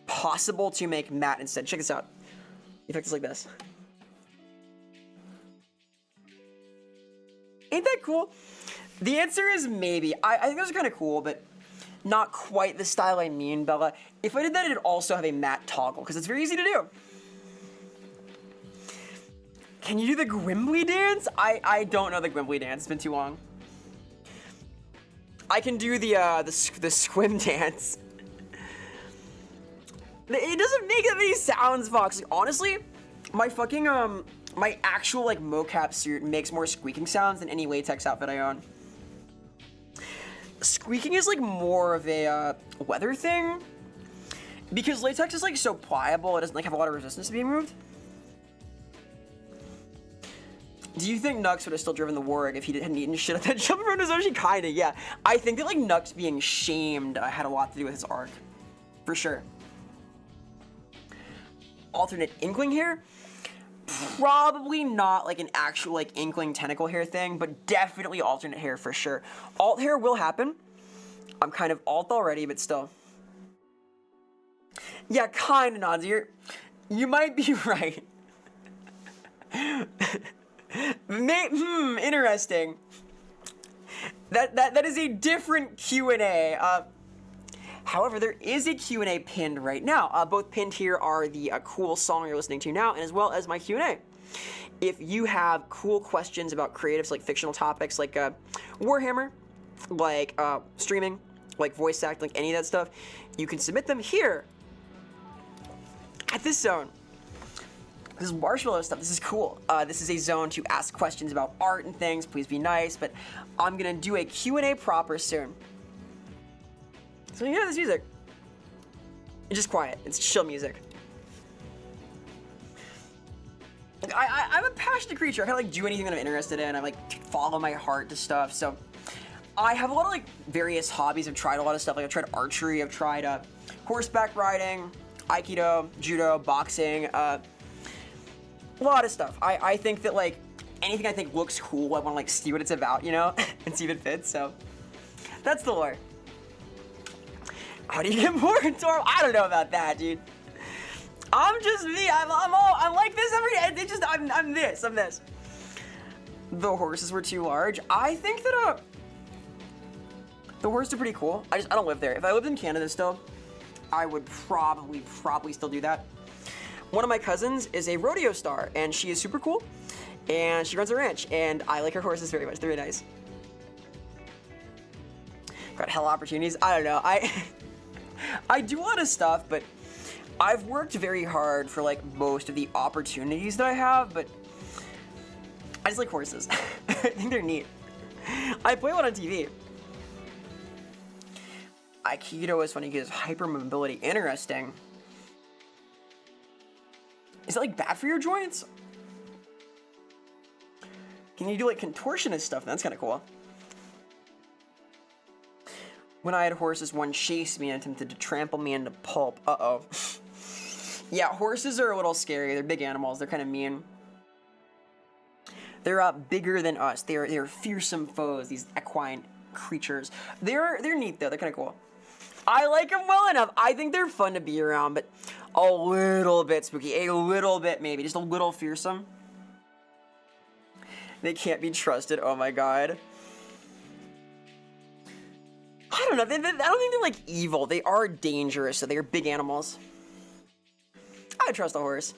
possible to make matte instead. Check this out. The effect is like this. Ain't that cool? The answer is maybe. I think those are kind of cool, but not quite the style I mean, Bella. If I did that, it'd also have a matte toggle, because it's very easy to do. Can you do the Gwimbly dance? I don't know the Gwimbly dance. It's been too long. I can do the squim dance. It doesn't make that many sounds, Fox. Like, honestly, my fucking my actual like mocap suit makes more squeaking sounds than any latex outfit I own. Squeaking is like more of a weather thing, because latex is like so pliable. It doesn't like have a lot of resistance to being moved. Do you think Nux would have still driven the Warg if he hadn't eaten shit at that jump from Nozoshi? Kinda, yeah. I think that like Nux being shamed had a lot to do with his arc, for sure. Alternate inkling hair? Probably not like an actual like inkling tentacle hair thing, but definitely alternate hair for sure. Alt hair will happen. I'm kind of alt already, but still. Yeah, kinda, Nazi. You might be right. Interesting. That is a different Q&A. However, there is a Q&A pinned right now. Both pinned here are the cool song you're listening to now, and as well as my Q&A. If you have cool questions about creatives, like fictional topics, like Warhammer, like streaming, like voice acting, like any of that stuff, you can submit them here at this zone. This is marshmallow stuff. This is cool. This is a zone to ask questions about art and things. Please be nice, but I'm gonna do a Q&A proper soon. So you hear this music. It's just quiet. It's chill music. I'm a passionate creature. I kind of like do anything that I'm interested in. I like follow my heart to stuff. So I have a lot of like various hobbies. I've tried a lot of stuff. Like I've tried archery. I've tried horseback riding, Aikido, judo, boxing, a lot of stuff. I think that like anything I think looks cool, I want to like see what it's about, you know, and see if it fits. So that's the lore. How do you get more adorable? I don't know about that, dude. I'm just me. I'm like this every day. It's just I'm this. The horses were too large. I think that the horses are pretty cool. I don't live there. If I lived in Canada still, I would probably still do that. One of my cousins is a rodeo star, and she is super cool, and she runs a ranch, and I like her horses very much. They're really nice. Got hella opportunities. I don't know. I do a lot of stuff, but I've worked very hard for like most of the opportunities that I have, but I just like horses. I think they're neat. I play one on TV. Aikido is funny because hypermobility. Interesting. Is it like bad for your joints? Can you do like contortionist stuff? That's kind of cool. When I had horses, one chased me and attempted to trample me into pulp. Uh-oh. Yeah, horses are a little scary. They're big animals. They're kind of mean. They're bigger than us. They're fearsome foes, these equine creatures. They're neat, though. They're kind of cool. I like them well enough. I think they're fun to be around, but a little bit spooky. A little bit, maybe. Just a little fearsome. They can't be trusted. Oh, my God. I don't know. I don't think they're, like, evil. They are dangerous, so they're big animals. I trust a horse.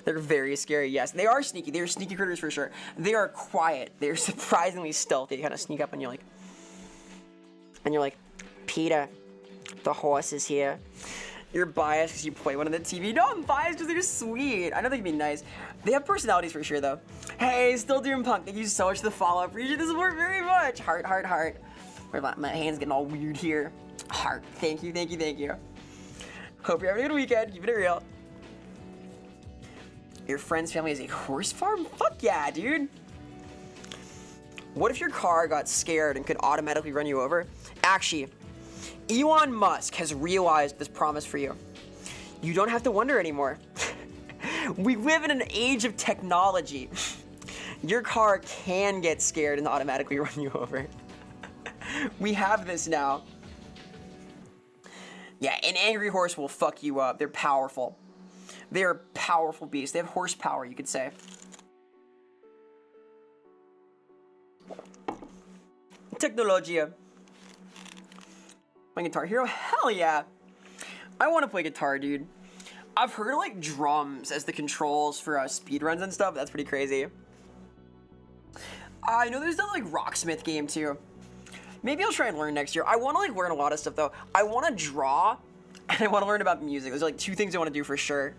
They're very scary, yes. They are sneaky. They are sneaky critters for sure. They are quiet. They're surprisingly stealthy. They kind of sneak up on you like... And you're like, Peter, the horse is here. You're biased because you play one on the TV. No, I'm biased because they're just sweet. I know they can be nice. They have personalities for sure, though. Hey, Still Doom Punk, thank you so much for the follow. Appreciate the support very much. Heart, heart, heart. My hand's getting all weird here. Heart. Thank you, thank you, thank you. Hope you're having a good weekend. Keep it real. Your friend's family has a horse farm? Fuck yeah, dude. What if your car got scared and could automatically run you over? Actually, Elon Musk has realized this promise for you. You don't have to wonder anymore. We live in an age of technology. Your car can get scared and automatically run you over. We have this now. Yeah, an angry horse will fuck you up. They're powerful. They're powerful beasts. They have horsepower, you could say. Technologia. Playing Guitar Hero? Hell yeah. I want to play guitar, dude. I've heard of, like, drums as the controls for speedruns and stuff. That's pretty crazy. I know there's that, like, Rocksmith game, too. Maybe I'll try and learn next year. I want to, like, learn a lot of stuff, though. I want to draw, and I want to learn about music. Those are, like, two things I want to do for sure.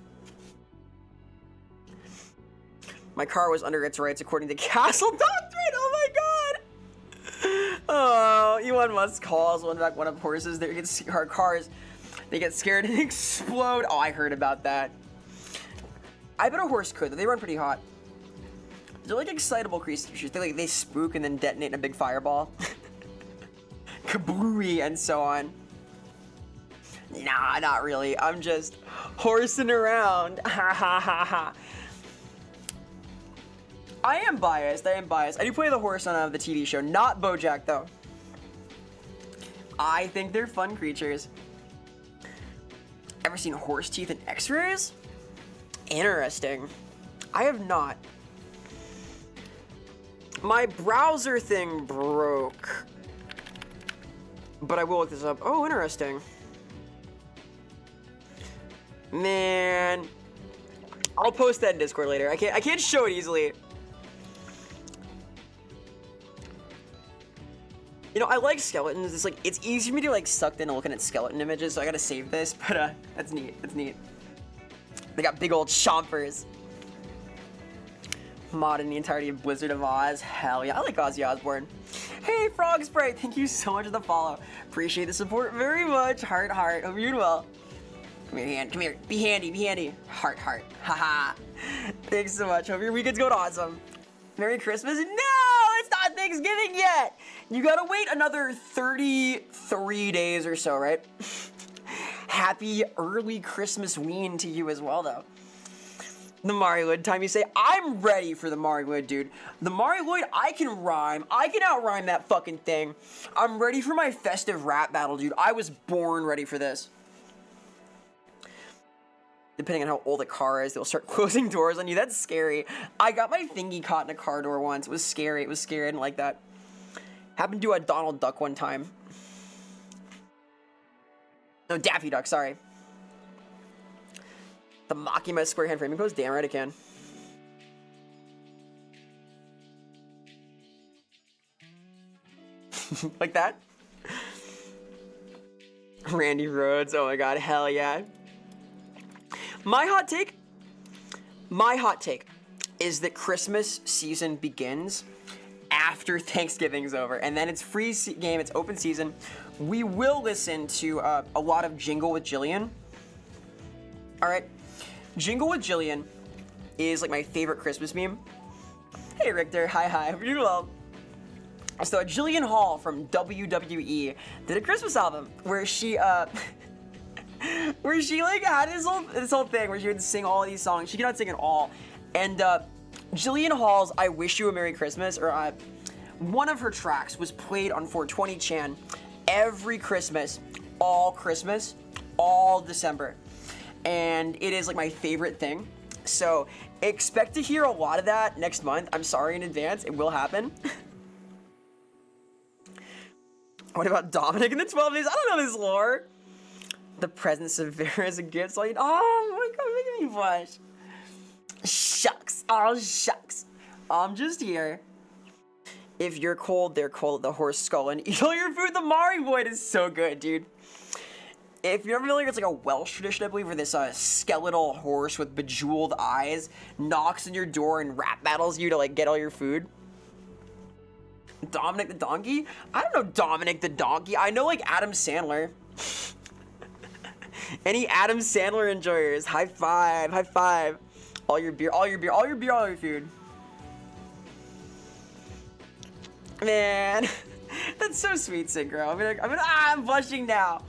My car was under its rights according to Castle Doctrine. Oh, my God. Oh, Elon Musk calls one back one of horses. They get our cars. They get scared and explode. Oh, I heard about that. I bet a horse could. They run pretty hot. They're like excitable creatures. They spook and then detonate in a big fireball. Kablooey and so on. Nah, not really. I'm just horsing around. Ha ha ha ha. I am biased. I do play the horse on the TV show. Not BoJack, though. I think they're fun creatures. Ever seen horse teeth in x-rays? Interesting. I have not. My browser thing broke. But I will look this up. Oh, interesting. Man. I'll post that in Discord later. I can't show it easily. You know, I like skeletons. It's like, it's easy for me to like sucked into looking at skeleton images, so I gotta save this, but that's neat. That's neat. They got big old chompers. Modding the entirety of Blizzard of Oz. Hell yeah, I like Ozzy Osbourne. Hey, Frog Spray, thank you so much for the follow. Appreciate the support very much. Heart, heart. Hope you're doing well. Come here, hand. Come here. Be handy, be handy. Heart, heart. Haha. Thanks so much. Hope your weekend's going awesome. Merry Christmas. No, it's not Thanksgiving yet. You gotta wait another 33 days or so, right? Happy early Christmas ween to you as well, though. The Mario time you say, I'm ready for the Mario dude. The Mario I can rhyme. I can outrhyme that fucking thing. I'm ready for my festive rap battle, dude. I was born ready for this. Depending on how old a car is, they'll start closing doors on you. That's scary. I got my thingy caught in a car door once. It was scary. It was scary. I didn't like that. Happened to a Donald Duck one time. No, Daffy Duck, sorry. The Makima square hand framing pose? Damn right I can. Like that? Randy Rhodes, oh my god, hell yeah. My hot take is that Christmas season begins after Thanksgiving's over, and then it's free game, it's open season. We will listen to a lot of Jingle with Jillian. All right, Jingle with Jillian is like my favorite Christmas meme. Hey Richter, hi, hope you're doing well. So Jillian Hall from WWE did a Christmas album where she like had this whole thing where she would sing all these songs. She cannot sing it all, and Jillian Hall's "I Wish You a Merry Christmas" or one of her tracks was played on 420 Chan every Christmas, all December, and it is like my favorite thing. So expect to hear a lot of that next month. I'm sorry in advance, it will happen. What about Dominic in the 12 days? I don't know this lore. The presence of Vera as a gift. So oh my god, making me blush. Shucks. Oh, shucks. I'm just here. If you're cold, they're cold at the horse skull and eat all your food. The Mari Void is so good, dude. If you're familiar, it's like a Welsh tradition, I believe, where this skeletal horse with bejeweled eyes knocks on your door and rap battles you to like get all your food. Dominic the Donkey? I don't know Dominic the Donkey. I know like Adam Sandler. Any Adam Sandler enjoyers? High five, high five. All your beer, all your beer, all your beer, all your food. Man, that's so sweet, Synchro. I'm blushing now.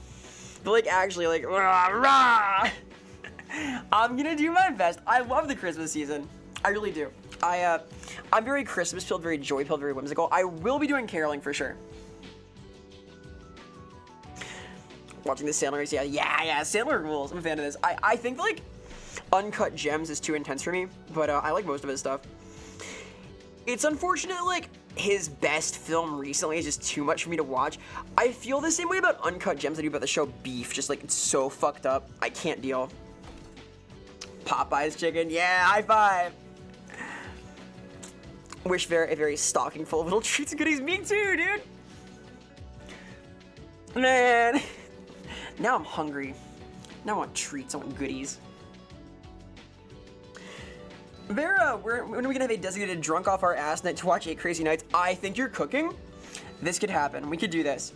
But like actually like, rah, rah. I'm gonna do my best. I love the Christmas season. I really do. I'm very Christmas-filled, very joy-filled, very whimsical. I will be doing caroling for sure. Watching the Sandler race, yeah, Sandler rules. I'm a fan of this. I think like Uncut Gems is too intense for me, but I like most of his stuff. It's unfortunate like his best film recently is just too much for me to watch. I feel the same way about Uncut Gems I do about the show Beef. Just like it's so fucked up. I can't deal. Popeye's chicken, yeah, high five. Wish Vera a very stocking full of little treats and goodies. Me too, dude. Man. Now I'm hungry. Now I want treats, I want goodies. Vera, when are we gonna have a designated drunk off our ass night to watch 8 Crazy Nights? I think you're cooking. This could happen. We could do this.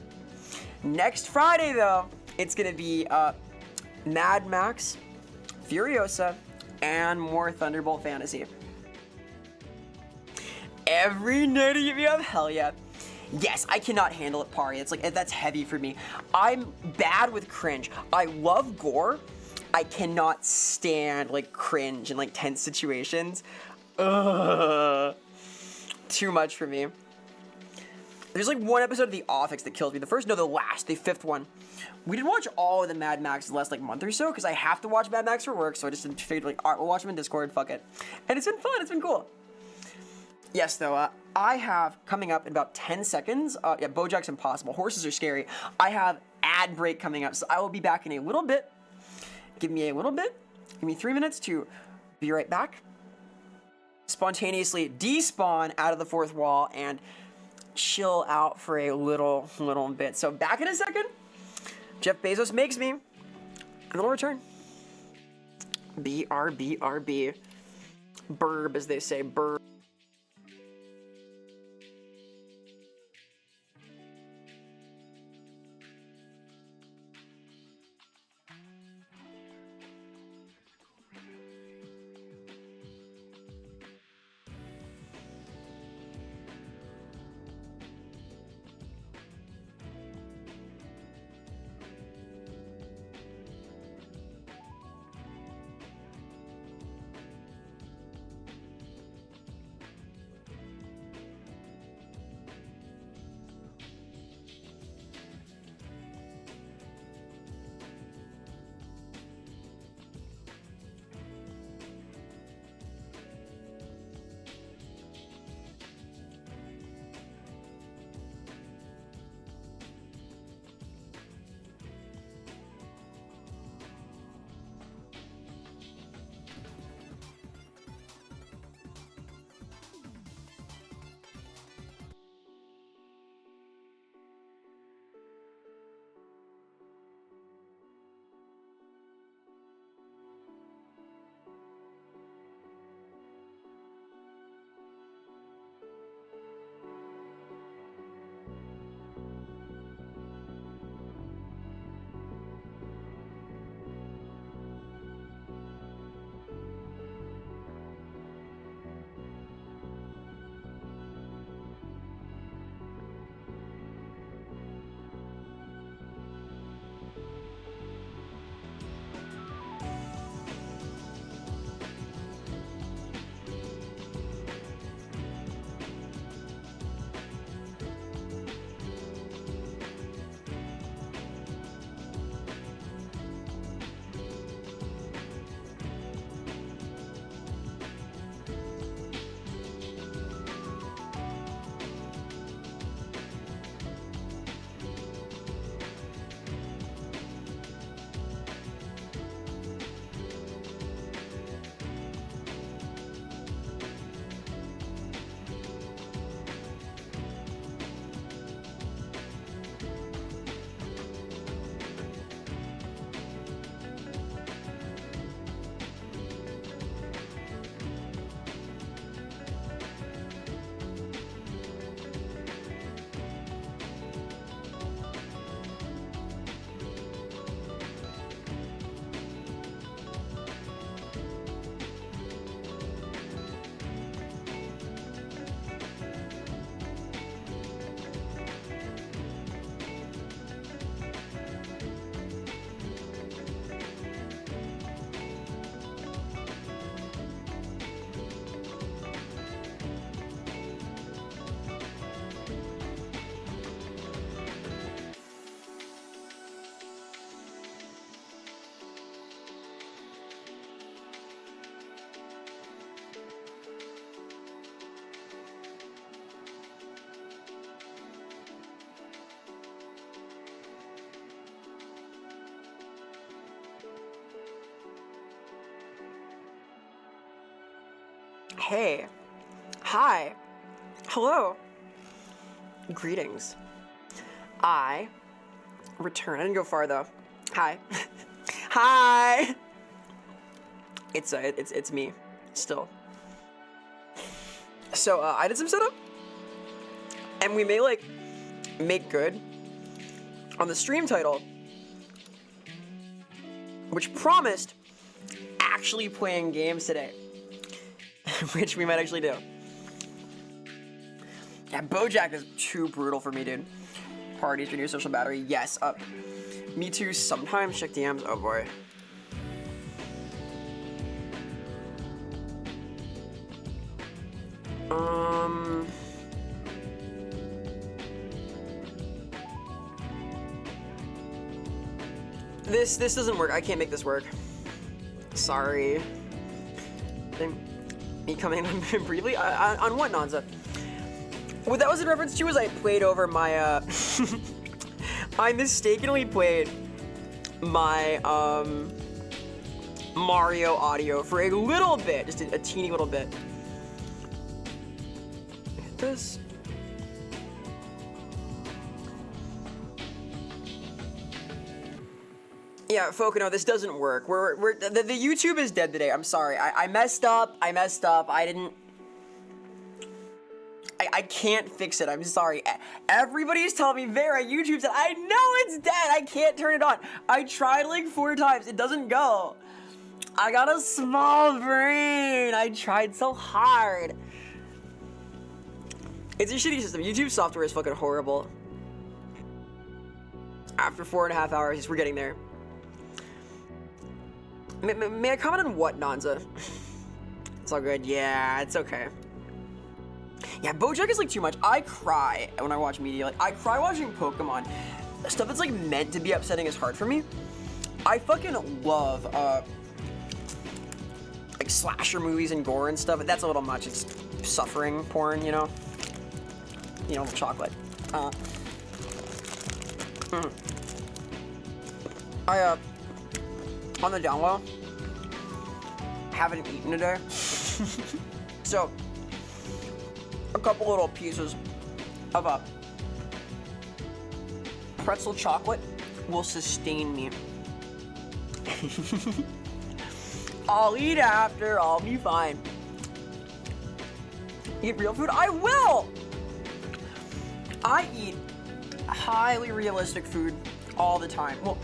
Next Friday, though, it's gonna be Mad Max, Furiosa, and more Thunderbolt Fantasy. Every night you have, hell yeah. Yes, I cannot handle it, Pari. It's like, that's heavy for me. I'm bad with cringe. I love gore. I cannot stand like cringe in like tense situations. Ugh. Too much for me. There's like one episode of The Office that kills me. The fifth one. We didn't watch all of the Mad Max the last like month or so because I have to watch Mad Max for work. So I just figured like, all right, we'll watch them in Discord. Fuck it. And it's been fun. It's been cool. Yes, though, I have, coming up in about 10 seconds, BoJack's Impossible. Horses are scary. I have ad break coming up, so I will be back in a little bit. Give me a little bit. Give me 3 minutes to Be right back. Spontaneously despawn out of the fourth wall and chill out for a little bit. So back in a second. Jeff Bezos makes me, and then I'll return. BRB. Burb, as they say. Burb. Hey. Hi. Hello. Greetings. I return. I didn't go far though. Hi. Hi. It's me still. So I did some setup, and we may like make good on the stream title, which promised actually playing games today, which we might actually do. Yeah, BoJack is too brutal for me, dude. Parties renew social battery. Yes, me too. Sometimes check DMs. Oh boy. This doesn't work. I can't make this work. Sorry. Me coming on briefly on what, Nanza? What that was in reference to is I played over my I mistakenly played my Mario audio for a little bit, just a teeny little bit. Hit this. Yeah, Focono, this doesn't work. The YouTube is dead today. I'm sorry. I messed up. I can't fix it. I'm sorry. Everybody's telling me, Vera, YouTube's dead. I know it's dead. I can't turn it on. I tried like 4 times. It doesn't go. I got a small brain. I tried so hard. It's a shitty system. YouTube software is fucking horrible. After 4.5 hours, we're getting there. May I comment on what, Nanza? It's all good. Yeah, it's okay. Yeah, BoJack is like too much. I cry when I watch media. Like, I cry watching Pokemon. Stuff that's like meant to be upsetting is hard for me. I fucking love like slasher movies and gore and stuff, but that's a little much. It's suffering porn, you know? You know, chocolate. On the down low, haven't eaten today. So, a couple little pieces of pretzel chocolate will sustain me. I'll eat after, I'll be fine. Eat real food? I will! I eat highly realistic food all the time. Well,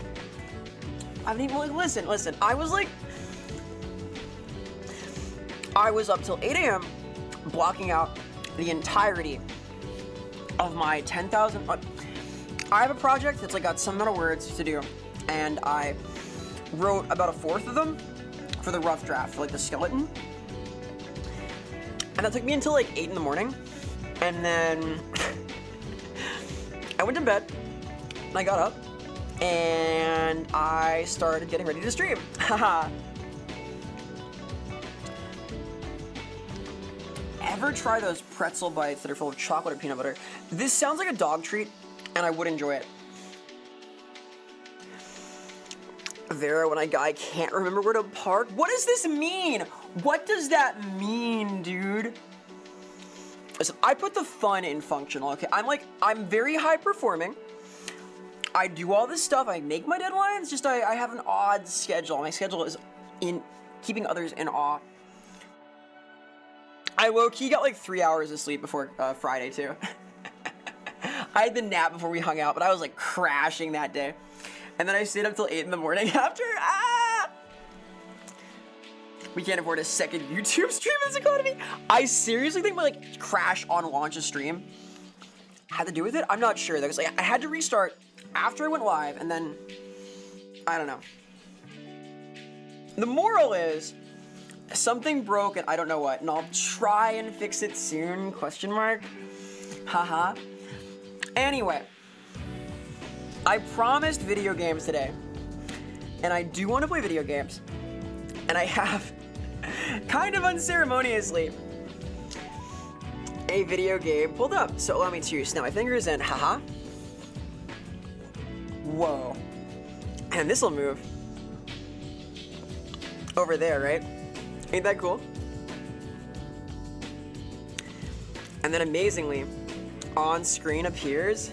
I mean, like, listen, I was up till 8 a.m. blocking out the entirety of my 10,000, I have a project that's like got some amount of words to do, and I wrote about 1/4 of them for the rough draft, for like the skeleton, and that took me until like 8 in the morning, and then I went to bed, and I got up, and I started getting ready to stream. Haha. Ever try those pretzel bites that are full of chocolate or peanut butter? This sounds like a dog treat, and I would enjoy it. Vera, when I can't remember where to park. What does this mean? What does that mean, dude? Listen, I put the fun in functional, okay? I'm very high performing. I do all this stuff, I make my deadlines, just I have an odd schedule. My schedule is in keeping others in awe. I low-key got like 3 hours of sleep before Friday too. I had the nap before we hung out, but I was like crashing that day. And then I stayed up till 8 in the morning after. We can't afford a second YouTube stream in this economy. I seriously think my like crash on launch of stream had to do with it. I'm not sure though, because like, I had to restart after I went live, and then I don't know. The moral is something broke and I don't know what, and I'll try and fix it soon, question mark. Haha. Anyway, I promised video games today, and I do want to play video games, and I have, kind of unceremoniously, a video game pulled up. So allow me to snap my fingers and haha. Whoa. And this'll move over there, right? Ain't that cool? And then amazingly, on screen appears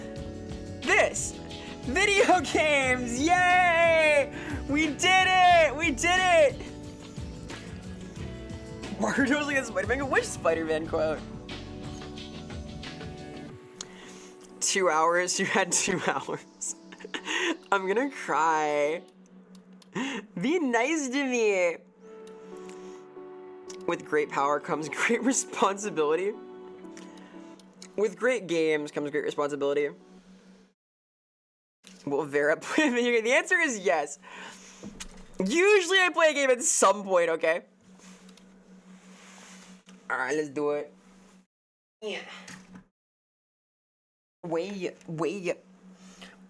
this! Video games! Yay! We did it! We did it! We're totally a Spider-Man. Which Spider-Man quote? 2 hours? You had 2 hours. I'm gonna cry. Be nice to me. With great power comes great responsibility. With great games comes great responsibility. Will Vera play a video game? The answer is yes. Usually I play a game at some point, okay? Alright, let's do it. Yeah. Wait. What do you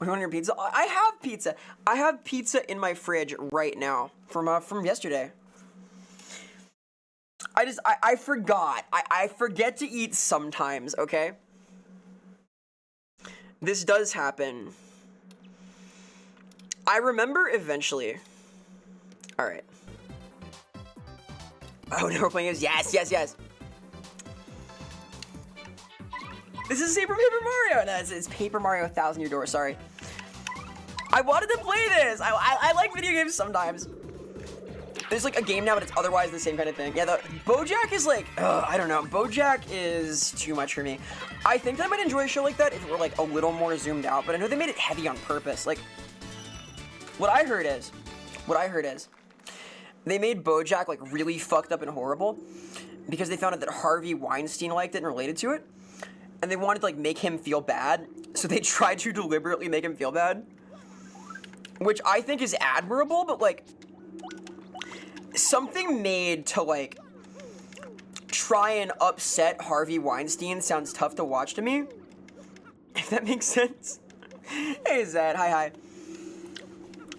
want your pizza? I have pizza. I have pizza in my fridge right now from yesterday. I forgot. I forget to eat sometimes, okay? This does happen. I remember eventually. Alright. Oh, no, we're playing this. Yes, yes, yes. This is the same from Paper Mario. No, it's Paper Mario 1,000 Year Door. Sorry. I wanted to play this. I like video games sometimes. There's like a game now, but it's otherwise the same kind of thing. Yeah, the BoJack is like, I don't know. BoJack is too much for me. I think that I might enjoy a show like that if it were like a little more zoomed out, but I know they made it heavy on purpose. Like, what I heard is, they made BoJack like really fucked up and horrible because they found out that Harvey Weinstein liked it and related to it, and they wanted to like make him feel bad, so they tried to deliberately make him feel bad, which I think is admirable, but like, something made to like try and upset Harvey Weinstein sounds tough to watch to me, if that makes sense. Hey Zed, hi.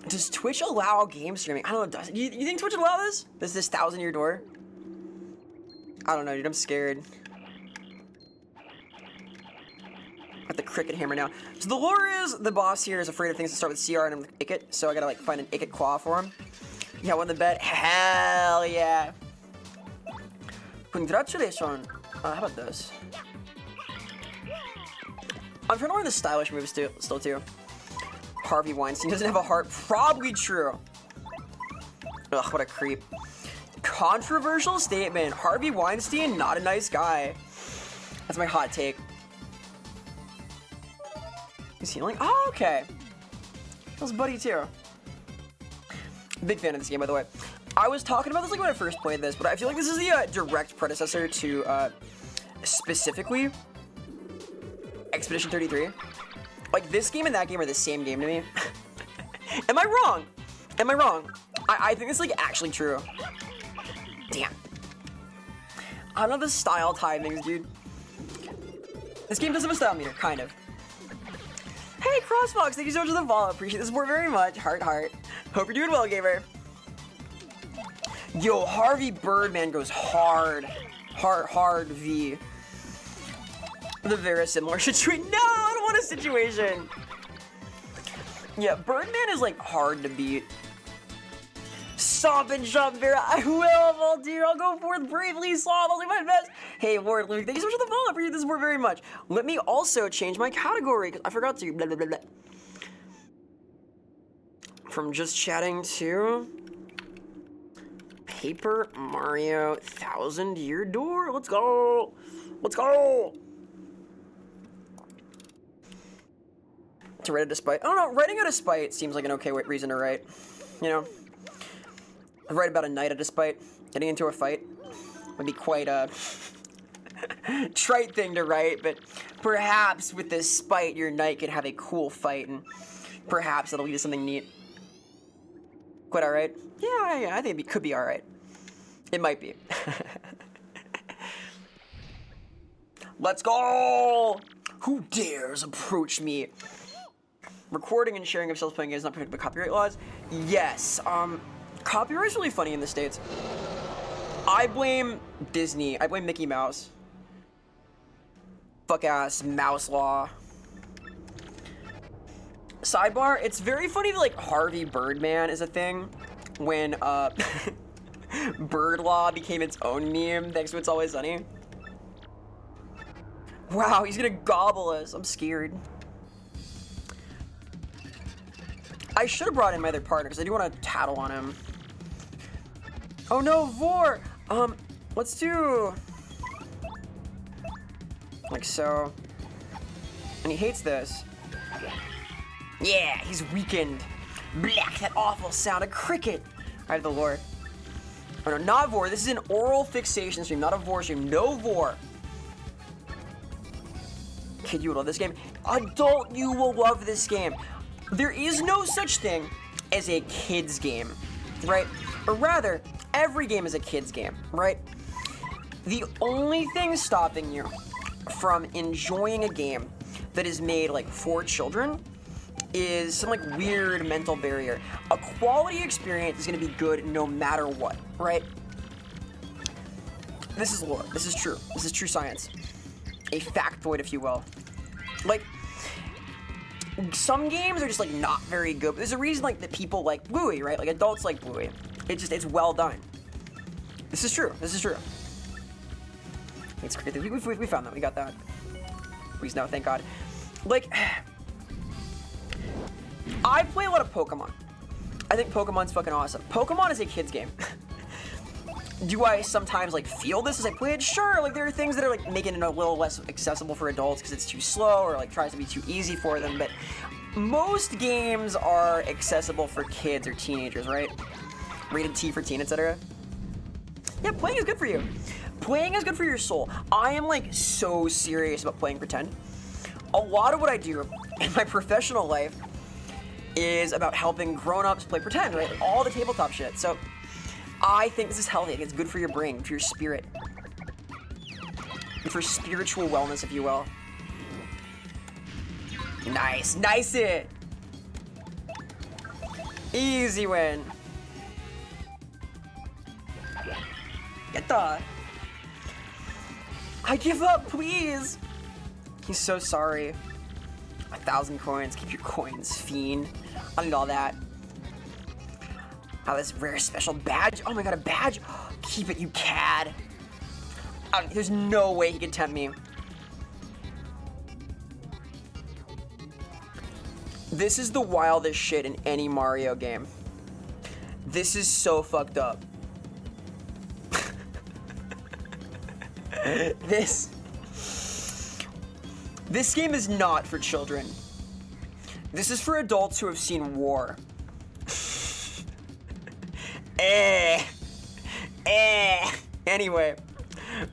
Does Twitch allow game streaming? I don't know, does it? You think Twitch would allow this? This 1,000 Year Door? I don't know, dude, I'm scared. Got the cricket hammer now. So the lore is, the boss here is afraid of things that start with CR and with Icket, so I gotta like find an Icket claw for him. Yeah, won the bet. Hell yeah. Congratulations. How about this? I'm trying to learn the stylish moves still too. Harvey Weinstein doesn't have a heart. Probably true. Ugh, what a creep. Controversial statement. Harvey Weinstein, not a nice guy. That's my hot take. He's healing? Oh, okay. That Buddy too. Big fan of this game, by the way. I was talking about this like when I first played this, but I feel like this is the direct predecessor to specifically Expedition 33. Like, this game and that game are the same game to me. Am I wrong? I think it's like actually true. Damn. I don't know the style timings, dude. This game does have a style meter, kind of. Hey, Crossfox, thank you so much for the follow. Appreciate the support very much. Heart. Hope you're doing well, gamer. Yo, Harvey Birdman goes hard. Hard V. The Vera similar situation. No, I don't want a situation. Yeah, Birdman is like hard to beat. Stomp and jump, Vera. I will, Valdir. I'll go forth bravely, Slob. I'll do my best. Hey, Lord Luke, thank you so much for the follow. I appreciate the support very much. Let me also change my category, because I forgot to. Blah, blah, blah, blah. From just chatting to Paper Mario 1,000 Year Door. Let's go. To write a despite. I don't know. Writing a despite seems like an okay reason to write. You know, I write about a night at a despite. Getting into a fight would be quite a trite thing to write, but perhaps with this spite, your night could have a cool fight, and perhaps it'll lead to something neat. Quite alright? Yeah, I think it could be alright. It might be. Let's go! Who dares approach me? Recording and sharing of self-playing games is not protected by copyright laws. Yes, copyright's really funny in the States. I blame Disney. I blame Mickey Mouse. Fuck ass mouse law. Sidebar, it's very funny that like Harvey Birdman is a thing when Bird Law became its own meme thanks to It's Always Sunny. Wow, he's gonna gobble us. I'm scared. I should have brought in my other partner because I do want to tattle on him. Oh no, Vor! Let's do like so. And he hates this. Yeah, he's weakened. Black, that awful sound, a cricket. I have the lore. Oh no, not Vor. This is an oral fixation stream, not a Vor stream. No Vor. Kid, you will love this game. Adult, you will love this game. There is no such thing as a kid's game, right? Or rather, every game is a kid's game, right? The only thing stopping you from enjoying a game that is made like for children is some like weird mental barrier. A quality experience is gonna be good no matter what, right? This is lore. This is true. This is true science. A factoid, if you will. Like, some games are just like not very good. But there's a reason like that people like Bluey, right? Like adults like Bluey. It's well done. This is true. This is true. It's great. We found that. We got that. Please no, thank God. Like, I play a lot of Pokemon. I think Pokemon's fucking awesome. Pokemon is a kid's game. Do I sometimes like feel this as I play it? Sure, like there are things that are like making it a little less accessible for adults because it's too slow or like tries to be too easy for them, but most games are accessible for kids or teenagers, right? Rated T for teen, etc. Yeah, playing is good for you. Playing is good for your soul. I am like so serious about playing pretend. A lot of what I do in my professional life is about helping grown-ups play pretend, right? Like, all the tabletop shit. So I think this is healthy. It's good for your brain, for your spirit, for spiritual wellness, if you will. Nice, nice it. Easy win. Get the. I give up, please. He's so sorry. 1,000 coins. Keep your coins, fiend. I need all that. Oh, this rare special badge. Oh my god, a badge. Keep it, you cad. There's no way he can tempt me. This is the wildest shit in any Mario game. This is so fucked up. This game is not for children. This is for adults who have seen war. Anyway,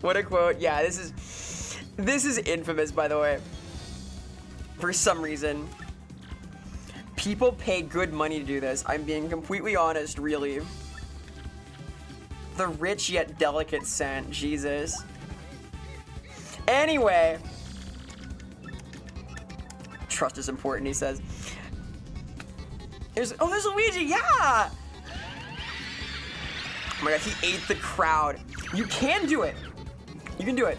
what a quote. Yeah, this is infamous, by the way. For some reason. People pay good money to do this. I'm being completely honest, really. The rich yet delicate scent. Jesus. Anyway. Trust is important, he says. There's Luigi, yeah! Oh my god, he ate the crowd. You can do it. You can do it.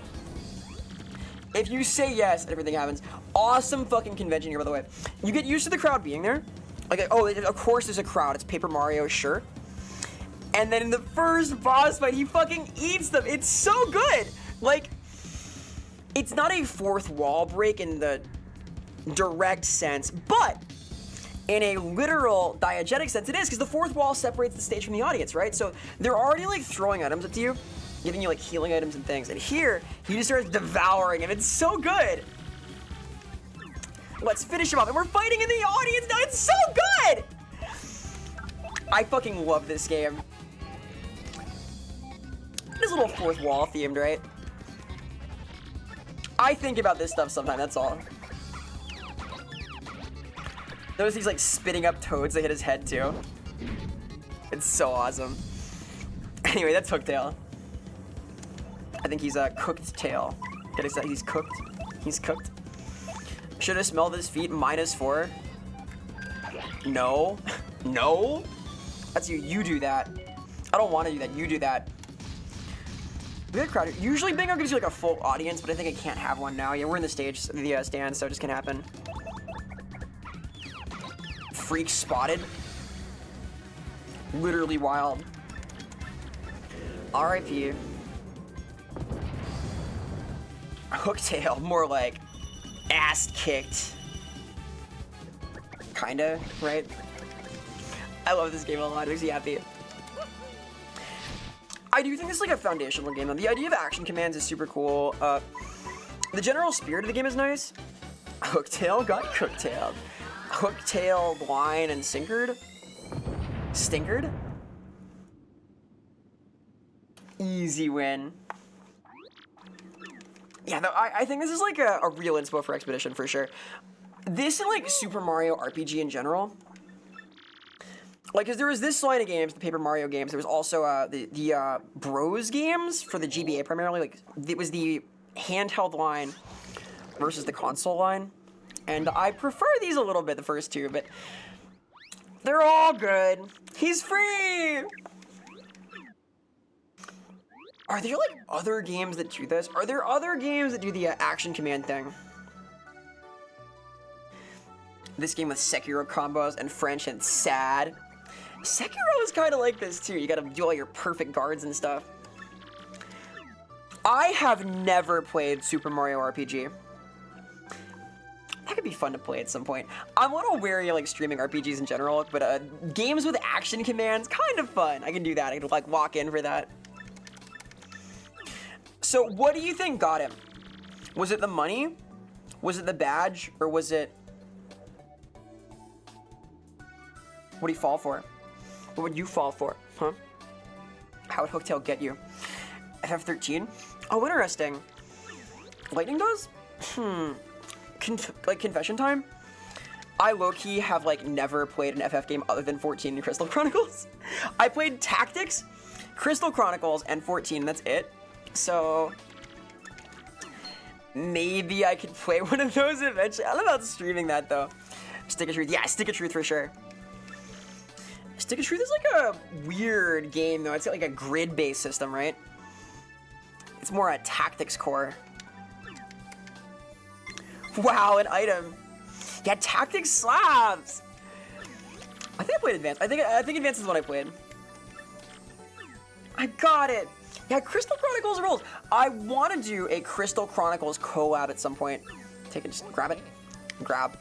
If you say yes, everything happens. Awesome fucking convention here, by the way. You get used to the crowd being there. Like, oh, of course there's a crowd. It's Paper Mario, sure. And then in the first boss fight, he fucking eats them. It's so good. Like, it's not a fourth wall break in the direct sense, but in a literal diegetic sense, it is, because the fourth wall separates the stage from the audience, right? So they're already like throwing items up to you, giving you like healing items and things, and here he just starts devouring them. It's so good. Let's finish him off, and we're fighting in the audience now. It's so good. I fucking love this game. It is a little fourth wall themed, right? I think about this stuff sometimes, that's all. Notice he's like spitting up toads that hit his head too. It's so awesome. Anyway, that's Hooktail. I think he's a cooked tail. Get excited, he's cooked. He's cooked. Should have smelled his feet, -4. No. No? That's you. You do that. I don't want to do that. You do that. We got a crowd here. Usually Bingo gives you like a full audience, but I think I can't have one now. Yeah, we're in the stage, the stand, so it just can't happen. Freak spotted. Literally wild. R.I.P. Hooktail, more like ass kicked. Kinda, right? I love this game a lot. It makes me happy. I do think this is like a foundational game though. The idea of action commands is super cool. The general spirit of the game is nice. Hooktail got cooktailed. Hooktailed, line, and sinkered. Stinkered. Easy win. Yeah, though, I think this is like a real inspo for Expedition for sure. This and like Super Mario RPG in general. Like, cause there was this line of games, the Paper Mario games. There was also the Bros games for the GBA primarily. Like, it was the handheld line versus the console line. And I prefer these a little bit, the first two, but they're all good. He's free! Are there like other games that do this? Are there other games that do the action command thing? This game with Sekiro combos and French and sad. Sekiro is kind of like this too. You gotta do all your perfect guards and stuff. I have never played Super Mario RPG. That could be fun to play at some point. I'm a little wary of like streaming RPGs in general, but games with action commands, kind of fun. I can do that. I can like walk in for that. So what do you think got him? Was it the money? Was it the badge? Or was it... What do you fall for? What would you fall for? Huh? How would Hooktail get you? FF13? Oh, interesting. Lightning does? Like confession time? I low-key have like never played an FF game other than 14 and Crystal Chronicles. I played Tactics, Crystal Chronicles, and 14, that's it. So maybe I could play one of those eventually. I don't know about streaming that though. Stick of Truth, yeah, Stick of Truth for sure. Stick of Truth is like a weird game though. It's got like a grid-based system, right? It's more a tactics core. Wow, an item. Yeah, Tactics slaps. I think I played Advance. I think Advance is what I played. I got it. Yeah, Crystal Chronicles rules. I want to do a Crystal Chronicles collab at some point. Take it, just grab it. Grab.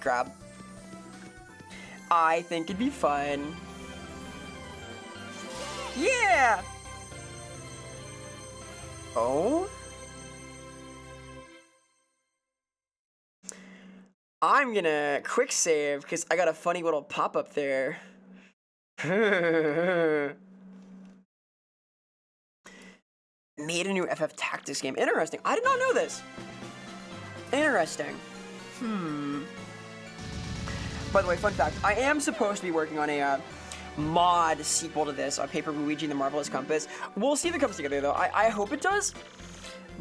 I think it'd be fun. Yeah! Oh? I'm gonna quick save because I got a funny little pop-up there. Made a new FF Tactics game. Interesting. I did not know this. Interesting. By the way, fun fact, I am supposed to be working on a mod sequel to this, Paper Luigi and the Marvelous Compass. We'll see if it comes together though. I hope it does.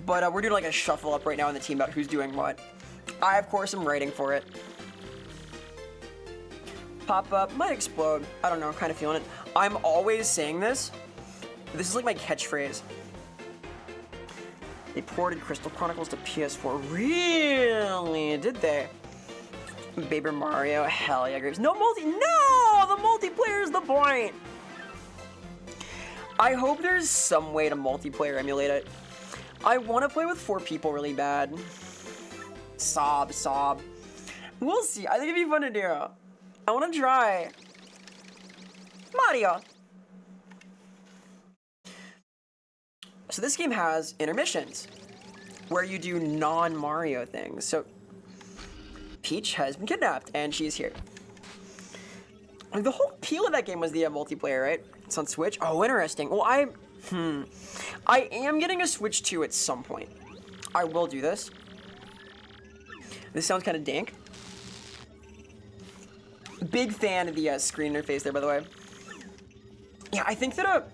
But we're doing like a shuffle up right now in the team about who's doing what. I, of course, am writing for it. Pop up, might explode. I don't know, kind of feeling it. I'm always saying this. This is like my catchphrase. They ported Crystal Chronicles to PS4. Really? Did they? Baby Mario, hell yeah, Graves. No multi, no! The multiplayer is the point! I hope there's some way to multiplayer emulate it. I want to play with 4 people really bad. Sob. We'll see. I think it'd be fun to do. I want to try. Mario. So this game has intermissions where you do non-Mario things. So Peach has been kidnapped and she's here. The whole appeal of that game was the multiplayer, right? It's on Switch. Oh, interesting. Well, I am getting a Switch 2 at some point. I will do this. This sounds kind of dank. Big fan of the screen interface there, by the way. Yeah, I think that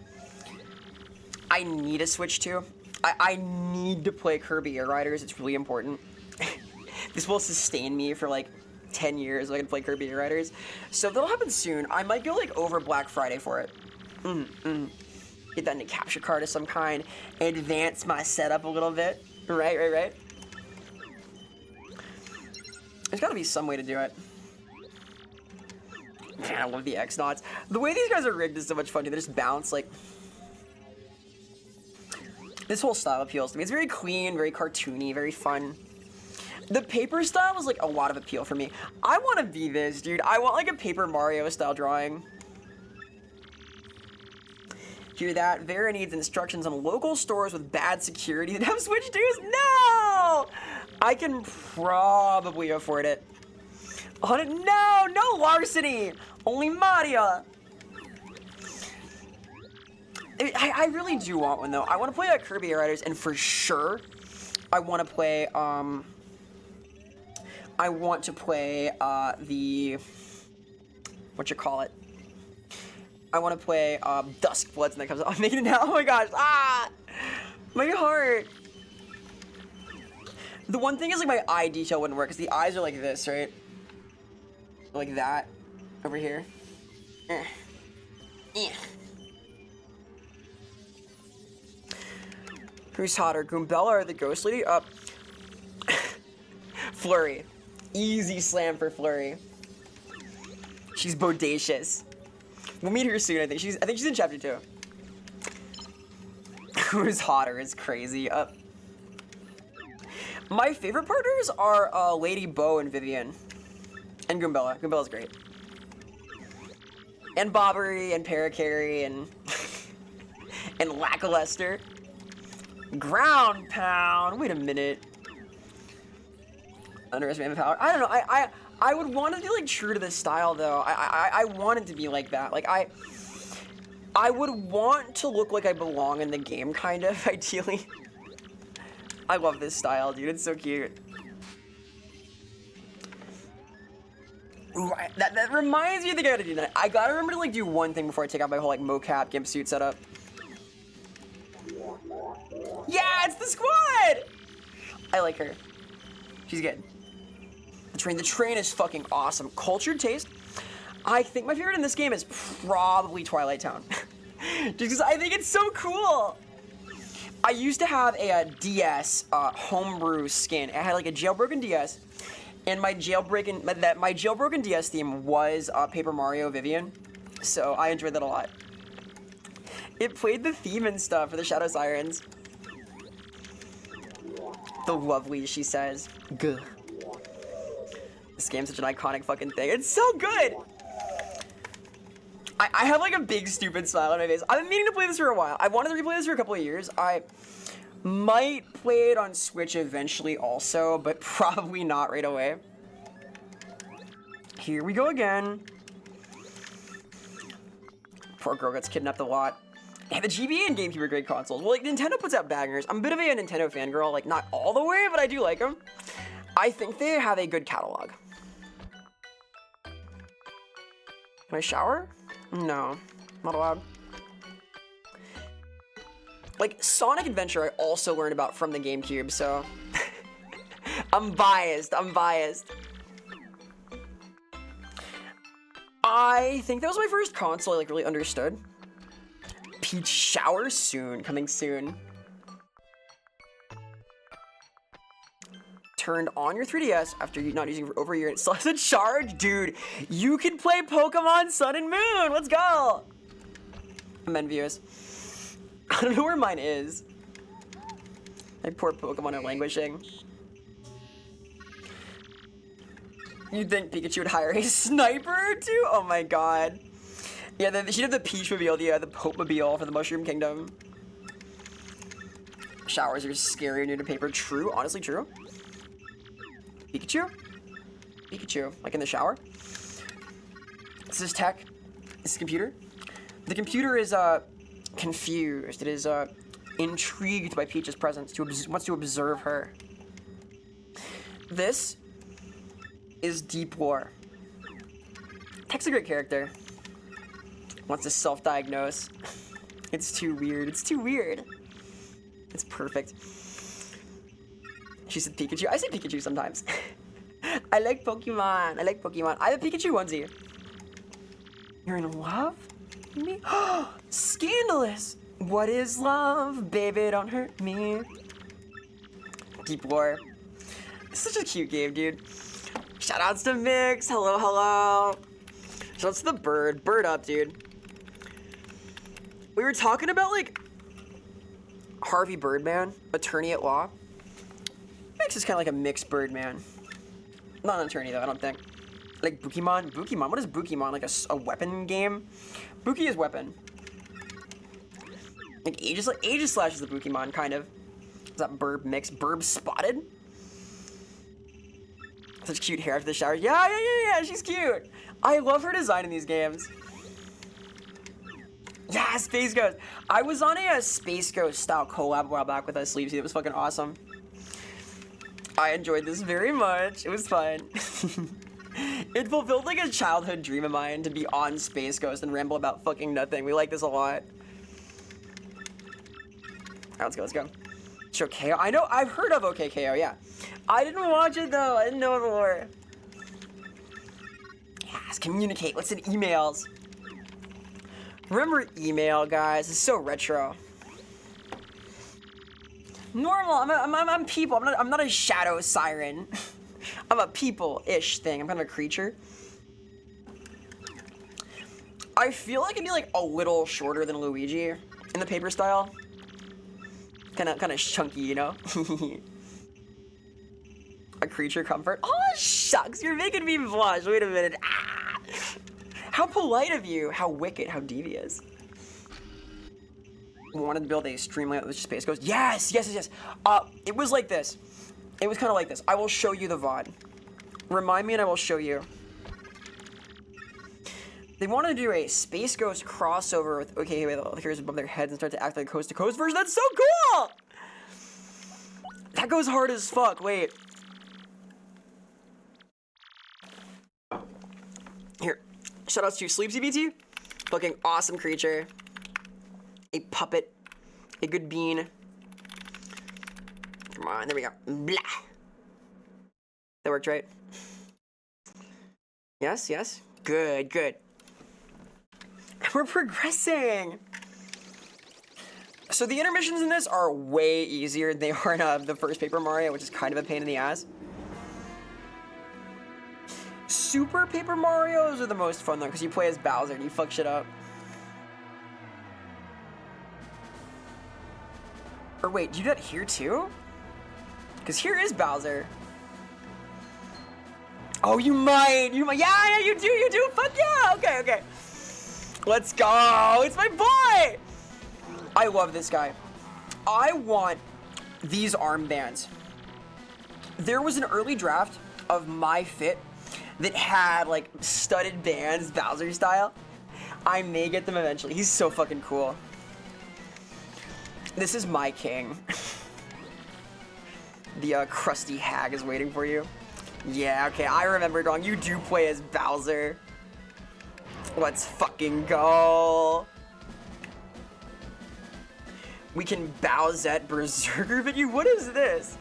I need a Switch 2. I need to play Kirby Air Riders. It's really important. This will sustain me for like 10 years so I can play Kirby Air Riders. So that'll happen soon. I might go like over Black Friday for it. Get that into capture card of some kind. Advance my setup a little bit. Right. There's gotta be some way to do it. Man, I love the X-Knots. The way these guys are rigged is so much fun too. They just bounce like... This whole style appeals to me. It's very clean, very cartoony, very fun. The paper style is like a lot of appeal for me. I want to be this, dude. I want like a Paper Mario style drawing. Hear that? Vera needs instructions on local stores with bad security that have Switch 2s. No! I can probably afford it. No larceny! Only Mario! I really do want one though. I want to play Kirby Air Riders, and for sure, I want to play the I want to play Dusk Bloods, and that comes out. I'm making it now. Oh my gosh! My heart. The one thing is like my eye detail wouldn't work because the eyes are like this, right? Like that over here. Who's hotter, Goombella or the Ghost Lady? Flurry. Easy slam for Flurry. She's bodacious. We'll meet her soon, I think. I think she's in chapter 2. Who's hotter is crazy. My favorite partners are Lady Bo and Vivian. And Goombella. Goombella's great. And Bobbery and Parakarry and and Lackluster. Ground Pound. Wait a minute. Underestimate power. I don't know. I would want to be like true to this style though. I want it to be like that. Like I would want to look like I belong in the game, kind of, ideally. I love this style, dude. It's so cute. Ooh, that reminds me of the guy to do that. I gotta remember to like do one thing before I take out my whole like mocap gimp suit setup. Yeah, it's the squad! I like her. She's good. The train is fucking awesome. Cultured taste. I think my favorite in this game is probably Twilight Town. Just because I think it's so cool. I used to have a DS homebrew skin. I had like a jailbroken DS, and my jailbroken DS theme was Paper Mario Vivian, so I enjoyed that a lot. It played the theme and stuff for the Shadow Sirens. The lovely, she says. Gah. This game's such an iconic fucking thing. It's so good! I have like a big stupid smile on my face. I've been meaning to play this for a while. I wanted to replay this for a couple of years. I might play it on Switch eventually also, but probably not right away. Here we go again. Poor girl gets kidnapped a lot. Yeah, the GBA and GameCube are great consoles. Well, like, Nintendo puts out bangers. I'm a bit of a Nintendo fangirl, like, not all the way, but I do like them. I think they have a good catalog. Can I shower? No, not allowed. Like, Sonic Adventure I also learned about from the GameCube, so... I'm biased. I think that was my first console I, like, really understood. Peach shower soon, coming soon. Turned on your 3DS after not using it for over a year and it still has a charge? Dude, you can play Pokemon Sun and Moon! Let's go! I'm envious. I don't know where mine is. My poor Pokemon are languishing. You'd think Pikachu would hire a sniper or two? Oh my god. Yeah, she'd have the Peach-mobile, the Pope-mobile for the Mushroom Kingdom. Showers are scary new to paper. True, honestly true. Pikachu? Pikachu, like in the shower. This is tech. This is computer. The computer is confused. It is intrigued by Peach's presence. Wants to observe her. This is Deep Lore. Tech's a great character. Wants to self-diagnose. It's too weird. It's too weird. It's perfect. She said Pikachu. I say Pikachu sometimes. I like Pokemon. I like Pokemon. I have a Pikachu onesie. You're in love? Me? Scandalous. What is love? Baby, don't hurt me. Deep Lore. It's such a cute game, dude. Shoutouts to Mix. Hello, hello. Shoutouts to the bird. Bird up, dude. We were talking about, like, Harvey Birdman, attorney at law. Mix is kind of like a mixed Birdman. Not an attorney, though, I don't think. Like, Bukimon? Bukimon? What is Bukimon? Like a weapon game? Buki is weapon. Like, Aegis Slash is the Bukimon, kind of. Is that Burb mix? Burb Spotted? Such cute hair after the shower. Yeah, she's cute. I love her design in these games. Yeah, Space Ghost. I was on a Space Ghost style collab a while back with Sleepsy. It was fucking awesome. I enjoyed this very much. It was fun. It fulfilled like a childhood dream of mine to be on Space Ghost and ramble about fucking nothing. We like this a lot. Alright, let's go. Chokeo. I know, I've heard of OKKO, yeah. I didn't watch it though. I didn't know the lore. Yes, communicate. Let's send emails. Remember email, guys? It's so retro. Normal. I'm people. I'm not a shadow siren. I'm a people-ish thing. I'm kind of a creature. I feel like it'd be like a little shorter than Luigi in the paper style. Kind of chunky, you know. A creature comfort. Oh, shucks, you're making me blush. Wait a minute. Ah. How polite of you. How wicked. How devious. Wanted to build a streamlet with Space Ghost. Yes, yes, yes, yes. It was like this. It was kind of like this. I will show you the VOD. Remind me and I will show you. They wanted to do a Space Ghost crossover with, okay, wait, here's above their heads and start to act like a coast-to-coast version. That's so cool! That goes hard as fuck. Wait. Here. Shoutouts to Sleep CBT. Fucking awesome creature. A puppet. A good bean. Come on, there we go. Blah. That worked, right? Yes, yes. Good, good. We're progressing. So the intermissions in this are way easier than they are in the first Paper Mario, which is kind of a pain in the ass. Super Paper Marios are the most fun though, because you play as Bowser and you fuck shit up. Or wait, do you do that here too? Because here is Bowser. Oh, you might. Yeah, yeah, you do. Fuck yeah. Okay, okay. Let's go. It's my boy. I love this guy. I want these armbands. There was an early draft of My Fit that had like studded bands, Bowser style. I may get them eventually. He's so fucking cool. This is my king. The crusty hag is waiting for you. Yeah, okay, I remembered wrong. You do play as Bowser. Let's fucking go. We can Bowsette Berserker, but what is this?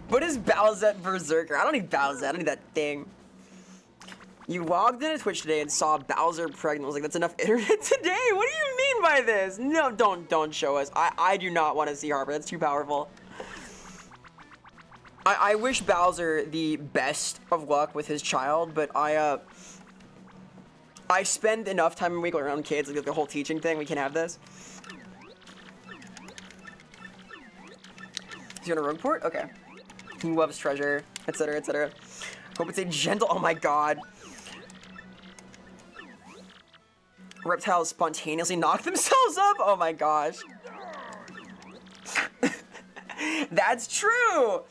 What is Bowsette Berserker? I don't need Bowsette, I don't need that thing. You logged into Twitch today and saw Bowser pregnant. I was like, that's enough internet today? What do you mean by this? No, don't show us. I do not want to see Harper, that's too powerful. I wish Bowser the best of luck with his child, but I spend enough time a week around kids, like the whole teaching thing, we can have this. Is he on a rogue port? Okay. He loves treasure, etc., etc. Hope it's a gentle, oh my god. Reptiles spontaneously knock themselves up? Oh my gosh. That's true!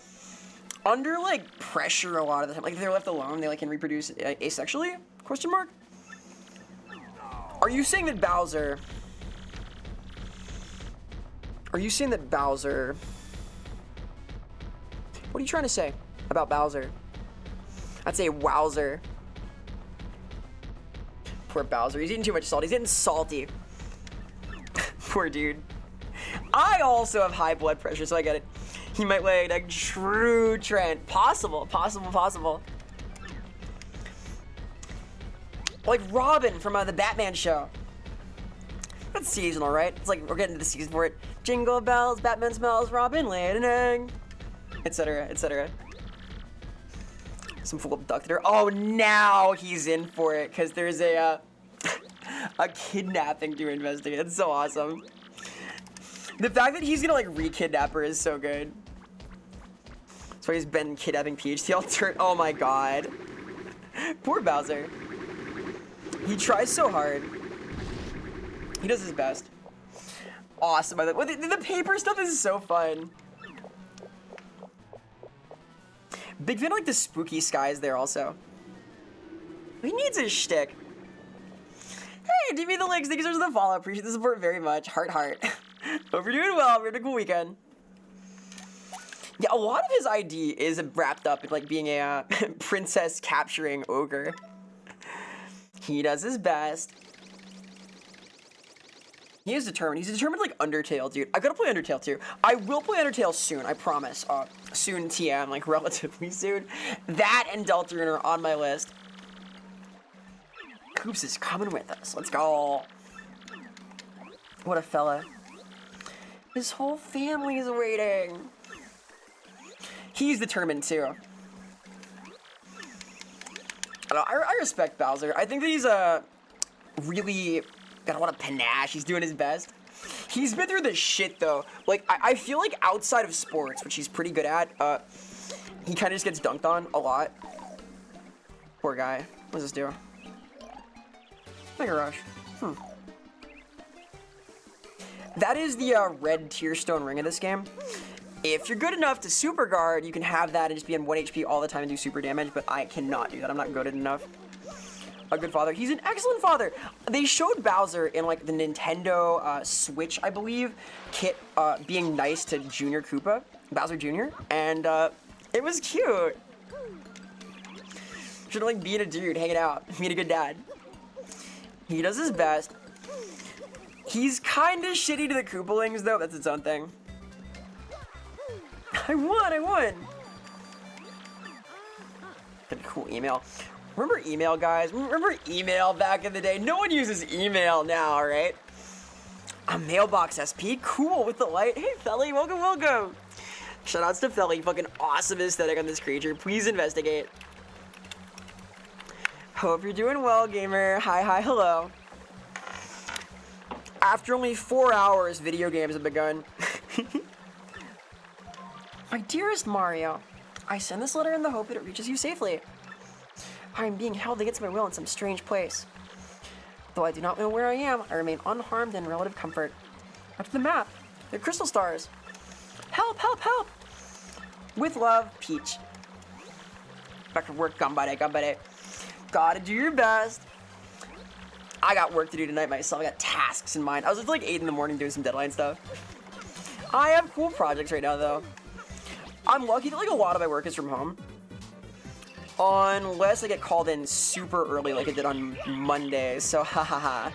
Under, like, pressure a lot of the time. Like, if they're left alone, they, like, can reproduce asexually? Question mark? Are you saying that Bowser... Are you saying that Bowser... What are you trying to say about Bowser? I'd say wowzer. Poor Bowser. He's eating too much salt. He's getting salty. Poor dude. I also have high blood pressure, so I get it. He might lay a true trend. Possible. Like Robin from the Batman show. That's seasonal, right? It's like we're getting to the season for it. Jingle bells, Batman smells, Robin laid an egg, etc., etc. Some fool abducted her. Oh, now he's in for it because there's a kidnapping to investigate. That's so awesome. The fact that he's gonna like re-kidnap her is so good. That's why he's been kidnapping Peach. The alternate. Oh my god. Poor Bowser. He tries so hard. He does his best. Awesome. The paper stuff is so fun. Big fan of like the spooky skies there also. He needs his shtick. Hey, give me the links. Thank you so much for the follow. Appreciate the support very much. Heart. Hope you're doing well. We're having a cool weekend. Yeah, a lot of his ID is wrapped up in like being a princess capturing ogre. He does his best. He is determined. He's determined like Undertale, dude. I gotta play Undertale too. I will play Undertale soon, I promise. Soon TM, like relatively soon. That and Deltarune are on my list. Coops is coming with us. Let's go. What a fella. His whole family is waiting. He's determined too. I respect Bowser. I think that he's really got a lot of panache. He's doing his best. He's been through the shit though. Like I feel like outside of sports, which he's pretty good at, he kind of just gets dunked on a lot. Poor guy. What does this do? Mega Rush. That is the red tier stone ring of this game. If you're good enough to super guard, you can have that and just be on 1 HP all the time and do super damage, but I cannot do that. I'm not goated enough. A good father. He's an excellent father. They showed Bowser in like the Nintendo Switch, I believe, kit being nice to Junior Koopa, Bowser Jr., and it was cute. Should like being a dude, hanging out, being a good dad. He does his best. He's kind of shitty to the Koopalings though. That's its own thing. I won! Got a cool email. Remember email, guys? Remember email back in the day? No one uses email now, right? A mailbox SP? Cool, with the light. Hey, Felly, welcome. Shoutouts to Felly, fucking awesome aesthetic on this creature. Please investigate. Hope you're doing well, gamer. Hi, hello. After only 4 hours, video games have begun. My dearest Mario, I send this letter in the hope that it reaches you safely. I am being held against my will in some strange place. Though I do not know where I am, I remain unharmed and in relative comfort. Up to the map. They're crystal stars. Help! With love, Peach. Back to work, gambare. Gotta do your best. I got work to do tonight myself. I got tasks in mind. I was up like 8 in the morning doing some deadline stuff. I have cool projects right now, though. I'm lucky that like a lot of my work is from home. Unless I get called in super early like I did on Monday, so ha.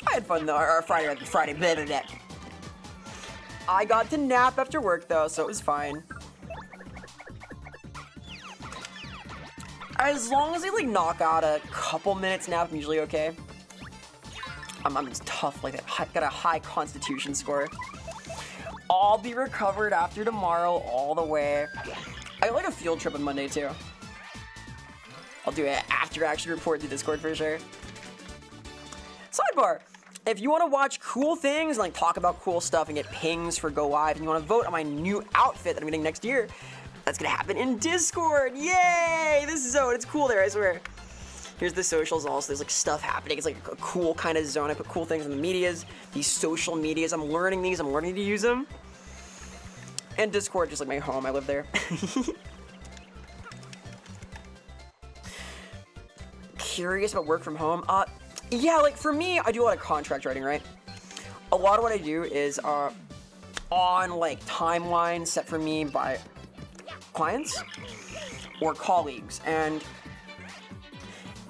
I had fun though, or Friday, blah, blah, blah. I got to nap after work though, so it was fine. As long as I like knock out a couple minutes nap, I'm usually okay. I'm just tough like that, got a high constitution score. I'll be recovered after tomorrow all the way. I got like a field trip on Monday too. I'll do an after action report to Discord for sure. Sidebar, if you want to watch cool things and like talk about cool stuff and get pings for Go Live and you want to vote on my new outfit that I'm getting next year, that's gonna happen in Discord. Yay! This zone, it's cool there, I swear. Here's the socials also. There's like stuff happening. It's like a cool kind of zone. I put cool things in the medias, these social medias. I'm learning these. I'm learning to use them. And Discord, just like my home. I live there. Curious about work from home? Yeah, like for me, I do a lot of contract writing, right? A lot of what I do is on like timelines set for me by clients or colleagues. And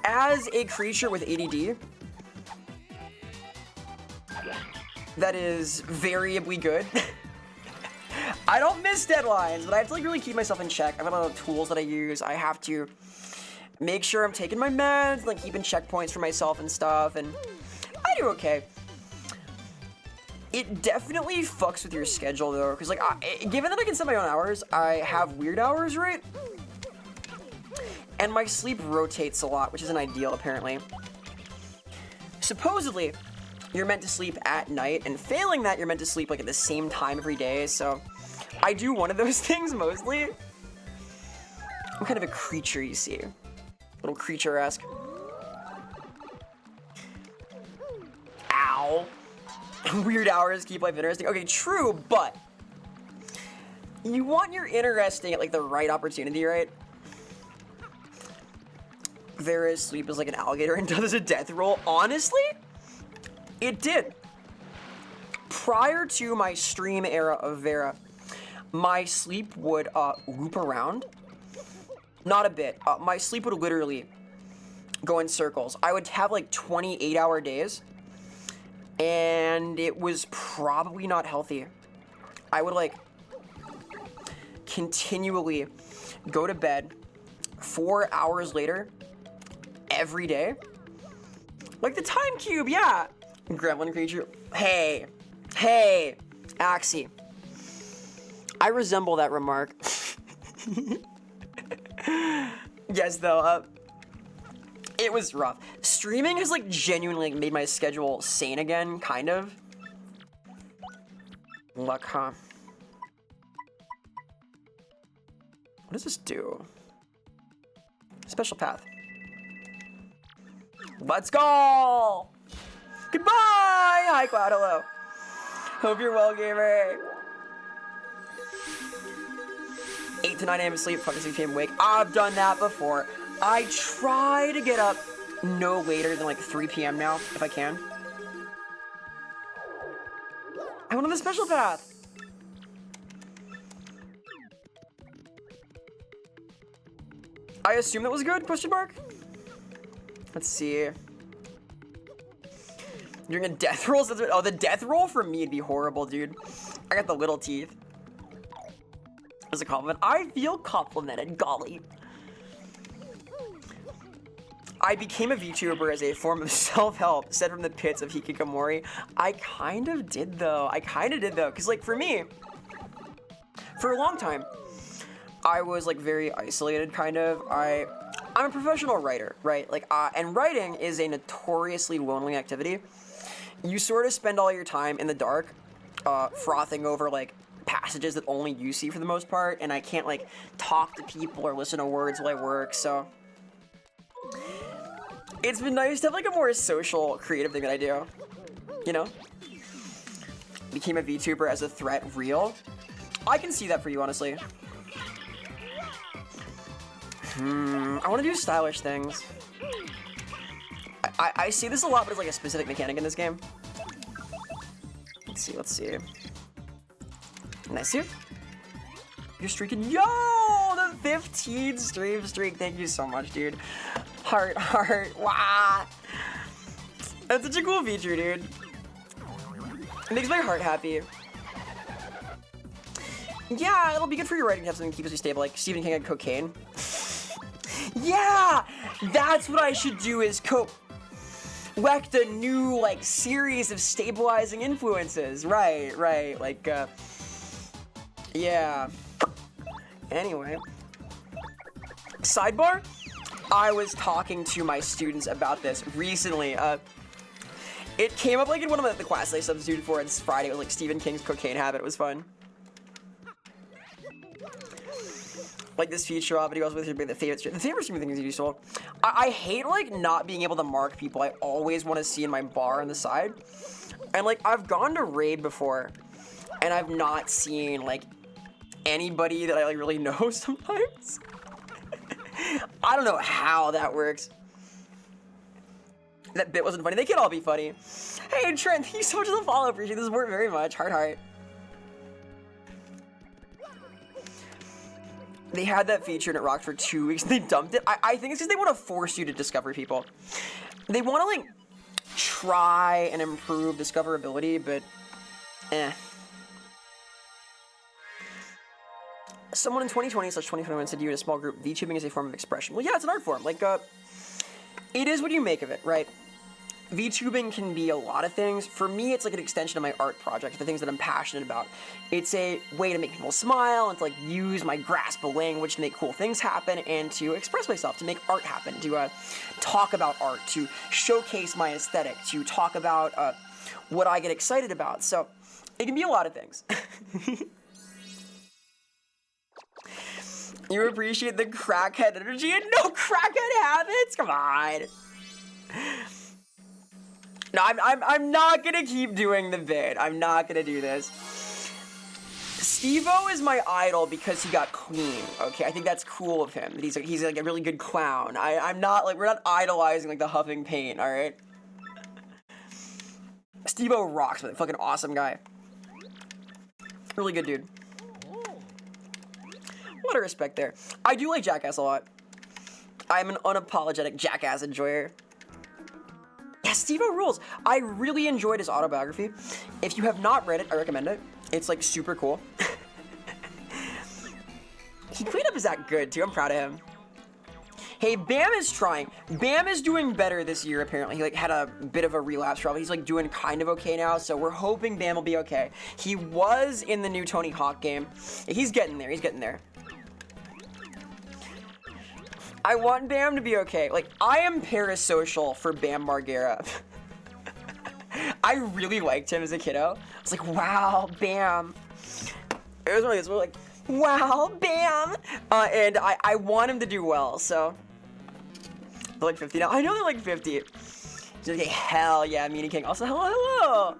as a creature with ADD, that is variably good. I don't miss deadlines, but I have to like really keep myself in check. I have a lot of tools that I use. I have to make sure I'm taking my meds, like keeping checkpoints for myself and stuff, and I do okay. It definitely fucks with your schedule though, because like, given that I can set my own hours, I have weird hours, right? And my sleep rotates a lot, which isn't ideal, apparently. Supposedly, you're meant to sleep at night, and failing that, you're meant to sleep like at the same time every day, so I do one of those things mostly. I'm kind of a creature, you see. Little creature-esque. Ow. Weird hours keep life interesting. Okay, true, but you want your interesting at like the right opportunity, right? Vera's sleep is like an alligator and does a death roll. Honestly, it did. Prior to my stream era of Vera, my sleep would loop around. Not a bit. My sleep would literally go in circles. I would have like 28-hour days, and it was probably not healthy. I would like continually go to bed 4 hours later every day. Like the time cube, yeah. Gremlin creature. Hey, Axie. I resemble that remark. Yes, though. It was rough. Streaming has like genuinely like, made my schedule sane again, kind of. Luck, huh? What does this do? Special path. Let's go! Goodbye! Hi, Cloud, hello. Hope you're well, gamer. 8 to 9 a.m. sleep, 5 to 6 p.m. wake. I've done that before. I try to get up no later than like 3 p.m. now, if I can. I went on the special path. I assume that was good, question mark? Let's see. Doing a death roll? Oh, the death roll for me would be horrible, dude. I got the little teeth. As a compliment. I feel complimented, golly. I became a VTuber as a form of self-help, said from the pits of Hikikomori. I kind of did though. Because like for me, for a long time, I was like very isolated, kind of. I'm a professional writer, right? Like, and writing is a notoriously lonely activity. You sort of spend all your time in the dark, frothing over like passages that only you see for the most part, and I can't like talk to people or listen to words while I work, so it's been nice to have like a more social, creative thing that I do, you know? Became a VTuber as a threat real? I can see that for you, honestly. I want to do stylish things. I see this a lot, but it's like a specific mechanic in this game. Let's see. Nice here. You're streaking. Yo, the 15 stream streak. Thank you so much, dude. Heart. Wow. That's such a cool feature, dude. It makes my heart happy. Yeah, it'll be good for your writing to have something that keeps you stable, like Stephen King had cocaine. Yeah, that's what I should do is collect a new, like, series of stabilizing influences. Right, like, yeah. Anyway. Sidebar? I was talking to my students about this recently. It came up, like, in one of the classes I substituted for on Friday. It was, like, Stephen King's cocaine habit. It was fun. Like this feature of it, he goes with the favorite stream. The favorite stream thing is useful. I hate like not being able to mark people I always want to see in my bar on the side. And like I've gone to raid before and I've not seen like anybody that I like really know sometimes. I don't know how that works. That bit wasn't funny. They can all be funny. Hey Trent, thank you so much for the follow. Appreciate this work very much. Heart. They had that feature and it rocked for 2 weeks and they dumped it. I think it's because they want to force you to discover people. They want to like try and improve discoverability, but Someone in 2020/2021 said to you in a small group, VTubing is a form of expression. Well, yeah, it's an art form. Like, it is what you make of it, right? VTubing can be a lot of things. For me, it's like an extension of my art project, the things that I'm passionate about. It's a way to make people smile and to like use my grasp of language to make cool things happen and to express myself, to make art happen, to talk about art, to showcase my aesthetic, to talk about what I get excited about. So it can be a lot of things. You appreciate the crackhead energy and no crackhead habits? Come on. No, I'm not gonna keep doing the bit. I'm not gonna do this. Steve-O is my idol because he got clean. Okay, I think that's cool of him. He's like a really good clown. I'm not like, we're not idolizing like the huffing paint. All right. Steve-O rocks, but fucking awesome guy. Really good dude. A lot of respect there. I do like Jackass a lot. I'm an unapologetic Jackass enjoyer. Yeah, Steve-O rules. I really enjoyed his autobiography. If you have not read it, I recommend it. It's like super cool. He cleaned up his act good too. I'm proud of him. Hey, Bam is trying. Bam is doing better this year apparently. He like had a bit of a relapse trouble. He's like doing kind of okay now, so we're hoping Bam will be okay. He was in the new Tony Hawk game. He's getting there. I want Bam to be okay. Like, I am parasocial for Bam Margera. I really liked him as a kiddo. I was like, wow, Bam. It was one of these, we're like, wow, Bam. And I want him to do well, so. They're like 50 now. I know they're like 50. She's like, hell yeah, Meanie King. Also, hello, hello.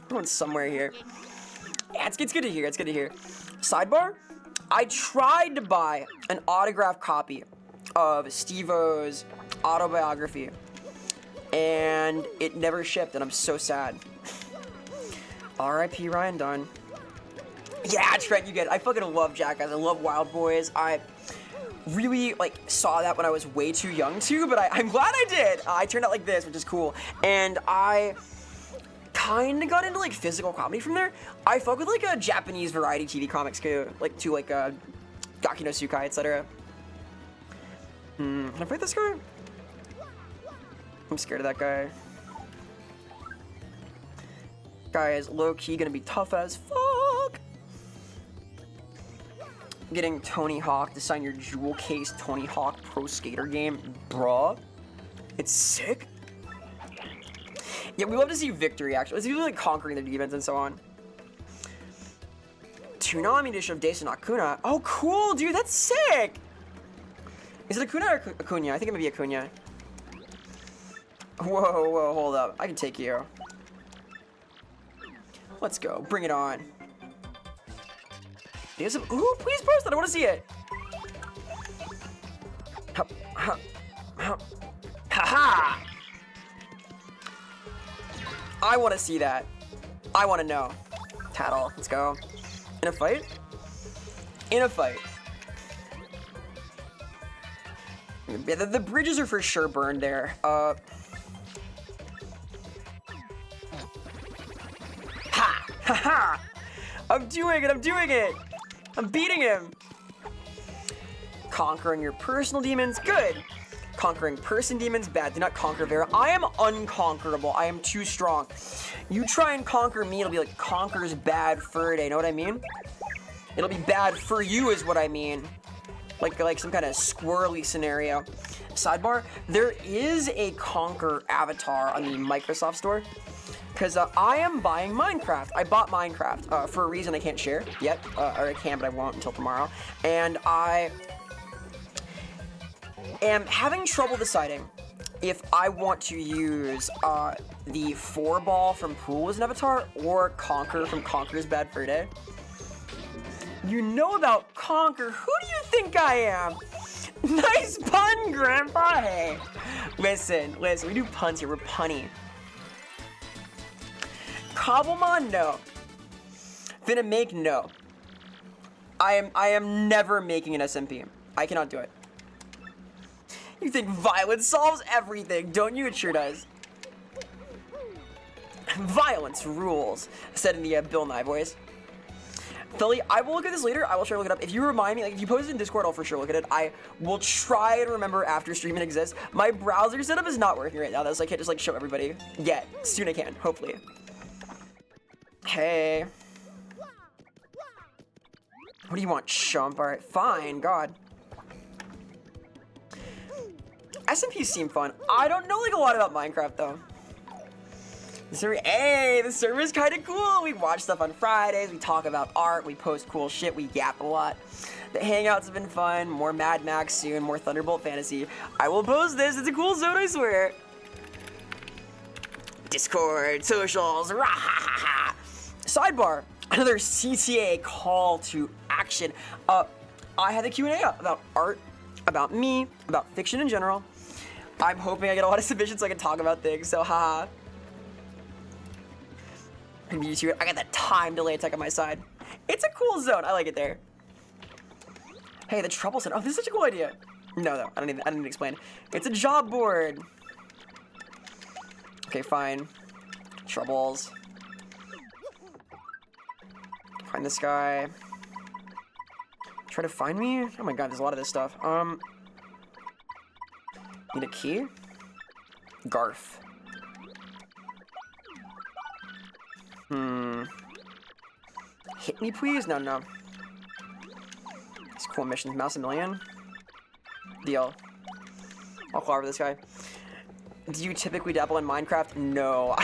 Everyone's somewhere here. Yeah, it's good to hear. It's good to hear. Sidebar, I tried to buy an autographed copy of Steve-O's autobiography, and it never shipped, and I'm so sad. R.I.P. Ryan Dunn. Yeah, Trent, you get it. I fucking love Jackass. I love Wild Boys. I really, like, saw that when I was way too young to, but I'm glad I did. I turned out like this, which is cool. And I kind of got into, like, physical comedy from there. I fuck with, like, a Japanese variety TV comics, too, like, Gaki no Tsukai, etc. Can I fight this guy? I'm scared of that guy. Guy is low-key gonna be tough as fuck. Getting Tony Hawk to sign your jewel case Tony Hawk Pro Skater game, bruh. It's sick. Yeah, we love to see victory, actually. It's usually like conquering the demons and so on. Tsunami edition of Daisen Akuna. Oh, cool, dude, that's sick. Is it Akuna or Acuna? I think it might be Acuna. Whoa, hold up. I can take you. Let's go. Bring it on. Ooh, please post it. I want to see it. Ha ha. I want to see that. I want to know. Tattle. Let's go. In a fight? In a fight. Yeah, the bridges are for sure burned there. Ha! Ha ha! I'm doing it! I'm doing it! I'm beating him! Conquering your personal demons, good! Conquering person demons, bad. Do not conquer Vera. I am unconquerable. I am too strong. You try and conquer me, it'll be like conquers bad fur day. Know what I mean? It'll be bad for you is what I mean. Like some kind of squirrely scenario. Sidebar, there is a Conquer avatar on the Microsoft store. Because I am buying Minecraft. I bought Minecraft for a reason I can't share yet. Or I can, but I won't until tomorrow. And I am having trouble deciding if I want to use the 4-ball from Pool as an avatar or Conquer from Conquer's Bad Fur Day. You know about Conquer. Who do you think I am? Nice pun, Grandpa. Hey, listen. We do puns here. We're punny. Cobblemon, no. Finna make, no. I am never making an SMP. I cannot do it. You think violence solves everything, don't you? It sure does. Violence rules, said in the Bill Nye voice. Philly, I will look at this later. I will try to look it up. If you remind me, like if you post it in Discord, I'll for sure look at it. I will try to remember after streaming exists. My browser setup is not working right now, though, so I can't just like show everybody yet. Soon I can, hopefully. Hey. What do you want, chump? All right, fine, God. SMPs seem fun. I don't know like a lot about Minecraft though. Hey, the server's kind of cool. We watch stuff on Fridays. We talk about art. We post cool shit. We yap a lot. The hangouts have been fun. More Mad Max soon. More Thunderbolt Fantasy. I will post this. It's a cool zone, I swear. Discord, socials. Rah-ha-ha-ha. Sidebar. Another CTA call to action. I had a Q&A up about art, about me, about fiction in general. I'm hoping I get a lot of submissions so I can talk about things. So, haha. YouTube. I got the time delay attack on my side. It's a cool zone. I like it there. Hey, the trouble center. Oh, this is such a cool idea. No, I don't need to explain. It's a job board. Okay, fine. Troubles. Find this guy. Try to find me? Oh my god, there's a lot of this stuff. Need a key? Garth. Hit me, please? No. It's cool missions. Massimilian? Deal. I'll call over this guy. Do you typically dabble in Minecraft? No.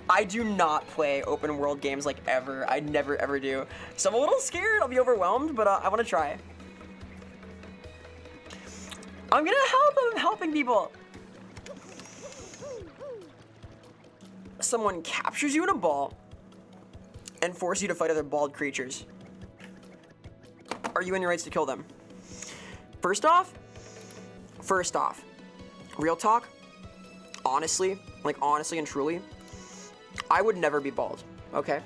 I do not play open world games like ever. I never ever do. So I'm a little scared. I'll be overwhelmed, but I want to try. I'm gonna help. I'm helping people. Someone captures you in a ball and forces you to fight other bald creatures. Are you in your rights to kill them? First off, real talk, honestly and truly, I would never be bald, okay?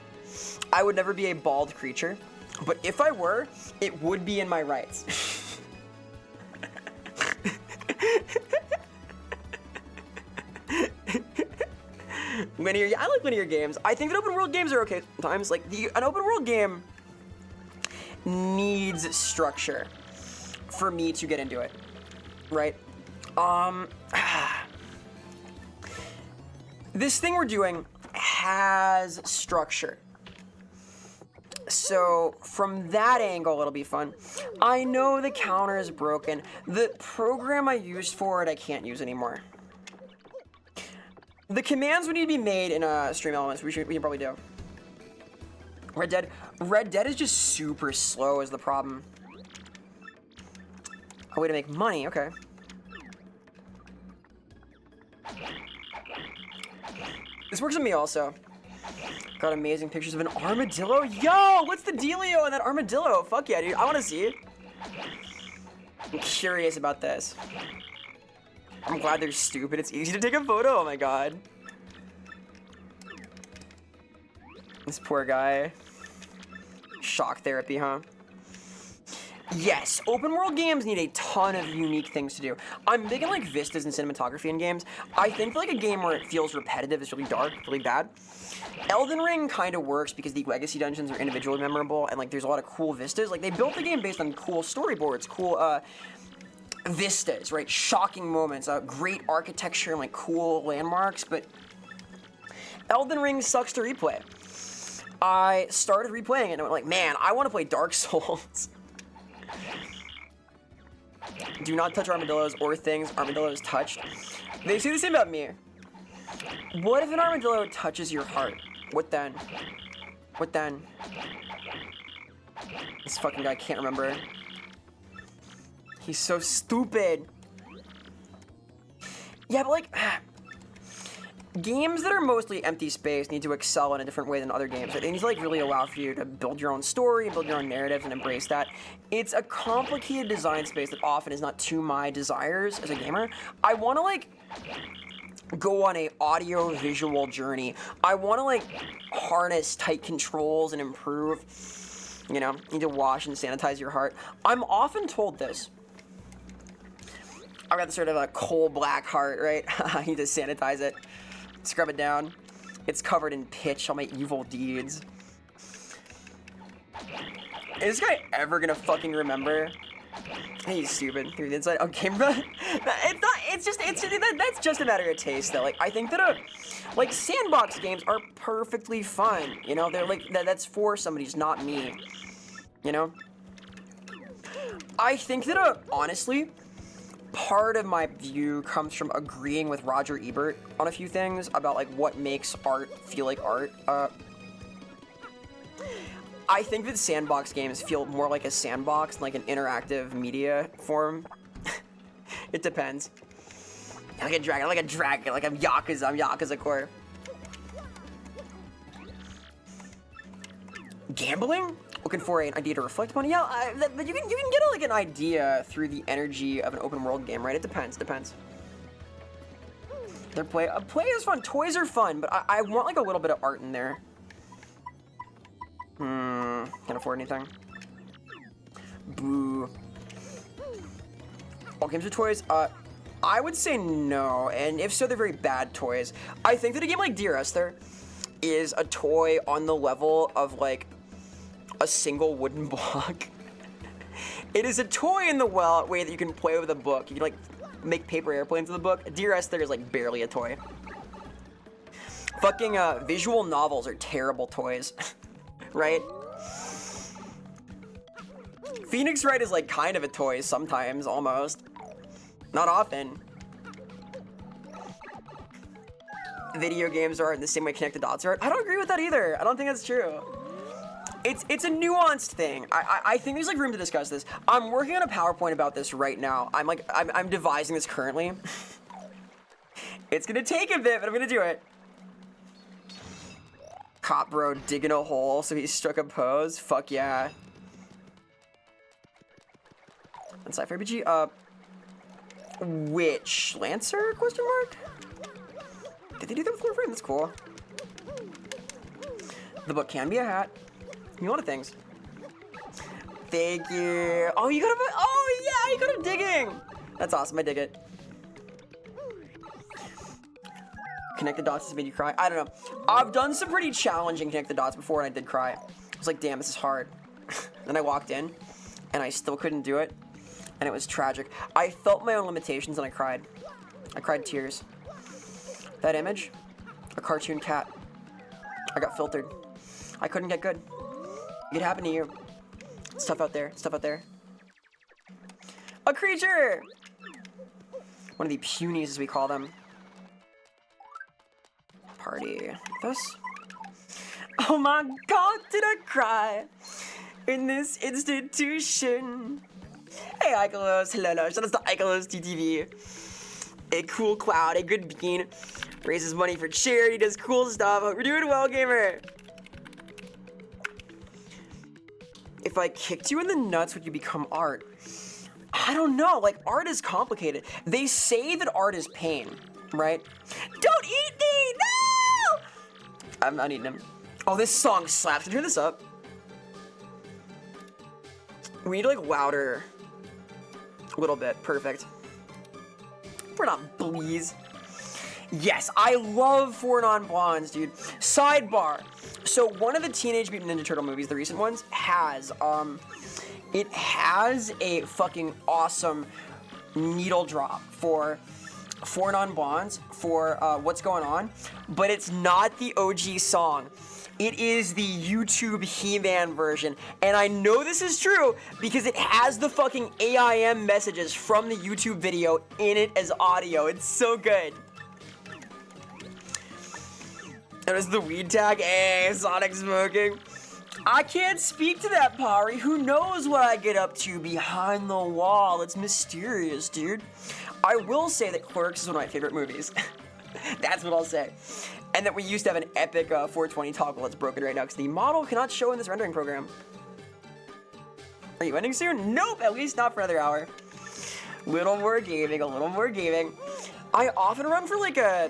I would never be a bald creature, but if I were, it would be in my rights. Linear, I like linear games. I think that open world games are okay sometimes. Like, an open world game needs structure for me to get into it, right? This thing we're doing has structure. So from that angle, it'll be fun. I know the counter is broken. The program I used for it, I can't use anymore. The commands would need to be made in Stream Elements. We can probably do. Red Dead is just super slow is the problem. A way to make money, okay. This works on me also. Got amazing pictures of an armadillo. Yo, what's the dealio on that armadillo? Fuck yeah, dude. I want to see it. I'm curious about this. I'm glad they're stupid. It's easy to take a photo. Oh my god. This poor guy. Shock therapy, huh? Yes, open world games need a ton of unique things to do. I'm big in like vistas and cinematography in games. I think like a game where it feels repetitive is really dark, really bad. Elden Ring kind of works because the legacy dungeons are individually memorable and like there's a lot of cool vistas. Like they built the game based on cool storyboards, cool vistas, right? Shocking moments, great architecture and like cool landmarks, but Elden Ring sucks to replay. I started replaying it and I went like, man, I want to play Dark Souls. Do not touch armadillos or things armadillos touched. They say the same about me. What if an armadillo touches your heart? What then? What then? This fucking guy can't remember. He's so stupid. Yeah, but like, games that are mostly empty space need to excel in a different way than other games. They need to like really allow for you to build your own story, build your own narratives, and embrace that. It's a complicated design space that often is not to my desires as a gamer. I want to like go on a audio visual journey. I want to like harness tight controls and improve. You know, you need to wash and sanitize your heart. I'm often told this. I've got this sort of a coal black heart, right? I need to sanitize it. Scrub it down. It's covered in pitch, all my evil deeds. Is this guy ever gonna fucking remember? He's stupid. Through the inside. Okay, bro. That's just a matter of taste, though. Like, I think that like sandbox games are perfectly fun. You know, they're like that's for somebody who's not me. You know. I think that honestly, part of my view comes from agreeing with Roger Ebert on a few things about like what makes art feel like art. I think that sandbox games feel more like a sandbox, like an interactive media form. It depends. Like a dragon, like I'm Yakuza core. Gambling? Looking for an idea to reflect upon? Yeah, but you can get like an idea through the energy of an open world game, right? It depends. Play is fun. Toys are fun, but I want like a little bit of art in there. Can't afford anything. Boo. All games are toys? I would say no, and if so, they're very bad toys. I think that a game like Dear Esther is a toy on the level of like a single wooden block. It is a toy in the way that you can play with a book. You can like make paper airplanes with a book. Dear Esther is like barely a toy. Fucking visual novels are terrible toys. Right? Phoenix Wright is like kind of a toy sometimes, almost. Not often. Video games are in the same way connected dots are. I don't agree with that either. I don't think that's true. It's a nuanced thing. I think there's like room to discuss this. I'm working on a PowerPoint about this right now. I'm devising this currently. It's gonna take a bit, but I'm gonna do it. Cop bro digging a hole so he struck a pose. Fuck yeah. And Cypher RPG, which Lancer? Question mark? Did they do that with Warframe? That's cool. The book can be a hat. A lot of things. Thank you. Oh, you got him. Oh, yeah, you got him digging. That's awesome. I dig it. Connect the dots has made you cry. I don't know. I've done some pretty challenging connect the dots before, and I did cry. I was like, damn, this is hard. Then I walked in, and I still couldn't do it, and it was tragic. I felt my own limitations, and I cried. I cried tears. That image, a cartoon cat. I got filtered. I couldn't get good. It could happen to you. Stuff out there. Stuff out there. A creature! One of the punies, as we call them. Party. This? Oh my god, did I cry in this institution? Hey, Ikelos. Hello. Shout out to Ikelos TTV. A cool cloud, a good bean. Raises money for charity, does cool stuff. Hope you're doing well, gamer. If I kicked you in the nuts, would you become art? I don't know. Like, art is complicated. They say that art is pain, right? Don't eat me! No! I'm not eating him. Oh, this song slaps. Can you turn this up? We need, like, louder. A little bit. Perfect. We're not blees. Yes, I love Four Non-Blondes, dude. Sidebar. So one of the Teenage Mutant Ninja Turtle movies, the recent ones, has it has a fucking awesome needle drop for Four Non-Blondes for What's Going On, but it's not the OG song. It is the YouTube He-Man version, and I know this is true because it has the fucking AIM messages from the YouTube video in it as audio. It's so good. That was the weed tag. Hey, Sonic smoking. I can't speak to that, Pari. Who knows what I get up to behind the wall? It's mysterious, dude. I will say that Clerks is one of my favorite movies. That's what I'll say. And that we used to have an epic 420 toggle that's broken right now because the model cannot show in this rendering program. Are you ending soon? Nope, at least not for another hour. Little more gaming, a little more gaming. I often run for like a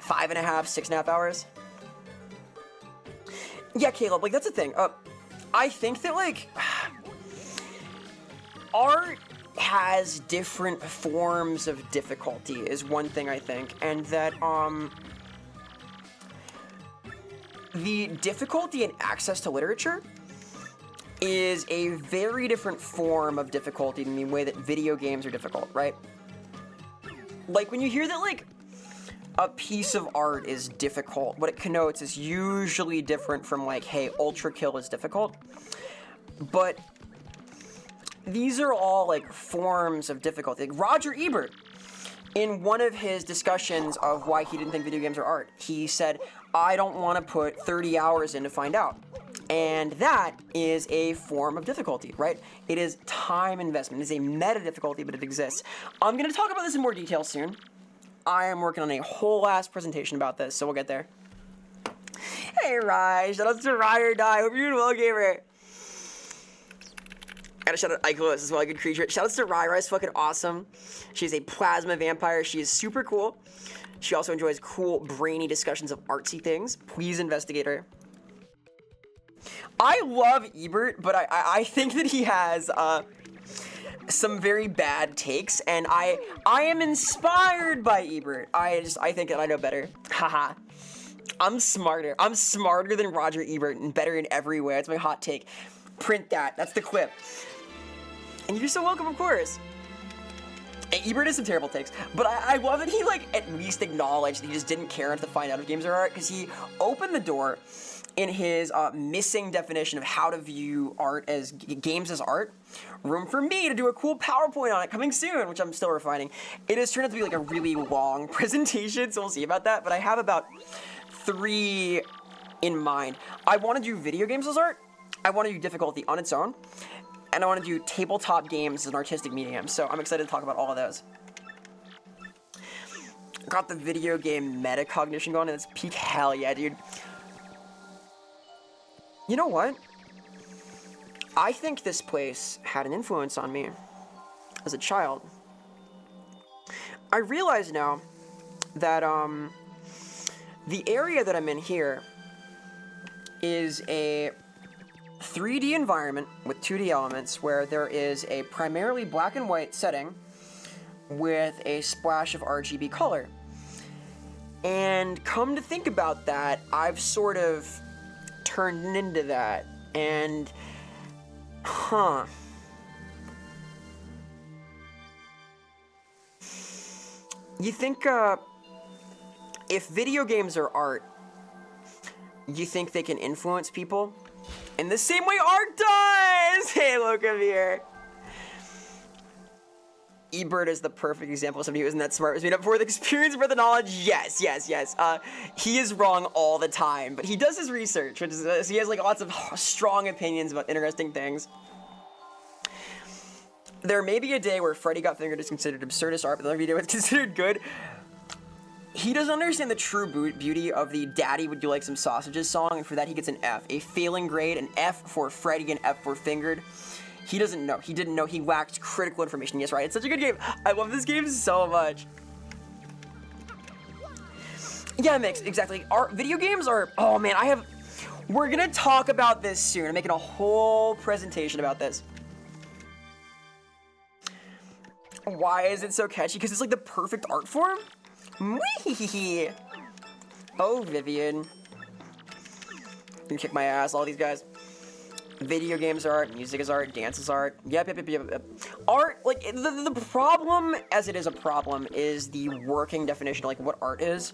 5.5, 6.5 hours. Yeah, Caleb, like, that's the thing. I think that, like, art has different forms of difficulty is one thing I think, and that, the difficulty in access to literature is a very different form of difficulty than the way that video games are difficult, right? Like, when you hear that, like, a piece of art is difficult, what it connotes is usually different from, like, hey, Ultra Kill is difficult. But these are all, like, forms of difficulty. Like, Roger Ebert, in one of his discussions of why he didn't think video games are art, he said, I don't want to put 30 hours in to find out. And that is a form of difficulty, right? It is time investment. It is a meta difficulty, but it exists. I'm going to talk about this in more detail soon. I am working on a whole ass presentation about this, so we'll get there. Hey, Rye. Shout out to Rye or Die. Hope you're doing well, gamer. Gotta shout out Ikelos as well, a good creature. Shout out to Rye. Rye's fucking awesome. She's a plasma vampire. She is super cool. She also enjoys cool, brainy discussions of artsy things. Please investigate her. I love Ebert, but I think that he has some very bad takes, and I am inspired by Ebert. I think that I know better. Haha. I'm smarter. I'm smarter than Roger Ebert and better in every way. That's my hot take. Print that. That's the clip. And you're so welcome, of course. And Ebert has some terrible takes, but I love that he, like, at least acknowledged that he just didn't care enough to find out if games are art, because he opened the door in his missing definition of how to view art as games as art, room for me to do a cool PowerPoint on it coming soon, which I'm still refining. It has turned out to be like a really long presentation, so we'll see about that. But I have about 3 in mind. I want to do video games as art. I want to do difficulty on its own, and I want to do tabletop games as an artistic medium. So I'm excited to talk about all of those. Got the video game metacognition going, and it's peak hell yeah, dude. You know what? I think this place had an influence on me as a child. I realize now that the area that I'm in here is a 3D environment with 2D elements where there is a primarily black and white setting with a splash of RGB color. And come to think about that, I've sort of turned into that, and you think if video games are art, you think they can influence people in the same way art does? Hey, look up here. Ebert is the perfect example of somebody who isn't that smart, was made up for with experience, but the knowledge. Yes. He is wrong all the time, but he does his research, which is he has like lots of strong opinions about interesting things. There may be a day where Freddy Got Fingered is considered absurdist art, but the other video is considered good. He doesn't understand the true beauty of the "Daddy, would you like some sausages" song, and for that he gets an F, a failing grade, an F for Freddy, an F for Fingered. He doesn't know. He didn't know. He lacked critical information. Yes, right. It's such a good game. I love this game so much. Yeah, Mix. Exactly. Video games are... Oh, man. We're going to talk about this soon. I'm making a whole presentation about this. Why is it so catchy? Because it's like the perfect art form? Whee! Oh, Vivian. You can kick my ass, all these guys. Video games are art, music is art, dance is art. Yep. Art, like, the problem, as it is a problem, is the working definition of, like, what art is.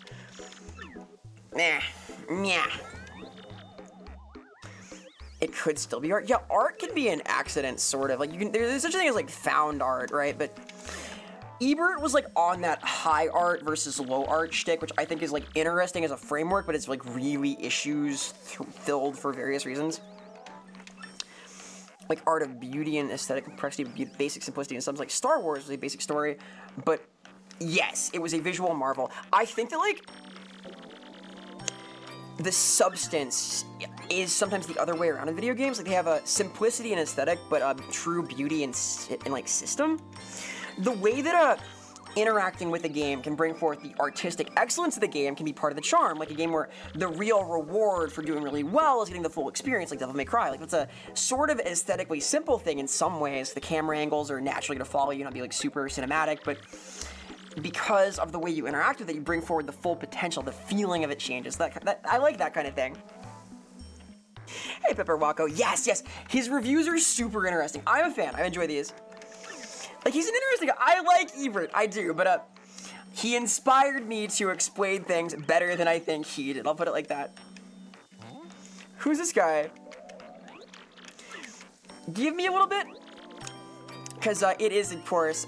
Nah. It could still be art. Yeah, art can be an accident, sort of. Like, there's such a thing as, like, found art, right? But Ebert was, like, on that high art versus low art shtick, which I think is, like, interesting as a framework, but it's, like, really issues-filled for various reasons. Like art of beauty and aesthetic complexity, basic simplicity, and something like Star Wars was a basic story, but yes, it was a visual marvel. I think that like the substance is sometimes the other way around in video games. Like they have a simplicity and aesthetic, but a true beauty and like system. The way that interacting with a game can bring forth the artistic excellence of the game can be part of the charm, like a game where the real reward for doing really well is getting the full experience, like Devil May Cry. Like, that's a sort of aesthetically simple thing in some ways. The camera angles are naturally going to follow you, not be, like, super cinematic, but because of the way you interact with it, you bring forward the full potential, the feeling of it changes. I like that kind of thing. Hey, Pepper Wacko. Yes, his reviews are super interesting. I'm a fan. I enjoy these. Like, he's an interesting guy. I like Ebert. I do, but he inspired me to explain things better than I think he did. I'll put it like that. Who's this guy? Give me a little bit. Because it is, of course,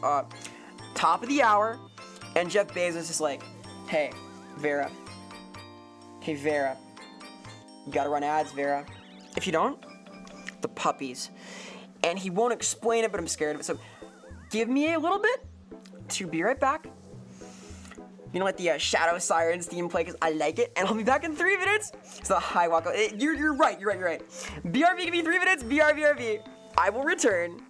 top of the hour. And Jeff Bezos is like, hey, Vera. Hey, Vera. You gotta run ads, Vera. If you don't, the puppies. And he won't explain it, but I'm scared of it. So give me a little bit to be right back. You know, let the Shadow Sirens theme play because I like it, and I'll be back in 3 minutes. So hi, Wacko. You're right. BRB, give me 3 minutes. BRB. I will return.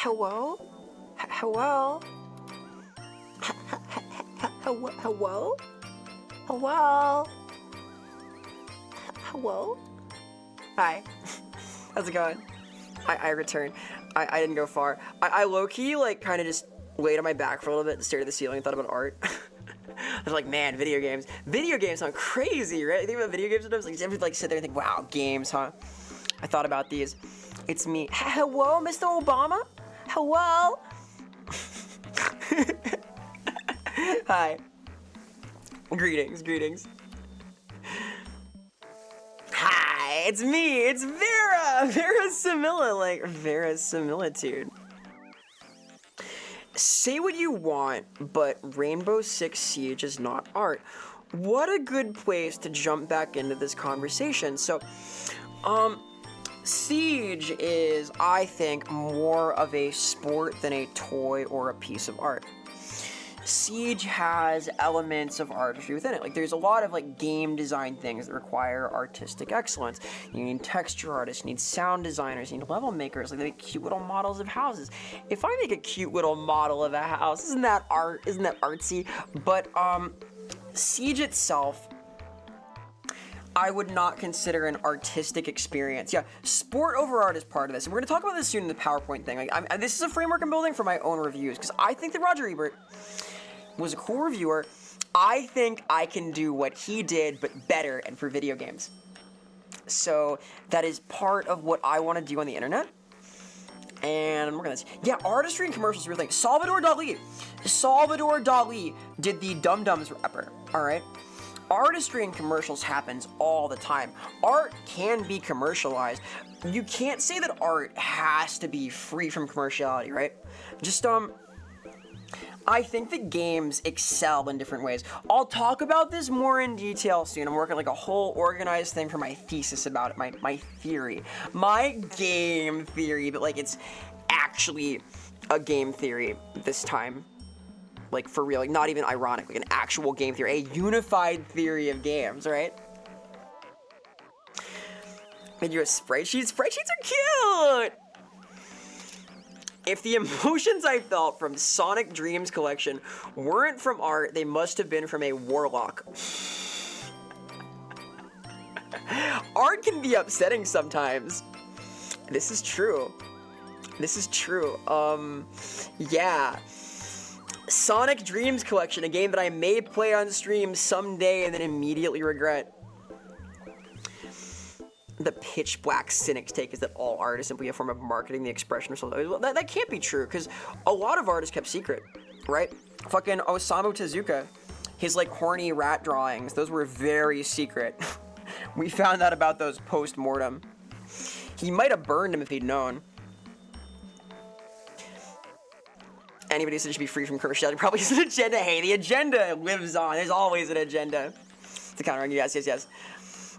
Hello? Hello? Hello? Hello? Hello? Hi. How's it going? I returned. I didn't go far. I low-key, like, kind of just laid on my back for a little bit and stared at the ceiling and thought about art. I was like, man, video games. Video games sound crazy, right? You think about video games sometimes? Like, you ever, like, sit there and think, wow, games, huh? I thought about these. It's me. Hello, Mr. Obama? Hello? Hi. Greetings. Hi, it's me, it's Vera! Verisimilitude. Say what you want, but Rainbow Six Siege is not art. What a good place to jump back into this conversation. So, Siege is, I think, more of a sport than a toy or a piece of art. Siege has elements of artistry within it. Like, there's a lot of, like, game design things that require artistic excellence. You need texture artists, you need sound designers, you need level makers. Like, they make cute little models of houses. If I make a cute little model of a house, isn't that art? Isn't that artsy? But, Siege itself, I would not consider an artistic experience. Yeah, sport over art is part of this. And we're going to talk about this soon in the PowerPoint thing. Like, this is a framework I'm building for my own reviews, because I think that Roger Ebert was a cool reviewer. I think I can do what he did, but better and for video games. So that is part of what I want to do on the internet. And we're gonna, yeah, artistry and commercials, real thing. Salvador Dali did the Dum Dums rapper, all right? Artistry in commercials happens all the time. Art can be commercialized. You can't say that art has to be free from commerciality, right? Just, I think that games excel in different ways. I'll talk about this more in detail soon. I'm working like a whole organized thing for my thesis about it, my theory. My game theory, but like it's actually a game theory this time. Like for real, like not even ironic, like an actual game theory, a unified theory of games, right? Made you a spreadsheet? Spreadsheets are cute! If the emotions I felt from Sonic Dreams collection weren't from art, they must have been from a warlock. Art can be upsetting sometimes. This is true. Yeah. Sonic Dreams collection, a game that I may play on stream someday and then immediately regret. The pitch black cynic's take is that all art is simply a form of marketing the expression or something. Well, that can't be true, because a lot of art is kept secret, right? Fucking Osamu Tezuka, his like horny rat drawings, those were very secret. We found out about those post-mortem. He might have burned them if he'd known. Anybody who said it should be free from commerciality probably has an agenda. Hey, the agenda lives on. There's always an agenda. To counter argue, yes.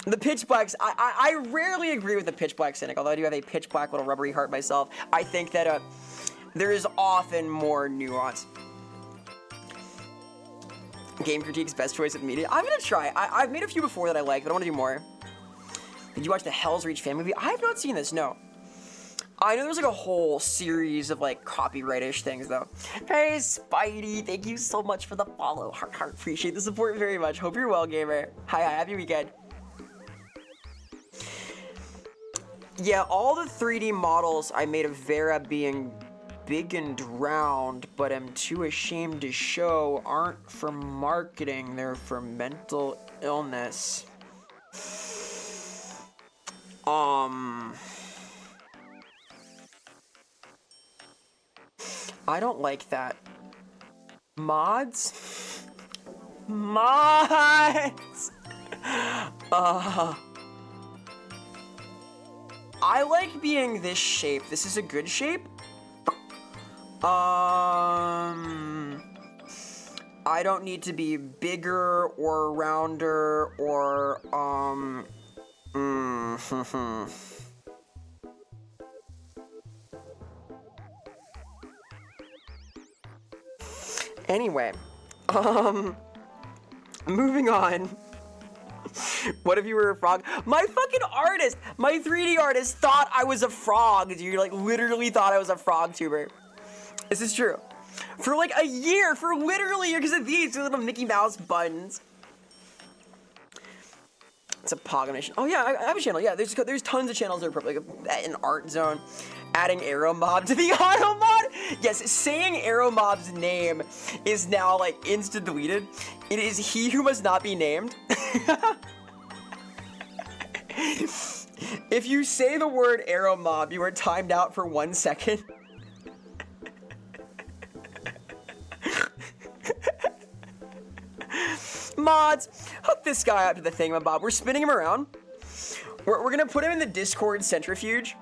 The pitch blacks, I rarely agree with the pitch black cynic, although I do have a pitch black little rubbery heart myself. I think that there is often more nuance. Game critiques, best choice of media. I'm gonna try. I've made a few before that I like, but I want to do more. Did you watch the Hell's Reach fan movie? I have not seen this, no. I know there's like a whole series of like copyright-ish things though. Hey Spidey, thank you so much for the follow. Heart, appreciate the support very much. Hope you're well, gamer. Hi, happy weekend. Yeah, all the 3D models I made of Vera being big and round, but am too ashamed to show, aren't for marketing, they're for mental illness. I don't like that. Mods? I like being this shape. This is a good shape. I don't need to be bigger or rounder or, Anyway, moving on. What if you were a frog? My fucking artist, my 3D artist thought I was a frog, dude. Like, literally thought I was a frog tuber. This is true. For like a year, for literally a year, because of these little Mickey Mouse buttons. It's a Pogonation. Oh yeah, I have a channel. Yeah, there's tons of channels that are like an art zone. Adding Arrow Mob to the auto mod. Yes, saying Arrow Mob's name is now like insta deleted. It is he who must not be named. If you say the word Arrow Mob, you are timed out for 1 second. Mods, hook this guy up to the thingamabob. We're spinning him around. We're gonna put him in the Discord centrifuge.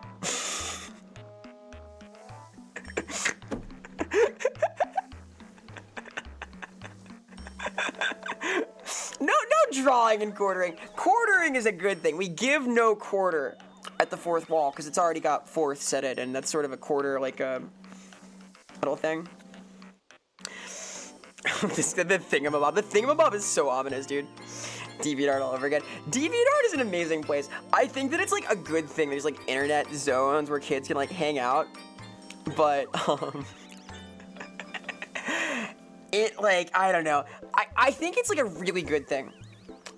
No drawing and quartering. Quartering is a good thing. We give no quarter at the fourth wall because it's already got fourth set it, and that's sort of a quarter, like a little thing. The thingamabob. The thingamabob is so ominous, dude. DeviantArt all over again. DeviantArt is an amazing place. I think that it's like a good thing. There's like internet zones where kids can like hang out, but it like, I don't know. I think it's like a really good thing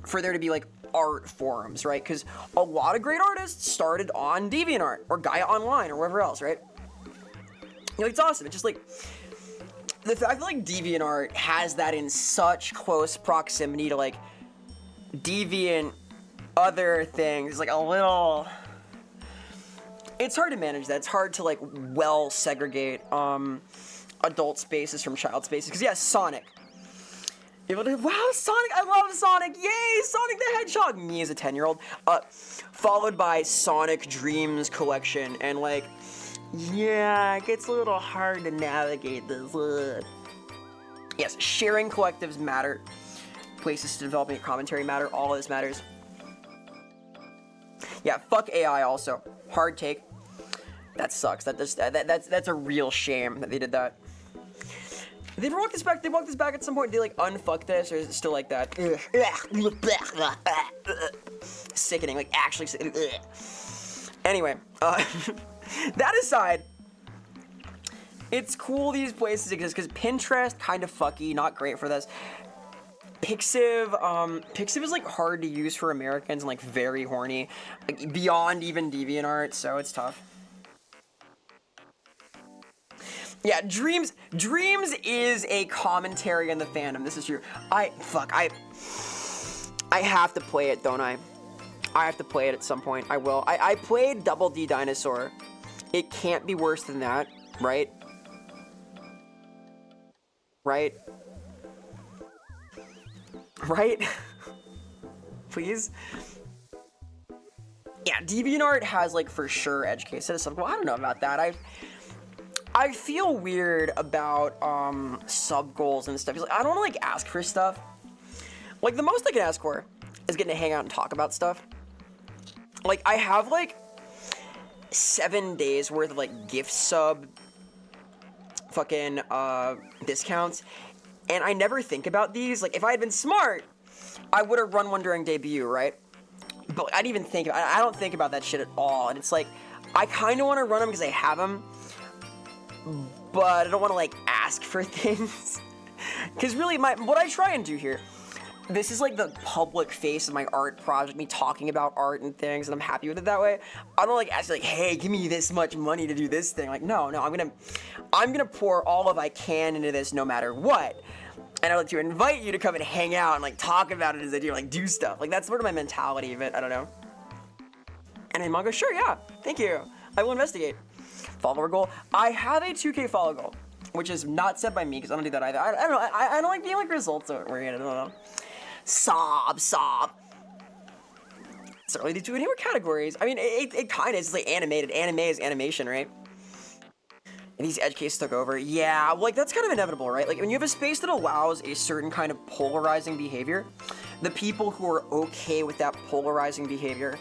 for there to be like art forums, right? Because a lot of great artists started on DeviantArt or Gaia Online or wherever else, right? You know, it's awesome. It's just like the fact that like DeviantArt has that in such close proximity to like deviant other things, like a little. It's hard to manage that. It's hard to like well segregate adult spaces from child spaces. Because yeah, Sonic. Wow, Sonic! I love Sonic! Yay, Sonic the Hedgehog! Me as a 10-year-old. Followed by Sonic Dreams Collection, and like, yeah, it gets a little hard to navigate this. Yes, sharing collectives matter. Places to developing a commentary matter. All of this matters. Yeah, fuck AI also. Hard take. That sucks. That's a real shame that they did that. They ever walk this back? They walk this back at some point. They like unfuck this, or is it still like that? Sickening, like actually. Anyway, that aside, it's cool these places exist because Pinterest kind of fucky, not great for this. Pixiv is like hard to use for Americans and like very horny, like beyond even DeviantArt, so it's tough. Yeah, Dreams is a commentary on the fandom. This is true. I have to play it, don't I? I have to play it at some point. I will. I played Double D Dinosaur. It can't be worse than that, right? Right? Right? Please? Yeah, DeviantArt has like for sure edge cases. Well, I don't know about that. I feel weird about sub goals and stuff. Like, I don't want to like ask for stuff. Like the most I can ask for is getting to hang out and talk about stuff. Like I have like 7 days worth of like gift sub fucking discounts, and I never think about these. Like if I had been smart, I would have run one during debut, right? But I didn't even think. I don't think about that shit at all. And it's like I kind of want to run them because I have them. But I don't want to like ask for things, because really what I try and do here, this is like the public face of my art project, me talking about art and things, and I'm happy with it that way. I don't like ask like, hey, give me this much money to do this thing. Like no, I'm gonna pour all of I can into this no matter what, and I'd like to invite you to come and hang out and like talk about it as I do, like do stuff. Like that's sort of my mentality of it. I don't know. And then I'll go, sure, yeah, thank you, I will investigate. Follower goal. I have a 2K follow goal, which is not set by me because I don't do that either. I don't know. I don't like being like results oriented. I don't know. Sob. It's not really do any more categories. I mean, it kind of is like animated. Anime is animation, right? And these edge cases took over. Yeah, like that's kind of inevitable, right? Like when you have a space that allows a certain kind of polarizing behavior, the people who are okay with that polarizing behavior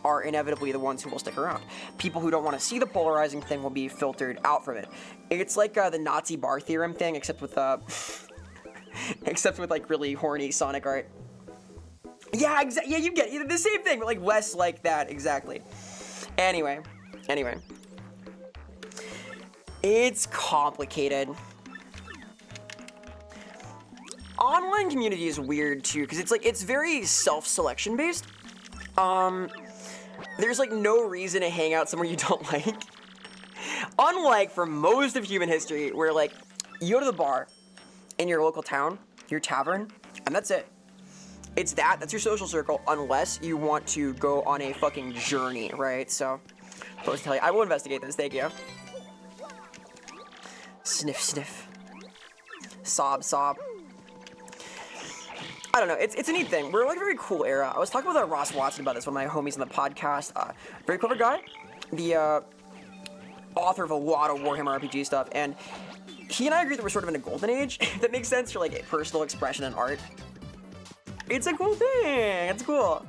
are inevitably the ones who will stick around. People who don't want to see the polarizing thing will be filtered out from it. It's like the Nazi bar theorem thing, except with like really horny Sonic art. Yeah, yeah, you get it. The same thing, but like less like that, exactly. Anyway. It's complicated. Online community is weird too, because it's very self-selection based. There's like no reason to hang out somewhere you don't like. Unlike for most of human history, where like you go to the bar in your local town, your tavern, and that's it. That's your social circle, unless you want to go on a fucking journey, right? So, supposed to tell you, I will investigate this, thank you. Sniff, sniff. Sob, sob. I don't know, it's a neat thing. We're like a very cool era. I was talking with Ross Watson about this, one of my homies on the podcast. Very clever guy. The author of a lot of Warhammer RPG stuff, and he and I agree that we're sort of in a golden age, if that makes sense, for like personal expression and art. It's a cool thing. It's cool.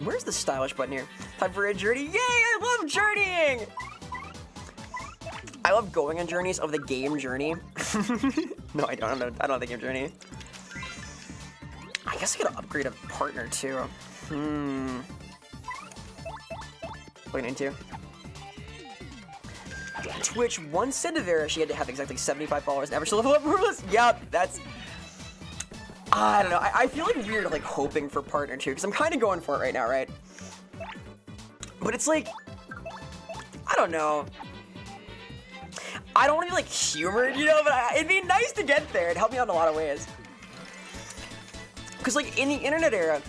Where's the stylish button here? Time for a journey. Yay! I love journeying. I love going on journeys of the game Journey. No, I don't. I don't have the game Journey. I guess I gotta upgrade a partner too. What into? Twitch once said to Vera she had to have exactly 75 followers and average to level up ruthless. Yep, that's. I don't know. I feel like weird, like hoping for partner too, because I'm kind of going for it right now, right? But it's like, I don't know. I don't want to be like humored, you know, but it'd be nice to get there. It'd help me out in a lot of ways. Because like in the internet era,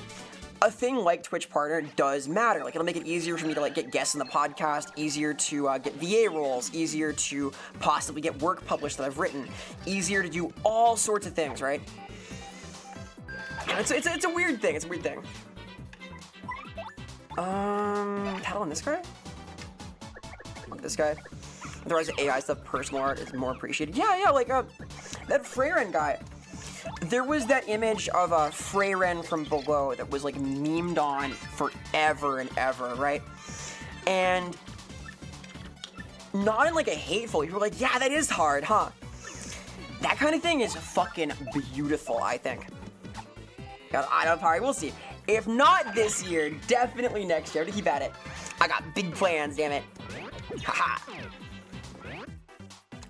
a thing like Twitch partner does matter. Like it'll make it easier for me to like get guests in the podcast, easier to get VA roles, easier to possibly get work published that I've written, easier to do all sorts of things, right? It's a weird thing. It's a weird thing. Tattle on this guy? This guy? Otherwise, AI stuff, personal art is more appreciated. Yeah, like that Freyren guy. There was that image of a Freyren from below that was like memed on forever and ever, right? And not in like a hateful, you were like, yeah, that is hard, huh? That kind of thing is fucking beautiful, I think. I don't know, we'll see. If not this year, definitely next year. To keep at it. I got big plans, damn it. Haha.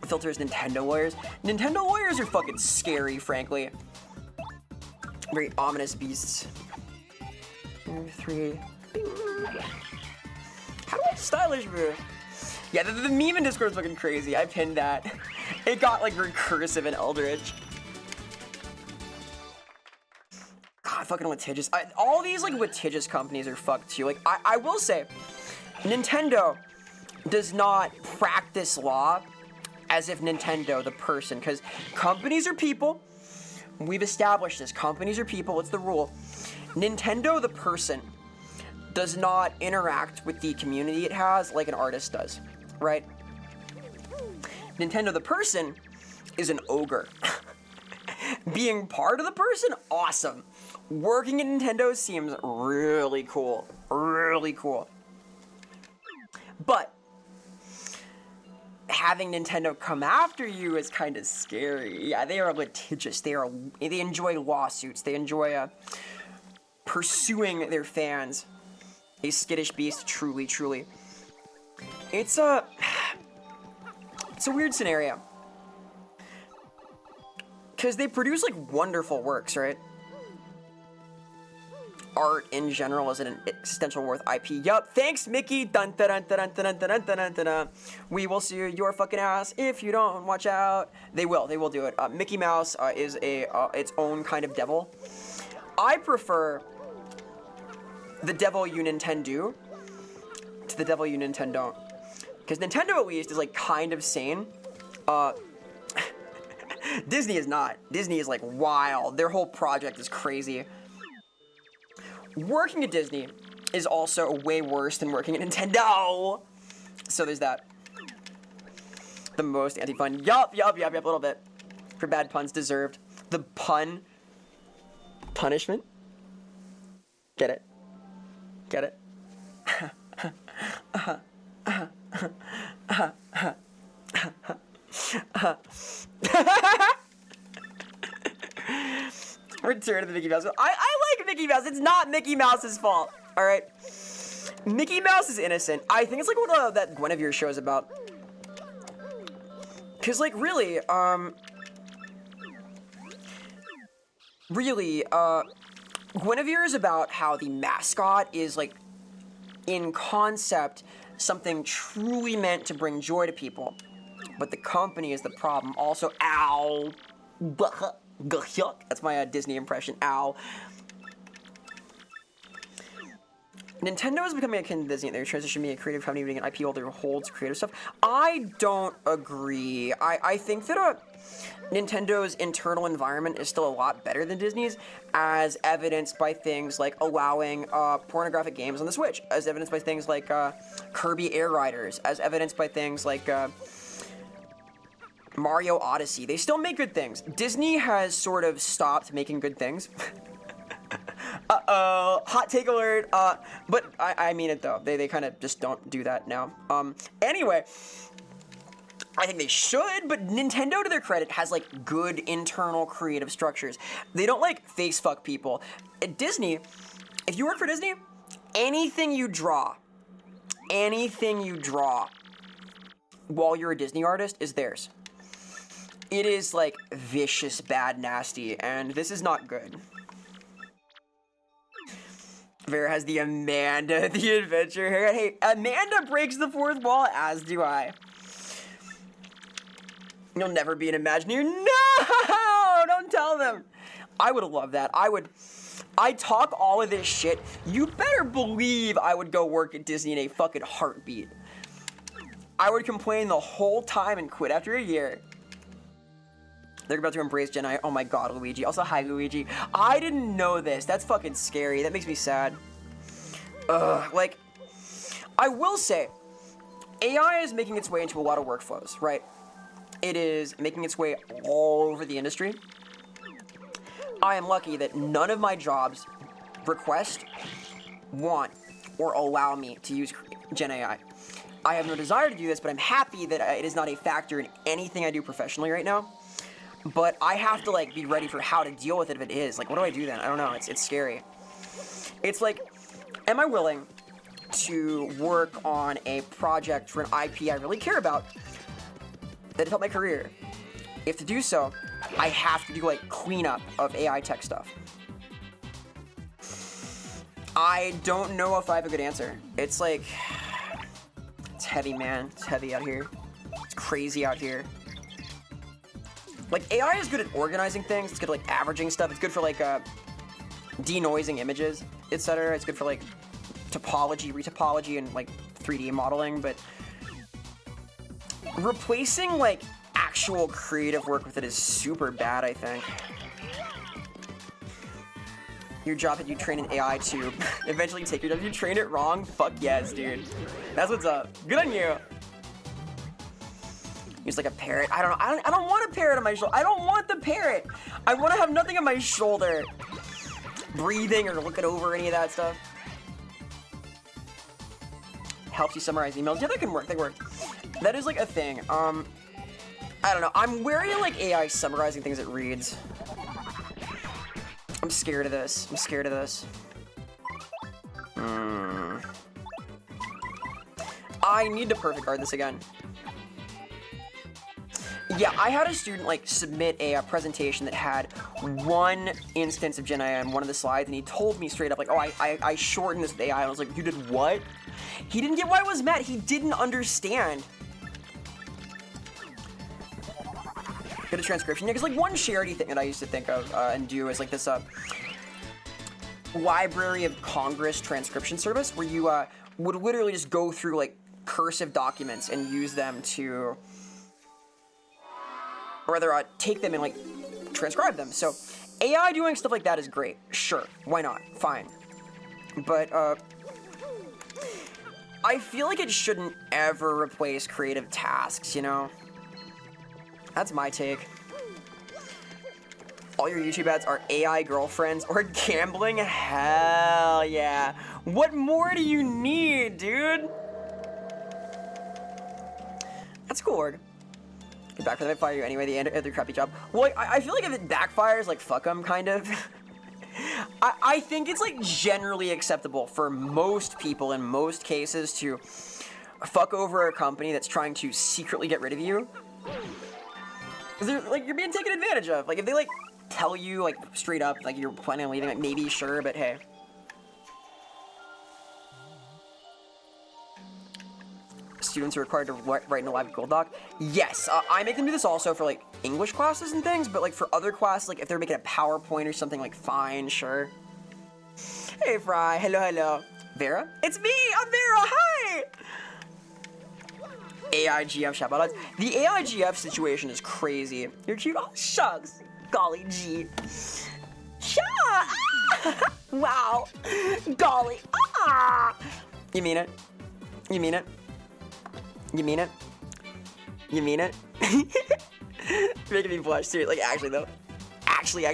Filters Nintendo Warriors. Nintendo Warriors are fucking scary, frankly. Very ominous beasts. 3. How do I stylish bro? Yeah, the meme in Discord is fucking crazy. I pinned that. It got like recursive and eldritch. God, fucking litigious. All these like litigious companies are fucked too. Like I will say, Nintendo does not practice law as if Nintendo, the person, because companies are people. We've established this. Companies are people. What's the rule? Nintendo, the person, does not interact with the community it has like an artist does, right? Nintendo, the person, is an ogre. Being part of the person, awesome. Working at Nintendo seems really cool. Really cool. But having Nintendo come after you is kind of scary. Yeah, they are litigious. They enjoy lawsuits. They enjoy pursuing their fans. A skittish beast, truly, truly. It's a weird scenario. Because they produce like wonderful works, right? Art in general is an existential worth IP. Yup, thanks, Mickey. Dun dun dun dun dun dun dun dun dun. We will see your fucking ass if you don't watch out. They will do it. Mickey Mouse is its own kind of devil. I prefer the devil you Nintendo to the devil you Nintendo. Because Nintendo at least is like kind of sane. Disney is not. Disney is like wild. Their whole project is crazy. Working at Disney is also way worse than working at Nintendo. So there's that. The most anti-fun. Yup, a little bit. For bad puns deserved. The pun punishment. Get it? Get it? Return to the Mickey Mouse. I like Mickey Mouse. It's not Mickey Mouse's fault. All right. Mickey Mouse is innocent. I think it's like what that Guinevere show is about. Cause like really, Guinevere is about how the mascot is like, in concept, something truly meant to bring joy to people, but the company is the problem. Also, ow, that's my Disney impression. Ow. Nintendo is becoming akin to Disney. They're transitioning being a creative company, being an IP holder who holds creative stuff. I don't agree. I think that Nintendo's internal environment is still a lot better than Disney's, as evidenced by things like allowing pornographic games on the Switch, as evidenced by things like Kirby Air Riders, as evidenced by things like Mario Odyssey. They still make good things. Disney has sort of stopped making good things. Uh-oh, hot take alert. But I mean it though. They kind of just don't do that now. Anyway, I think they should, but Nintendo, to their credit, has like good internal creative structures. They don't like face fuck people. At Disney, if you work for Disney, anything you draw while you're a Disney artist is theirs. It is like vicious, bad, nasty, and this is not good. Vera has the Amanda the Adventure haircut. Hey, Amanda breaks the fourth wall, as do I. You'll never be an Imagineer. No! Don't tell them. I would love that. I talk all of this shit. You better believe I would go work at Disney in a fucking heartbeat. I would complain the whole time and quit after a year. They're about to embrace Gen I. Oh my god, Luigi. Also, hi, Luigi. I didn't know this. That's fucking scary. That makes me sad. Like, I will say, AI is making its way into a lot of workflows, right? It is making its way all over the industry. I am lucky that none of my jobs request, want, or allow me to use Gen AI. I have no desire to do this, but I'm happy that it is not a factor in anything I do professionally right now. But I have to like be ready for how to deal with it if it is. Like, what do I do then? I don't know. It's scary. It's like, am I willing to work on a project for an IP I really care about that help my career? If to do so, I have to do like cleanup of AI tech stuff. I don't know if I have a good answer. It's like, it's heavy, man. It's heavy out here. It's crazy out here. Like, AI is good at organizing things. It's good at, like, averaging stuff. It's good for, like, denoising images, etc. It's good for, like, topology, retopology, and, like, 3D modeling. But replacing, like, actual creative work with it is super bad, I think. Your job that you train an AI to eventually take your job. You train it wrong? Fuck yes, dude. That's what's up. Good on you. He's like a parrot. I don't know. I don't want a parrot on my shoulder. I don't want the parrot. I want to have nothing on my shoulder. Breathing or looking over any of that stuff. Helps you summarize emails. Yeah, that can work. They work. That is like a thing. I don't know. I'm wary of like AI summarizing things it reads. I'm scared of this. I'm scared of this. I need to perfect guard this again. Yeah, I had a student like submit a presentation that had one instance of Gen AI on one of the slides, and he told me straight up like, oh, I shortened this with AI. I was like, you did what? He didn't get why I was mad. He didn't understand. Get a transcription. Yeah, because like one charity thing that I used to think of and do is like this Library of Congress transcription service where you would literally just go through like cursive documents and use them to, or rather take them and like transcribe them. So AI doing stuff like that is great. Sure, why not? Fine. But I feel like it shouldn't ever replace creative tasks, you know? That's my take. All your YouTube ads are AI girlfriends or gambling? Hell yeah. What more do you need, dude? That's cool, Org. Get back for that, fire you anyway, the other crappy job. Well, I feel like if it backfires, like, fuck them, kind of. I think it's like generally acceptable for most people in most cases to fuck over a company that's trying to secretly get rid of you. Like, you're being taken advantage of. Like, if they like tell you like straight up like you're planning on leaving, like maybe sure, but hey. Students are required to write in a live Google Doc. Yes, I make them do this also for like English classes and things, but like for other classes, like if they're making a PowerPoint or something, like fine, sure. Hey Fry, hello. Vera? It's me, I'm Vera, hi! AIGF shout out. The AIGF situation is crazy. You're cute, oh shucks. Golly gee. Shucks! Ah! Wow. Golly, ah! You mean it? You mean it? You mean it? You mean it? Making me blush, too. Like, actually, though. Actually.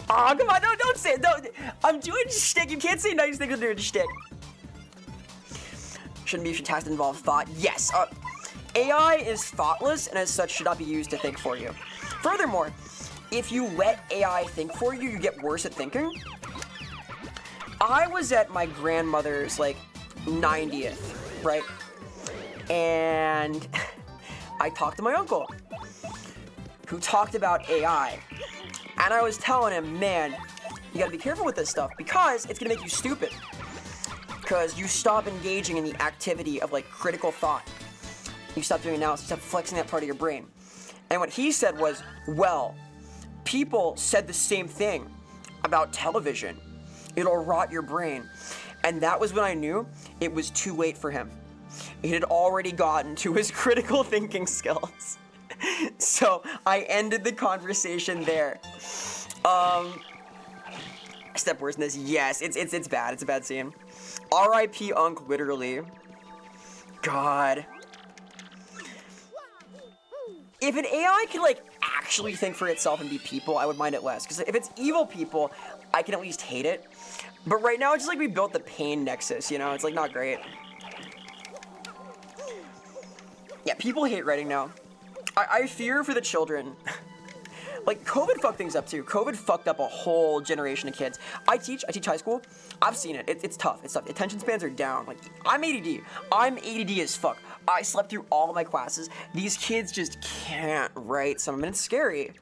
Oh, come on, don't say it. Don't. I'm doing shtick. You can't say nice things when doing shtick. Shouldn't be task involve thought. Yes. AI is thoughtless, and as such should not be used to think for you. Furthermore, if you let AI think for you, you get worse at thinking. I was at my grandmother's, like, 90th, right? And I talked to my uncle, who talked about AI. And I was telling him, man, you gotta be careful with this stuff because it's gonna make you stupid. Because you stop engaging in the activity of like critical thought. You stop doing analysis, you stop flexing that part of your brain. And what he said was, well, people said the same thing about television. It'll rot your brain. And that was when I knew it was too late for him. He had already gotten to his critical thinking skills. So I ended the conversation there. Step worse than this. Yes, it's bad. It's a bad scene. R.I.P. Unc, literally. God. If an AI could like actually think for itself and be people, I would mind it less. Because if it's evil people, I can at least hate it. But right now, it's just like we built the pain nexus, you know? It's like not great. Yeah, people hate writing now. I fear for the children. Like, COVID fucked things up too. COVID fucked up a whole generation of kids. I teach high school. I've seen it. It's tough. It's tough. Attention spans are down. Like, I'm ADD. I'm ADD as fuck. I slept through all of my classes. These kids just can't write some of them, and it's scary.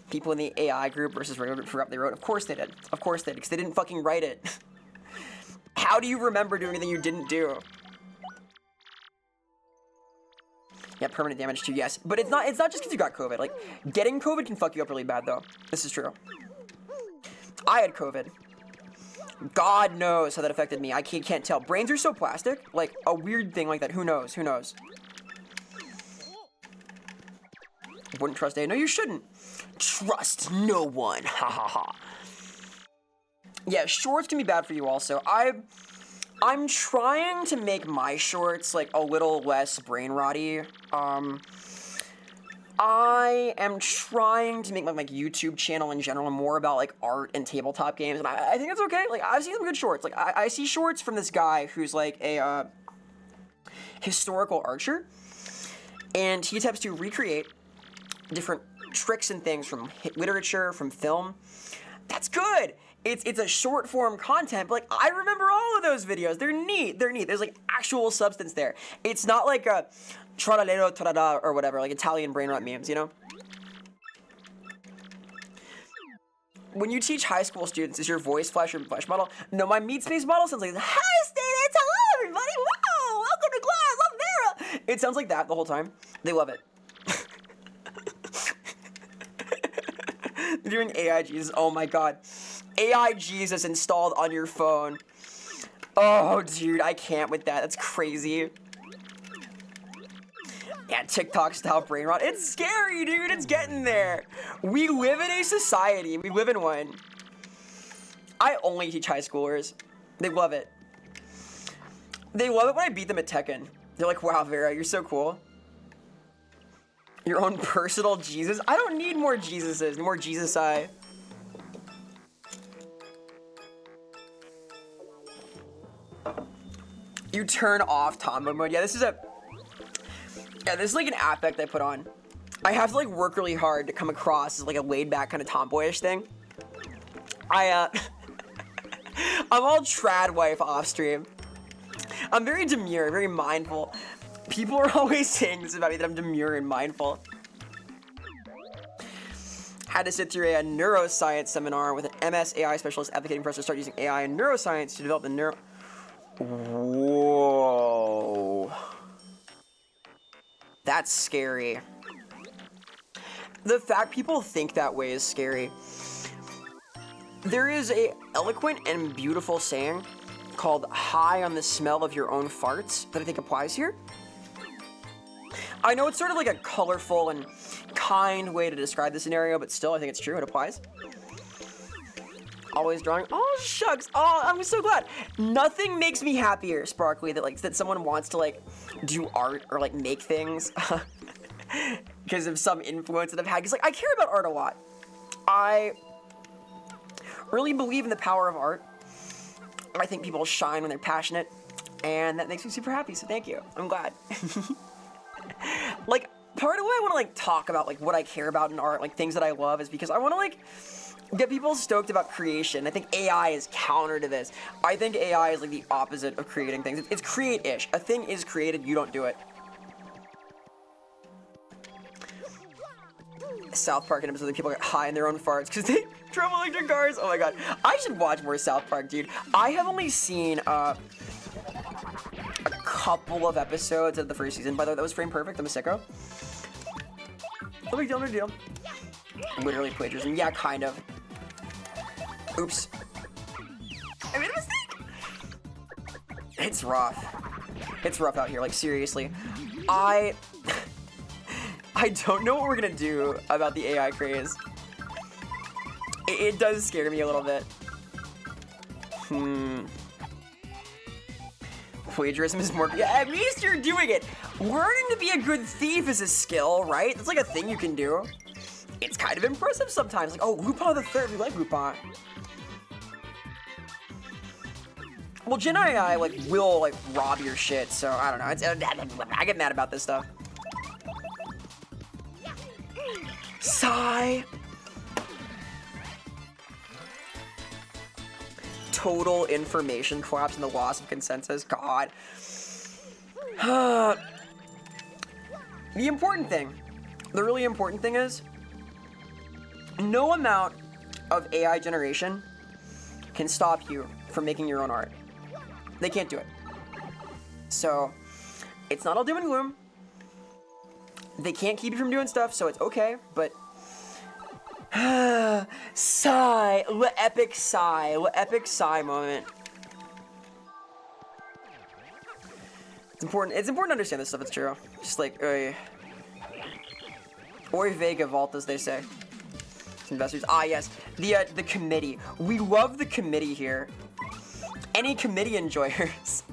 People in the AI group versus regular group forgot they wrote. Of course they did. Of course they did, because they didn't fucking write it. How do you remember doing anything you didn't do? Yeah, permanent damage too, yes. But it's not just because you got COVID. Like, getting COVID can fuck you up really bad, though. This is true. I had COVID. God knows how that affected me. I can't tell. Brains are so plastic. Like, a weird thing like that. Who knows? Who knows? Wouldn't trust AI. No, you shouldn't. Trust no one. Ha ha ha. Yeah, shorts can be bad for you also. I'm trying to make my shorts like a little less brain rotty. I am trying to make my like YouTube channel in general more about like art and tabletop games, and I think it's okay. Like, I've seen some good shorts. Like, I see shorts from this guy who's like a historical archer, and he attempts to recreate different tricks and things from literature, from film. That's good. It's a short form content, but like, I remember all of those videos. They're neat. There's like actual substance there. It's not like a tralero trada or whatever, like Italian brain rot memes, you know? When you teach high school students, is your voice flash or flash model? No, my meat space model sounds like, hi students, hello everybody, wow, welcome to class, I'm Vera. It sounds like that the whole time. They love it. They're doing AI Jesus, oh my god. AI Jesus installed on your phone. Oh, dude, I can't with that. That's crazy. Yeah, TikTok style brain rot. It's scary, dude. It's getting there. We live in a society. We live in one. I only teach high schoolers. They love it. They love it when I beat them at Tekken. They're like, wow, Vera, you're so cool. Your own personal Jesus? I don't need more Jesuses, more Jesus-I. You turn off Tombo mode. Yeah, this is like an affect I put on. I have to like work really hard to come across as like a laid back kind of tomboyish thing. I'm all trad wife off stream. I'm very demure, very mindful. People are always saying this about me, that I'm demure and mindful. Had to sit through a neuroscience seminar with an MS AI specialist advocating for us to start using AI and neuroscience to develop the Whoa. That's scary. The fact people think that way is scary. There is a eloquent and beautiful saying called high on the smell of your own farts that I think applies here. I know it's sort of like a colorful and kind way to describe the scenario, but still I think it's true, it applies. Always drawing. Oh shucks. Oh, I'm so glad. Nothing makes me happier, Sparkly, that someone wants to like do art or like make things because of some influence that I've had. Because like I care about art a lot. I really believe in the power of art. I think people shine when they're passionate, and that makes me super happy. So thank you. I'm glad. Like part of why I want to like talk about like what I care about in art, like things that I love, is because I want to like get people stoked about creation. I think AI is counter to this. I think AI is like the opposite of creating things. It's create-ish. A thing is created, you don't do it. South Park, an episode that people get high in their own farts because they drove electric cars. Oh my god. I should watch more South Park, dude. I have only seen a couple of episodes of the first season. By the way, that was frame perfect. I'm a sicko. No big deal, no deal. Literally plagiarism. Yeah, kind of. Oops. I made a mistake! It's rough. It's rough out here, like seriously. I don't know what we're gonna do about the AI craze. It does scare me a little bit. Plagiarism is more... Yeah, at least you're doing it! Learning to be a good thief is a skill, right? That's like a thing you can do. It's kind of impressive sometimes. Like, oh, Lupin the Third, we like Lupin. Well, Gen AI, like, will, like, rob your shit, so I don't know. I get mad about this stuff. Sigh. Total information collapse and the loss of consensus. God. The important thing, the really important thing is, no amount of AI generation can stop you from making your own art. They can't do it. So, it's not all doom and gloom. They can't keep you from doing stuff, so it's okay, but... sigh. The epic sigh. The epic sigh moment. It's important to understand this stuff, it's true. Just like, Oi Vega Vault, as they say. Investors. Ah, yes. The committee. We love the committee here. Any committee enjoyers?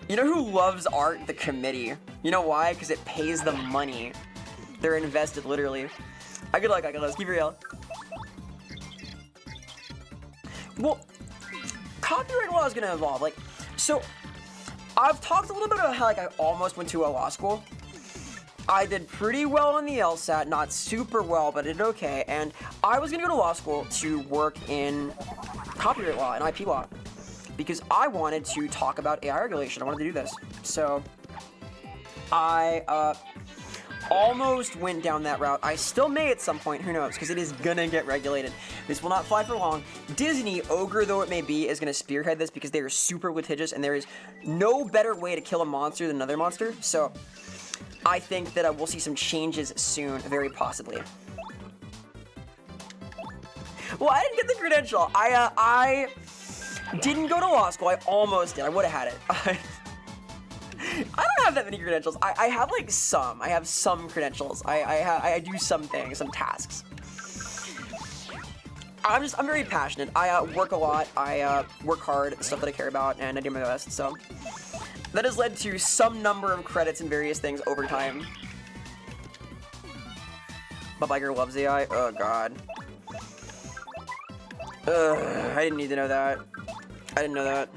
You know who loves art? The committee. You know why? Because it pays them money. They're invested, literally. I could like, let's keep it real. Well, copyright law is gonna evolve. Like, so I've talked a little bit about how like I almost went to a law school. I did pretty well on the LSAT, not super well, but I did okay. And I was gonna go to law school to work in copyright law and IP law because I wanted to talk about AI regulation. I wanted to do this. So I almost went down that route. I still may at some point, who knows, because it is gonna get regulated. This will not fly for long. Disney, ogre though it may be, is gonna spearhead this because they are super litigious and there is no better way to kill a monster than another monster. So I think that we'll see some changes soon, very possibly. Well, I didn't get the credential. I didn't go to law school. I almost did. I would have had it. I don't have that many credentials. I have like some. I have some credentials. I do some things, some tasks. I'm very passionate. I work a lot. I work hard, stuff that I care about, and I do my best. So that has led to some number of credits and various things over time. My biker loves AI. Oh god. I didn't need to know that. I didn't know that.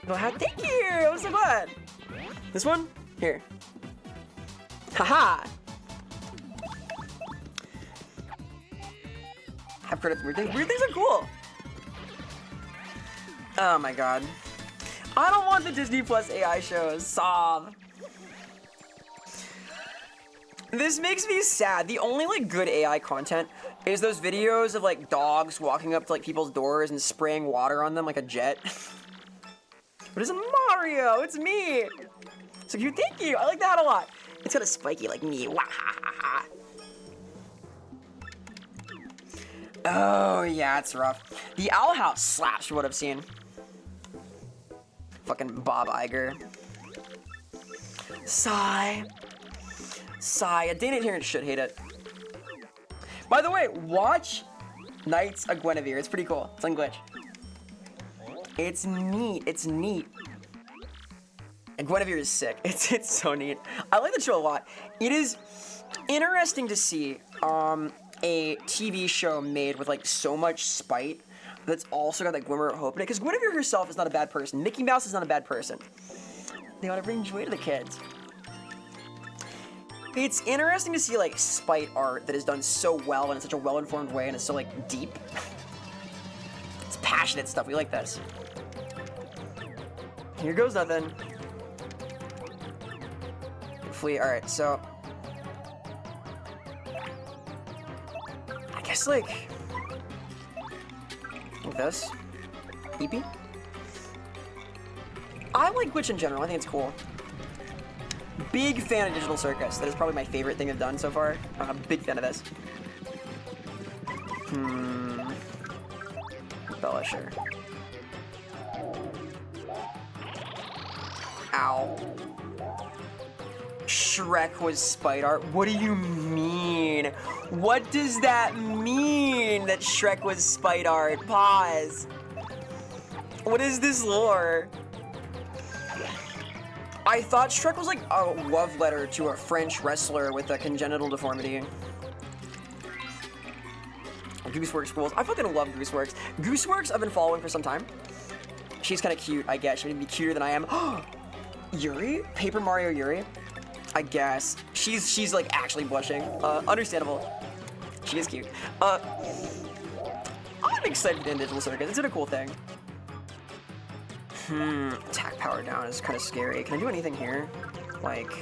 Well, thank you! I'm so glad! This one? Here. Haha! Have credit for weird things. Weird things are cool. Oh my god. I don't want the Disney Plus AI shows. Sob. This makes me sad. The only like good AI content is those videos of like dogs walking up to like people's doors and spraying water on them like a jet. But it's Mario. It's me. So cute. Thank you. I like that a lot. It's got a spiky like me. Wahahaha. Oh yeah, it's rough. The Owl House slaps for what I've seen. Fucking Bob Iger. Sigh. Sigh. A Dana here should hate it. By the way, watch Knights of Guinevere. It's pretty cool. It's on Glitch. It's neat. It's neat. And Guinevere is sick. It's so neat. I like the show a lot. It is interesting to see a TV show made with like so much spite that's also got like glimmer of hope in it. Because Guinevere herself is not a bad person. Mickey Mouse is not a bad person. They want to bring joy to the kids. It's interesting to see like spite art that is done so well and in such a well-informed way and it's so like deep. It's passionate stuff. We like this. Here goes nothing. Hopefully, all right. So I guess like this. EP. I like Glitch in general. I think it's cool. Big fan of Digital Circus. That is probably my favorite thing I've done so far. I'm a big fan of this. Bella, sure. Ow. Shrek was spite art. What do you mean? What does that mean that Shrek was spite art? Pause. What is this lore? I thought Shrek was like a love letter to a French wrestler with a congenital deformity. Gooseworks rules. I fucking love Gooseworks. Gooseworks I've been following for some time. She's kind of cute, I guess. She may be cuter than I am. Yuri? Paper Mario Yuri? I guess. She's like actually blushing. Understandable. She is cute. I'm excited for the Digital Circus. It's a cool thing. Attack power down is kind of scary. Can I do anything here? Like,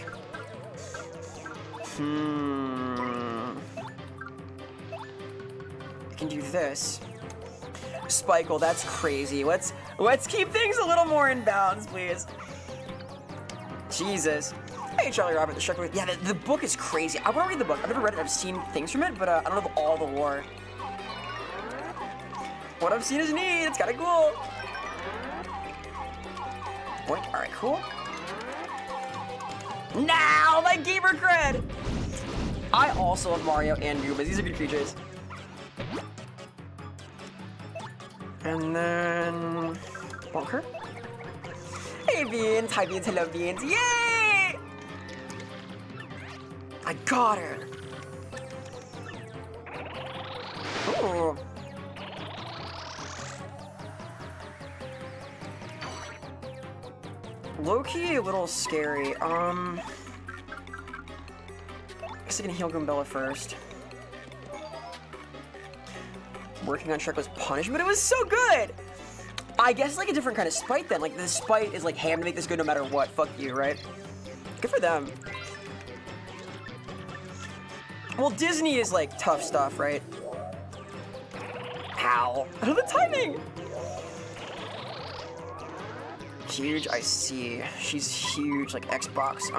I can do this. Spikle, that's crazy. Let's keep things a little more in bounds, please. Jesus. Hey, Charlie Robert, the Shrek. Yeah, the book is crazy. I want to read the book. I've never read it. I've seen things from it, but I don't know all the lore. What I've seen is neat. It's kind of cool. Boink. All right, cool. Now my gamer cred. I also love Mario and Goombas. These are good creatures. And then Bunker. Hey Beans. Hi Beans. Hello Beans. Yay! I got her. Ooh. Low-key a little scary. I guess I'm gonna heal Goombella first. Working on Shrek was punishment, but it was so good! I guess it's like a different kind of spite then. Like, the spite is like, hey, I'm gonna make this good no matter what. Fuck you, right? Good for them. Well, Disney is like tough stuff, right? Ow. I don't know the timing! Huge, I see. She's huge, like Xbox.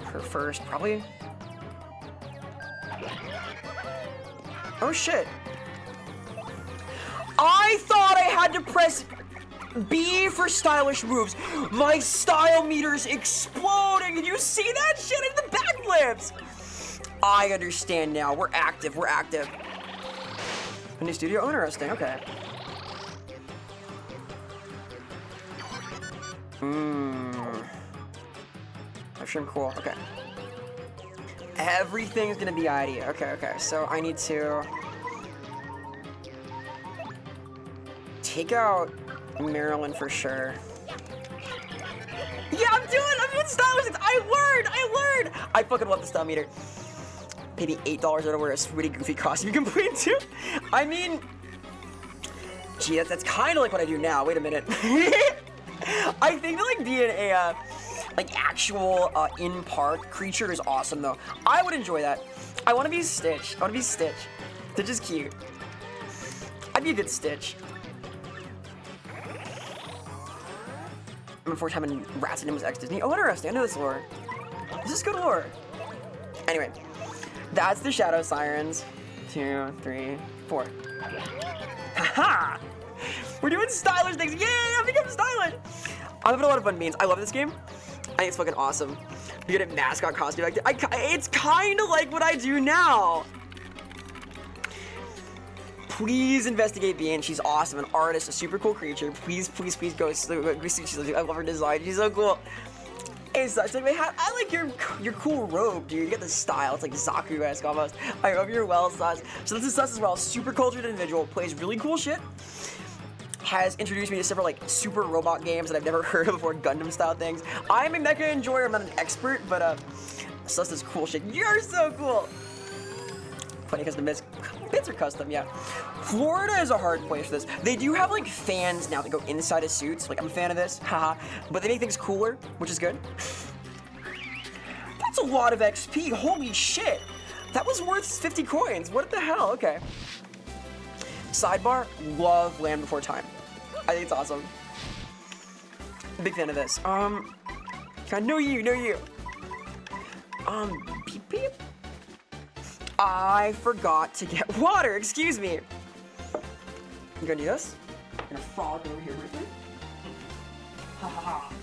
Her first, probably. Oh shit. I thought I had to press B for stylish moves. My style meter's exploding. Did you see that shit in the backflips? I understand now. We're active. We're active. A new studio? Oh, interesting. Okay. Mushroom, cool. Okay. Everything's gonna be ID. Okay. So I need to take out Marilyn for sure. Yeah, I'm doing doing style things. I learned. I fucking love the style meter. Pay me $8 to wear a sweaty goofy costume you complete too. I mean, gee, that's kind of like what I do now. Wait a minute. I think that like being a like actual in-park creature is awesome though. I would enjoy that. I want to be Stitch. Stitch is cute. I'd be a good Stitch. I'm before time in Rats and Nimbus X Disney. Oh, interesting. I know this lore. This is good lore. Anyway, that's the Shadow Sirens. 2, 3, 4. Haha! We're doing stylish things. Yay! I'm becoming stylish. I'm having a lot of fun memes. I love this game. I think it's fucking awesome. You get a mascot costume. It's kind of like what I do now. Please investigate Bean. She's awesome. An artist, a super cool creature. Please go see. I love her design. She's so cool. Hey, such like I like your cool robe, dude. You get the style. It's like Zaku-esque almost. I hope you're well, Sus. So this is Sus as well. Super cultured individual. Plays really cool shit. Has introduced me to several like super robot games that I've never heard of before, Gundam style things. I'm a mecha enjoyer. I'm not an expert, but Sus is cool shit. You're so cool. Funny because the bits are custom, yeah. Florida is a hard place for this. They do have like fans now that go inside of suits. Like I'm a fan of this, haha. But they make things cooler, which is good. That's a lot of XP. Holy shit. That was worth 50 coins. What the hell? Okay. Sidebar, love Land Before Time. I think it's awesome. Big fan of this. I know you. Beep beep. I forgot to get water. Excuse me. You gonna do this? I'm gonna frolic over here briefly. Ha ha ha.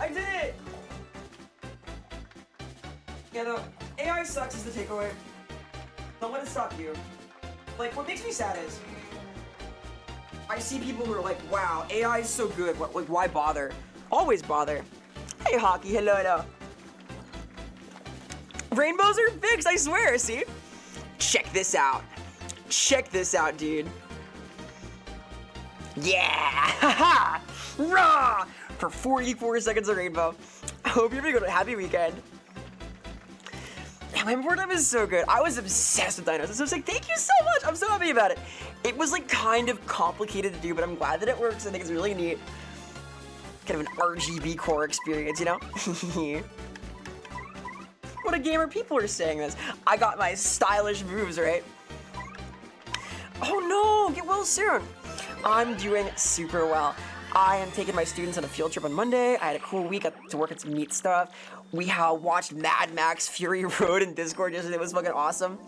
I did it! Yeah, the AI sucks is the takeaway. Don't let it stop you. Like, what makes me sad is I see people who are like, wow, AI is so good. Like, why bother? Always bother. Hey, Hockey. Hello. Rainbows are fixed, I swear, see? Check this out. Check this out, dude. Yeah! Haha! Raw! For 44 seconds of rainbow. I hope you're having a happy weekend. Yeah, my board time is so good. I was obsessed with dinos. So I was like, thank you so much. I'm so happy about it. It was like kind of complicated to do, but I'm glad that it works. I think it's really neat. Kind of an RGB core experience, you know? What a gamer, people are saying this. I got my stylish moves, right? Oh no, get well soon. I'm doing super well. I am taking my students on a field trip on Monday. I had a cool week, got to work on some neat stuff. We watched Mad Max Fury Road in Discord yesterday. It was fucking awesome.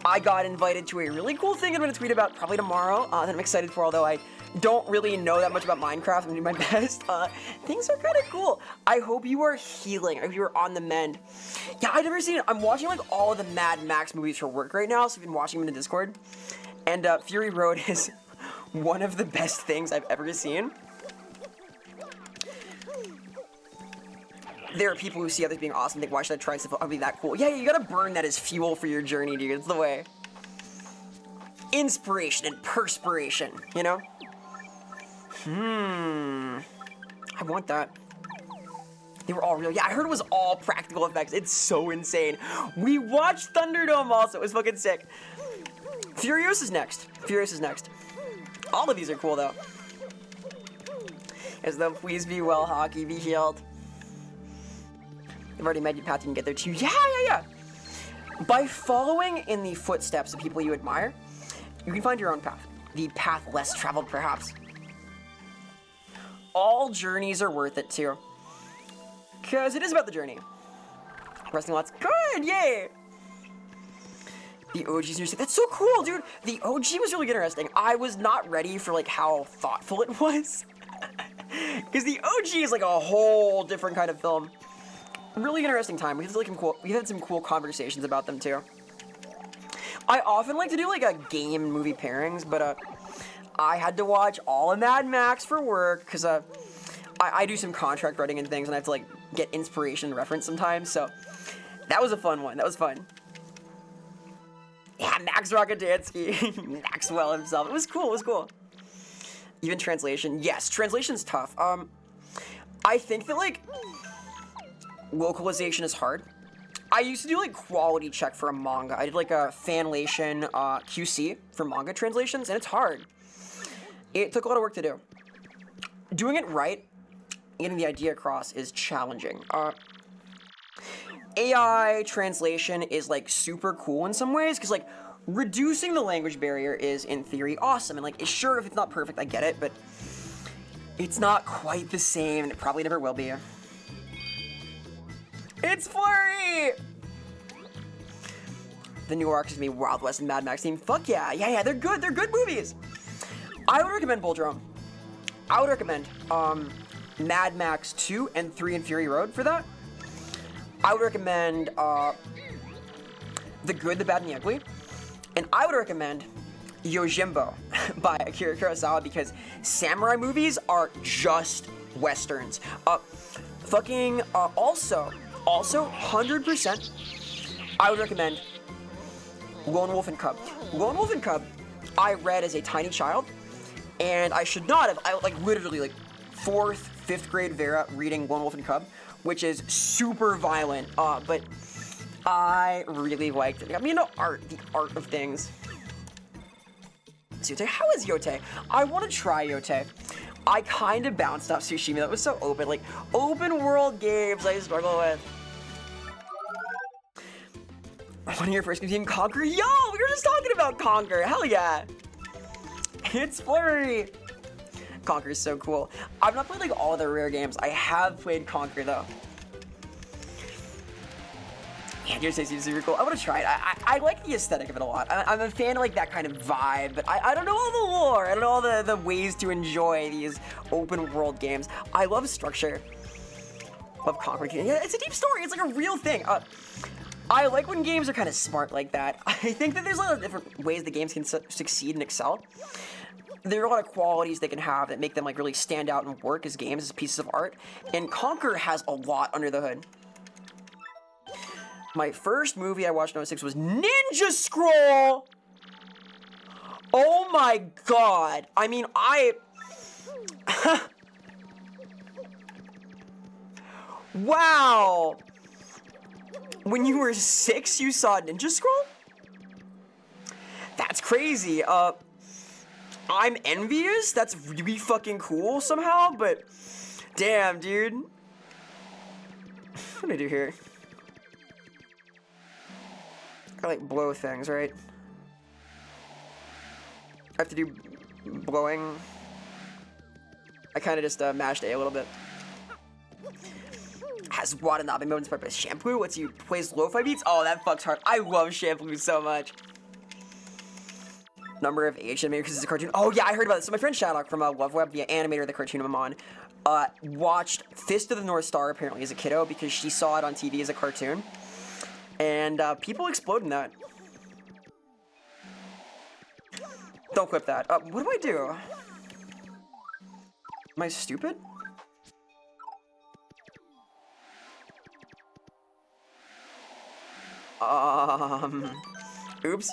I got invited to a really cool thing I'm gonna tweet about probably tomorrow that I'm excited for, although I don't really know that much about Minecraft. I'm doing my best. Things are kind of cool. I hope you are healing. I hope you are on the mend. Yeah, I've never seen it. I'm watching like all of the Mad Max movies for work right now, so I've been watching them in the Discord. And Fury Road is one of the best things I've ever seen. There are people who see others being awesome and think, why should I try stuff? I'll be that cool. Yeah, you gotta burn that as fuel for your journey, dude. It's the way. Inspiration and perspiration, you know? I want that. They were all real. Yeah, I heard it was all practical effects. It's so insane. We watched Thunderdome also. It was fucking sick. Furious is next. All of these are cool, though. As though, please be well, Hockey. Be healed. I've already made you path you can get there, too. Yeah. By following in the footsteps of people you admire, you can find your own path. The path less traveled, perhaps. All journeys are worth it, too. Because it is about the journey. Resting lots. Good, yay! The OG's new state. That's so cool, dude. The OG was really interesting. I was not ready for like how thoughtful it was. Because the OG is like a whole different kind of film. Really interesting time. We had some cool conversations about them too. I often like to do like a game movie pairings, but I had to watch all of Mad Max for work because I do some contract writing and things, and I have to like get inspiration and reference sometimes. So that was a fun one. That was fun. Yeah, Max Rockatansky, Maxwell himself. It was cool. Even translation. Yes, translation's tough. I think that, like, localization is hard. I used to do, like, quality check for a manga. I did, like, a Fanlation QC for manga translations, and it's hard. It took a lot of work to do. Doing it right, getting the idea across, is challenging. AI translation is, like, super cool in some ways, because, like, reducing the language barrier is, in theory, awesome. And, like, sure, if it's not perfect, I get it, but it's not quite the same, and it probably never will be. It's Flurry! The new arc is gonna be Wild West and Mad Max theme. Fuck yeah. Yeah, they're good. They're good movies. I would recommend Bull Drum. I would recommend Mad Max 2 and 3 and Fury Road for that. I would recommend The Good, the Bad, and the Ugly. And I would recommend Yojimbo by Akira Kurosawa, because samurai movies are just westerns. Also 100%, I would recommend Lone Wolf and Cub. Lone Wolf and Cub, I read as a tiny child, and I should not have. I literally 4th, 5th grade Vera reading Lone Wolf and Cub, which is super violent, but I really liked it. It got me into art, the art of things. Yote, how is Yote? I want to try Yote. I kind of bounced off Tsushima. That was so open. Like, open world games I struggle with. One of your first games in Conquer? Yo, we were just talking about Conquer. Hell yeah. It's Flurry. Conquer is so cool. I've not played like all the rare games. I have played Conquer though. Yeah, your tasty is super cool. I want to try it. I like the aesthetic of it a lot. I'm a fan of like that kind of vibe, but I don't know all the lore. I don't know all the ways to enjoy these open world games. I love structure. Love Conquer. Yeah, it's a deep story. It's like a real thing. I like when games are kind of smart like that. I think that there's a lot of different ways the games can succeed and excel. There are a lot of qualities they can have that make them like really stand out and work as games, as pieces of art. And Conquer has a lot under the hood. My first movie I watched in 06 was Ninja Scroll! Oh my god. I mean, wow! When you were 6, you saw Ninja Scroll? That's crazy. I'm envious. That's really fucking cool somehow, but damn, dude. What do I do here? I like blow things, right? I have to do blowing. I kind of just mashed A a little bit. Has Watanabe mode inspired by Shampoo? Lets you plays lo-fi beats? Oh, that fucks hard. I love Shampoo so much. Number of age animator because it's a cartoon. Oh yeah, I heard about this. So my friend Shadok from LoveWeb, the animator of the cartoon I'm on, watched Fist of the North Star apparently as a kiddo because she saw it on TV as a cartoon. And people explode in that. Don't clip that. What do I do? Am I stupid? Oops.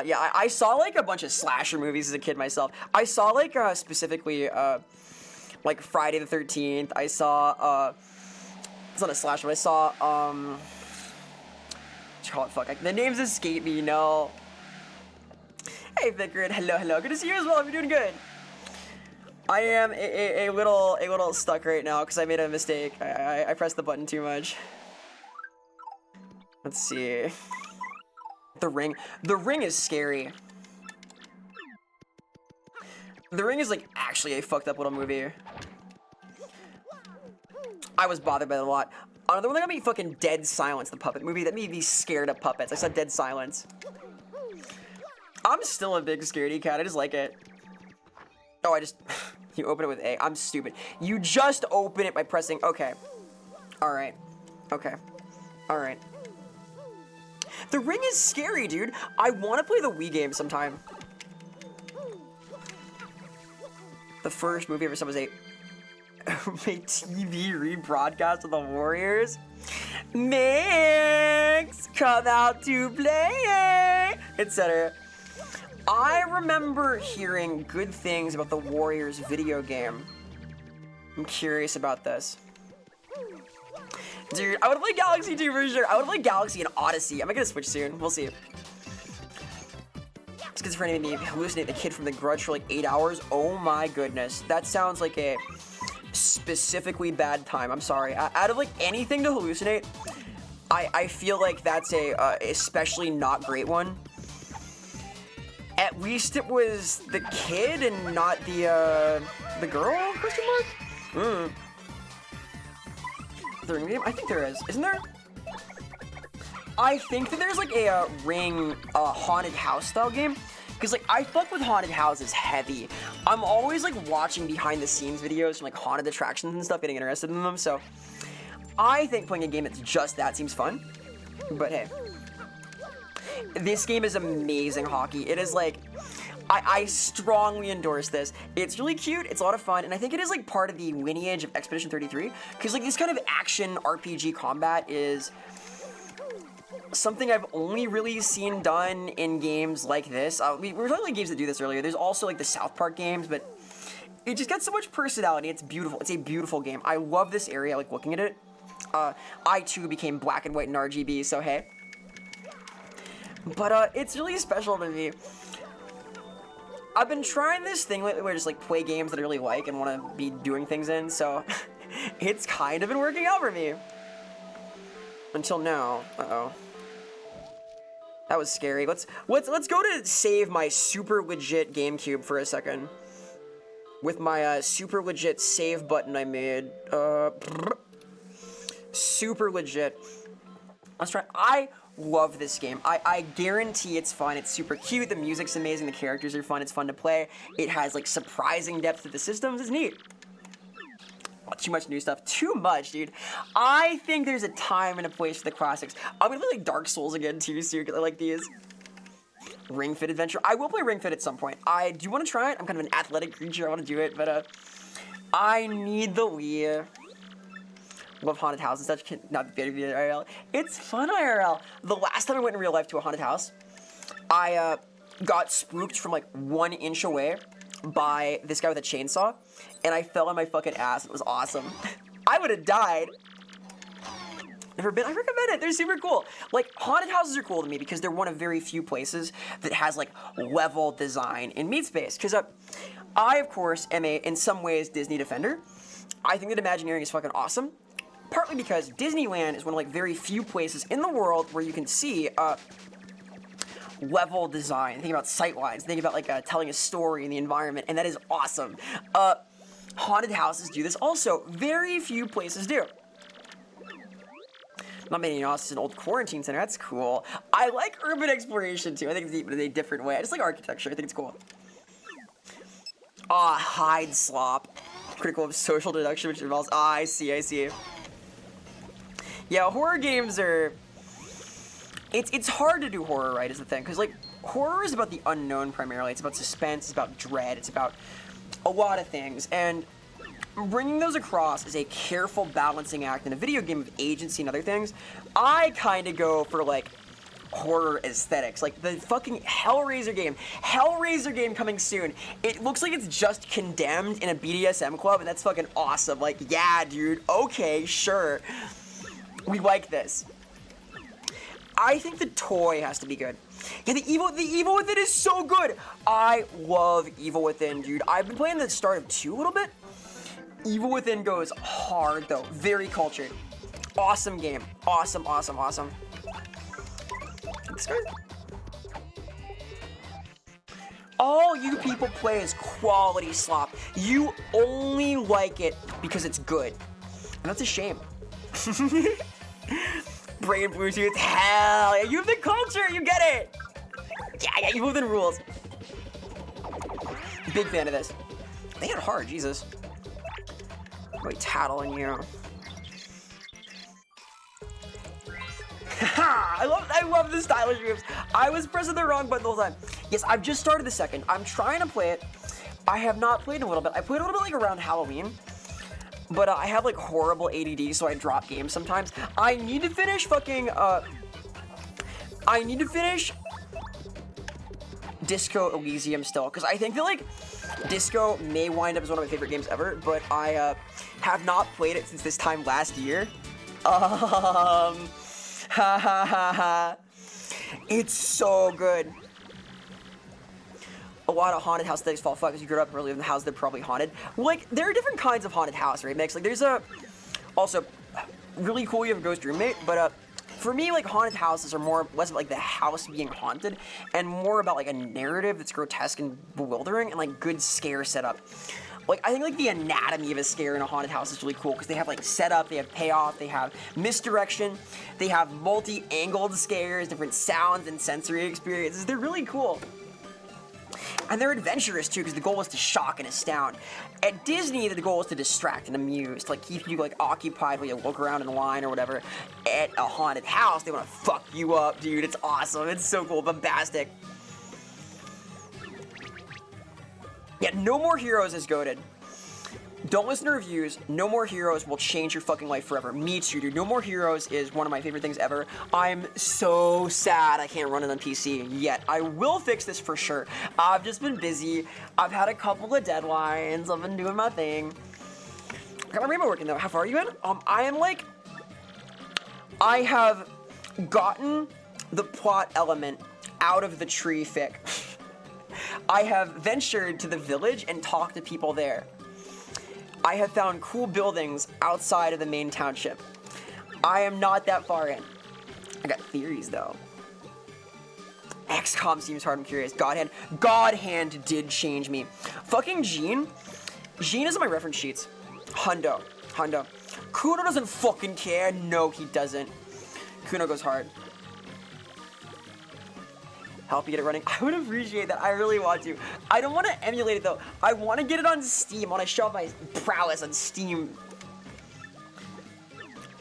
Yeah, I saw like a bunch of slasher movies as a kid myself. I saw like specifically like Friday the 13th. I saw it's not a slasher, but I saw what you call it? Fuck, the names escape me. No. Hey Vickard, hello. Good to see you as well. You're doing good. I am a little stuck right now because I made a mistake. I pressed the button too much. Let's see. The Ring. The Ring is scary. The Ring is like actually a fucked up little movie. I was bothered by it a lot. Another one that got me fucking Dead Silence, the puppet movie. That made me scared of puppets. I saw Dead Silence. I'm still a big scaredy cat. I just like it. Oh, you open it with A. I'm stupid. You just open it by pressing. Okay. Alright. Okay. Alright. The Ring is scary, dude. I want to play the Wii game sometime. The first movie I ever saw was a TV rebroadcast of the Warriors. Mix, come out to play, etc. I remember hearing good things about the Warriors video game. I'm curious about this. Dude, I would play Galaxy 2 for sure. I would play Galaxy and Odyssey. I might get a Switch soon. We'll see. Schizophrenia made me hallucinate the kid from The Grudge for like 8 hours. Oh my goodness. That sounds like a specifically bad time. I'm sorry. Out of like anything to hallucinate, I feel like that's a especially not great one. At least it was the kid and not the girl? Question mark? Is there a game? I think there is. Isn't there? I think that there's like a Ring haunted house style game. Because like I fuck with haunted houses heavy. I'm always like watching behind the scenes videos from like haunted attractions and stuff, getting interested in them. So I think playing a game that's just that seems fun. But hey, this game is amazing hockey. It is like, I strongly endorse this. It's really cute, it's a lot of fun, and I think it is like part of the lineage of Expedition 33, because like this kind of action RPG combat is something I've only really seen done in games like this. We were talking like games that do this earlier. There's also like the South Park games, but it just got so much personality. It's beautiful. It's a beautiful game. I love this area, like looking at it. I too became black and white and RGB, so hey. But it's really special to me. I've been trying this thing lately where I just like play games that I really like and want to be doing things in, so it's kind of been working out for me. Until now. Uh-oh. That was scary. Let's go to save my super legit GameCube for a second. With my super legit save button I made. Super legit. Let's try. I love this game. I guarantee it's fun. It's super cute. The music's amazing. The characters are fun. It's fun to play. It has like surprising depth to the systems. It's neat. Oh, too much new stuff. Too much, dude. I think there's a time and a place for the classics. I'm gonna play like Dark Souls again too soon because I like these. Ring Fit Adventure. I will play Ring Fit at some point. I do want to try it. I'm kind of an athletic creature. I want to do it, but I need the Wii. Love haunted houses. Such not the IRL. It's fun IRL. The last time I went in real life to a haunted house, I got spooked from like 1 inch away by this guy with a chainsaw, and I fell on my fucking ass. It was awesome. I would have died. Never been. I recommend it. They're super cool. Like haunted houses are cool to me because they're one of very few places that has like level design in Meat Space. Because I of course am a in some ways Disney defender. I think that Imagineering is fucking awesome. Partly because Disneyland is one of like very few places in the world where you can see level design. Think about sightlines. Think about like telling a story in the environment, and that is awesome. Haunted houses do this also. Very few places do. Not many in Austin, old quarantine center. That's cool. I like urban exploration too. I think it's neat, but in a different way. I just like architecture. I think it's cool. Hide slop. Critical of social deduction, which involves. I see. Yeah, horror games are. It's hard to do horror right, is the thing, because like horror is about the unknown primarily. It's about suspense. It's about dread. It's about a lot of things, and bringing those across is a careful balancing act in a video game of agency and other things. I kind of go for like horror aesthetics, like the fucking Hellraiser game coming soon. It looks like it's just Condemned in a BDSM club, and that's fucking awesome. Like, yeah, dude, okay, sure. We like this. I think the toy has to be good. Yeah, the Evil Within is so good. I love Evil Within, dude. I've been playing the start of 2 a little bit. Evil Within goes hard, though. Very cultured. Awesome game. Awesome. This guy. All you people play is quality slop. You only like it because it's good. And that's a shame. Brain Bluetooth, hell yeah, you have the culture, you get it! Yeah, you move the rules. Big fan of this. They hit hard, Jesus. Wait, tattle on you. I love the stylish moves. I was pressing the wrong button the whole time. Yes, I've just started the second. I'm trying to play it. I have not played in a little bit. I played a little bit like around Halloween. But I have like horrible ADD, so I drop games sometimes. I need to finish fucking, Disco Elysium still, because I think that like, Disco may wind up as one of my favorite games ever, but I have not played it since this time last year. Ha ha ha ha. It's so good. A lot of haunted house things fall flat because you grew up really in the house. They're probably haunted. Like, there are different kinds of haunted house, right, Mix? Like, there's also really cool. You have a ghost roommate, but for me, like, haunted houses are less about like the house being haunted and more about like a narrative that's grotesque and bewildering and like good scare setup. Like, I think like the anatomy of a scare in a haunted house is really cool because they have like setup, they have payoff, they have misdirection, they have multi-angled scares, different sounds and sensory experiences. They're really cool. And they're adventurous too, because the goal is to shock and astound. At Disney, the goal is to distract and amuse, to like keep you like occupied while you look around in line or whatever. At a haunted house, they want to fuck you up, dude. It's awesome. It's so cool, bombastic. Yeah, No More Heroes is goated. Don't listen to reviews. No More Heroes will change your fucking life forever. Me too, dude. No More Heroes is one of my favorite things ever. I'm so sad I can't run it on PC yet. I will fix this for sure. I've just been busy. I've had a couple of deadlines. I've been doing my thing. I got my rainbow working though. How far are you in? I have gotten the plot element out of the tree fic. I have ventured to the village and talked to people there. I have found cool buildings outside of the main township. I am not that far in. I got theories, though. XCOM seems hard, I'm curious. God Hand did change me. Fucking Gene. Gene is in my reference sheets. Hundo. Kuno doesn't fucking care. No, he doesn't. Kuno goes hard. Help you get it running. I would appreciate that. I really want to. I don't want to emulate it though. I want to get it on Steam. I want to show off my prowess on Steam.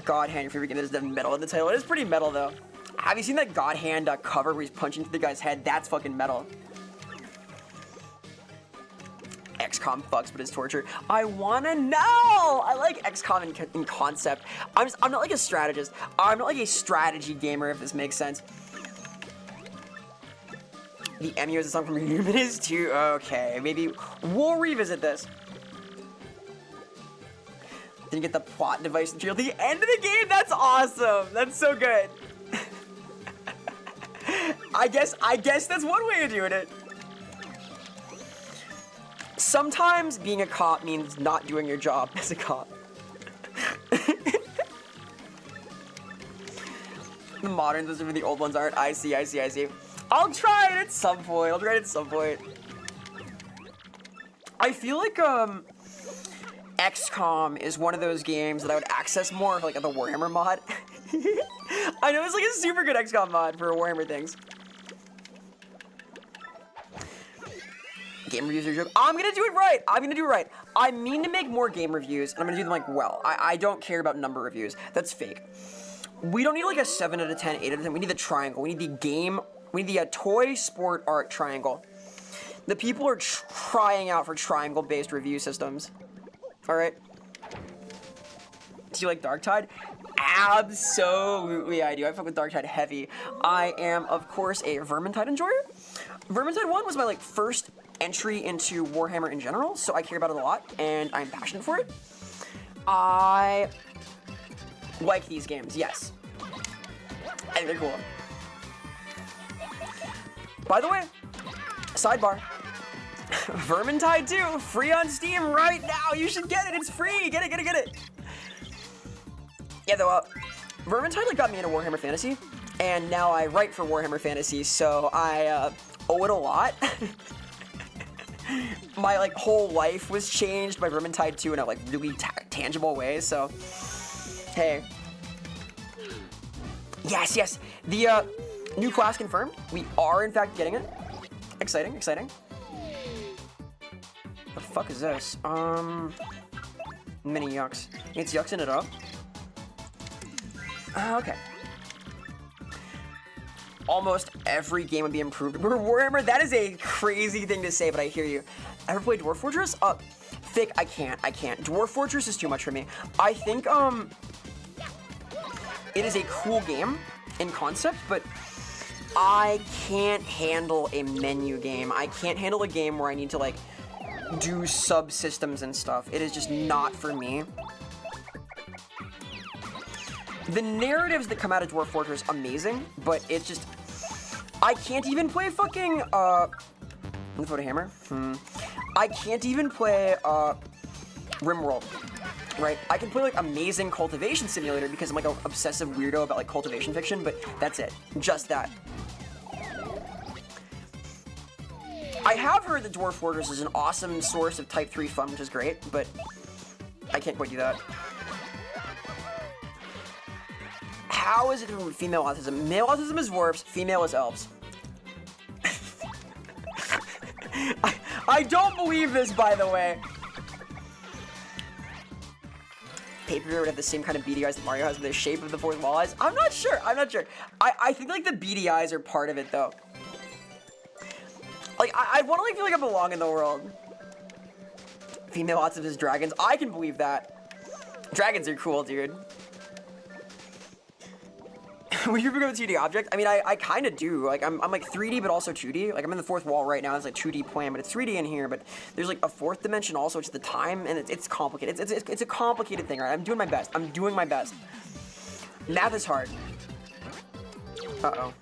God Hand, your favorite game that doesn't have metal in the title. It is pretty metal though. Have you seen that God Hand cover where he's punching through the guy's head? That's fucking metal. XCOM fucks, but it's torture. I wanna know. I like XCOM in concept. I'm not like a strategist. I'm not like a strategy gamer, if this makes sense. The Emu is a song from Humanist too. Okay, maybe we'll revisit this. Didn't get the plot device until the end of the game. That's awesome. That's so good. I guess that's one way of doing it. Sometimes being a cop means not doing your job as a cop. The moderns are different, the old ones aren't. I see. I'll try it at some point. I feel like XCOM is one of those games that I would access more of like the Warhammer mod. I know it's like a super good XCOM mod for Warhammer things. Game reviews are a joke. I'm gonna do it right. I mean to make more game reviews, and I'm gonna do them like well. I don't care about number reviews. That's fake. We don't need like a 7 out of 10, 8 out of 10. We need the triangle. We need the game. We need the toy sport art triangle. The people are crying out for triangle-based review systems. All right. Do you like Darktide? Absolutely, I do. I fuck with Darktide heavy. I am, of course, a Vermintide enjoyer. Vermintide 1 was my like first entry into Warhammer in general, so I care about it a lot, and I'm passionate for it. I like these games, yes. I think they're cool. By the way, sidebar, Vermintide 2, free on Steam right now. You should get it. It's free. Get it. Yeah, though, Vermintide like got me into Warhammer Fantasy, and now I write for Warhammer Fantasy, so I owe it a lot. My like whole life was changed by Vermintide 2 in a like really tangible way. So, hey. Yes. The new class confirmed. We are in fact getting it. Exciting. The fuck is this? Mini yucks. It's yucksing it up. Okay. Almost every game would be improved. Warhammer, that is a crazy thing to say, but I hear you. Ever played Dwarf Fortress? Thick, I can't. Dwarf Fortress is too much for me. I think, it is a cool game in concept, but I can't handle a menu game. I can't handle a game where I need to, like, do subsystems and stuff. It is just not for me. The narratives that come out of Dwarf Fortress, amazing, but it's just... I can't even play fucking, Without a hammer? I can't even play, RimWorld, right? I can play, like, amazing Cultivation Simulator because I'm, like, an obsessive weirdo about, like, cultivation fiction, but that's it. Just that. I have heard that Dwarf Fortress is an awesome source of Type 3 fun, which is great, but I can't quite do that. How is it different from female autism? Male autism is dwarfs, female is elves. I don't believe this, by the way. Paper would have the same kind of beady eyes that Mario has with the shape of the fourth wall eyes. I'm not sure. I think, like, the beady eyes are part of it, though. Like, I want to, like, feel like I belong in the world. Female autism is dragons. I can believe that. Dragons are cool, dude. Would you ever go with 2D object? I mean, I kind of do. Like, I'm like 3D, but also 2D. Like, I'm in the fourth wall right now. It's like 2D plan, but it's 3D in here. But there's like a fourth dimension also, which is the time, and it's complicated. It's a complicated thing, right? I'm doing my best. Math is hard. Uh-oh.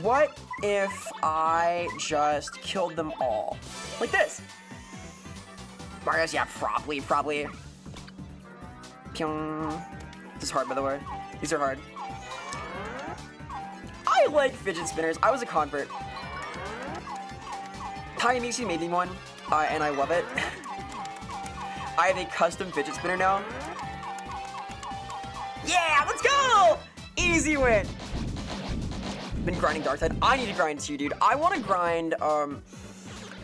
What if I just killed them all? Like this. Mario's, yeah, probably. Pyong. This is hard, by the way. These are hard. I like fidget spinners. I was a convert. Tiny made me one, and I love it. I have a custom fidget spinner now. Yeah, let's go! Easy win. Been grinding Dark Tide. I need to grind too, dude. I want to grind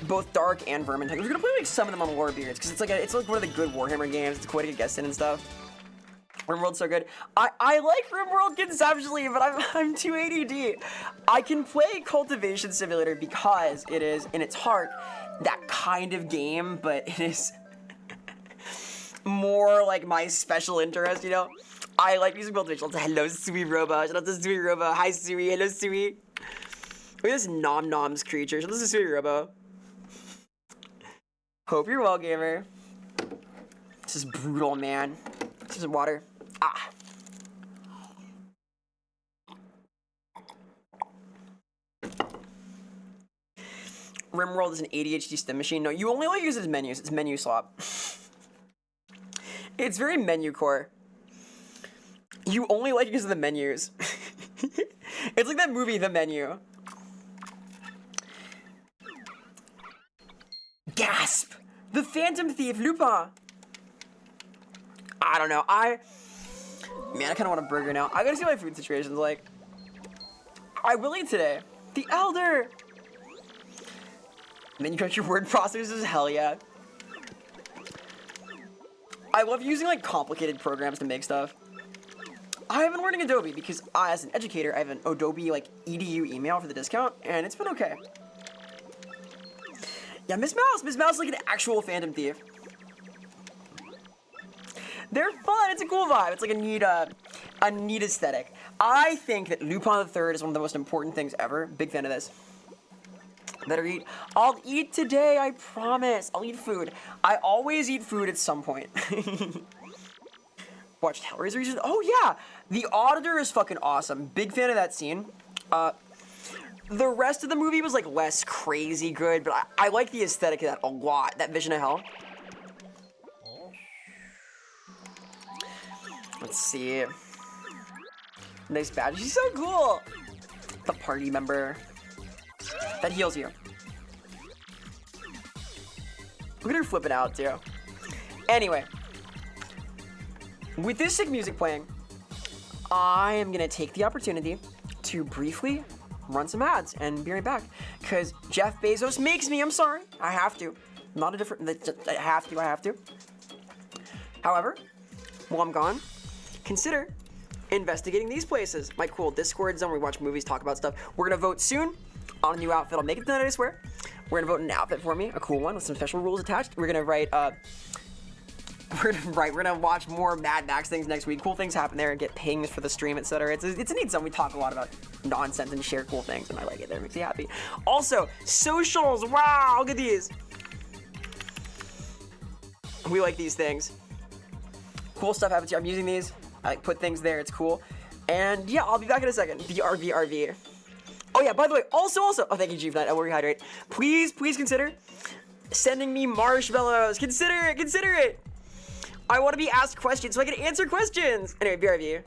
both Dark and Vermintide. We're gonna play like some of them on Warbeards because it's like one of the good Warhammer games. It's cool to get guests in and stuff. RimWorld's so good. I like RimWorld conceptually, but I'm too ADD. I can play Cultivation Simulator because it is, in its heart, that kind of game, but it is more like my special interest, you know? I like using Cultivation. Hello, Sui Robo. Shout out to Sui Robo. Hi, Sui. Hello, Sui. Look at this Nom Noms creature. Shout out to Sui Robo. Hope you're well, gamer. This is brutal, man. This is water. Ah. RimWorld is an ADHD STEM machine. No, you only like use it as menus. It's menu slop. It's very menu core. You only like it because of the menus. It's like that movie, The Menu. Gasp! The Phantom Thief, Lupin! I don't know. Man, I kind of want a burger now. I gotta see what my food situation's like. I will eat today. The Elder! Menu crunch your word processors, hell yeah. I love using, like, complicated programs to make stuff. I have been learning Adobe because as an educator, I have an Adobe, like, EDU email for the discount, and it's been okay. Yeah, Miss Mouse is like an actual Phantom Thief. They're fun. It's a cool vibe. It's like a neat aesthetic. I think that Lupin the III is one of the most important things ever. Big fan of this. Better eat. I'll eat today, I promise. I'll eat food. I always eat food at some point. Watched Hellraiser recently. Oh yeah, The Auditor is fucking awesome. Big fan of that scene. The rest of the movie was like less crazy good, but I like the aesthetic of that a lot. That Vision of Hell. Let's see. Nice badge. She's so cool. The party member. That heals you. Look at her flipping out, too. Anyway. With this sick music playing, I am going to take the opportunity to briefly run some ads and be right back. Because Jeff Bezos makes me. I'm sorry. I have to. Not a different... I have to. However, while I'm gone, consider investigating these places. My cool Discord zone where we watch movies, talk about stuff. We're going to vote soon on a new outfit. I'll make it tonight, I swear. We're going to vote an outfit for me, a cool one with some special rules attached. We're going to write We're gonna watch more Mad Max things next week. Cool things happen there and get pings for the stream, etc. It's a neat zone. We talk a lot about nonsense and share cool things, and I like it. That makes me happy. Also, socials. Wow, look at these. We like these things. Cool stuff happens here. I'm using these. I like put things there. It's cool. And yeah, I'll be back in a second. VRV. Oh yeah, by the way, also, oh thank you, G, for that. I will rehydrate. Please consider sending me marshmallows. Consider it. I want to be asked questions so I can answer questions. Anyway, BRV.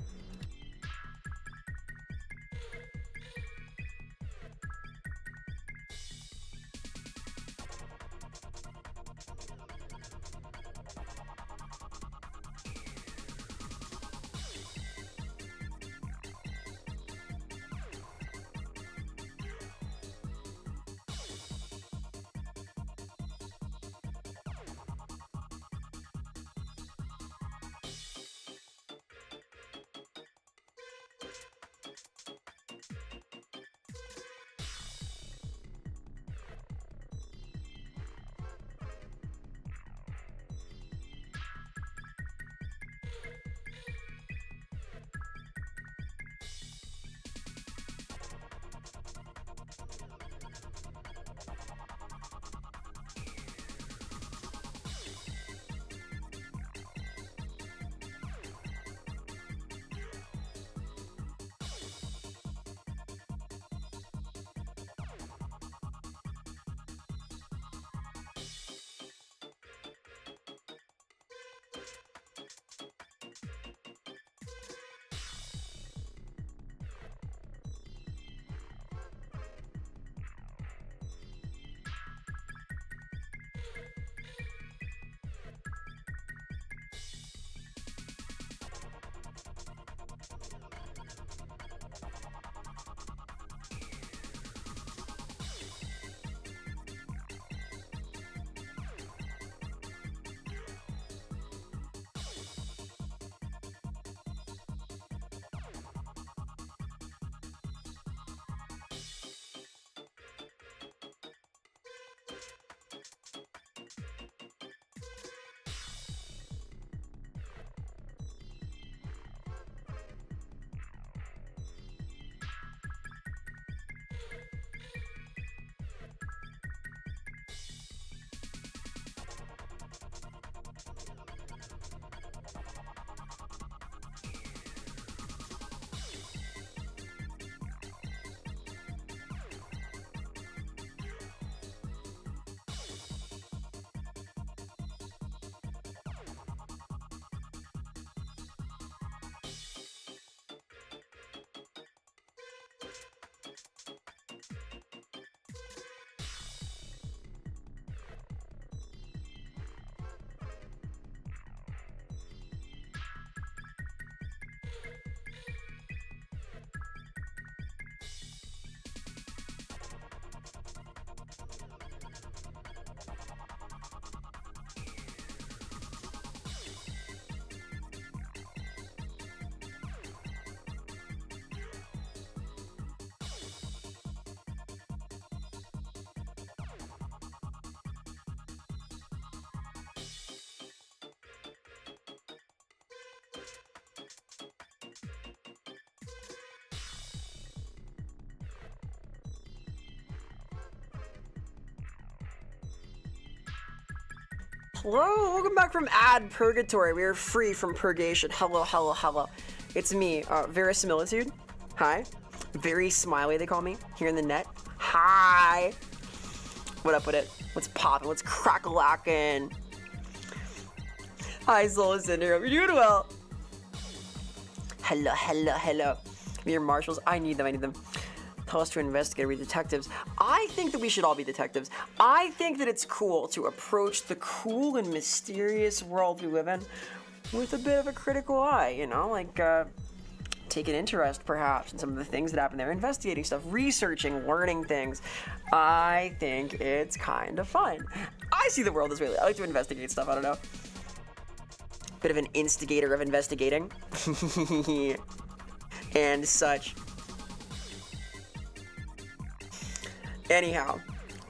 Hello, welcome back from ad purgatory. We are free from purgation. Hello. It's me, Verisimilitude. Hi. Very smiley, they call me here in the net. Hi. What up with it? What's poppin'? What's crack-a-lackin'? Hi, Solar Syndrome. You're doing well. Hello. Your marshals. I need them. Tell us to investigate, read detectives. I think that we should all be detectives. I think that it's cool to approach the cool and mysterious world we live in with a bit of a critical eye, you know, like take an interest perhaps in some of the things that happen there, investigating stuff, researching, learning things. I think it's kind of fun. I see the world as really, I like to investigate stuff, I don't know. Bit of an instigator of investigating. And such. Anyhow,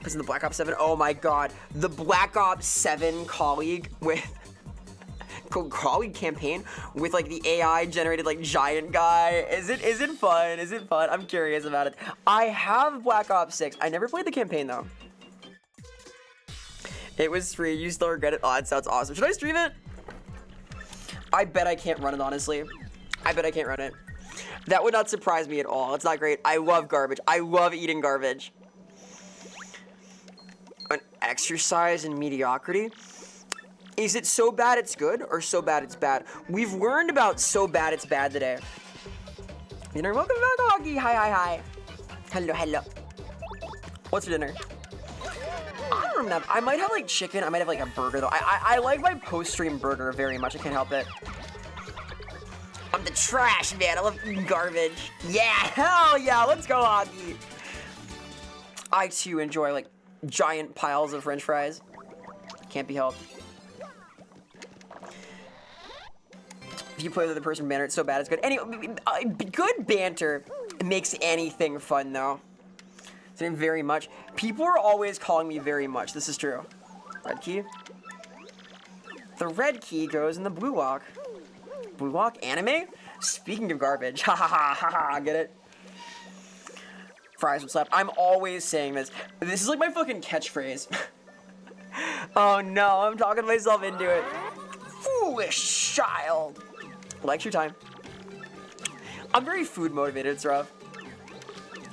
was in the Black Ops 7. Oh my god, the Black Ops 7 colleague with colleague campaign with like the AI generated like giant guy. Is it fun? Is it fun? I'm curious about it. I have Black Ops 6. I never played the campaign though. It was free. You still regret it? Oh, that sounds awesome. Should I stream it? I bet I can't run it, honestly. I bet I can't run it. That would not surprise me at all. It's not great. I love garbage. I love eating garbage. An exercise in mediocrity? Is it so bad it's good or so bad it's bad? We've learned about so bad it's bad today. Dinner, welcome back, Hoggy. Hi. Hello, hello. What's for dinner? I don't remember. I might have like chicken. I might have like a burger though. I like my post-stream burger very much. I can't help it. I'm the trash man. I love eating garbage. Yeah, hell yeah. Let's go, Hoggy. I too enjoy like giant piles of French fries. Can't be helped. If you play with the person banter, it's so bad it's good. Anyway, good banter makes anything fun though. Very much. People are always calling me very much. This is true. Red key. The red key goes in the blue lock. Blue lock anime? Speaking of garbage. Ha ha ha ha ha. Get it? Fries would slap. I'm always saying this. This is like my fucking catchphrase. Oh no, I'm talking myself into it. Foolish child. Lecture time. I'm very food motivated. It's rough.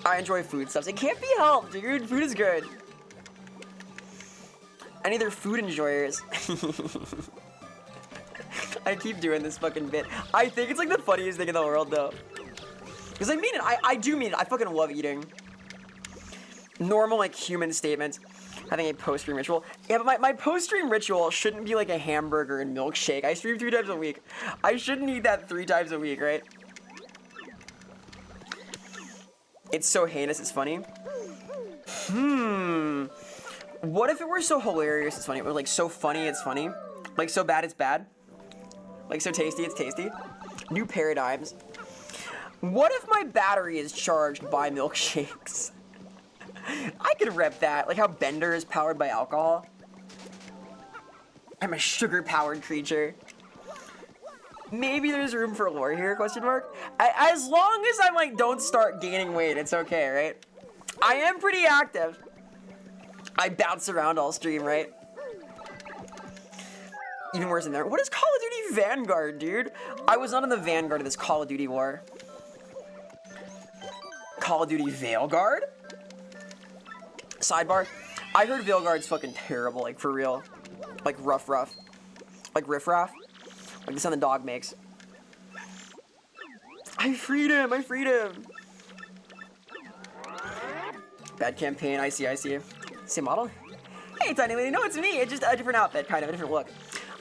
I enjoy food stuff. It can't be helped, dude. Food is good. Any other food enjoyers? I keep doing this fucking bit. I think it's like the funniest thing in the world, though. Because I mean it. I do mean it. I fucking love eating. Normal, like, human statements. Having a post-stream ritual. Yeah, but my post-stream ritual shouldn't be like a hamburger and milkshake. I stream 3 times a week. I shouldn't eat that 3 times a week, right? It's so heinous, it's funny. What if it were so hilarious, it's funny? It was like so funny, it's funny. Like so bad, it's bad. Like so tasty, it's tasty. New paradigms. What if my battery is charged by milkshakes? I could rep that. Like how Bender is powered by alcohol. I'm a sugar-powered creature. Maybe there's room for lore here, question mark? As long as I'm like, don't start gaining weight, it's okay, right? I am pretty active. I bounce around all stream, right? Even worse than there. What is Call of Duty Vanguard, dude? I was not in the vanguard of this Call of Duty war. Call of Duty Veilguard? Sidebar. I heard Veilguard's fucking terrible, like for real. Like rough. Like riff-raff. Like the sound the dog makes. I freed him! Bad campaign, I see. Same model? Hey, Tiny Lady, no, it's me! It's just a different outfit, kind of, a different look.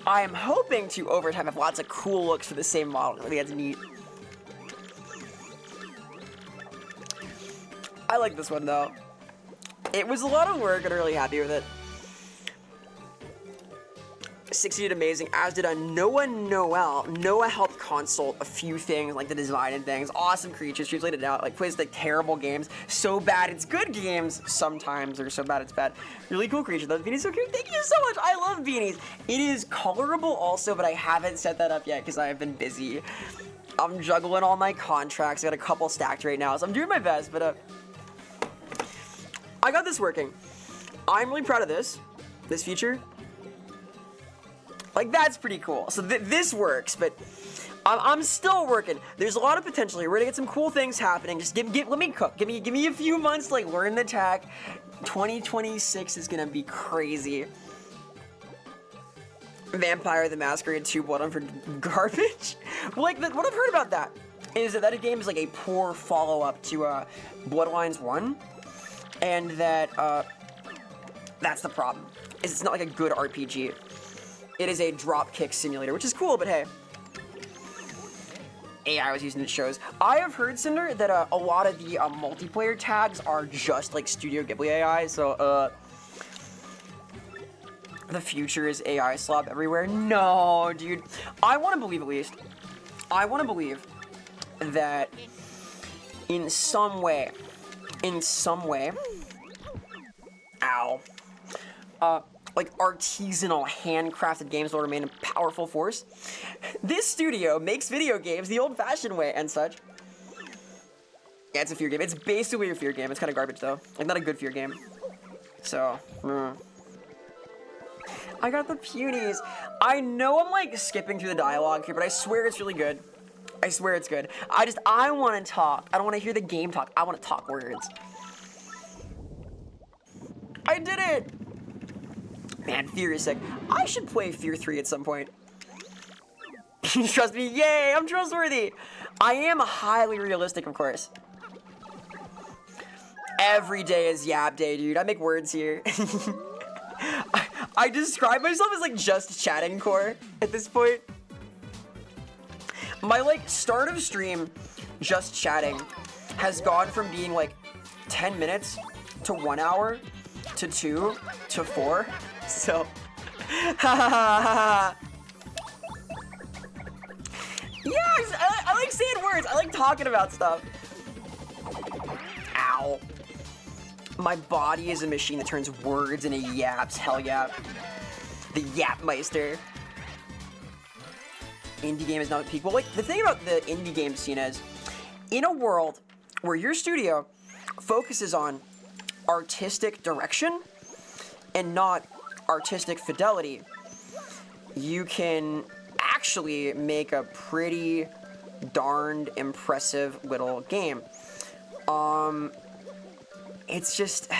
I am hoping to, over time, have lots of cool looks for the same model. I think that's neat. I like this one, though. It was a lot of work, and I'm really happy with it. 60 did amazing, as did a Noah Noel. Noah helped consult a few things, like the design and things. Awesome creatures, translated it out, like plays like terrible games. So bad it's good games sometimes, or so bad it's bad. Really cool creature. That beanie's so cute. Thank you so much. I love beanies. It is colorable also, but I haven't set that up yet because I've been busy. I'm juggling all my contracts. I got a couple stacked right now, so I'm doing my best, but I got this working. I'm really proud of this feature. Like, that's pretty cool. So this works, but I'm still working. There's a lot of potential here. We're gonna get some cool things happening. Just let me cook. Give me a few months to like learn the tech. 2026 is gonna be crazy. Vampire the Masquerade 2 Blood on for garbage? Like, what I've heard about that is that a game is like a poor follow-up to Bloodlines 1. And that, that's the problem. Is it's not like a good RPG. It is a dropkick simulator, which is cool, but hey. AI was using it shows. I have heard, Cinder, that a lot of the multiplayer tags are just like Studio Ghibli AI, so, the future is AI slop everywhere. No, dude. I want to believe, at least, I want to believe that in some way, ow, like artisanal, handcrafted games will remain a powerful force. This studio makes video games the old-fashioned way and such. Yeah, it's a fear game. It's basically a fear game. It's kind of garbage though. Like, not a good fear game. So, I got the punies. I know I'm like skipping through the dialogue here, but I swear it's really good. I swear it's good. I want to talk. I don't want to hear the game talk. I want to talk words. I did it! Man, Fear is sick. I should play Fear 3 at some point. Trust me, yay, I'm trustworthy. I am highly realistic, of course. Every day is Yap Day, dude. I make words here. I describe myself as like just chatting core at this point. My like start of stream, just chatting, has gone from being like 10 minutes to 1 hour to 2 to 4. So, yeah, I like saying words. I like talking about stuff. Ow. My body is a machine that turns words into yaps. Hell yeah. The Yapmeister. Indie game is not peak. Well, like, the thing about the indie game scene is, in a world where your studio focuses on artistic direction and not artistic fidelity, you can actually make a pretty darned impressive little game. It's just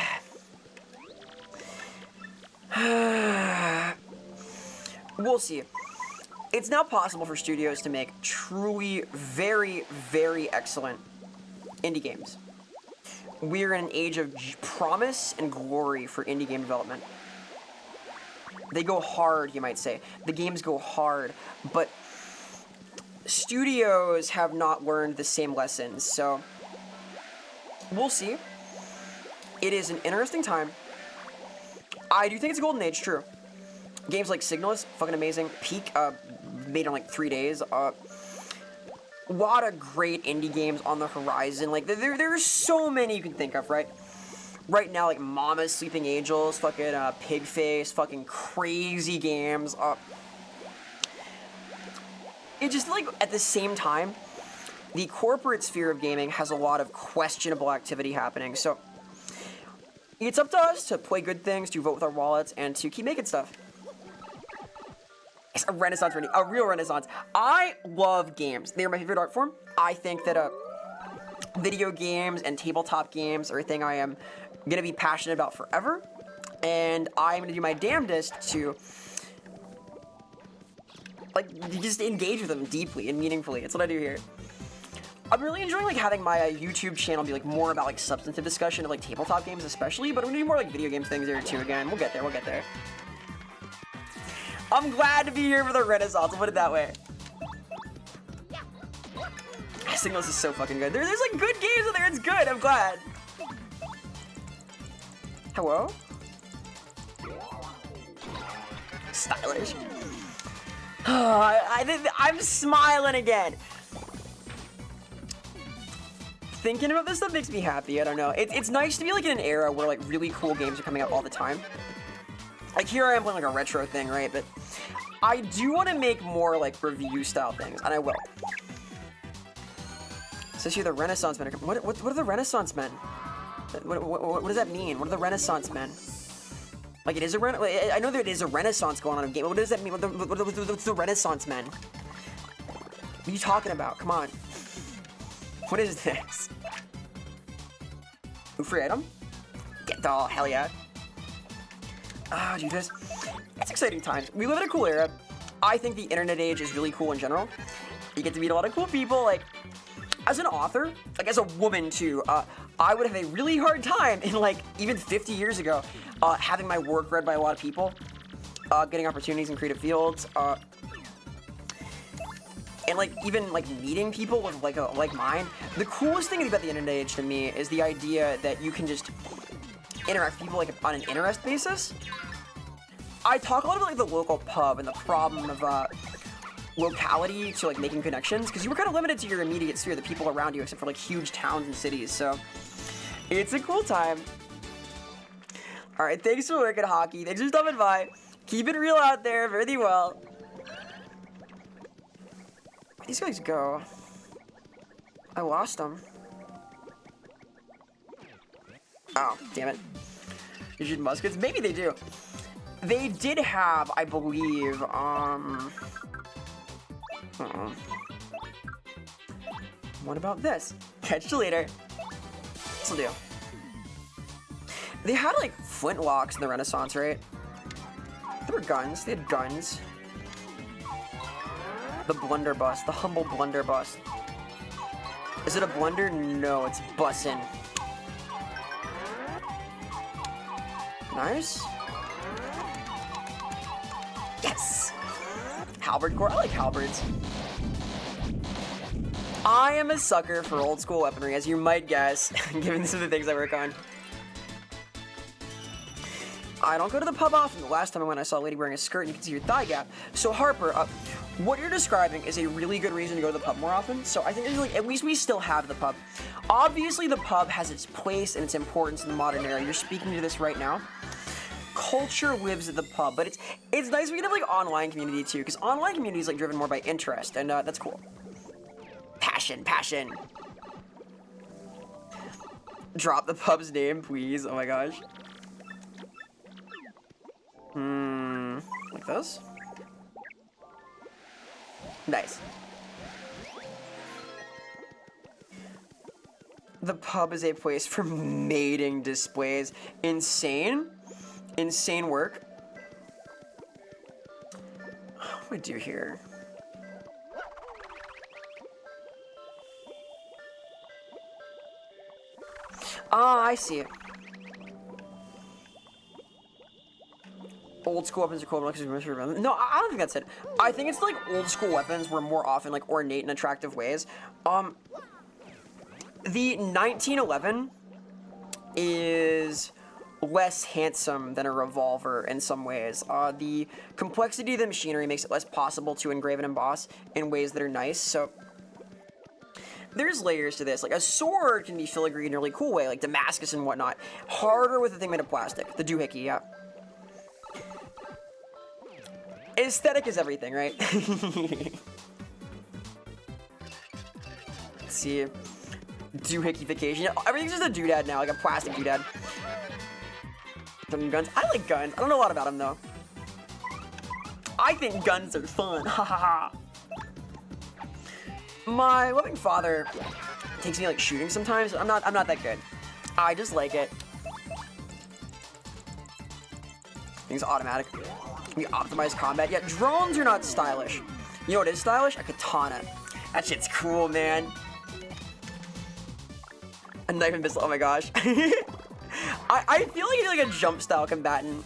we'll see. It's now possible for studios to make truly very, very excellent indie games. We're in an age of promise and glory for indie game development. They go hard, you might say. The games go hard, but studios have not learned the same lessons, so we'll see. It is an interesting time. I do think it's a golden age, true. Games like Signalist, fucking amazing. Peak, made in like 3 days. A lot of great indie games on the horizon. Like, there's so many you can think of, right? Right now, like Mama's Sleeping Angels, fucking Pigface, fucking crazy games. It just, like, at the same time, the corporate sphere of gaming has a lot of questionable activity happening, so it's up to us to play good things, to vote with our wallets, and to keep making stuff. It's a renaissance, a real renaissance. I love games. They are my favorite art form. I think that video games and tabletop games are a thing I am going to be passionate about forever, and I'm going to do my damnedest to, like, just engage with them deeply and meaningfully. That's what I do here. I'm really enjoying, like, having my YouTube channel be, like, more about, like, substantive discussion of, like, tabletop games especially, but I'm gonna do more, like, video games things there, too, again. We'll get there, we'll get there. I'm glad to be here for the Renaissance, I'll put it that way. Signals is so fucking good. There's, like, good games in there, it's good, I'm glad. Hello? Stylish. I'm smiling again. Thinking about this stuff makes me happy. I don't know. It's nice to be like in an era where like really cool games are coming out all the time. Like here I am playing like a retro thing, right? But I do want to make more like review style things, and I will. So here the Renaissance men. What are the Renaissance men? What does that mean? What are the Renaissance men? Like it is a I know there is a Renaissance going on in the game. What does that mean? What's the Renaissance men? What are you talking about? Come on. What is this? Ooh, free item? Get the hell yeah. Ah, dude, it's exciting times. We live in a cool era. I think the internet age is really cool in general. You get to meet a lot of cool people. Like, as an author, like as a woman too, I would have a really hard time in like even 50 years ago, having my work read by a lot of people, getting opportunities in creative fields, and like even like meeting people with like a like mind. The coolest thing about the internet age to me is the idea that you can just interact with people like on an interest basis. I talk a lot about like the local pub and the problem of locality to like making connections, because you were kind of limited to your immediate sphere, the people around you, except for like huge towns and cities. So it's a cool time. All right, thanks for working, Hockey. Thanks for stopping by. Keep it real out there. Very well. Where'd these guys go? I lost them. Oh, damn it. You shoot muskets? Maybe they do. They did have, I believe, what about this? Catch you later. This'll do. They had, like, flintlocks in the Renaissance, right? There were guns. They had guns. The blunderbuss. The humble blunderbuss. Is it a blunder? No, it's bussin'. Nice. Yes! Halberd core. I like halberds. I am a sucker for old school weaponry, as you might guess, given some of the things I work on. I don't go to the pub often. The last time I went, I saw a lady wearing a skirt and you can see her thigh gap. So Harper, what you're describing is a really good reason to go to the pub more often. So I think like, at least we still have the pub. Obviously, the pub has its place and its importance in the modern era. You're speaking to this right now. Culture lives at the pub, but it's nice we can have like online community too, because online community is like driven more by interest, and that's cool. Passion. Drop the pub's name, please. Oh my gosh. Like this? Nice. The pub is a place for mating displays. Insane work. What do I do here? Ah, I see it. Old school weapons are cool. No, I don't think that's it. I think it's like old school weapons were more often like ornate and attractive ways. The 1911 is less handsome than a revolver in some ways. The complexity of the machinery makes it less possible to engrave and emboss in ways that are nice, so there's layers to this. Like, a sword can be filigree in a really cool way, like Damascus and whatnot. Harder with a thing made of plastic. The doohickey, yeah. Aesthetic is everything, right? Let's see. Doohickification. Everything's just a doodad now, like a plastic doodad. Some guns. I like guns. I don't know a lot about them, though. I think guns are fun. Ha ha ha. My loving father takes me like shooting sometimes. I'm not that good. I just like it. Things automatic. We optimize combat. Yeah, drones are not stylish. You know what is stylish? A katana. That shit's cool, man. A knife and pistol. Oh my gosh. I feel like you're like a jump style combatant.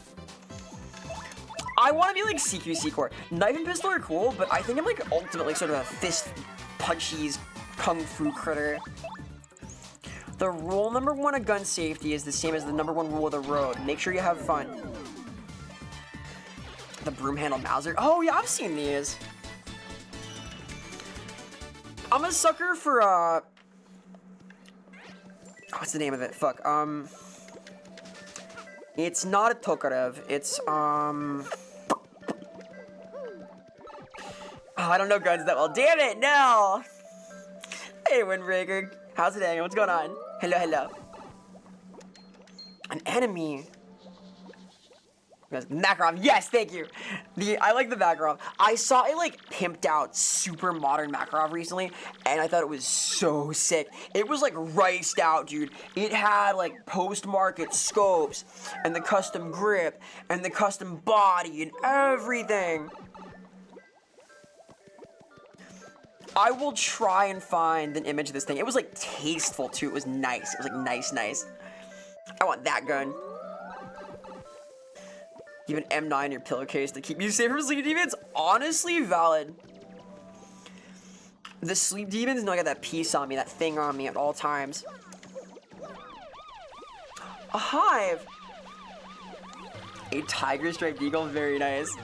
I want to be like CQC core. Knife and pistol are cool, but I think I'm like ultimately sort of a fist punchies kung fu critter. The rule number one of gun safety is the same as the number one rule of the road. Make sure you have fun. The broom handle Mauser. Oh yeah, I've seen these. I'm a sucker for what's the name of it? Fuck. It's not a Tokarev. It's oh, I don't know guns that well. Damn it, no! Hey, Windbreaker. How's it hanging? What's going on? Hello. An enemy. Makarov, yes, thank you. I like the Makarov. I saw a like pimped out, super modern Makarov recently, and I thought it was so sick. It was like riced out, dude. It had like post-market scopes, and the custom grip, and the custom body, and everything. I will try and find an image of this thing. It was like tasteful too. It was nice. It was like nice. I want that gun. You have an M9 in your pillowcase to keep you safe from sleep demons? Honestly, valid. The sleep demons know I got that piece on me, that thing on me at all times. A hive! A tiger striped eagle, very nice.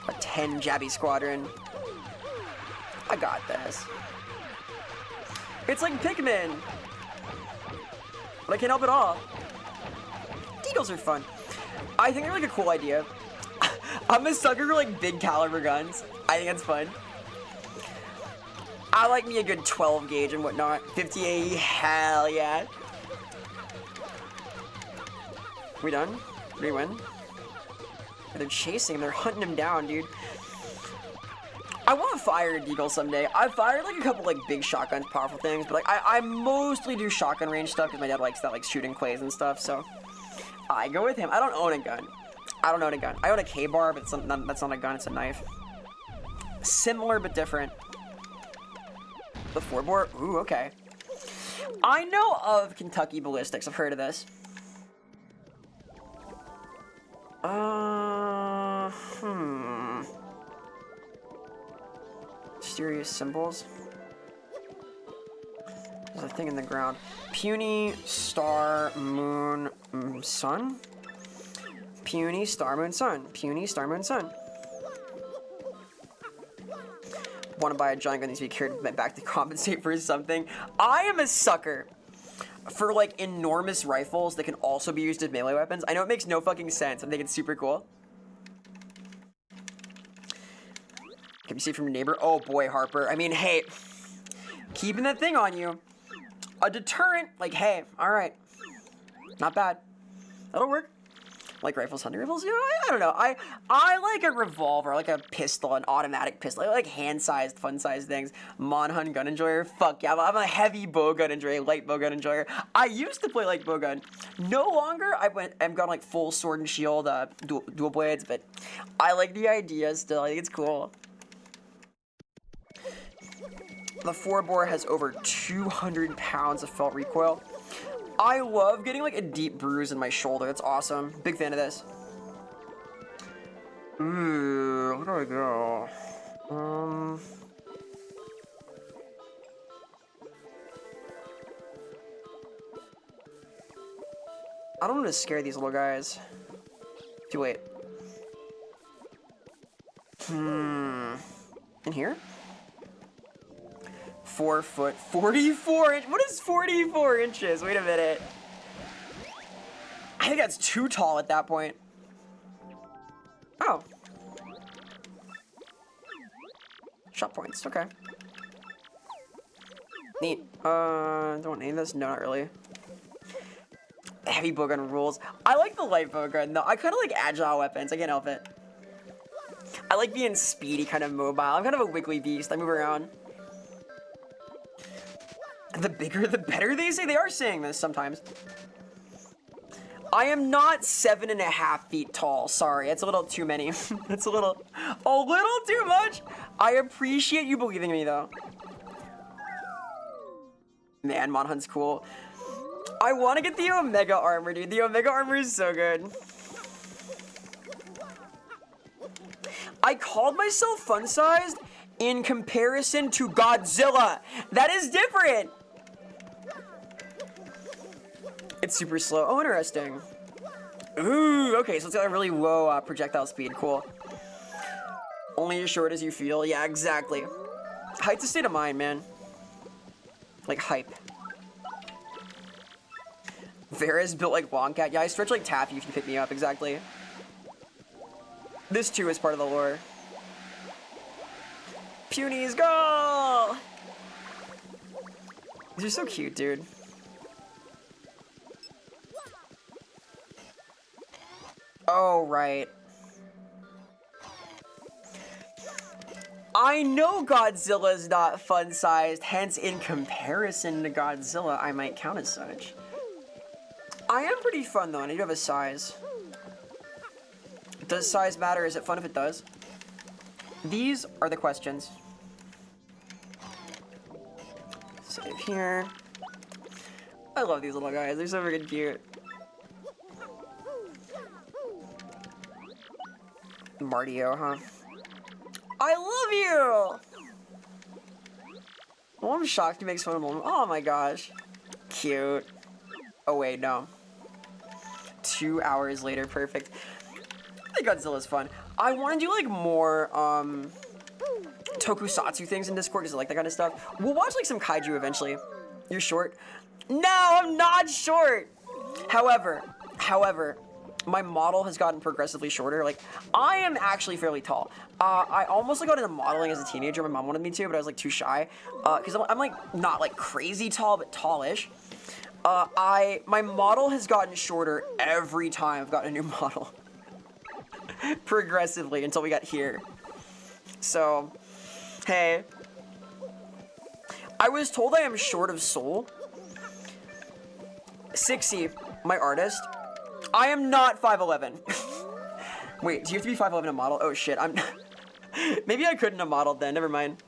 A 10 jabby squadron. I got this. It's like Pikmin. But I can't help it all. materials are fun. I think they're like a cool idea. I'm a sucker for like big caliber guns. I think it's fun. I like me a good 12 gauge and whatnot. 50A, hell yeah. We done? Did we win? They're chasing, they're hunting him down, dude. I want to fire a deagle someday. I've fired like a couple like big shotguns, powerful things, but like I mostly do shotgun range stuff because my dad likes that, like shooting clays and stuff, so I go with him. I don't own a gun. I don't own a gun. I own a K-bar, but that's not a gun, it's a knife. Similar but different. The 4-bore? Ooh, okay. I know of Kentucky ballistics. I've heard of this. Mysterious symbols. There's a thing in the ground. Puny, star, moon, sun? Puny, star, moon, sun. Puny, star, moon, sun. Want to buy a giant gun needs to be carried back to compensate for something. I am a sucker for like enormous rifles that can also be used as melee weapons. I know it makes no fucking sense. I think it's super cool. Can be saved from your neighbor. Oh boy, Harper. I mean, hey, keeping that thing on you. A deterrent, like, hey, all right, not bad. That'll work. Like rifles, hunting rifles. You know, I don't know. I like a revolver, like a pistol, an automatic pistol. I like hand-sized, fun-sized things. Monhun gun enjoyer. Fuck yeah, I'm a heavy bow gun enjoyer, light bow gun enjoyer. I used to play light bow gun. No longer. I'm gone like full sword and shield, dual blades. But I like the idea still. I think it's cool. The 4-bore has over 200 pounds of felt recoil. I love getting like a deep bruise in my shoulder. It's awesome. Big fan of this. Ooh, where do I go? I don't want to scare these little guys. Too late. In here? 4 foot, 44 inch. What is 44 inches? Wait a minute. I think that's too tall at that point. Oh. Shot points, okay. Neat. Don't need this? No, not really. Heavy bowgun rules. I like the light bowgun though. I kind of like agile weapons. I can't help it. I like being speedy, kind of mobile. I'm kind of a wiggly beast. I move around. The bigger, the better, they say. They are saying this sometimes. I am not 7.5 feet tall. Sorry, it's a little too many. It's a little too much. I appreciate you believing me, though. Man, Monhun's cool. I want to get the Omega armor, dude. The Omega armor is so good. I called myself fun-sized in comparison to Godzilla. That is different. It's super slow. Oh, interesting. Ooh, okay, so it's got a really low projectile speed. Cool. Only as short as you feel. Yeah, exactly. Height's a state of mind, man. Like, hype. Vera's built like Wonkat. Yeah, I stretch like Taffy if you pick me up, exactly. This, too, is part of the lore. Puny's goal! These are so cute, dude. Oh, right. I know Godzilla's not fun-sized, hence in comparison to Godzilla, I might count as such. I am pretty fun, though, and I do have a size. Does size matter? Is it fun if it does? These are the questions. Save here. I love these little guys. They're so freaking cute. Martio, huh? I love you! Oh, I'm shocked he makes fun of him. Oh my gosh. Cute. Oh wait, no. 2 hours later, perfect. I think Godzilla's fun. I want to do like more tokusatsu things in Discord because I like that kind of stuff. We'll watch like some kaiju eventually. You're short? No, I'm not short! However, my model has gotten progressively shorter. Like, I am actually fairly tall. I almost got into modeling as a teenager. My mom wanted me to, but I was like too shy. Because I'm like not like crazy tall, but tallish. My model has gotten shorter every time I've gotten a new model. Progressively until we got here. So, hey. I was told I am short of soul. 6C, my artist. I am not 5'11". Wait, do you have to be 5'11" a model? Oh shit, I'm... Maybe I couldn't have modeled then, never mind.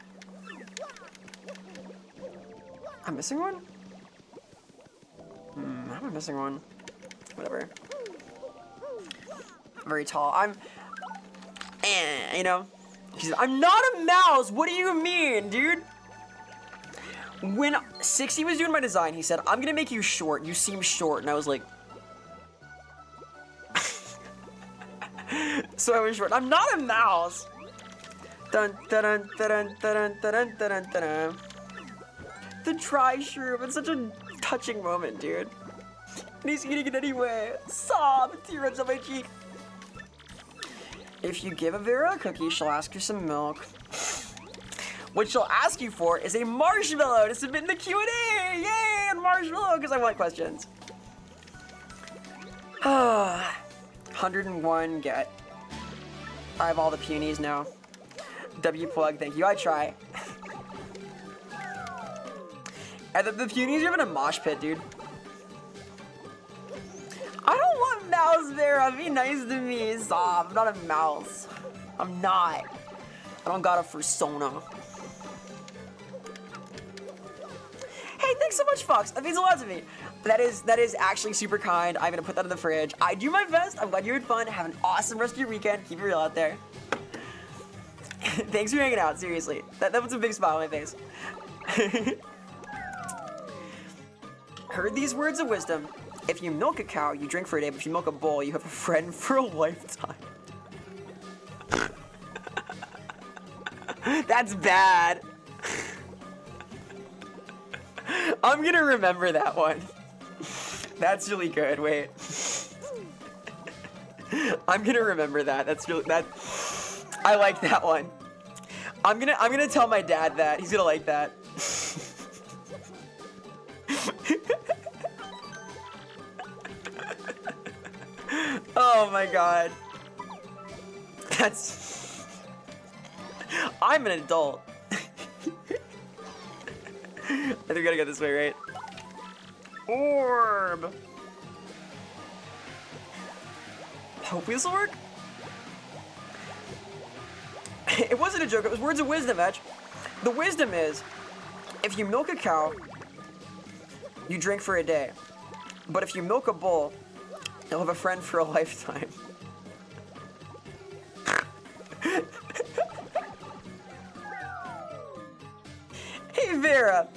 I'm missing one? How am I missing one? Whatever. Very tall. You know? I'm not a mouse! What do you mean, dude? When 60 was doing my design, he said, I'm gonna make you short. You seem short. And I was like... So I was short. I'm not a mouse! Dun, dun, dun, dun, dun, dun, dun, dun, dun. The tri-shroom. It's such a touching moment, dude. And he's eating it anyway. Sob! Tears on my cheek. If you give a Vera a cookie, she'll ask you some milk. What she'll ask you for is a marshmallow to submit in the Q&A! Yay! And marshmallow, because I want questions. 101, get. I have all the punies now. W plug, thank you, I try. And the punies are in a mosh pit, dude. I don't want mouse Vera, be nice to me, Sob. I'm not a mouse. I'm not. I don't got a persona. Hey, thanks so much, Fox. That means a lot to me. That is actually super kind. I'm gonna put that in the fridge. I do my best. I'm glad you had fun. Have an awesome rest of your weekend. Keep it real out there. Thanks for hanging out, seriously. That puts a big smile on my face. Heard these words of wisdom. If you milk a cow, you drink for a day, but if you milk a bull, you have a friend for a lifetime. That's bad. I'm gonna remember that one. That's really good. Wait. I'm gonna remember that. That's really I like that one. I'm gonna tell my dad that. He's gonna like that. Oh my god. I'm an adult. I think we gotta go this way, right? Orb! Hopefully this will work. It wasn't a joke, it was words of wisdom, Edge. The wisdom is, if you milk a cow, you drink for a day. But if you milk a bull, you'll have a friend for a lifetime. Hey Vera,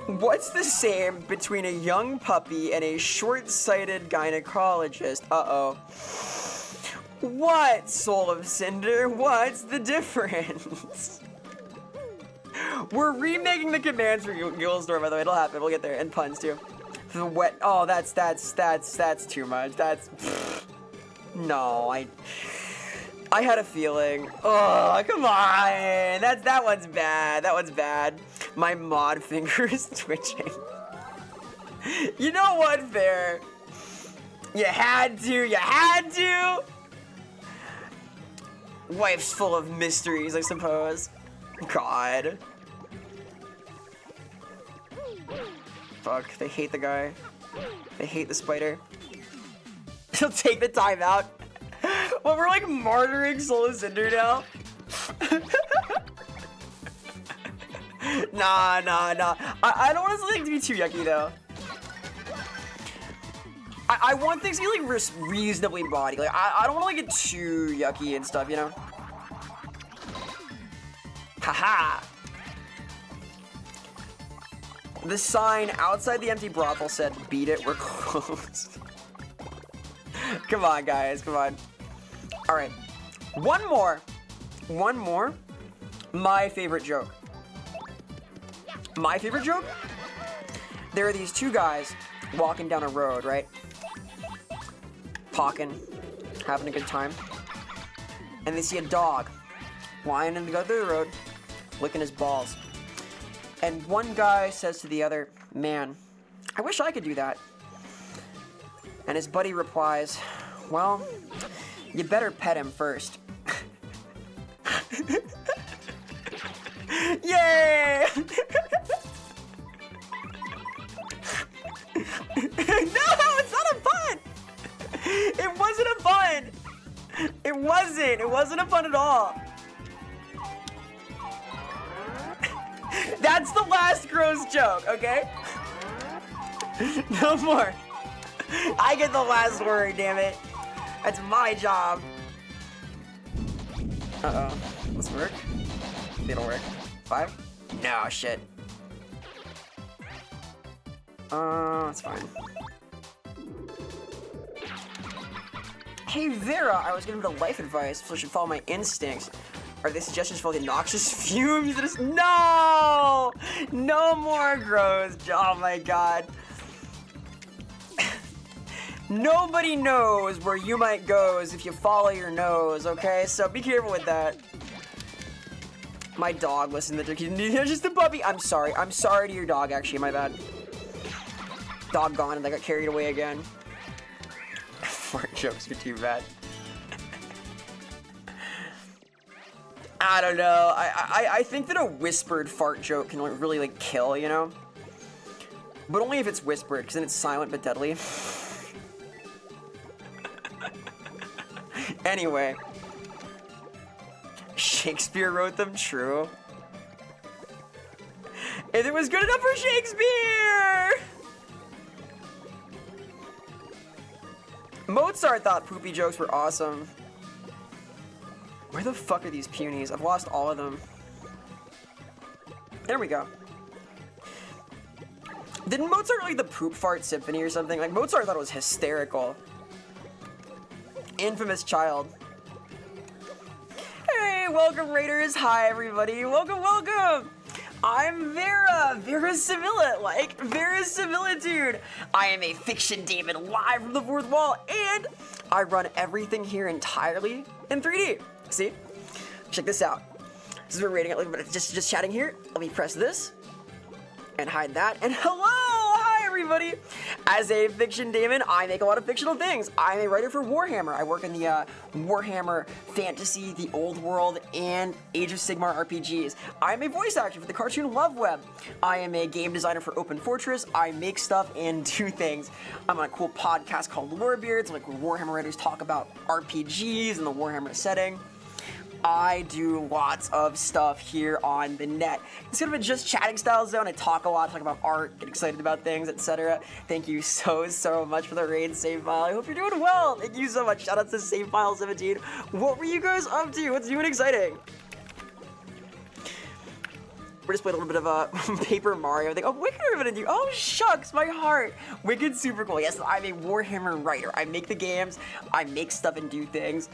what's the same between a young puppy and a short-sighted gynecologist? Uh-oh. What, Soul of Cinder? What's the difference? We're remaking the commands for Gilsdor, by the way. It'll happen. We'll get there. And puns, too. The wet... Oh, that's too much. That's... No, I had a feeling. Oh, come on. That one's bad. That one's bad. My mod finger is twitching. You know what, Fair? You had to. Life's full of mysteries, I suppose. God. Fuck, they hate the guy. They hate the spider. He'll take the time out. Well, we're like martyring Soul of Cinder now. Nah. I don't want this thing to be too yucky, though. I want things to be, like, reasonably body. Like, I don't want to, like, get too yucky and stuff, you know? Haha! The sign outside the empty brothel said, beat it, we're closed. Come on, guys, come on. Alright. One more. My favorite joke. My favorite joke? There are these two guys walking down a road, right? Talking, having a good time. And they see a dog lying in the other road, licking his balls. And one guy says to the other, "Man, I wish I could do that." And his buddy replies, "Well, you better pet him first." Yay! No, it's not a pun! It wasn't a pun! It wasn't a pun at all. That's the last gross joke, okay? No more. I get the last word, damn it. That's my job. Uh-oh. Let's work. It'll work. 5? No, shit. That's fine. Hey, Vera, I was giving a life advice, so I should follow my instincts. Are they suggestions for the noxious fumes? No! No more gross. Oh my god. Nobody knows where you might go if you follow your nose, okay? So be careful with that. My dog listened to the just a puppy. I'm sorry to your dog, actually, my bad. Dog gone and I got carried away again. Fart jokes are too bad. I don't know. I think that a whispered fart joke can really like kill, you know? But only if it's whispered, because then it's silent but deadly. Anyway. Shakespeare wrote them, true. If it was good enough for Shakespeare! Mozart thought poopy jokes were awesome. Where the fuck are these punies? I've lost all of them. There we go. Didn't Mozart like the poop fart symphony or something? Like, Mozart thought it was hysterical. Infamous child. Hey, welcome Raiders. Hi everybody. Welcome, welcome. I'm Vera. Vera Sevilla, like Vera Similitude. I am a fiction demon live from the fourth wall, and I run everything here entirely in 3D. See? Check this out. This is what we're rating it, but just chatting here. Let me press this and hide that. And hello! Hi everybody! As a fiction demon, I make a lot of fictional things. I'm a writer for Warhammer. I work in the Warhammer Fantasy, the Old World, and Age of Sigmar RPGs. I'm a voice actor for the cartoon Love Web. I am a game designer for Open Fortress. I make stuff and do things. I'm on a cool podcast called Lorebeards, like where Warhammer writers talk about RPGs and the Warhammer setting. I do lots of stuff here on the net. It's kind of a just chatting style zone. I talk a lot, talk about art, get excited about things, etc. Thank you so much for the raid, Save File. I hope you're doing well. Thank you so much. Shout out to Save File 17. What were you guys up to? What's new and exciting? We're just playing a little bit of a Paper Mario thing. Oh, Wicked are gonna do. Oh, shucks, my heart. Wicked's super cool. Yes, I'm a Warhammer writer. I make the games, I make stuff and do things,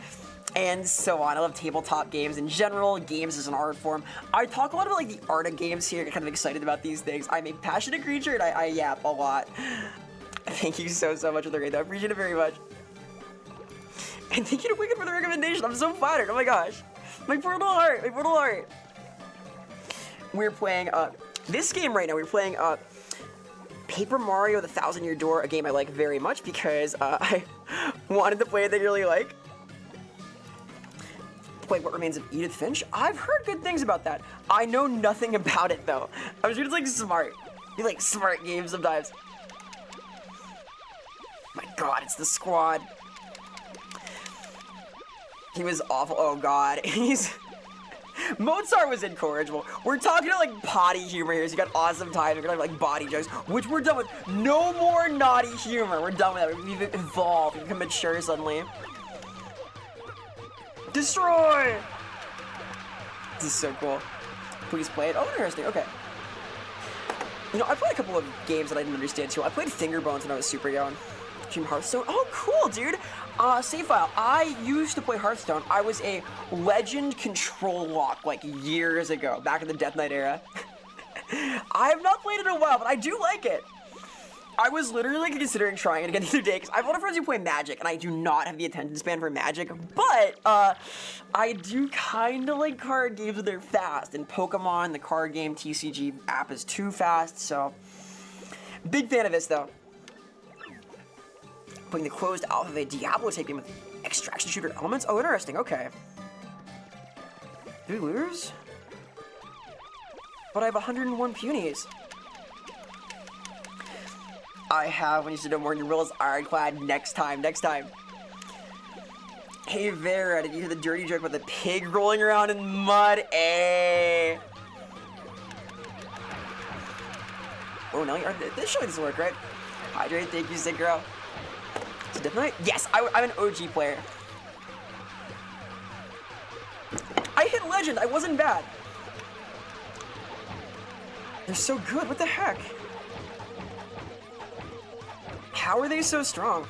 and so on. I love tabletop games in general, games as an art form. I talk a lot about like the art of games here, get kind of excited about these things. I'm a passionate creature and I yap a lot. Thank you so much for the raid though, I appreciate it very much. And thank you to Wicked for the recommendation, I'm so flattered, oh my gosh. My poor little heart, my poor little heart. We're playing this game right now, we're playing Paper Mario: The Thousand Year Door, a game I like very much because I wanted to play a thing I really like. Play What Remains of Edith Finch. I've heard good things about that. I know nothing about it though. I'm sure it's like smart. You like smart games sometimes. My god, it's the squad. He was awful. Oh god. Mozart was incorrigible. We're talking about like potty humor here, so you got awesome times. We're gonna have like body jokes, which we're done with. No more naughty humor. We're done with that. We've evolved. We've become mature suddenly. Destroy! This is so cool. Please play it. Oh, interesting. Okay. You know, I played a couple of games that I didn't understand too. I played Fingerbones when I was super young. Team Hearthstone. Oh, cool, dude. Save file. I used to play Hearthstone. I was a legend control lock like years ago, back in the Death Knight era. I have not played it in a while, but I do like it. I was literally considering trying it again the other day, because I have a lot of friends who play Magic, and I do not have the attention span for Magic, but, I do kinda like card games when they're fast, and Pokemon, the card game TCG app, is too fast, so... Big fan of this, though. Putting the closed alpha of a Diablo tape game with extraction shooter elements? Oh, interesting, okay. Do we lose? But I have 101 punies. I have, when you said no more Nurilla's ironclad, next time. Hey Vera, did you hear the dirty joke about the pig rolling around in mud? Eh. Oh no, this surely doesn't work, right? Hydrate, thank you, sick girl. Is it Death Knight? Yes, I'm an OG player. I hit Legend, I wasn't bad. They're so good, what the heck? How are they so strong?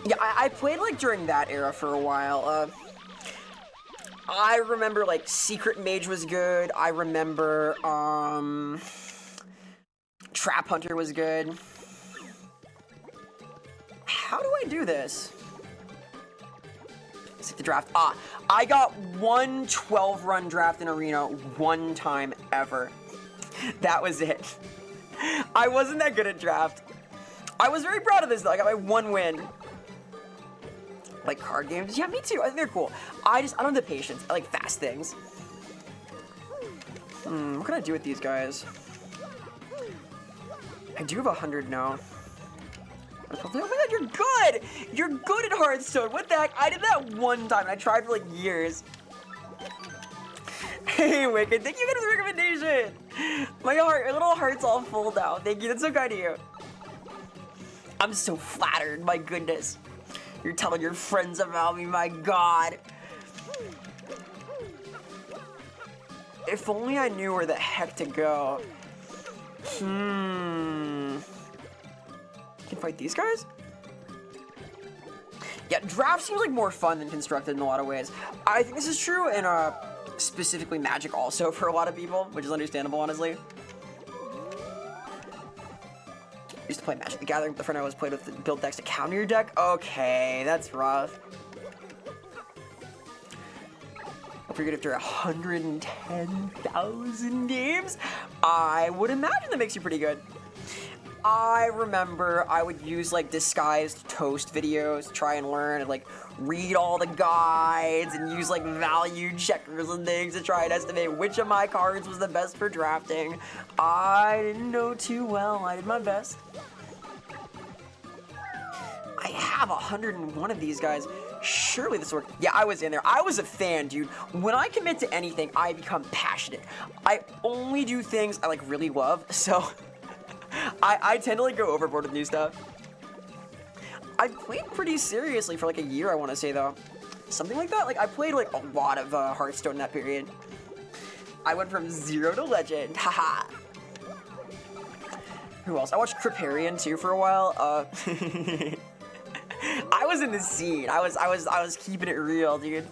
Yeah, I played like during that era for a while. I remember like Secret Mage was good. I remember Trap Hunter was good. How do I do this? Let's hit the draft. I got one 12-run draft in Arena one time ever. That was it. I wasn't that good at draft. I was very proud of this though. I got my one win. Like card games? Yeah, me too. I think they're cool. I don't have the patience. I like fast things. What can I do with these guys? I do have 100 now. Oh my god, you're good! You're good at Hearthstone. What the heck? I did that one time and I tried for like years. Hey, Wicked, thank you again for the recommendation. My little heart's all full now. Thank you, that's so kind of you. I'm so flattered, my goodness. You're telling your friends about me, my god. If only I knew where the heck to go. You can fight these guys? Yeah, draft seems like more fun than constructed in a lot of ways. I think this is true in specifically Magic also for a lot of people, which is understandable, honestly. I used to play Magic the Gathering, but the friend I was played with build decks to counter your deck. Okay, that's rough. I figured after 110,000 games, I would imagine that makes you pretty good. I remember I would use like disguised toast videos to try and learn and like read all the guides and use like value checkers and things to try and estimate which of my cards was the best for drafting. I didn't know too well. I did my best. I have 101 of these guys. Surely this worked. Yeah, I was in there. I was a fan, dude. When I commit to anything, I become passionate. I only do things I like really love, so I tend to like go overboard with new stuff. I played pretty seriously for like a year, I want to say though. Something like that. Like I played like a lot of Hearthstone in that period. I went from 0 to Legend. Haha. Who else? I watched Kripparrian too for a while. I was in the scene. I was keeping it real, dude.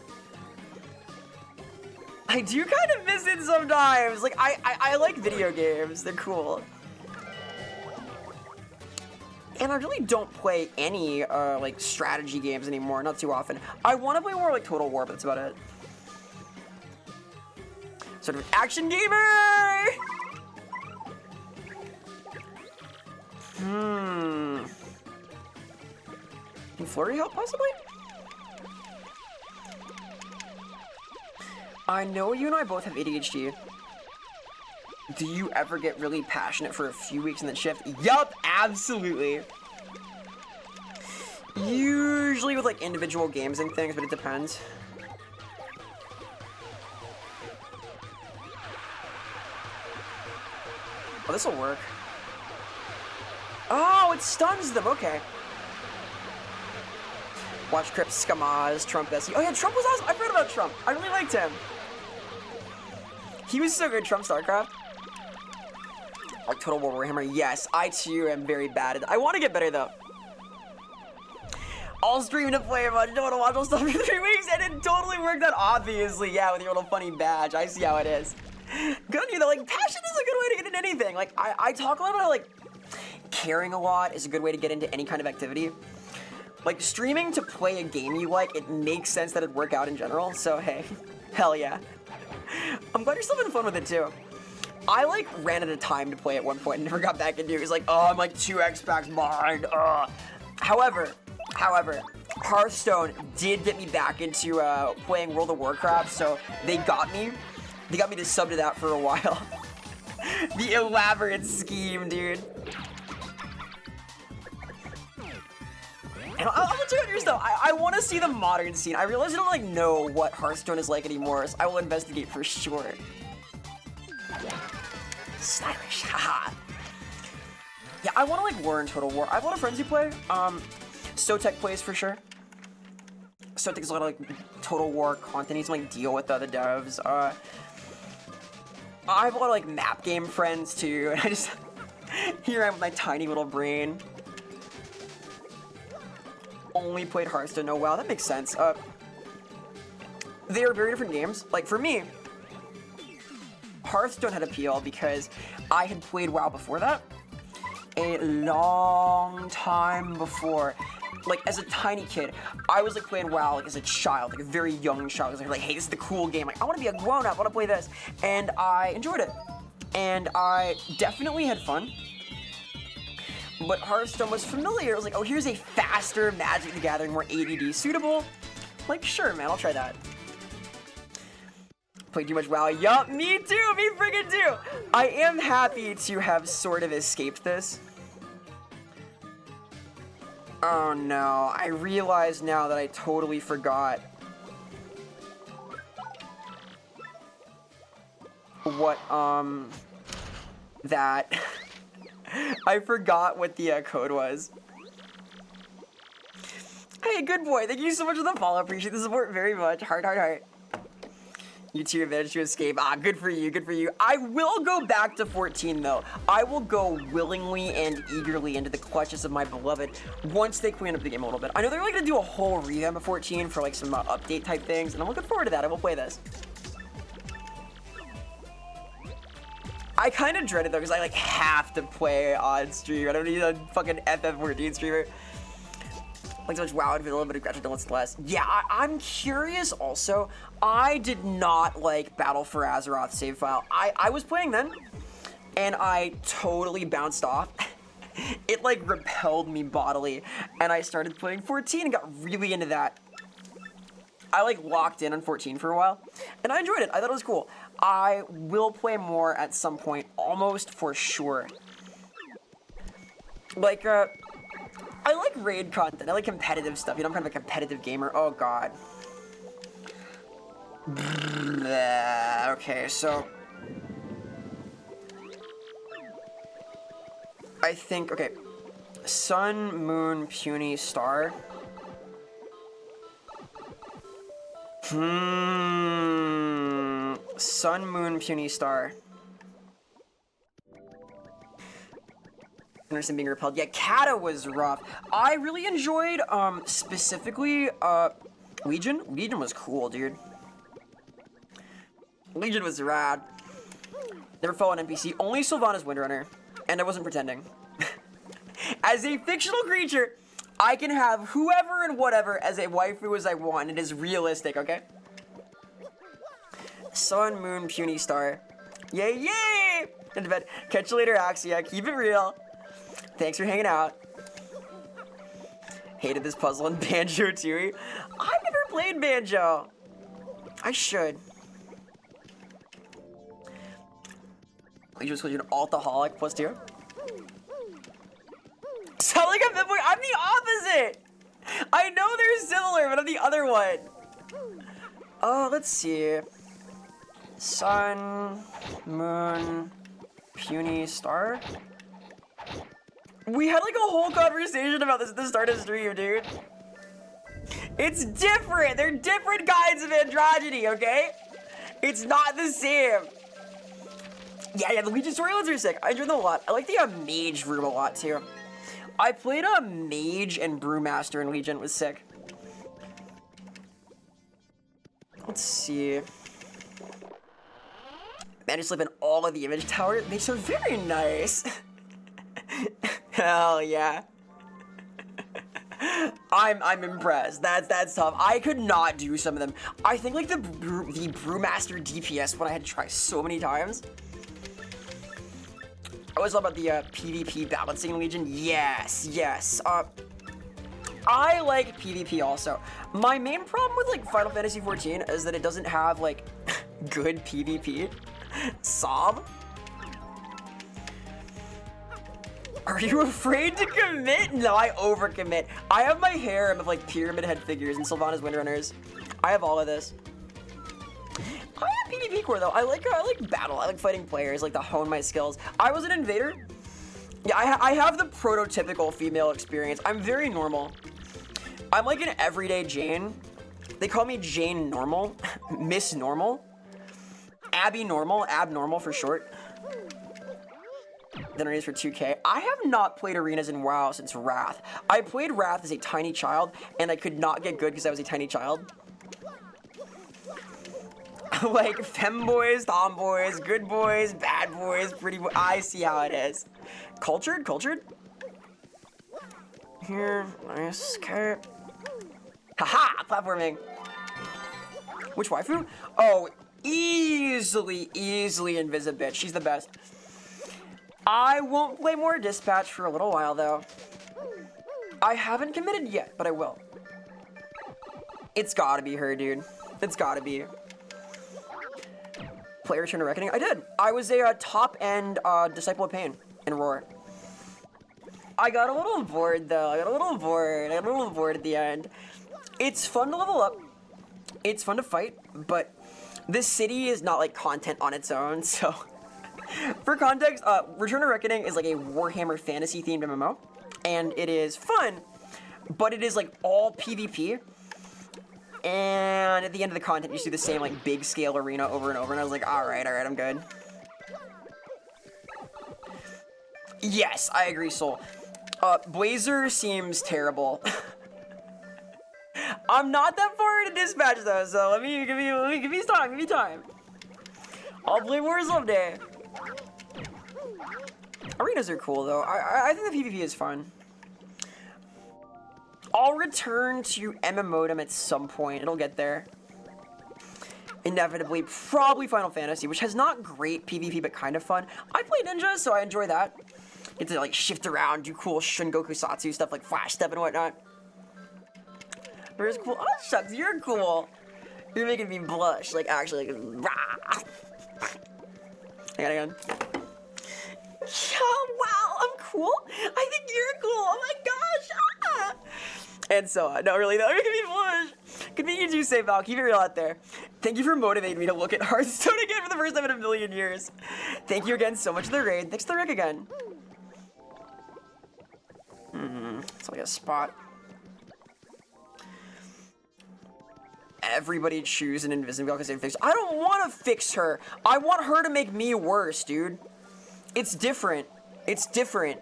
I do kind of miss it sometimes. Like I like video games. They're cool. And I really don't play any like strategy games anymore, not too often. I want to play more like Total War, but that's about it. Sort of an action gamer! Can Flurry help, possibly? I know you and I both have ADHD. Do you ever get really passionate for a few weeks and then shift? Yup, absolutely. Usually with like individual games and things, but it depends. Oh, this'll work. Oh, it stuns them, okay. Watch Crip, Skamaz, Trump SE. Oh yeah, Trump was awesome. I forgot about Trump. I really liked him. He was so good, Trump StarCraft. Like Total War Warhammer, yes. I too am very bad at it. I want to get better though. I'll stream to play a bunch. Don't want to watch all stuff for 3 weeks, and it totally worked out, obviously. Yeah, with your little funny badge. I see how it is. Good on you though. Like, passion is a good way to get into anything. Like, I talk a lot about like caring a lot is a good way to get into any kind of activity. Like, streaming to play a game you like, it makes sense that it'd work out in general, so hey, hell yeah. I'm glad you're still having fun with it too. I like ran out of time to play at one point and never got back into it. It was like, oh, I'm like 2x packs behind. However, Hearthstone did get me back into playing World of Warcraft, so they got me. They got me to sub to that for a while. The elaborate scheme, dude. And I'll check out your stuff. I want to see the modern scene. I realize I don't like know what Hearthstone is like anymore, so I will investigate for sure. Stylish, haha. Yeah, I want to like learn Total War. I have a lot of friends who play. Sotek plays for sure. Sotek is a lot of like Total War content. He needs to like deal with the other devs. I have a lot of like map game friends too, and I just here I am with my tiny little brain. Only played Hearthstone. Oh wow, that makes sense. They are very different games. Like for me, Hearthstone had appeal because I had played WoW before that. A long time before. Like as a tiny kid, I was like playing WoW like as a child, like a very young child. I was like, hey, this is the cool game. Like I want to be a grown up. I want to play this, and I enjoyed it, and I definitely had fun. But Hearthstone was familiar. It was like, oh, here's a faster Magic the Gathering, more ADD suitable. Like, sure, man, I'll try that. Played too much WoW. Yup, me too, me friggin' too. I am happy to have sort of escaped this. Oh no, I realize now that I totally forgot what, that... I forgot what the code was. Hey, good boy. Thank you so much for the follow. Appreciate the support very much. Heart, heart, heart. You two managed to escape. Ah, good for you. Good for you. I will go back to 14, though. I will go willingly and eagerly into the clutches of my beloved once they clean up the game a little bit. I know they're like going to do a whole revamp of 14 for like some update type things, and I'm looking forward to that. I will play this. I kind of dread it though, because I like have to play on stream. I don't need a fucking FF14 streamer. Like so much WoW and a little bit of Gretchen, don't less. Yeah, I'm curious also. I did not like Battle for Azeroth save file. I was playing then, and I totally bounced off. It like repelled me bodily, and I started playing 14 and got really into that. I like locked in on 14 for a while, and I enjoyed it. I thought it was cool. I will play more at some point, almost for sure. Like, I like raid content. I like competitive stuff. You know, I'm kind of a competitive gamer. Oh, God. Okay, so... I think, okay. Sun, Moon, Puny, Star... Sun, Moon, Puny, Star. Anderson being repelled. Yeah, Kata was rough. I really enjoyed, specifically, Legion. Legion was cool, dude. Legion was rad. Never fought an NPC. Only Sylvanas Windrunner. And I wasn't pretending. As a fictional creature, I can have whoever and whatever as a waifu as I want. It is realistic, okay? Sun, Moon, Puny, Star. Yay, yay! Into bed. Catch you later, Axia. Keep it real. Thanks for hanging out. Hated this puzzle in Banjo Tooie. I've never played Banjo. I should. You just called you an altaholic plus 2. Sound like I'm the opposite. I know they're similar, but I'm the other one. Oh, let's see. Sun, Moon, Puny, Star. We had like a whole conversation about this at the start of the stream, dude. It's different. They're different kinds of androgyny, okay? It's not the same. Yeah, the Legion storylines are sick. I enjoy them a lot. I like the mage room a lot too. I played a mage and brewmaster in Legion. It was sick. Let's see. Managed to live in all of the image tower. It makes her very nice. Hell yeah. I'm impressed. That's tough. I could not do some of them. I think like the Brewmaster DPS one I had to try so many times. I always love about the PvP balancing Legion. Yes, yes. I like PvP also. My main problem with like Final Fantasy XIV is that it doesn't have like good PvP. Sob. Are you afraid to commit? No, I overcommit. I have my harem of like Pyramid Head figures and Sylvanas Windrunners. I have all of this. I have PvP core though. I like battle. I like fighting players, like to hone my skills. I was an invader. Yeah, I have the prototypical female experience. I'm very normal. I'm like an everyday Jane. They call me Jane Normal, Miss Normal, Abby Normal, abnormal for short. Then arenas for 2K. I have not played arenas in WoW since Wrath. I played Wrath as a tiny child, and I could not get good because I was a tiny child. Like femboys, tomboys, good boys, bad boys, pretty boys. I see how it is. Cultured? Cultured? Here, nice, okay. Haha, platforming. Which waifu? Oh, easily Invisibitch. She's the best. I won't play more Dispatch for a little while, though. I haven't committed yet, but I will. It's gotta be her, dude. It's gotta be. Play Return to Reckoning? I did. I was a top-end Disciple of Pain in Roar. I got a little bored, though. I got a little bored at the end. It's fun to level up. It's fun to fight, but this city is not, like, content on its own, so... For context, Return to Reckoning is like a Warhammer fantasy-themed MMO, and it is fun, but it is like all PvP, and at the end of the content, you see the same like big-scale arena over and over, and I was like, alright, I'm good. Yes, I agree, Soul. Blazer seems terrible. I'm not that far into Dispatch, though, so give me time. I'll play more someday. Arenas are cool, though. I think the PvP is fun. I'll return to MMOdom at some point. It'll get there. Inevitably, probably Final Fantasy, which has not great PvP, but kind of fun. I play Ninja, so I enjoy that. Get to, like, shift around, do cool Shungoku Satsu stuff, like Flash Step and whatnot. Vera's cool. Oh, shucks, you're cool. You're making me blush. Like, actually, like, rah. Hang on. Oh, wow, I'm cool. I think you're cool. Oh my gosh. Ah. And so on. No, really, though. You're making me blush. Convenient you say, Val. Keep it real out there. Thank you for motivating me to look at Hearthstone again for the first time in a million years. Thank you again so much for the raid. Thanks to the Rick again. It's like a spot. Everybody choose an Invisible because they fix. I don't want to fix her. I want her to make me worse, dude. It's different. It's different.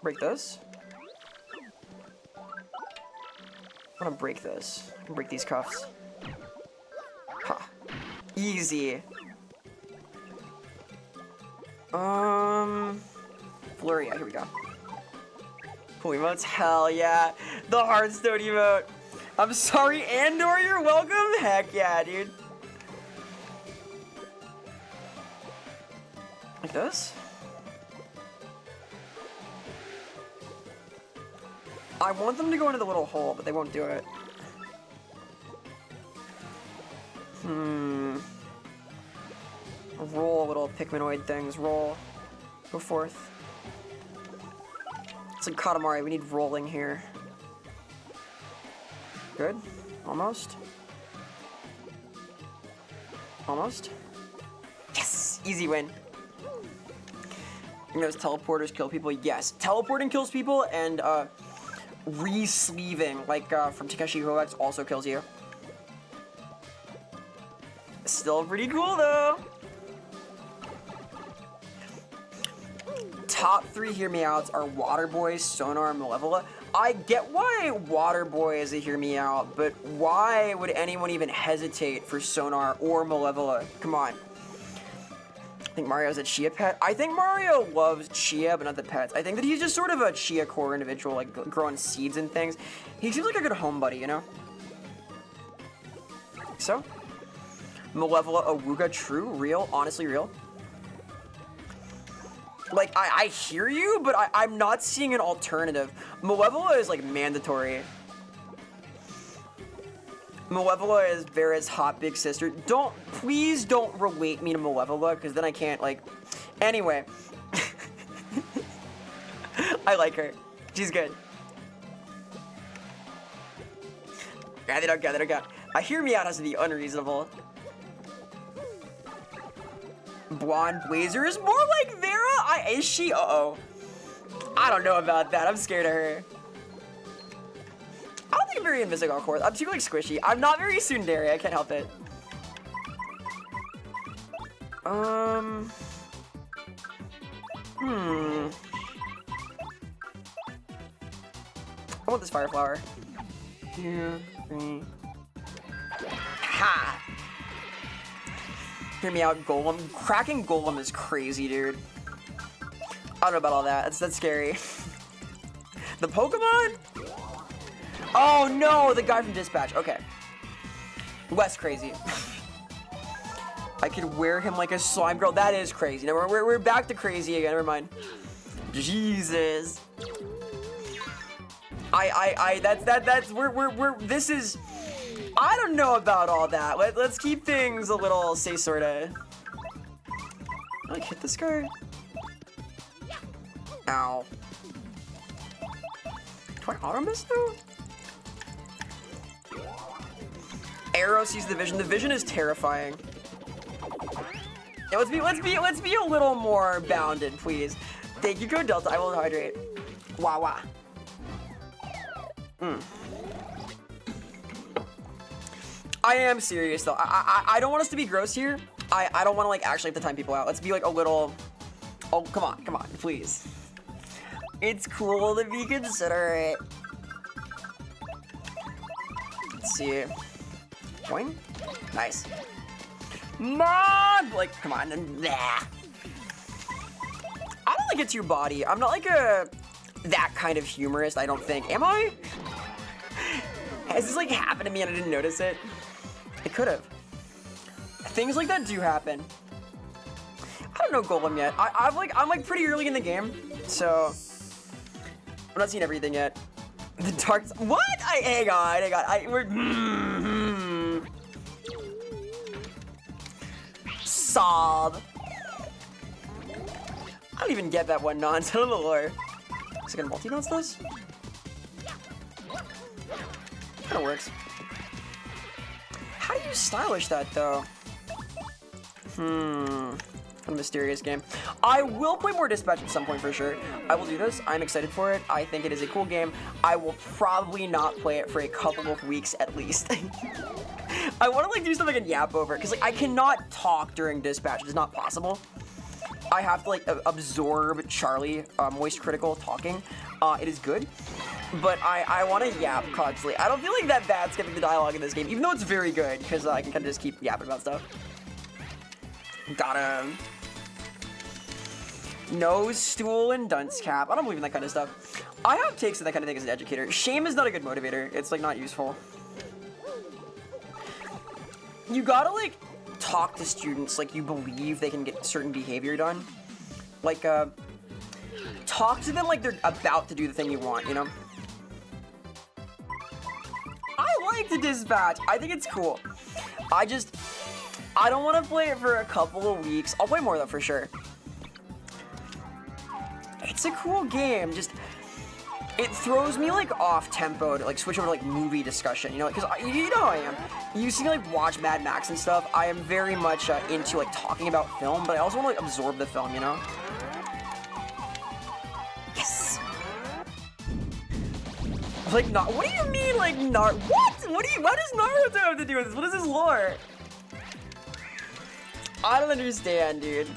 Break this. I'm gonna break this. I can break these cuffs. Ha. Easy. Flurry, yeah, here we go. Cool emotes, hell yeah. The Hearthstone emote. I'm sorry, Andor, you're welcome? Heck yeah, dude. Like this? I want them to go into the little hole, but they won't do it. Roll, little Pikminoid things, roll. Go forth. It's like Katamari, we need rolling here. Good. Almost. Almost. Yes! Easy win. And those teleporters kill people? Yes. Teleporting kills people, and re-sleeving, like from Takeshi Kovacs, also kills you. Still pretty cool, though. Top 3 Hear Me Outs are Water Boy, Sonar, Malevola. I get why Water Boy is a Hear Me Out, but why would anyone even hesitate for Sonar or Malevola? Come on. think Mario's a chia pet. I think Mario loves chia, but not the pets. I think that he's just sort of a chia core individual, like growing seeds and things. He seems like a good home buddy, you know? So? Malevola, Awuga, true, real, honestly real. Like, I hear you, but I'm not seeing an alternative. Malevola is, like, mandatory. Malevola is Vera's hot big sister. Please don't relate me to Malevola, because then I can't, like... Anyway. I like her. She's good. Gather. I hear me out has to be unreasonable. Blonde Blazer is more like Vera? Is she? Uh-oh. I don't know about that. I'm scared of her. I don't think I'm very invisible, of course. I'm too, like, squishy. I'm not very tsundere. I can't help it. I want this fire flower. 2, 3. Ha! Hear me out, Golem. Cracking Golem is crazy, dude. I don't know about all that. That's scary. The Pokemon? Oh no, the guy from Dispatch. Okay. Less crazy. I could wear him like a slime girl. That is crazy. Now we're back to crazy again. Never mind. Jesus. This is. I don't know about all that. Let's keep things a little, say, sorta. Like, hit this guy. Ow. Do I auto miss though? Arrow sees the vision. The vision is terrifying. Yeah, let's be a little more bounded, please. Thank you, Code Delta. I will hydrate. Wah. I am serious though. I don't want us to be gross here. I don't want to like actually have to time people out. Let's be like a little. Oh, come on, please. It's cool to be considerate. Let's see. Boing. Nice. Mom! Like, come on. Nah. I don't think it's your body. I'm not like that kind of humorist, I don't think. Am I? Has this like happened to me and I didn't notice it? It could have. Things like that do happen. I don't know Golem yet. I'm like pretty early in the game, so I'm not seeing everything yet. The dark. What? Hang on. We're. Sob. I don't even get that one nonsense. I don't know the lore. Is it gonna multi-bounce this? Kinda works. How do you stylish that though? Kind of mysterious game. I will play more Dispatch at some point for sure. I will do this. I'm excited for it. I think it is a cool game. I will probably not play it for a couple of weeks at least. I want to like do something and yap over it because like I cannot talk during Dispatch. It is not possible. I have to like absorb Charlie, Moist Critical talking. It is good, but I want to yap constantly. I don't feel like that bad skipping the dialogue in this game, even though it's very good because I can kind of just keep yapping about stuff. Got him. Nose, stool, and dunce cap. I don't believe in that kind of stuff. I have takes of that kind of thing as an educator. Shame is not a good motivator. It's like not useful. You gotta like talk to students like you believe they can get certain behavior done. Like talk to them like they're about to do the thing you want, you know? I like the Dispatch. I think it's cool. I don't want to play it for a couple of weeks. I'll play more though for sure. It's a cool game. Just it throws me like off tempo to like switch over to like movie discussion, you know, because you know how I am. You see me like watch Mad Max and stuff. I am very much into like talking about film, but I also want to like absorb the film, you know. Yes. Like not. What do you mean like What? What does Naruto have to do with this? What is this lore? I don't understand, dude.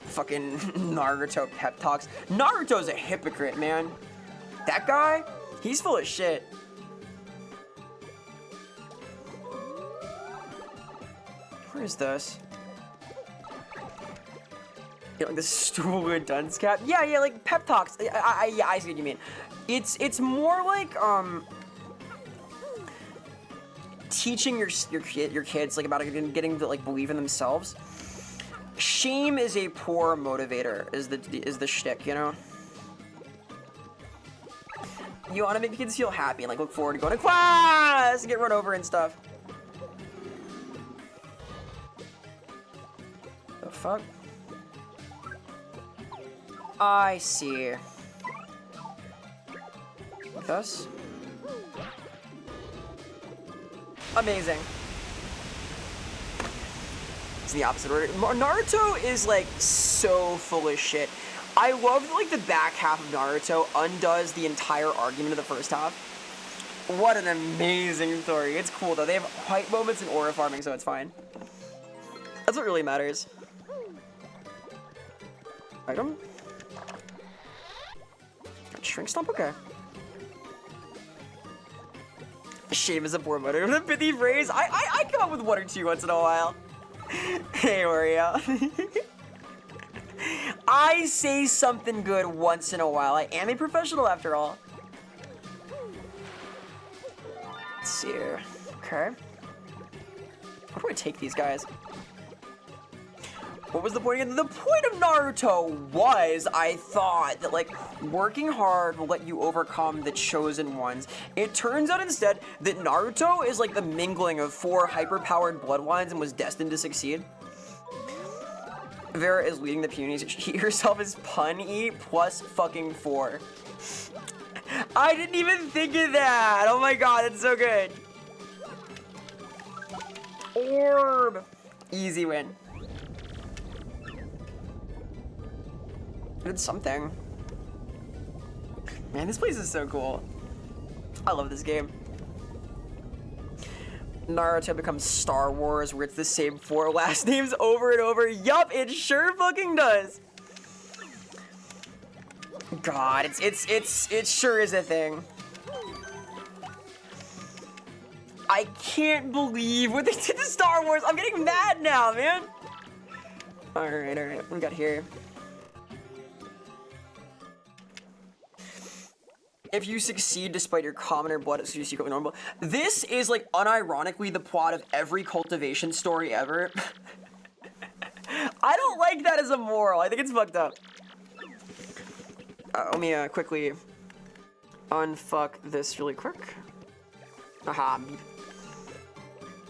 Fucking Naruto pep talks. Naruto's a hypocrite, man. That guy, he's full of shit. Where Where is this? You know, like the stool and dunce cap. Yeah, like pep talks. Yeah, I see what you mean. It's more like teaching your kids like about getting to like believe in themselves. Shame is a poor motivator. Is the shtick, you know? You want to make kids feel happy and like look forward to going to class and get run over and stuff. The fuck? I see. Like this? Amazing. It's the opposite order. Naruto is like so full of shit. I love that, like, the back half of Naruto undoes the entire argument of the first half. What an amazing story. It's cool, though. They have hype moments in aura farming, so it's fine. That's what really matters. Item? Shrink Stomp? Okay. Shame is a poor motor. The pithy phrase. I come up with one or two once in a while. Hey, Oreo. I say something good once in a while. I am a professional after all. Let's see here. Okay. How do I take these guys? What was the point again? The point of Naruto was, I thought, that like working hard will let you overcome the chosen ones. It turns out instead that Naruto is like the mingling of 4 hyper-powered bloodlines and was destined to succeed. Vera is leading the punies. She herself is pun-E plus fucking 4. I didn't even think of that. Oh my god, that's so good. Orb. Easy win. Did something. Man, this place is so cool. I love this game. Naruto becomes Star Wars, where it's the same 4 last names over and over. Yup, it sure fucking does. God, it sure is a thing. I can't believe what they did to Star Wars. I'm getting mad now, man. All right. What we got here? If you succeed despite your commoner blood, it's you secretly normal. This is like unironically the plot of every cultivation story ever. I don't like that as a moral. I think it's fucked up. Let me quickly unfuck this really quick. Aha.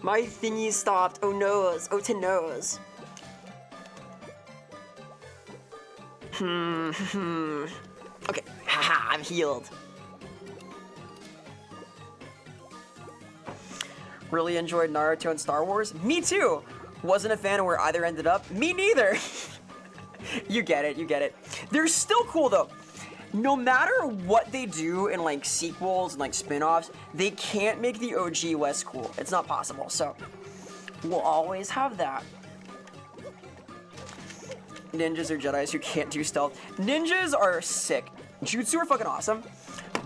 My thingy stopped. Oh noes. Oh to nose. Okay. Haha, I'm healed. Really enjoyed Naruto and Star Wars? Me too! Wasn't a fan of where either ended up? Me neither! You get it. They're still cool though. No matter what they do in like sequels and like spin-offs, they can't make the OG less cool. It's not possible, so we'll always have that. Ninjas or Jedis who can't do stealth. Ninjas are sick. Jutsu are fucking awesome.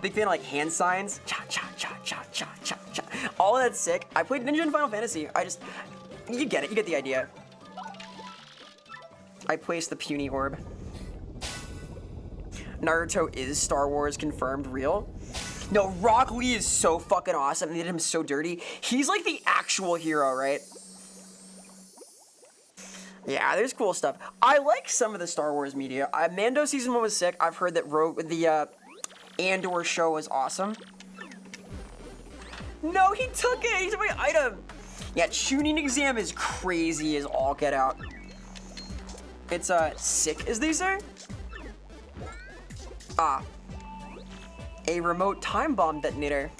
Big fan of like hand signs. Cha cha cha cha cha cha cha. All of that's sick. I played Ninja in Final Fantasy. You get it. You get the idea. I placed the puny orb. Naruto is Star Wars confirmed real. No, Rock Lee is so fucking awesome. They did him so dirty. He's like the actual hero, right? Yeah, there's cool stuff. I like some of the Star Wars media. Mando Season 1 was sick. I've heard that the Andor show was awesome. No, he took it! He took my item! Yeah, Chunin exam is crazy as all get out. It's, sick, as they say? Ah. A remote time bomb detonator.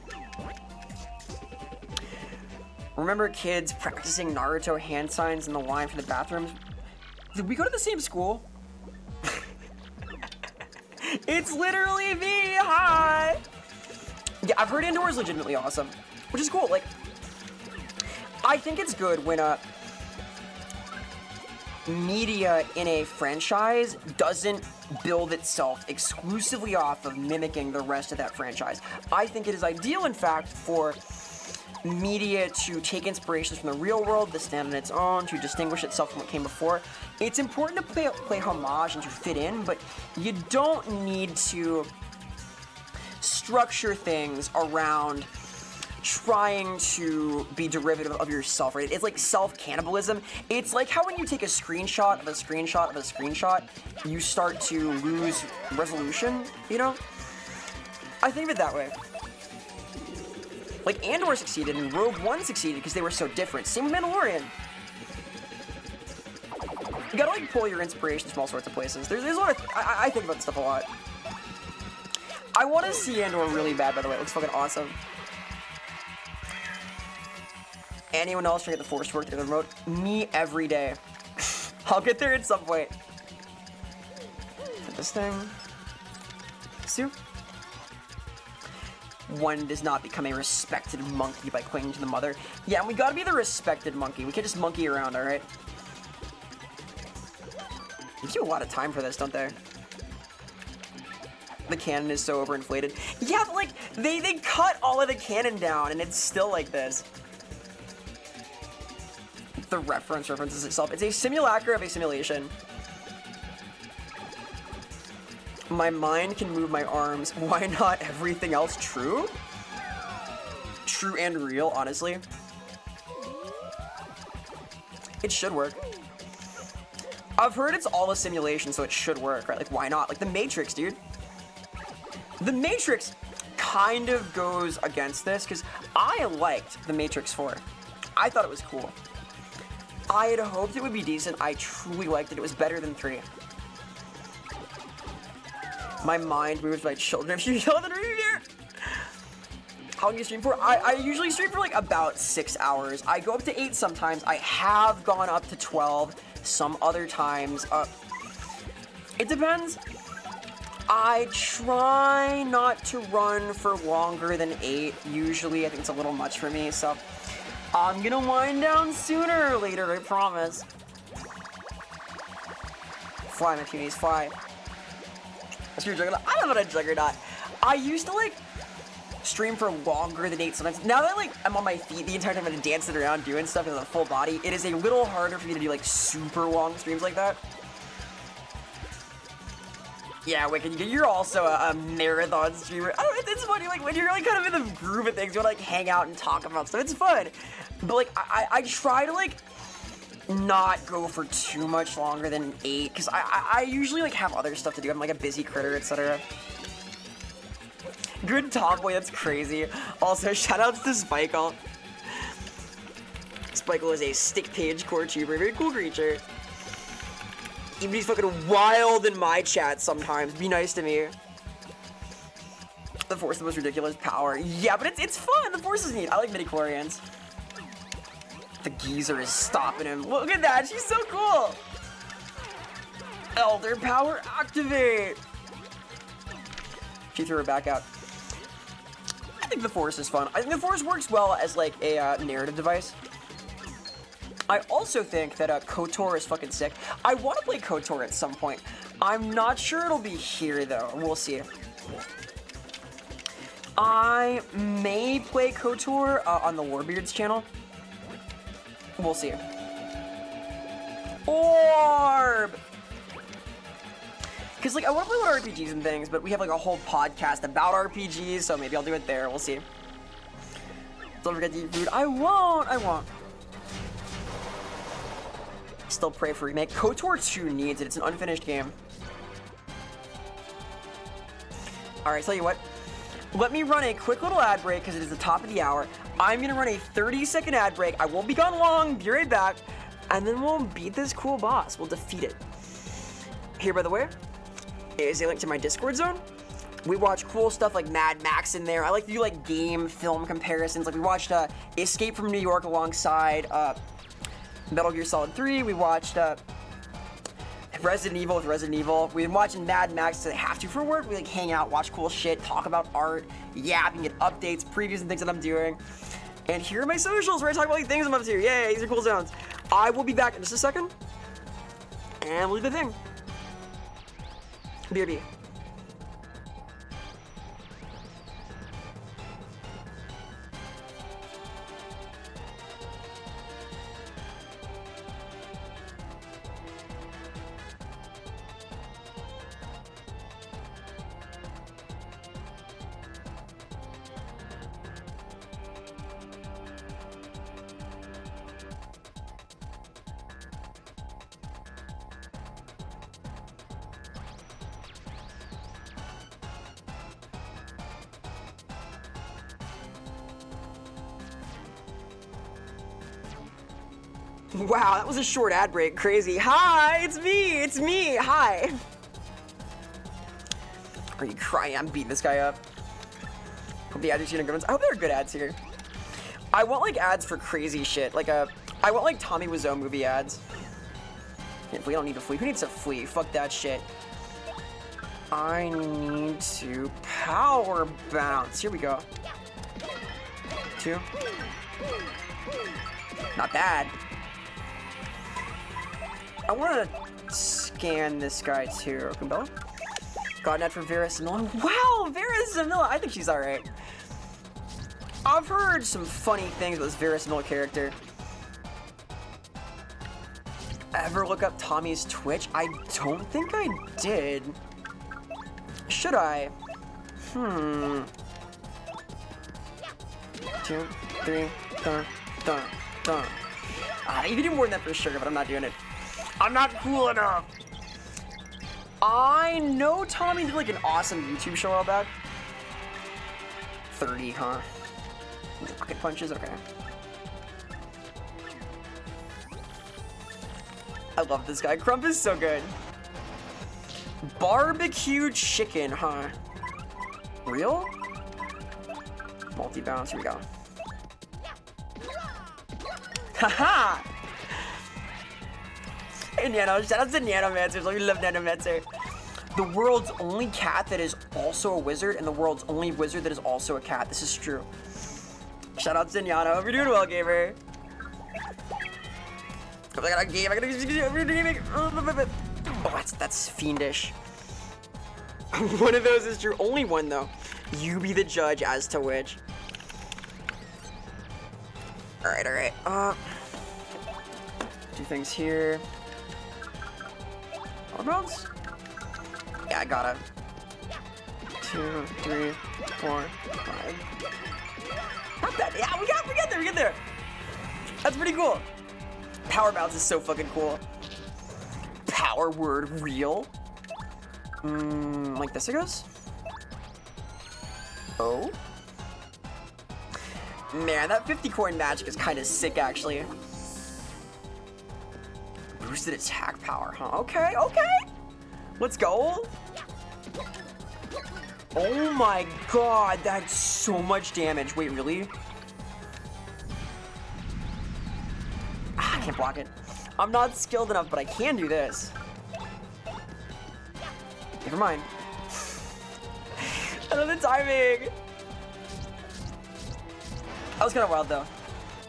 Remember kids practicing Naruto hand signs in the line for the bathrooms? Did we go to the same school? It's literally me, hi! Yeah, I've heard Andor is legitimately awesome, which is cool. Like, I think it's good when, media in a franchise doesn't build itself exclusively off of mimicking the rest of that franchise. I think it is ideal, in fact, for media to take inspirations from the real world, to stand on its own, to distinguish itself from what came before. It's important to play homage and to fit in, but you don't need to structure things around trying to be derivative of yourself, right? It's like self-cannibalism. It's like how when you take a screenshot of a screenshot of a screenshot, you start to lose resolution, you know? I think of it that way. Like, Andor succeeded and Rogue One succeeded because they were so different. Same with Mandalorian. You gotta, like, pull your inspirations from all sorts of places. There's a lot of... I think about this stuff a lot. I want to see Andor really bad, by the way. It looks fucking awesome. Anyone else trying to get the Force to work through the remote? Me every day. I'll get there at some point. Put this thing. Sue. One does not become a respected monkey by clinging to the mother. Yeah, and we gotta be the respected monkey. We can't just monkey around, alright? They give you a lot of time for this, don't they? The cannon is so overinflated. Yeah, but like, they cut all of the cannon down and it's still like this. The references itself. It's a simulacra of a simulation. My mind can move my arms. Why not everything else true? True and real, honestly. It should work. I've heard it's all a simulation, so it should work, right? Like, why not? Like, The Matrix, dude. The Matrix kind of goes against this, because I liked The Matrix 4. I thought it was cool. I had hoped it would be decent. I truly liked it. It was better than 3. My mind moves my children. If you yell at the review. How long do you stream for? I usually stream for like about 6 hours. I go up to 8 sometimes. I have gone up to 12 some other times. It depends. I try not to run for longer than 8. Usually, I think it's a little much for me, so I'm gonna wind down sooner or later, I promise. Fly, my puties, fly. That's your juggernaut. I am not a juggernaut. I used to, like, stream for longer than 8 sometimes. Now that, like, I'm on my feet the entire time and dancing around doing stuff with a full body, it is a little harder for me to do, like, super long streams like that. Yeah, Wicked, you're also a marathon streamer. I don't know, it's funny, like, when you're, like, kind of in the groove of things, you want to, like, hang out and talk about stuff. It's fun. But, like, I try to, like, not go for too much longer than 8, because I usually, like, have other stuff to do. I'm, like, a busy critter, etc. Good tomboy, that's crazy. Also, shoutouts to Spikle. Spikle is a stick page core tuber, very cool creature. Even he's fucking wild in my chat sometimes. Be nice to me. The Force is the most ridiculous power. Yeah, but it's fun. The Force is neat. I like midichlorians. The geezer is stopping him. Look at that. She's so cool. Elder power activate. She threw her back out. I think the Force is fun. I think the Force works well as like a narrative device. I also think that KOTOR is fucking sick. I want to play KOTOR at some point. I'm not sure it'll be here though. We'll see. I may play KOTOR on the Warbeards channel. We'll see. Orb! Because, like, I want to play with RPGs and things, but we have, like, a whole podcast about RPGs, so maybe I'll do it there. We'll see. Don't forget to eat food. I won't. Still pray for remake. KOTOR 2 needs it. It's an unfinished game. Alright, tell you what. Let me run a quick little ad break because it is the top of the hour. I'm going to run a 30-second ad break. I won't be gone long. Be right back. And then we'll beat this cool boss. We'll defeat it. Here, by the way, is a link to my Discord zone. We watch cool stuff like Mad Max in there. I like to do like game film comparisons. Like we watched Escape from New York alongside Metal Gear Solid 3. We watched Resident Evil with Resident Evil. We've been watching Mad Max because I have to for work. We like hang out, watch cool shit, talk about art, yapping, get updates, previews, and things that I'm doing. And here are my socials where I talk about like things I'm up to. Yay, these are cool zones. I will be back in just a second. And we'll do the thing. BRB. Wow, that was a short ad break. Crazy. Hi, it's me. It's me. Hi. Are you crying? I'm beating this guy up. Hope the ads are good ones. I hope there are good ads here. I want like ads for crazy shit. Like I want like Tommy Wiseau movie ads. Yeah, we don't need to flee. Who needs to flee? Fuck that shit. I need to power bounce. Here we go. 2. Not bad. I want to scan this guy too. Kumbella? Godnet for Vera Samilla. Wow, Vera Samilla. I think she's alright. I've heard some funny things about this Vera Samilla character. Ever look up Tommy's Twitch? I don't think I did. Should I? 2, 3, dun, dun, dun. You can do more than that for sure, but I'm not doing it. I'm not cool enough. I know Tommy did like an awesome YouTube show about. 30, huh? Rocket punches, okay. I love this guy. Crump is so good. Barbecue chicken, huh? Real? Multi-bounce, here we go. Haha! Hey, Nano, shout out to Nanomancers. We love Nanomancer. The world's only cat that is also a wizard, and the world's only wizard that is also a cat. This is true. Shout out to Nano. Hope you're doing well, gamer. I got a game. I gotta game. Oh, that's fiendish. One of those is true. Only one though. You be the judge as to which. All right. Do things here. All rounds. Yeah, I got it. 2, 3, 4, 5. Not that. Yeah, we get there. That's pretty cool. Power bounce is so fucking cool. Power word real. Like this it goes. Oh. Man, that 50 coin magic is kind of sick actually. Boosted attack power, huh? Okay. Let's go. Oh my god, that's so much damage. Wait, really? I can't block it. I'm not skilled enough, but I can do this. Never mind. I love the timing. That was kind of wild, though.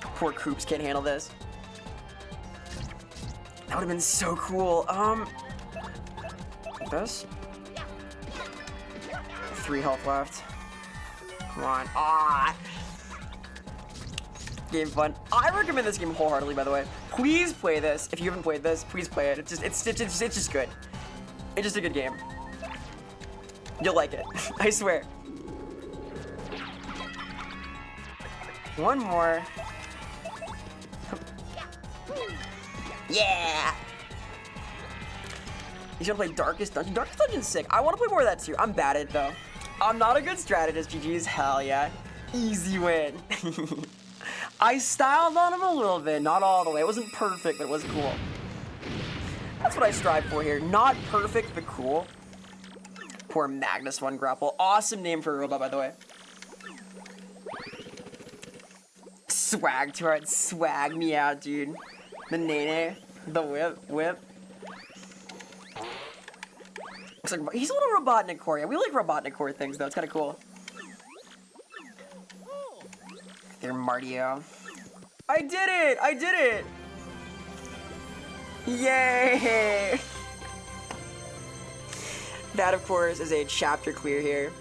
Poor Koops can't handle this. That would have been so cool. Like this. 3 health left. Come on. Game fun. I recommend this game wholeheartedly, by the way. Please play this. If you haven't played this, please play it. It's just good. It's just a good game. You'll like it. I swear. One more. Yeah! He's gonna play Darkest Dungeon. Darkest Dungeon's sick. I want to play more of that too. I'm bad at it though. I'm not a good strategist. GG's. Hell yeah. Easy win. I styled on him a little bit. Not all the way. It wasn't perfect, but it was cool. That's what I strive for here. Not perfect, but cool. Poor Magnus One Grapple. Awesome name for a robot, by the way. Swag to it. Swag me out, dude. The nene. The whip. Looks like he's a little Robotnik core. Yeah, we like Robotnik core things, though. It's kind of cool. There, Martio. I did it! Yay! That, of course, is a chapter clear here.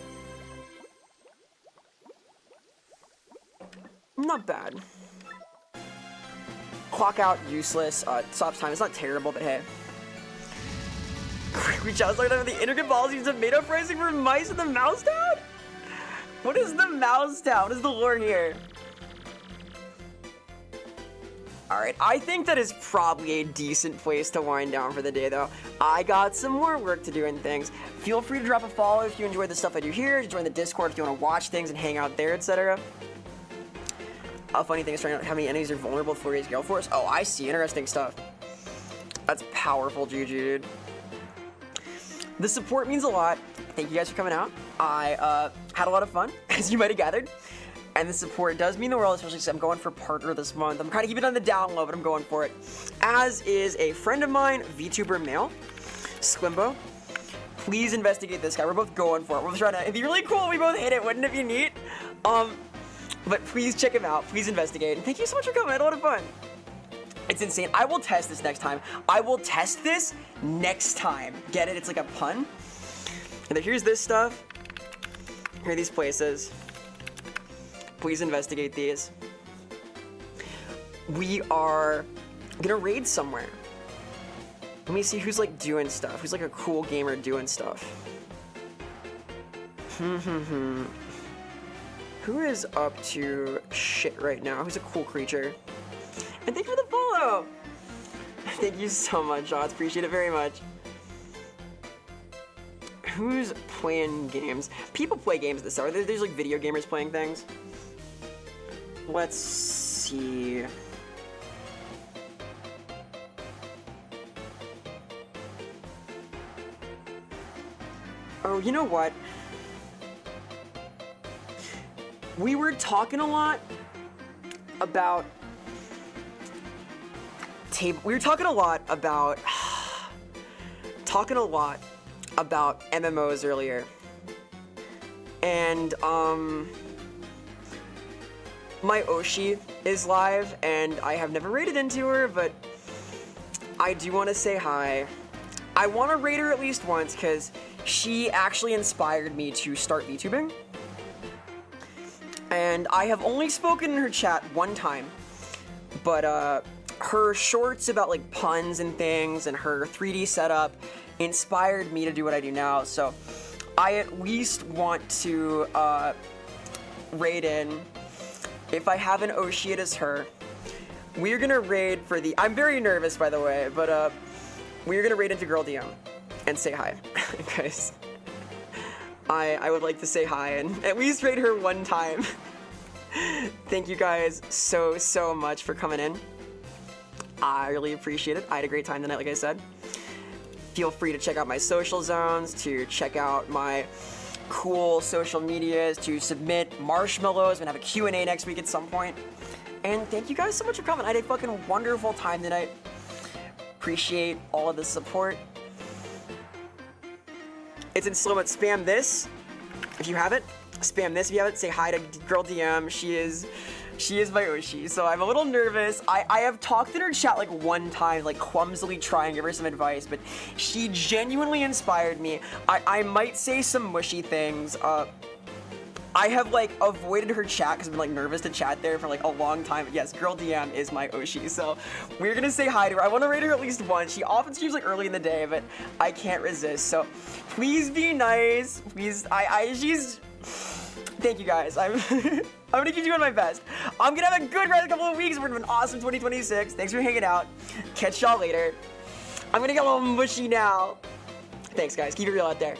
Not bad. Clock out, useless. Stops time. It's not terrible, but hey. We just looked at the intricate policies of made-up pricing for mice in the mouse town? What is the mouse town? What is the lore here? Alright, I think that is probably a decent place to wind down for the day, though. I got some more work to do and things. Feel free to drop a follow if you enjoy the stuff I do here. Join the Discord if you want to watch things and hang out there, etc. A funny thing is trying out how many enemies are vulnerable to Flurry's Gale Force. Oh, I see. Interesting stuff. That's powerful, GG, dude. The support means a lot. Thank you guys for coming out. I had a lot of fun, as you might have gathered. And the support does mean the world, especially since I'm going for partner this month. I'm kind of keeping it on the down low, but I'm going for it. As is a friend of mine, VTuber Male, Squimbo. Please investigate this guy. We're both going for it. We're trying to. It'd be really cool if we both hit it. Wouldn't it be neat? But please check him out. Please investigate. And thank you so much for coming. I had a lot of fun. It's insane. I will test this next time. I will test this next time. Get it? It's like a pun. And then here's this stuff. Here are these places. Please investigate these. We are gonna raid somewhere. Let me see who's like doing stuff. Who's like a cool gamer doing stuff. Who is up to shit right now? Who's a cool creature? And thank you for the follow! Thank you so much, Vods. Appreciate it very much. Who's playing games? People play games this hour. There's like video gamers playing things. Let's see. Oh, you know what? We were talking a lot about we were talking a lot about MMOs earlier. And my Oshi is live, and I have never raided into her, but I do want to say hi. I want to raid her at least once, because she actually inspired me to start VTubing. And I have only spoken in her chat one time, but her shorts about like puns and things and her 3D setup inspired me to do what I do now. So I at least want to raid in. If I have an Oshi, it is her. We're gonna raid for the. I'm very nervous, by the way, but we're gonna raid into Girl DM and say hi, guys. I would like to say hi and at least raid her one time. Thank you guys so much for coming in. I really appreciate it. I had a great time tonight, like I said. Feel free to check out my social zones, to check out my cool social medias, to submit marshmallows. I'm gonna have a Q&A next week at some point. And thank you guys so much for coming. I had a fucking wonderful time tonight. Appreciate all of the support. It's in slow, but spam this if you have it. Spam this if you have it. Say hi to Girl DM. She is my Oshi, so I'm a little nervous. I have talked in her chat like one time, like clumsily trying to give her some advice, but she genuinely inspired me. I might say some mushy things. I have like avoided her chat because I've been like nervous to chat there for like a long time. But yes, Girl DM is my Oshi, so we're gonna say hi to her. I want to rate her at least once. She often streams like early in the day, but I can't resist. So please be nice. Please, she's. Thank you guys. I'm gonna keep doing my best. I'm gonna have a good rest of a couple of weeks. We're gonna have an awesome 2026. Thanks for hanging out. Catch y'all later. I'm gonna get a little mushy now. Thanks, guys. Keep it real out there.